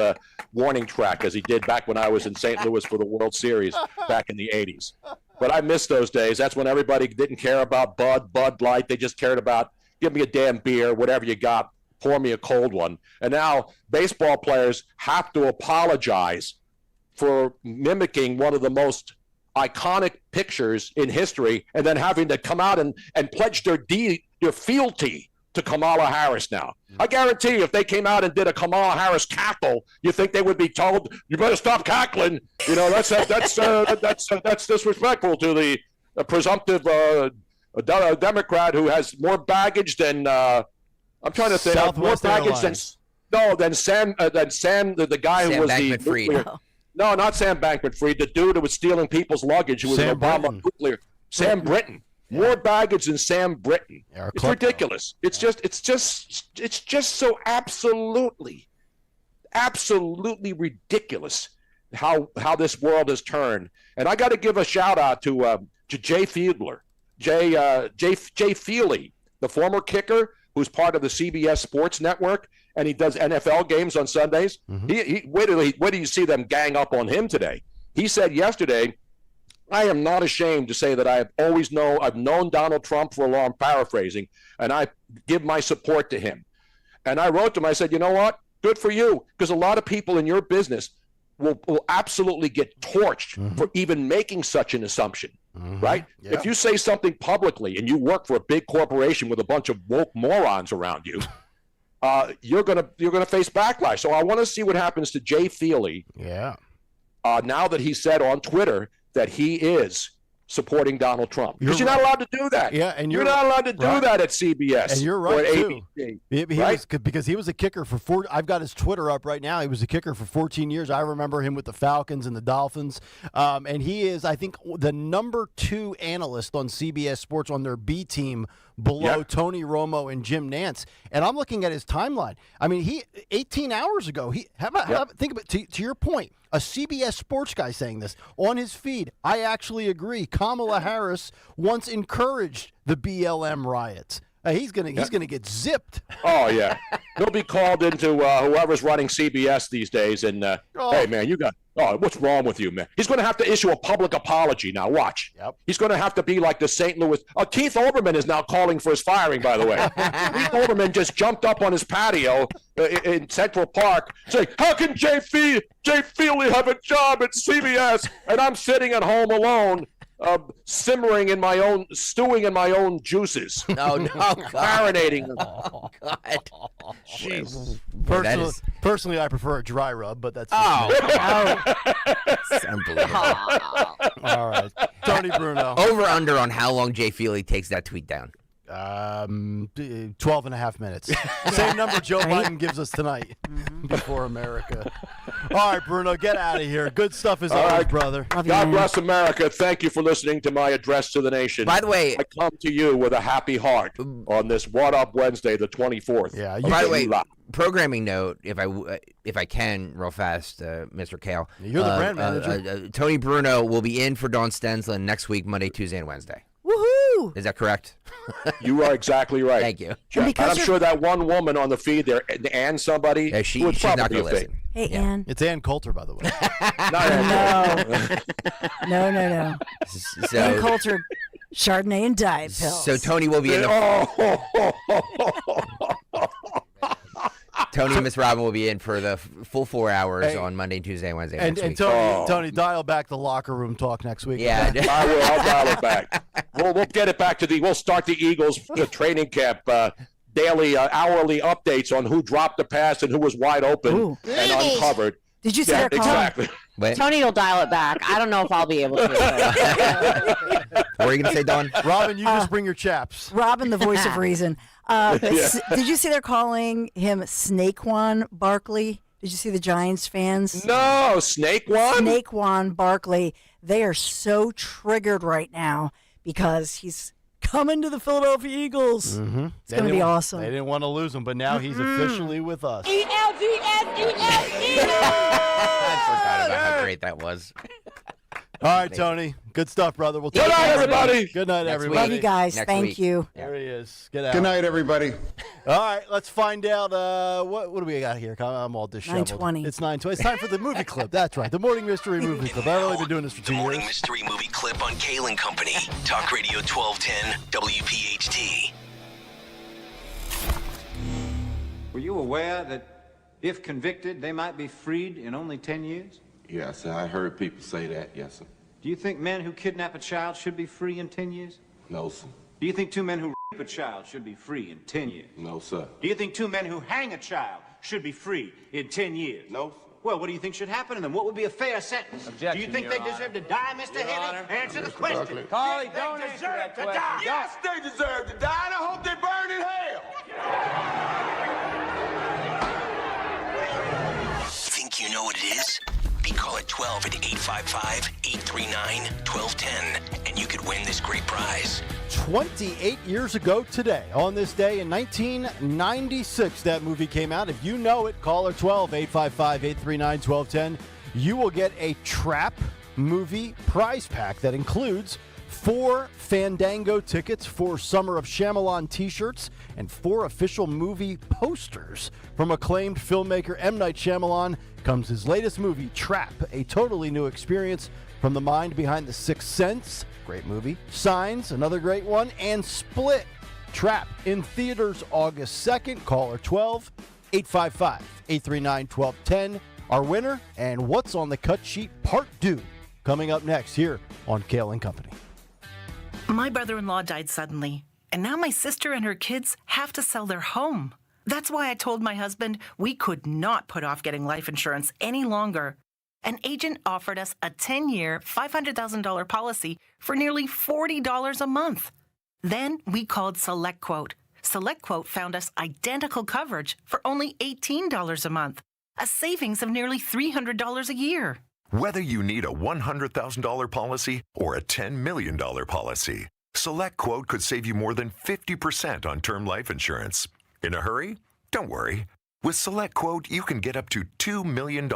warning track as he did back when I was in St. Louis for the World Series back in the 80s. But I miss those days. That's when everybody didn't care about Bud Light. They just cared about, give me a damn beer, whatever you got, pour me a cold one. And now baseball players have to apologize for mimicking one of the most iconic pictures in history and then having to come out and pledge their fealty to Kamala Harris now. I guarantee you, if they came out and did a Kamala Harris cackle, you think they would be told, you better stop cackling. You know, that's disrespectful to the presumptive Democrat who has more baggage than, I'm trying to think, Southwest more baggage Airlines. than Sam, the guy who Sam was Bankman-Fried. the nuclear. No, not Sam Bankman-Fried. The dude who was stealing people's luggage, who was Sam an Obama Britton. nuclear. Sam Britton. More baggage than Sam Britton. Yeah, It's ridiculous. It's just so absolutely ridiculous how this world has turned. And I got to give a shout out to Jay Fiedler, Jay Feely, the former kicker who's part of the CBS Sports Network, and he does NFL games on Sundays. Mm-hmm. Where do you see them gang up on him today? He said yesterday, I am not ashamed to say that I've known Donald Trump for a long, paraphrasing, and I give my support to him. And I wrote to him, I said, you know what? Good for you, because a lot of people in your business will absolutely get torched for even making such an assumption, right? Yeah. If you say something publicly and you work for a big corporation with a bunch of woke morons around you, you're gonna face backlash. So I want to see what happens to Jay Feely. Yeah. Now that he said on Twitter that he is supporting Donald Trump, because you're not allowed to do that. Yeah, and you're not allowed to do that at CBS. And you're or right at too. ABC, He right? was, because he was a kicker for 4. I've got his Twitter up right now. He was a kicker for 14 years. I remember him with the Falcons and the Dolphins. And he is, I think, the number 2 analyst on CBS Sports on their B team, below Tony Romo and Jim Nantz. And I'm looking at his timeline. I mean, 18 hours ago, think about to your point, a CBS Sports guy saying this on his feed. I actually agree. Kamala Harris once encouraged the BLM riots. He's gonna get zipped. Oh yeah, he'll be called into whoever's running CBS these days, and hey man, what's wrong with you, man? He's going to have to issue a public apology now. Watch. Yep. He's going to have to be like the St. Louis. Keith Olbermann is now calling for his firing. By the way, Keith Olbermann just jumped up on his patio in Central Park, saying, "How can Jay Feely have a job at CBS, and I'm sitting at home alone?" Stewing in my own juices. Oh no, God. Marinating them. Oh God. Jesus. Personally, I prefer a dry rub, but that's It's unbelievable. all right. Tony Bruno. Over under on how long Jay Feely takes that tweet down. 12 and a half minutes. Same number Joe Biden gives us tonight before America. All right, Bruno, get out of here. Good stuff as always, brother. God bless America. Thank you for listening to my address to the nation. By the way, I come to you with a happy heart on this What Up Wednesday, the 24th. Yeah. By the way, programming note, if I can, real fast, Mr. Kale. You're the brand manager. Tony Bruno will be in for Dawn Stensland next week, Monday, Tuesday, and Wednesday. Woohoo! Is that correct? You are exactly right. Thank you. And I'm sure that one woman on the feed there, Ann somebody, she's was not probably going to a fake. listen. Hey, Ann. It's Ann Coulter, by the way. No. So, Ann Coulter, Chardonnay and Diet pills. So Tony will be in Tony and Miss Robin will be in for the full 4 hours on Monday, Tuesday, and Wednesday next week. Tony, dial back the locker room talk next week. Yeah. I will. I'll dial it back. We'll get it back to we'll start the Eagles training camp daily, hourly updates on who dropped the pass and who was wide open and uncovered. Did you see that call? Exactly. Tony will dial it back. I don't know if I'll be able to. What are you going to say, Dawn? Robin, you just bring your chaps. Robin, the voice of reason. Did you see they're calling him Snakejuan Barkley? Did you see the Giants fans? No, Snakejuan? Snakejuan Barkley. They are so triggered right now because he's coming to the Philadelphia Eagles. Mm-hmm. It's going to be awesome. They didn't want to lose him, but now he's officially with us. ELGS, I forgot about how great that was. All right, Tony. Good stuff, brother. We'll Good night, everybody. Good night, Next everybody. Love you guys. Next Thank week. you. There he is. Get out. Good night, everybody. All right, let's find out. What do we got here? I'm all disheveled. 9:20. It's 9:20. It's time for the movie clip. That's right, the Morning Mystery Movie Clip. I've only been doing this for 2 The Morning years. Mystery Movie Clip on Kayal and Company. Talk Radio 1210 WPHT. Were you aware that if convicted, they might be freed in only 10 years? Yes, sir. I heard people say that. Yes, sir. Do you think men who kidnap a child should be free in 10 years? No, sir. Do you think 2 men who rape a child should be free in 10 years? No, sir. Do you think 2 men who hang a child should be free in 10 years? No, sir. Well, what do you think should happen to them? What would be a fair sentence? Objection, do you think Your they Honor. deserve to die, Mr. Your Haley? Honor. Answer the Mr. question. Buckley. Carly, They don't answer deserve that to question. die. Yes, they deserve to die, and I hope they burn in hell. Think you know what it is? Be call at 12 at 855-839-1210, and you could win this great prize. 28 years ago today, on this day in 1996, that movie came out. If you know it, call her 855-839-1210. You will get a Trap movie prize pack that includes 4 Fandango tickets, 4 Summer of Shyamalan t-shirts, and 4 official movie posters. From acclaimed filmmaker M. Night Shyamalan comes his latest movie, Trap, a totally new experience from the mind behind The Sixth Sense, great movie, Signs, another great one, and Split. Trap in theaters August 2nd. Caller 855-839-1210. Our winner and What's on the Cut Sheet Part 2 coming up next here on Kayal and Company. My brother-in-law died suddenly, and now my sister and her kids have to sell their home. That's why I told my husband we could not put off getting life insurance any longer. An agent offered us a 10-year, $500,000 policy for nearly $40 a month. Then we called SelectQuote. SelectQuote found us identical coverage for only $18 a month, a savings of nearly $300 a year. Whether you need a $100,000 policy or a $10 million policy, SelectQuote could save you more than 50% on term life insurance. In a hurry? Don't worry. With SelectQuote, you can get up to $2 million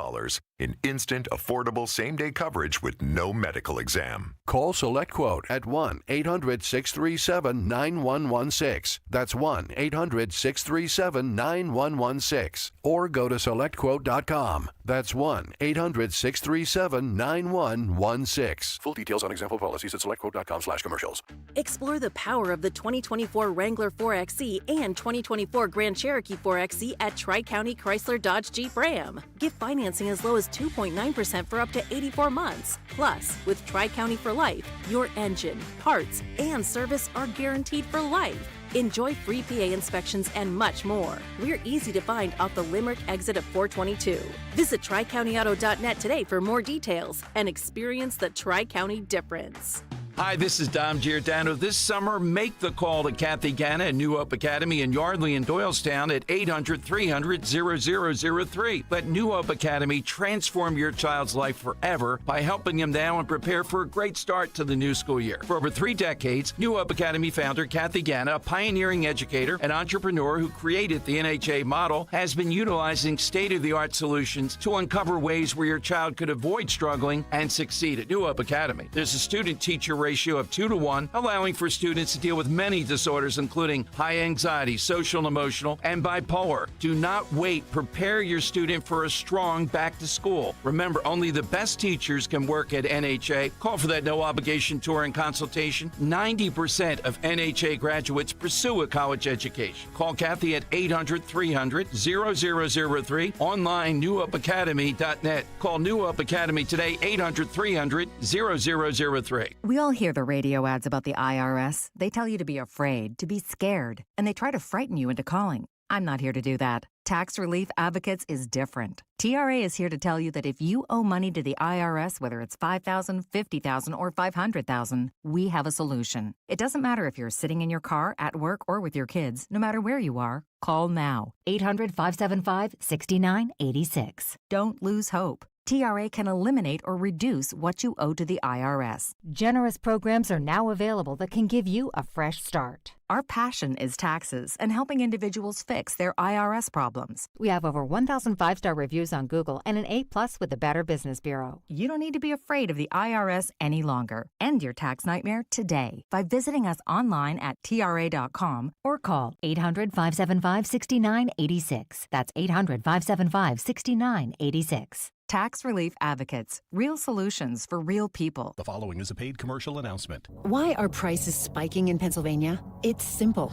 in instant, affordable same-day coverage with no medical exam. Call SelectQuote at 1-800-637-9116. That's 1-800-637-9116. Or go to SelectQuote.com. That's 1-800-637-9116. Full details on example policies at SelectQuote.com/commercials. Explore the power of the 2024 Wrangler 4XE and 2024 Grand Cherokee 4XE at Tri-County Chrysler Dodge Jeep Ram. Get financing as low as 2.9% for up to 84 months. Plus, with Tri-County for Life, your engine, parts, and service are guaranteed for life. Enjoy free PA inspections and much more. We're easy to find off the Limerick exit of 422. Visit TriCountyAuto.net today for more details and experience the Tri-County difference. Hi, this is Dom Giordano. This summer, make the call to Kathy Ganna at New Hope Academy in Yardley and Doylestown at 800-300-0003. Let New Hope Academy transform your child's life forever by helping them now and prepare for a great start to the new school year. For over 3 decades, New Hope Academy founder Kathy Ganna, a pioneering educator and entrepreneur who created the NHA model, has been utilizing state-of-the-art solutions to uncover ways where your child could avoid struggling and succeed at New Hope Academy. There's a student-teacher ratio of 2 to 1, allowing for students to deal with many disorders, including high anxiety, social and emotional, and bipolar. Do not wait. Prepare your student for a strong back to school. Remember, only the best teachers can work at NHA. Call for that no-obligation tour and consultation. 90% of NHA graduates pursue a college education. Call Kathy at 800-300-0003. Online, newhopeacademy.net. Call New Hope Academy today, 800-300-0003. We all hear the radio ads about the IRS. They tell you to be afraid, to be scared, and they try to frighten you into calling. I'm not here to do that. Tax Relief Advocates is different. TRA is here to tell you that if you owe money to the IRS, whether it's $5,000, $50,000, or $500,000, we have a solution. It doesn't matter if you're sitting in your car, at work, or with your kids. No matter where you are, call now. 800-575-6986. Don't lose hope. TRA can eliminate or reduce what you owe to the IRS. Generous programs are now available that can give you a fresh start. Our passion is taxes and helping individuals fix their IRS problems. We have over 1,000 five-star reviews on Google and an A+ with the Better Business Bureau. You don't need to be afraid of the IRS any longer. End your tax nightmare today by visiting us online at TRA.com or call 800-575-6986. That's 800-575-6986. Tax Relief Advocates. Real solutions for real people. The following is a paid commercial announcement. Why are prices spiking in Pennsylvania? It's simple.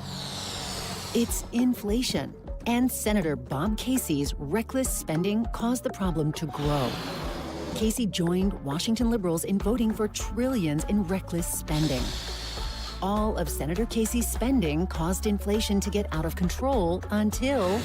It's inflation. And Senator Bob Casey's reckless spending caused the problem to grow. Casey joined Washington liberals in voting for trillions in reckless spending. All of Senator Casey's spending caused inflation to get out of control until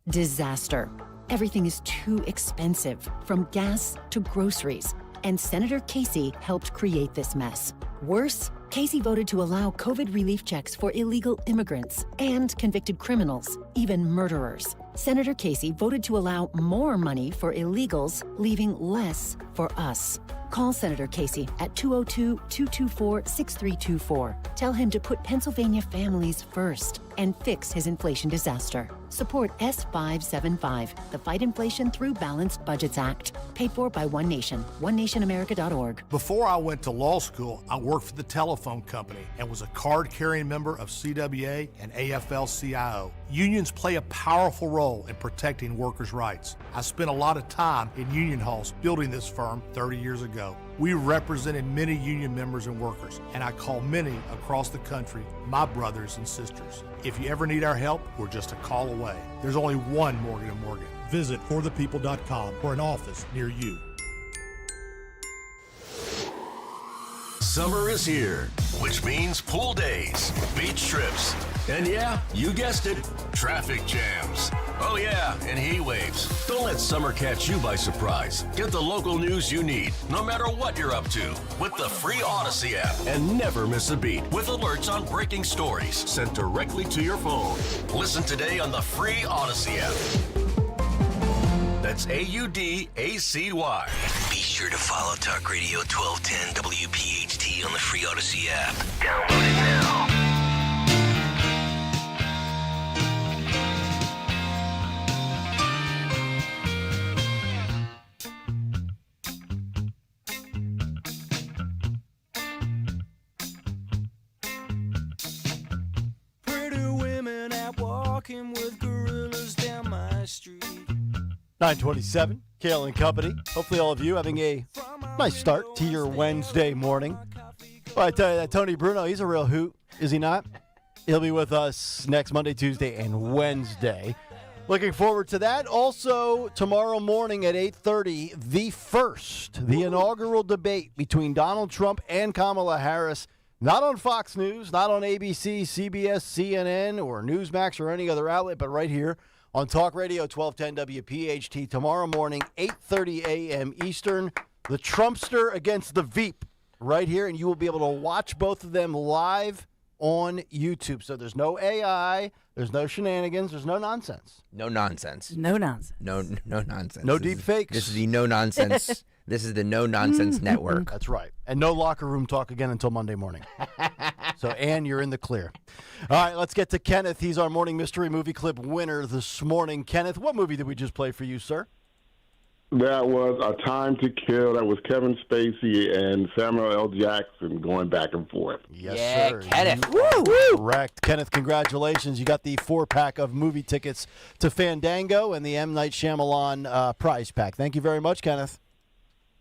disaster. Everything is too expensive, from gas to groceries, and Senator Casey helped create this mess. Worse, Casey voted to allow COVID relief checks for illegal immigrants and convicted criminals, even murderers. Senator Casey voted to allow more money for illegals, leaving less for us. Call Senator Casey at 202-224-6324. Tell him to put Pennsylvania families first and fix his inflation disaster. Support S575, the Fight Inflation Through Balanced Budgets Act, paid for by One Nation, onenationamerica.org. Before I went to law school, I worked for the telephone company and was a card-carrying member of CWA and AFL-CIO. Unions play a powerful role in protecting workers' rights. I spent a lot of time in union halls building this firm 30 years ago. We represented many union members and workers, and I call many across the country my brothers and sisters. If you ever need our help, we're just a call away. There's only one Morgan & Morgan. Visit forthepeople.com for an office near you. Summer is here, which means pool days, beach trips, and yeah, you guessed it, traffic jams. Oh yeah, and heat waves. Don't let summer catch you by surprise. Get the local news you need, no matter what you're up to, with the free Odyssey app. And never miss a beat with alerts on breaking stories sent directly to your phone. Listen today on the free Odyssey app. That's AUDACY. Be sure to follow Talk Radio 1210 WPHT on the free Odyssey app. Download it now. Pretty women out walking with gorillas down my street. 927, Kayal and Company. Hopefully all of you having a nice start to your Wednesday morning. Well, I tell you that Tony Bruno, he's a real hoot, is he not? He'll be with us next Monday, Tuesday, and Wednesday. Looking forward to that. Also, tomorrow morning at 8:30, the inaugural debate between Donald Trump and Kamala Harris. Not on Fox News, not on ABC, CBS, CNN, or Newsmax, or any other outlet, but right here on Talk Radio 1210 WPHT tomorrow morning, 8:30 a.m. Eastern. The Trumpster against the Veep right here, and you will be able to watch both of them live on YouTube. So there's no AI, there's no shenanigans, there's no nonsense. No nonsense. No nonsense. No nonsense. No deep fakes. This is the no nonsense. This is the no nonsense network. That's right. And no locker room talk again until Monday morning. So, Ann, you're in the clear. All right, let's get to Kenneth. He's our morning mystery movie clip winner this morning. Kenneth, what movie did we just play for you, sir? That was A Time to Kill. That was Kevin Spacey and Samuel L. Jackson going back and forth. Yes, sir. Kenneth. Woo! Correct. Kenneth, congratulations. You got the 4-pack of movie tickets to Fandango and the M. Night Shyamalan prize pack. Thank you very much, Kenneth.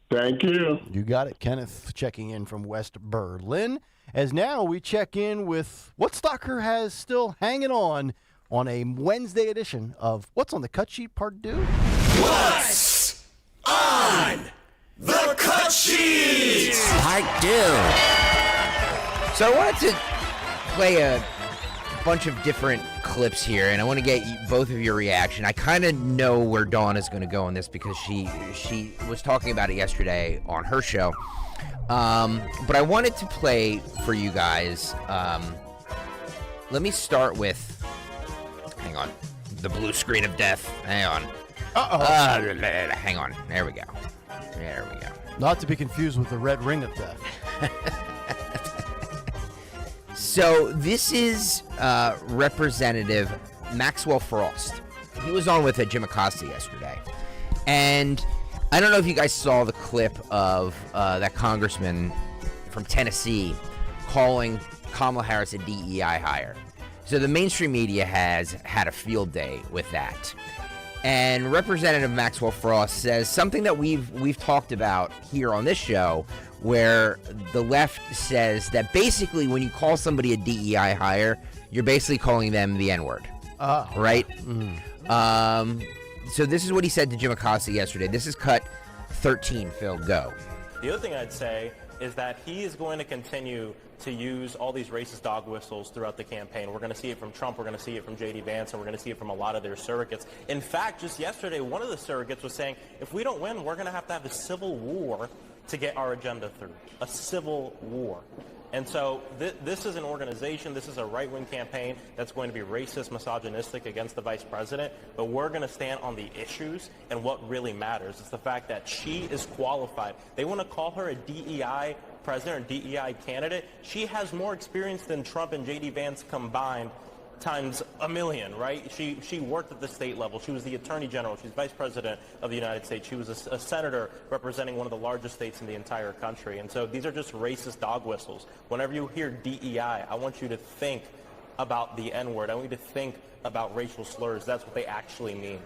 Thank you. You got it. Kenneth checking in from West Berlin. As now we check in with what Stocker has still hanging on a Wednesday edition of What's on the Cut Sheet Part 2. What's on the cut sheet? Part 2. So I wanted to play a bunch of different clips here, and I want to get both of your reaction. I kind of know where Dawn is going to go on this because she was talking about it yesterday on her show. But I wanted to play for you guys. Let me start with, hang on, the blue screen of death. Hang on. Hang on. There we go. Not to be confused with the red ring of death. So this is Representative Maxwell Frost. He was on with Jim Acosta yesterday. And I don't know if you guys saw the clip of that congressman from Tennessee calling Kamala Harris a DEI hire. So the mainstream media has had a field day with that. And Representative Maxwell Frost says something that we've talked about here on this show, where the left says that basically when you call somebody a DEI hire, you're basically calling them the N-word. Right? So this is what he said to Jim Acosta yesterday. This is cut 13. Phil, go. The other thing I'd say is that he is going to continue to use all these racist dog whistles throughout the campaign. We're going to see it from Trump, we're going to see it from J.D. Vance, and we're going to see it from a lot of their surrogates. In fact, just yesterday, one of the surrogates was saying, if we don't win, we're going to have a civil war to get our agenda through. A civil war. And so this is an organization, this is a right-wing campaign that's going to be racist, misogynistic against the vice president, but we're going to stand on the issues and what really matters. It's the fact that she is qualified. They want to call her a DEI president or DEI candidate. She has more experience than Trump and J.D. Vance combined times a million, right? She worked at the state level. She was the attorney general. She's vice president of the United States. She was a senator representing one of the largest states in the entire country. And so these are just racist dog whistles. Whenever you hear DEI, I want you to think about the N-word. I want you to think about racial slurs. That's what they actually mean.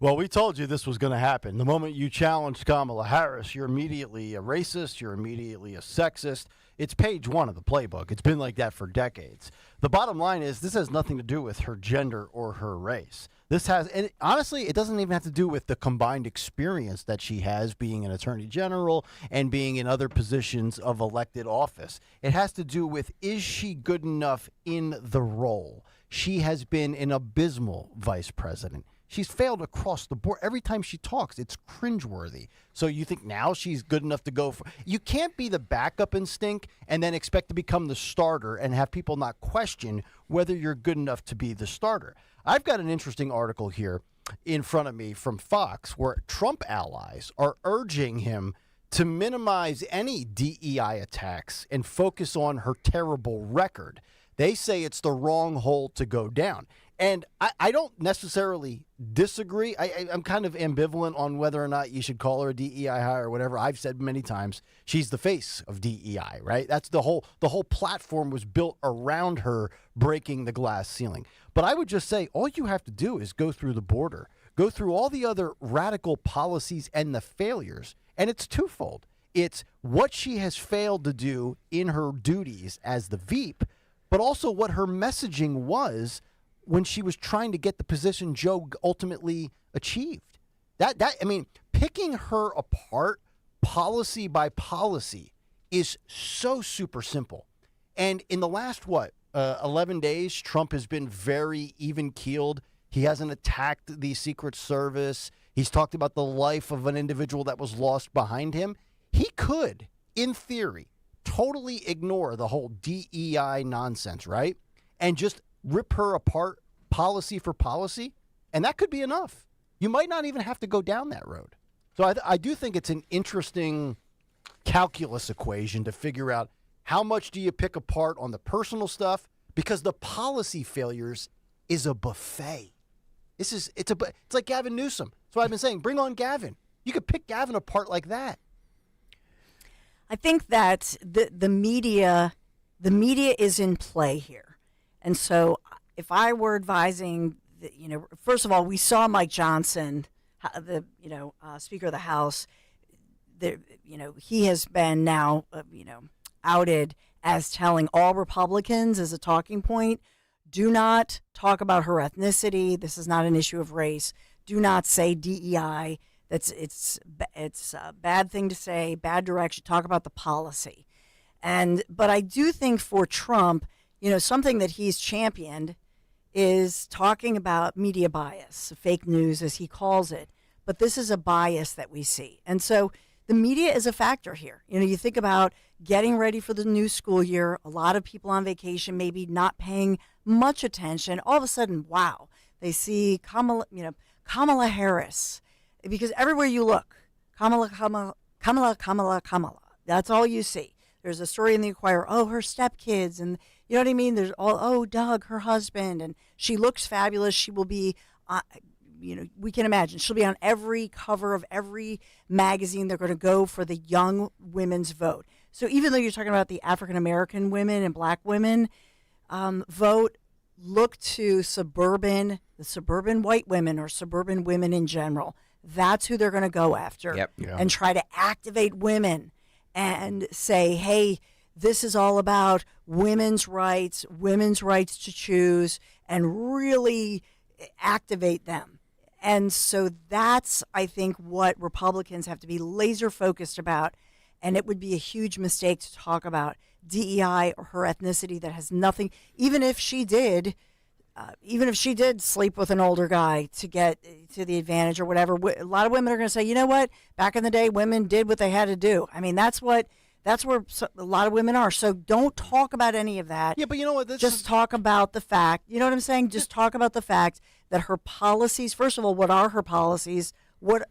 Well, we told you this was going to happen. The moment you challenged Kamala Harris, you're immediately a racist, you're immediately a sexist. It's page 1 of the playbook. It's been like that for decades. The bottom line is this has nothing to do with her gender or her race. This has, and honestly, it doesn't even have to do with the combined experience that she has being an attorney general and being in other positions of elected office. It has to do with, is she good enough in the role? She has been an abysmal vice president. She's failed across the board. Every time she talks, it's cringeworthy. So you think now she's good enough to go for... You can't be the backup and stink and then expect to become the starter and have people not question whether you're good enough to be the starter. I've got an interesting article here in front of me from Fox where Trump allies are urging him to minimize any DEI attacks and focus on her terrible record. They say it's the wrong hole to go down. And I don't necessarily disagree. I'm kind of ambivalent on whether or not you should call her a DEI hire or whatever. I've said many times she's the face of DEI, right? That's the whole platform was built around her breaking the glass ceiling. But I would just say all you have to do is go through the border, go through all the other radical policies and the failures. And it's twofold. It's what she has failed to do in her duties as the Veep, but also what her messaging was when she was trying to get the position Joe ultimately achieved. I mean, picking her apart policy by policy is so super simple. And in the last, 11 days, Trump has been very even-keeled. He hasn't attacked the Secret Service. He's talked about the life of an individual that was lost behind him. He could, in theory, totally ignore the whole DEI nonsense, right? And just rip her apart policy for policy, and that could be enough. You might not even have to go down that road. So I do think it's an interesting calculus equation to figure out how much do you pick apart on the personal stuff, because the policy failures is a buffet. It's like Gavin Newsom. So I've been saying, bring on Gavin. You could pick Gavin apart like that. I think that the media is in play here. And so if I were advising, first of all, we saw Mike Johnson, the Speaker of the House. He has been now, outed as telling all Republicans as a talking point, do not talk about her ethnicity. This is not an issue of race. Do not say DEI. It's a bad thing to say, bad direction. Talk about the policy. But I do think for Trump, something that he's championed is talking about media bias, fake news as he calls it. But this is a bias that we see. And so the media is a factor here. You think about getting ready for the new school year, a lot of people on vacation, maybe not paying much attention. All of a sudden, wow, they see Kamala Kamala Harris, because everywhere you look, Kamala. That's all you see. There's a story in the Inquirer, her stepkids, and you know what I mean? There's Doug, her husband, and she looks fabulous. She will be, we can imagine, she'll be on every cover of every magazine. They're going to go for the young women's vote. So even though you're talking about the African-American women and black women vote, look to the suburban white women or suburban women in general. That's who they're going to go after and try to activate women and say, hey, this is all about women's rights to choose, and really activate them. And so that's, I think, what Republicans have to be laser focused about. And it would be a huge mistake to talk about DEI or her ethnicity that has nothing, even if she did sleep with an older guy to get to the advantage or whatever. A lot of women are going to say, you know what? Back in the day, women did what they had to do. I mean, that's where a lot of women are. So don't talk about any of that. Yeah, but you know what? Just talk about the fact. You know what I'm saying? Just talk about the fact that her policies. First of all, what are her policies? What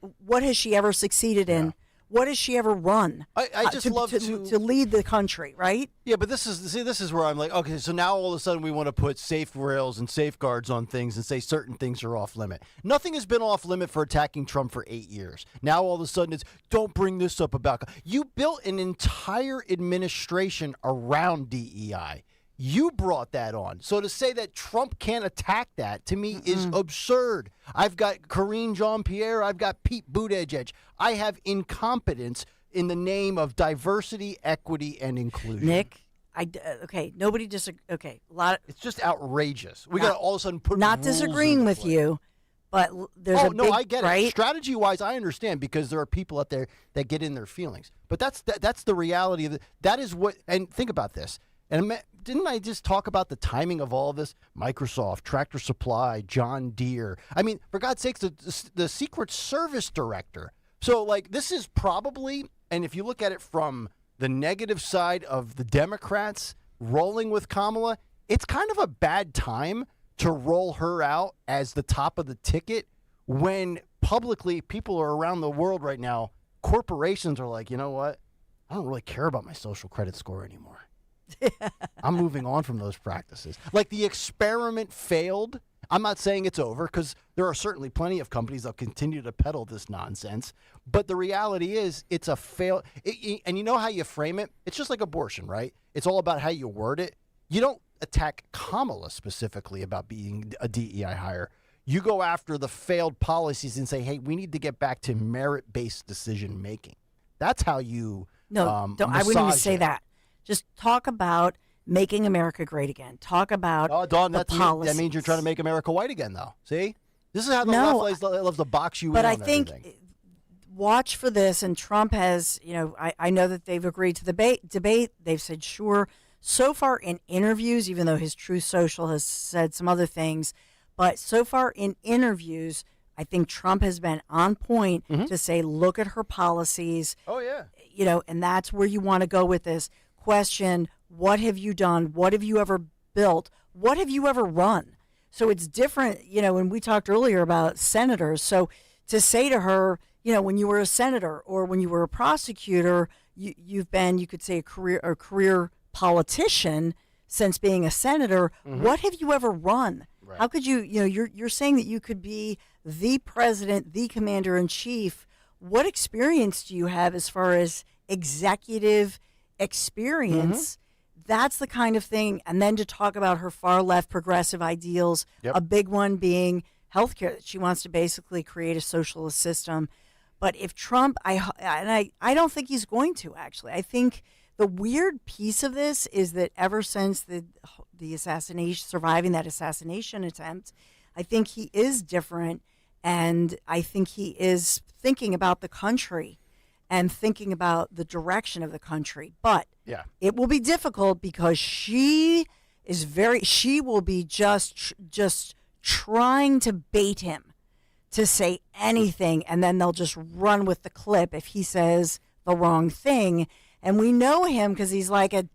has she ever succeeded in? What has she ever run? I just love to lead the country, right? Yeah, but this is where I'm like, okay, so now all of a sudden we want to put safe rails and safeguards on things and say certain things are off limit. Nothing has been off limit for attacking Trump for 8 years. Now all of a sudden it's, don't bring this up about. You built an entire administration around DEI. You brought that on. So to say that Trump can't attack that, to me, is absurd. I've got Karine Jean-Pierre. I've got Pete Buttigieg. I have incompetence in the name of diversity, equity, and inclusion. Nick, nobody disagrees. Okay, it's just outrageous. We got to all of a sudden put not rules disagreeing with you, but there's I get right? it. Strategy-wise, I understand because there are people out there that get in their feelings. But that's the reality of it. That is what. And think about this. And didn't I just talk about the timing of all of this? Microsoft, Tractor Supply, John Deere. I mean, for God's sakes, the Secret Service director. So, this is probably, and if you look at it from the negative side of the Democrats rolling with Kamala, it's kind of a bad time to roll her out as the top of the ticket when publicly people are around the world right now, corporations are like, you know what? I don't really care about my social credit score anymore. I'm moving on from those practices. The experiment failed. I'm not saying it's over because there are certainly plenty of companies that continue to peddle this nonsense. But the reality is it's a fail. And you know how you frame it? It's just like abortion, right? It's all about how you word it. You don't attack Kamala specifically about being a DEI hire. You go after the failed policies and say, hey, we need to get back to merit-based decision making. That's how you I wouldn't even say that. Just talk about making America great again. Talk about Dawn, the policies. That means you're trying to make America white again, though. See? This is how the left loves to box you in on everything. But I think, watch for this, and Trump has, I know that they've agreed to the debate. They've said, sure. So far in interviews, even though his Truth Social has said some other things, but so far in interviews, I think Trump has been on point to say, look at her policies. Oh, yeah. And that's where you want to go with this. Question, what have you done? What have you ever built? What have you ever run? So it's different, when we talked earlier about senators. So to say to her, when you were a senator or when you were a prosecutor, you've been, you could say, a career politician since being a senator. What have you ever run? Right. How could you, you're saying that you could be the president, the commander in chief. What experience do you have as far as executive experience? That's the kind of thing. And then to talk about her far left progressive ideals, a big one being healthcare, that she wants to basically create a socialist system. But if Trump, I don't think he's going to, actually. I think the weird piece of this is that ever since the assassination, surviving that assassination attempt, I think he is different, and I think he is thinking about the country and thinking about the direction of the country. But it will be difficult because she will be just trying to bait him to say anything, and then they'll just run with the clip if he says the wrong thing. And we know him because he's like a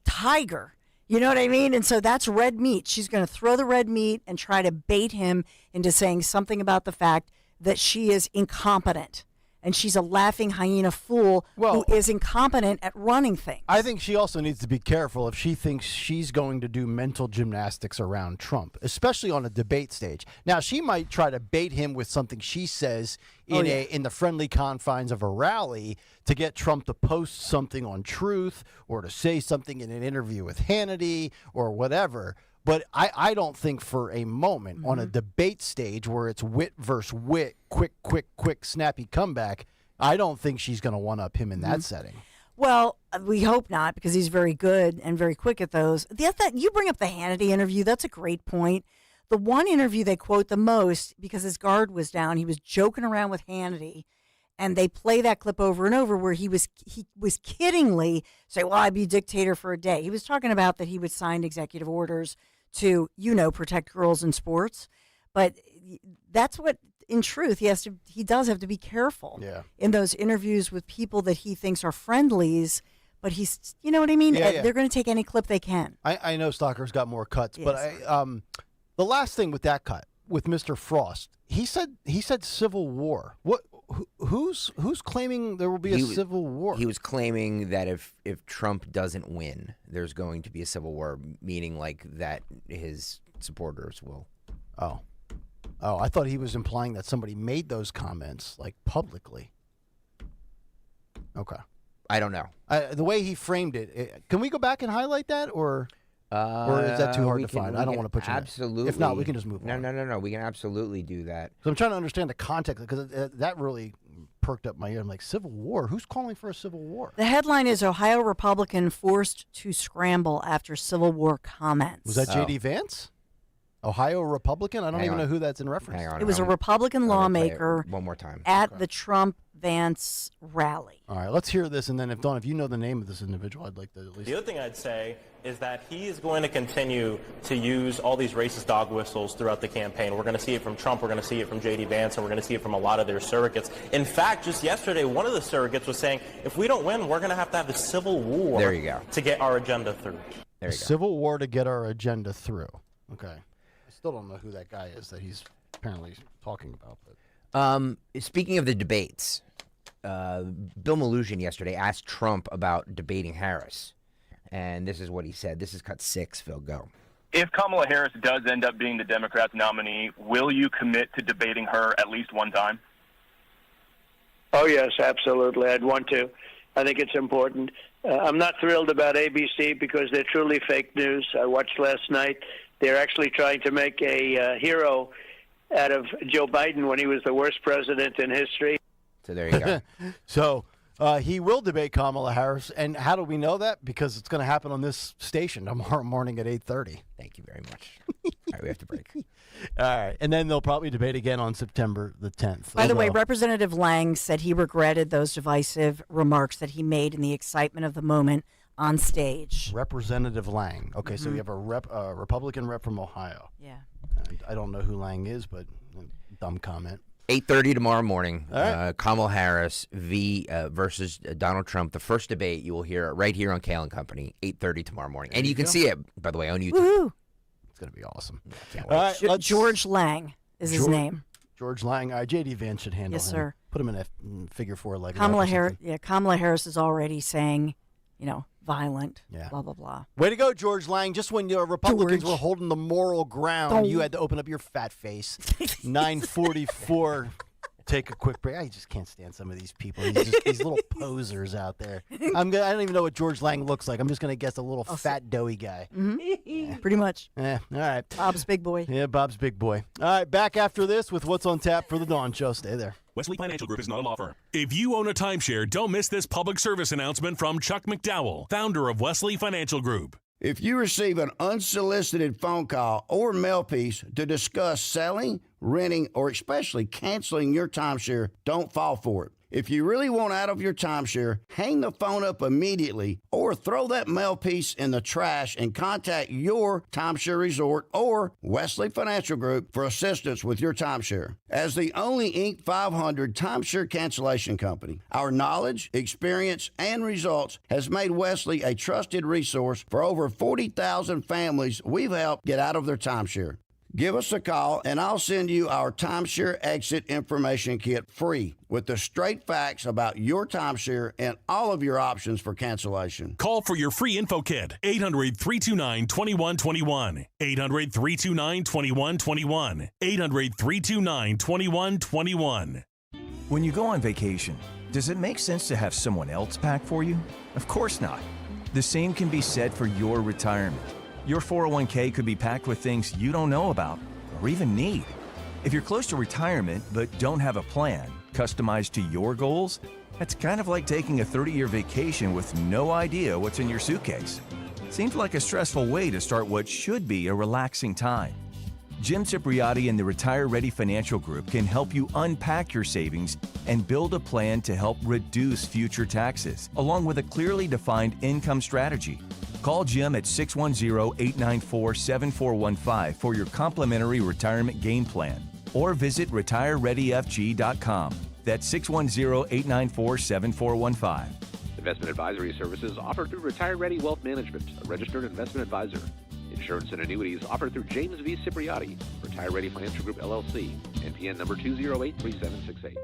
tiger. You know what I mean? And so that's red meat. She's going to throw the red meat and try to bait him into saying something about the fact that she is incompetent. And she's a laughing hyena fool who is incompetent at running things. I think she also needs to be careful if she thinks she's going to do mental gymnastics around Trump, especially on a debate stage. Now, she might try to bait him with something she says in the friendly confines of a rally to get Trump to post something on Truth or to say something in an interview with Hannity or whatever. But I don't think for a moment on a debate stage where it's wit versus wit, quick, snappy comeback, I don't think she's going to one-up him in that setting. Well, we hope not, because he's very good and very quick at those. You bring up the Hannity interview. That's a great point. The one interview they quote the most, because his guard was down, he was joking around with Hannity, and they play that clip over and over where he was kiddingly say, well, I'd be dictator for a day. He was talking about that he would sign executive orders to, protect girls in sports. But that's what, in truth, he does have to be careful in those interviews with people that he thinks are friendlies. But he's, you know what I mean? Yeah. They're going to take any clip they can. I know Stalker's got more cuts, Yes. but the last thing with that cut, with Mr. Frost, he said civil war. Who's claiming there will be a civil war? He was claiming that if Trump doesn't win, there's going to be a civil war, meaning like that his supporters will. Oh, I thought he was implying that somebody made those comments like publicly. Okay. I don't know. The way he framed it, can we go back and highlight that, or is that too hard to find? I don't want to put you absolutely. If not, we can just move on. No. We can absolutely do that. So I'm trying to understand the context, because that really perked up my ear. I'm like, civil war? Who's calling for a civil war? The headline is Ohio Republican forced to scramble after Civil War comments. Was that J.D. Vance? Ohio Republican? I don't even know who that's in reference to. It was a Republican lawmaker one more time at the Trump-Vance rally. All right, let's hear this, and then if you know the name of this individual, I'd like to at least... The other thing I'd say is that he is going to continue to use all these racist dog whistles throughout the campaign. We're going to see it from Trump, we're going to see it from J.D. Vance, and we're going to see it from a lot of their surrogates. In fact, just yesterday, one of the surrogates was saying, if we don't win, we're going to have a civil war there you go. To get our agenda through. There you go. Civil war to get our agenda through. Okay. Still don't know who that guy is that he's apparently talking about. But. Speaking of the debates, Bill Malugin yesterday asked Trump about debating Harris, and this is what he said. This is cut 6. Phil, go. If Kamala Harris does end up being the Democrats' nominee, will you commit to debating her at least one time? Oh, yes, absolutely. I'd want to. I think it's important. I'm not thrilled about ABC because they're truly fake news. I watched last night. They're actually trying to make a hero out of Joe Biden when he was the worst president in history. So there you go. So he will debate Kamala Harris. And how do we know that? Because it's going to happen on this station tomorrow morning at 8:30. Thank you very much. All right, we have to break. All right. And then they'll probably debate again on September the 10th. By the way, Representative Lang said he regretted those divisive remarks that he made in the excitement of the moment on stage. Representative Lang. Okay, so you have a Republican rep from Ohio. Yeah. I don't know who Lang is, but dumb comment. 8:30 tomorrow morning. All right. Kamala Harris versus Donald Trump. The first debate you will hear right here on Kayal and Company. 8:30 tomorrow morning, and you can see it, by the way, on YouTube. Woo-hoo. It's going to be awesome. Can't All wait. right, George Lang is his name. George Lang. J.D. Vance should handle Yes, him. sir. Put him in a figure 4 leg. Kamala Harris. Yeah, Kamala Harris is already saying, violent. Yeah. Blah blah blah. Way to go, George Lang. Just when your Republicans were holding the moral ground, you had to open up your fat face. 9:44. Take a quick break. I just can't stand some of these people. These little posers out there. I don't even know what George Lang looks like. I'm just going to guess a little fat, doughy guy. Mm-hmm. Yeah. Pretty much. All right. Bob's big boy. Yeah, Bob's big boy. All right, back after this with What's on Tap for the Dawn Show. Stay there. Wesley Financial Group is not a law firm. If you own a timeshare, don't miss this public service announcement from Chuck McDowell, founder of Wesley Financial Group. If you receive an unsolicited phone call or mail piece to discuss selling, renting, or especially canceling your timeshare, don't fall for it. If you really want out of your timeshare, hang the phone up immediately or throw that mail piece in the trash and contact your timeshare resort or Wesley Financial Group for assistance with your timeshare. As the only Inc. 500 timeshare cancellation company, our knowledge, experience, and results has made Wesley a trusted resource for over 40,000 families we've helped get out of their timeshare. Give us a call, and I'll send you our Timeshare Exit Information Kit free with the straight facts about your timeshare and all of your options for cancellation. Call for your free info kit. 800-329-2121. 800-329-2121. 800-329-2121. When you go on vacation, does it make sense to have someone else pack for you? Of course not. The same can be said for your retirement. Your 401k could be packed with things you don't know about or even need. If you're close to retirement but don't have a plan customized to your goals, that's kind of like taking a 30-year vacation with no idea what's in your suitcase. Seems like a stressful way to start what should be a relaxing time. Jim Cipriotti and the Retire Ready Financial Group can help you unpack your savings and build a plan to help reduce future taxes, along with a clearly defined income strategy. Call Jim at 610-894-7415 for your complimentary retirement game plan, or visit retirereadyfg.com. That's 610-894-7415. Investment advisory services offered through Retire Ready Wealth Management, a registered investment advisor. Insurance and annuities offered through James V. Cipriotti, Retire Ready Financial Group, LLC, NPN number 2083768.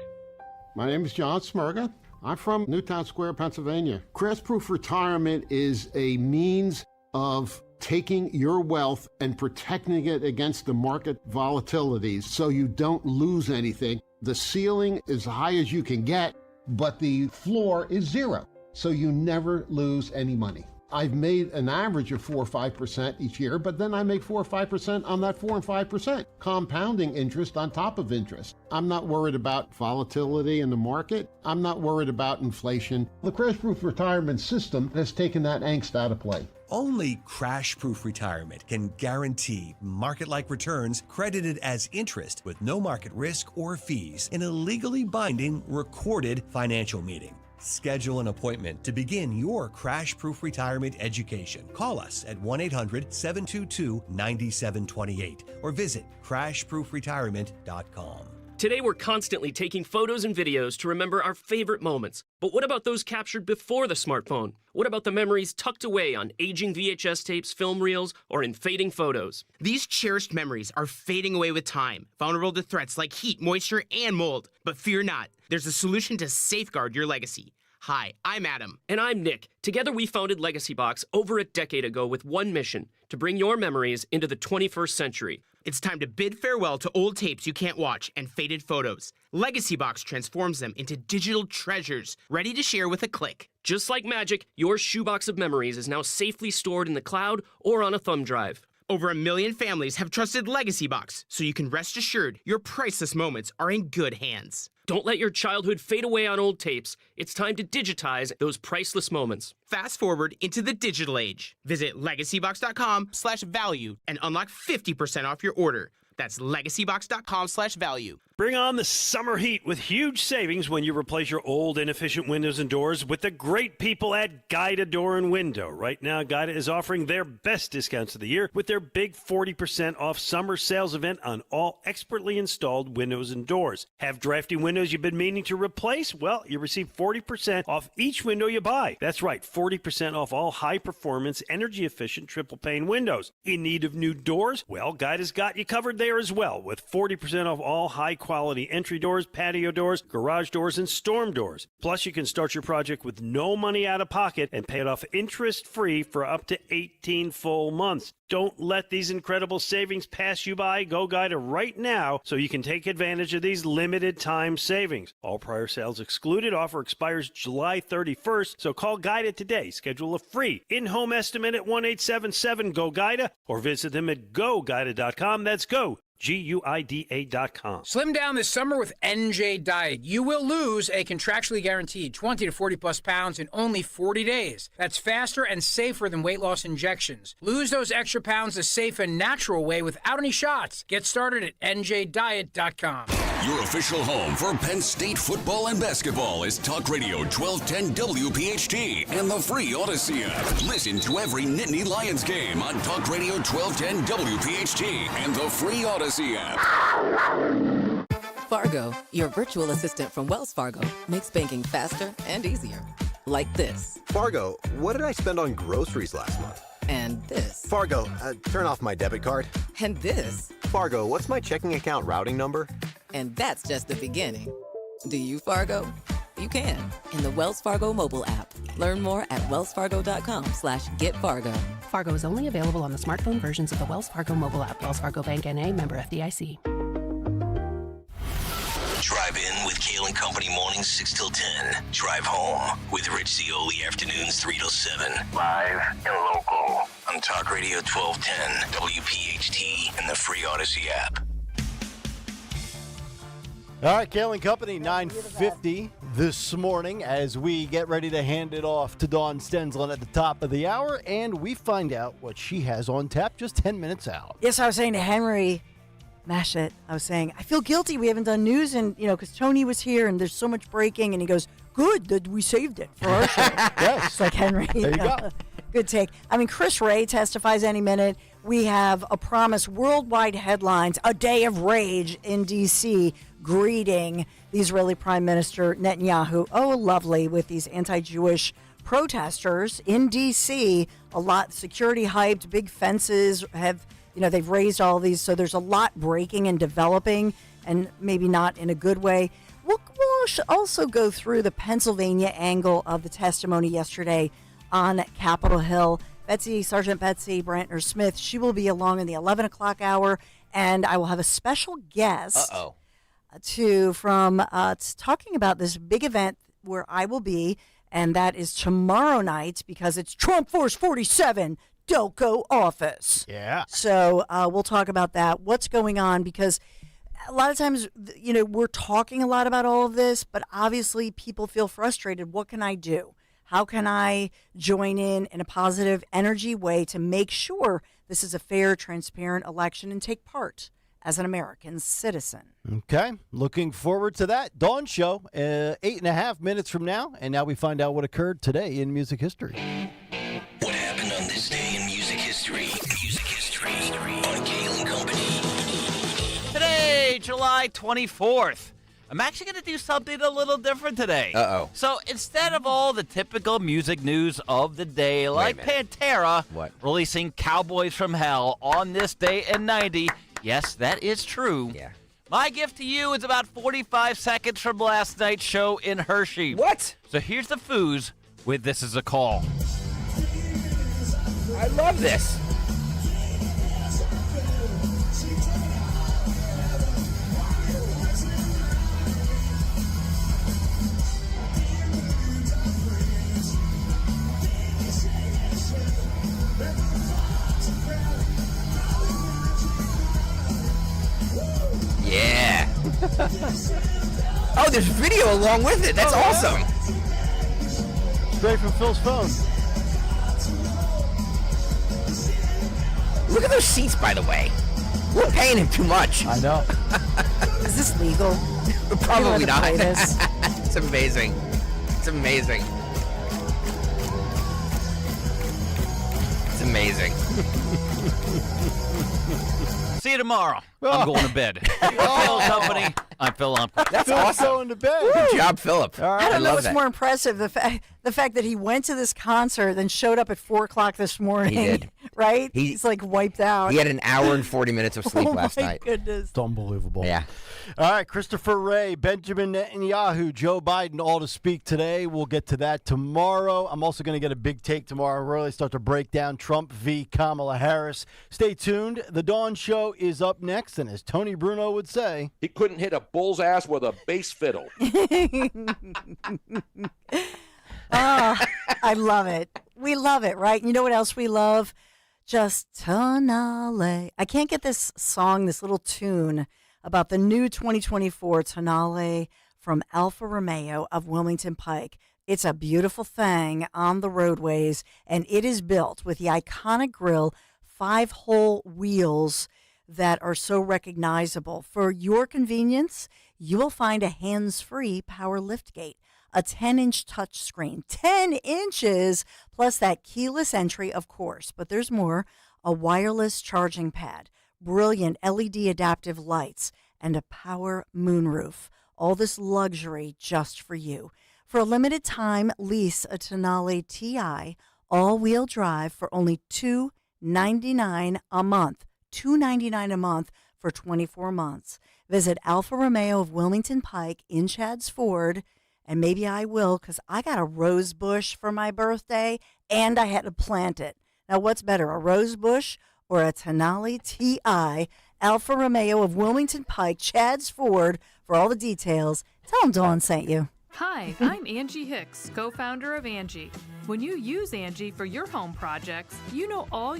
My name is John Smirga. I'm from Newtown Square, Pennsylvania. Crash-proof retirement is a means of taking your wealth and protecting it against the market volatilities so you don't lose anything. The ceiling is high as you can get, but the floor is zero, so you never lose any money. I've made an average of 4 or 5% each year, but then I make 4 or 5% on that 4 and 5%, compounding interest on top of interest. I'm not worried about volatility in the market. I'm not worried about inflation. The crash-proof retirement system has taken that angst out of play. Only crash-proof retirement can guarantee market-like returns credited as interest with no market risk or fees in a legally binding recorded financial meeting. Schedule an appointment to begin your crash-proof retirement education. Call us at 1-800-722-9728 or visit crashproofretirement.com. Today, we're constantly taking photos and videos to remember our favorite moments. But what about those captured before the smartphone? What about the memories tucked away on aging VHS tapes, film reels, or in fading photos? These cherished memories are fading away with time, vulnerable to threats like heat, moisture, and mold. But fear not, there's a solution to safeguard your legacy. Hi, I'm Adam. And I'm Nick. Together we founded Legacy Box over a decade ago with one mission, to bring your memories into the 21st century. It's time to bid farewell to old tapes you can't watch and faded photos. Legacy Box transforms them into digital treasures, ready to share with a click. Just like magic, your shoebox of memories is now safely stored in the cloud or on a thumb drive. Over 1 million families have trusted Legacy Box, so you can rest assured your priceless moments are in good hands. Don't let your childhood fade away on old tapes. It's time to digitize those priceless moments. Fast forward into the digital age. Visit legacybox.com/value and unlock 50% off your order. That's legacybox.com/value. Bring on the summer heat with huge savings when you replace your old inefficient windows and doors with the great people at Guida Door and Window. Right now, Guida is offering their best discounts of the year with their big 40% off summer sales event on all expertly installed windows and doors. Have drafty windows you've been meaning to replace? Well, you receive 40% off each window you buy. That's right, 40% off all high-performance, energy-efficient triple-pane windows. In need of new doors? Well, Guida's got you covered there as well, with 40% off all high-quality entry doors, patio doors, garage doors, and storm doors. Plus, you can start your project with no money out of pocket and pay it off interest-free for up to 18 full months. Don't let these incredible savings pass you by. Go Guida right now so you can take advantage of these limited time savings. All prior sales excluded. Offer expires July 31st, so call Guida today. Schedule a free in-home estimate at 1-877-GO-GUIDA or visit them at GoGuida.com. That's go. GUIDA.com. Slim down this summer with NJ Diet. You will lose a contractually guaranteed 20 to 40 plus pounds in only 40 days. That's faster and safer than weight loss injections. Lose those extra pounds a safe and natural way without any shots. Get started at NJDiet.com. Your official home for Penn State football and basketball is Talk Radio 1210 WPHT and the free Odyssey app. Listen to every Nittany Lions game on Talk Radio 1210 WPHT and the free Odyssey app. Fargo, your virtual assistant from Wells Fargo, makes banking faster and easier. Like this. Fargo, what did I spend on groceries last month? And this. Fargo, turn off my debit card. And this. Fargo, what's my checking account routing number? And that's just the beginning. Do you, Fargo? You can in the Wells Fargo mobile app. Learn more at wellsfargo.com/getfargo. Fargo is only available on the smartphone versions of the Wells Fargo mobile app. Wells Fargo Bank N.A., member FDIC. Drive in with Kayal and Company mornings 6 till 10. Drive home with Rich Zioli afternoons 3 till 7. Live and local on Talk Radio 1210, WPHT, and the free Odyssey app. All right, Kayal and Company, 9:50 this morning as we get ready to hand it off to Dawn Stensland at the top of the hour, and we find out what she has on tap just 10 minutes out. Yes, I was saying to Henry Mashett, I was saying, I feel guilty we haven't done news, and because Tony was here and there's so much breaking, and he goes, good that we saved it for our show. Yes. It's like, Henry. There you go. Good take. I mean, Chris Wray testifies any minute. We have a promise, worldwide headlines, a day of rage in D.C., greeting the Israeli Prime Minister Netanyahu. Oh, lovely, with these anti-Jewish protesters in D.C. A lot, security hyped, big fences have, they've raised all these. So there's a lot breaking and developing, and maybe not in a good way. We'll also go through the Pennsylvania angle of the testimony yesterday on Capitol Hill. Sergeant Betsy Brantner-Smith, she will be along in the 11 o'clock hour, and I will have a special guest from talking about this big event where I will be, and that is tomorrow night because it's Trump Force 47 Delco office. Yeah. So we'll talk about that, what's going on, because a lot of times, we're talking a lot about all of this, but obviously people feel frustrated. What can I do? How can I join in a positive energy way to make sure this is a fair, transparent election and take part as an American citizen? Okay. Looking forward to that. Dawn Show, 8.5 minutes from now. And now we find out what occurred today in music history. What happened on this day in music history? Music history on Kayal and Company. Today, July 24th. I'm actually going to do something a little different today. Uh-oh. So instead of all the typical music news of the day, like Pantera releasing Cowboys from Hell on this day in 90, yes, that is true. Yeah. My gift to you is about 45 seconds from last night's show in Hershey. What? So here's the Foos with This Is a Call. I love this. Yeah. Oh, there's video along with it. That's awesome. Straight from Phil's phone. Look at those seats, by the way. We're paying him too much. I know. Is this legal? Probably not. Play this? It's amazing. It's amazing. It's amazing. See you tomorrow. I'm going to bed. Phil Company. I'm Phil Humphrey. That's Phil's awesome. going to bed. Good job, Philip. All right. I don't know love what's that. more impressive, the fact that he went to this concert, then showed up at 4 o'clock this morning. He did. Right? He's like wiped out. He had an hour and 40 minutes of sleep last my night. Goodness. It's unbelievable. Yeah. All right, Christopher Wray, Benjamin Netanyahu, Joe Biden, all to speak today. We'll get to that tomorrow. I'm also going to get a big take tomorrow. Really start to break down Trump v. Kamala Harris. Stay tuned. The Dawn Show is up next, and as Tony Bruno would say, he couldn't hit a bull's ass with a bass fiddle. I love it. We love it, right? You know what else we love? Just Tonale. I can't get this song, this little tune about the new 2024 Tonale from Alfa Romeo of Wilmington Pike. It's a beautiful thing on the roadways, and it is built with the iconic grille, 5-hole wheels that are so recognizable. For your convenience, you will find a hands-free power liftgate, a 10-inch touchscreen, 10 inches, plus that keyless entry, of course. But there's more, a wireless charging pad, brilliant LED adaptive lights, and a power moonroof. All this luxury just for you. For a limited time, lease a Tenali TI all-wheel drive for only $299 a month. $299 a month for 24 months. Visit Alfa Romeo of Wilmington Pike in Chadds Ford, and maybe I will because I got a rose bush for my birthday and I had to plant it. Now, what's better, a rose bush or a Tenali TI? Alfa Romeo of Wilmington Pike, Chadds Ford. For all the details, tell them Dawn sent you. Hi, I'm Angie Hicks, co-founder of Angie. When you use Angie for your home projects, you know all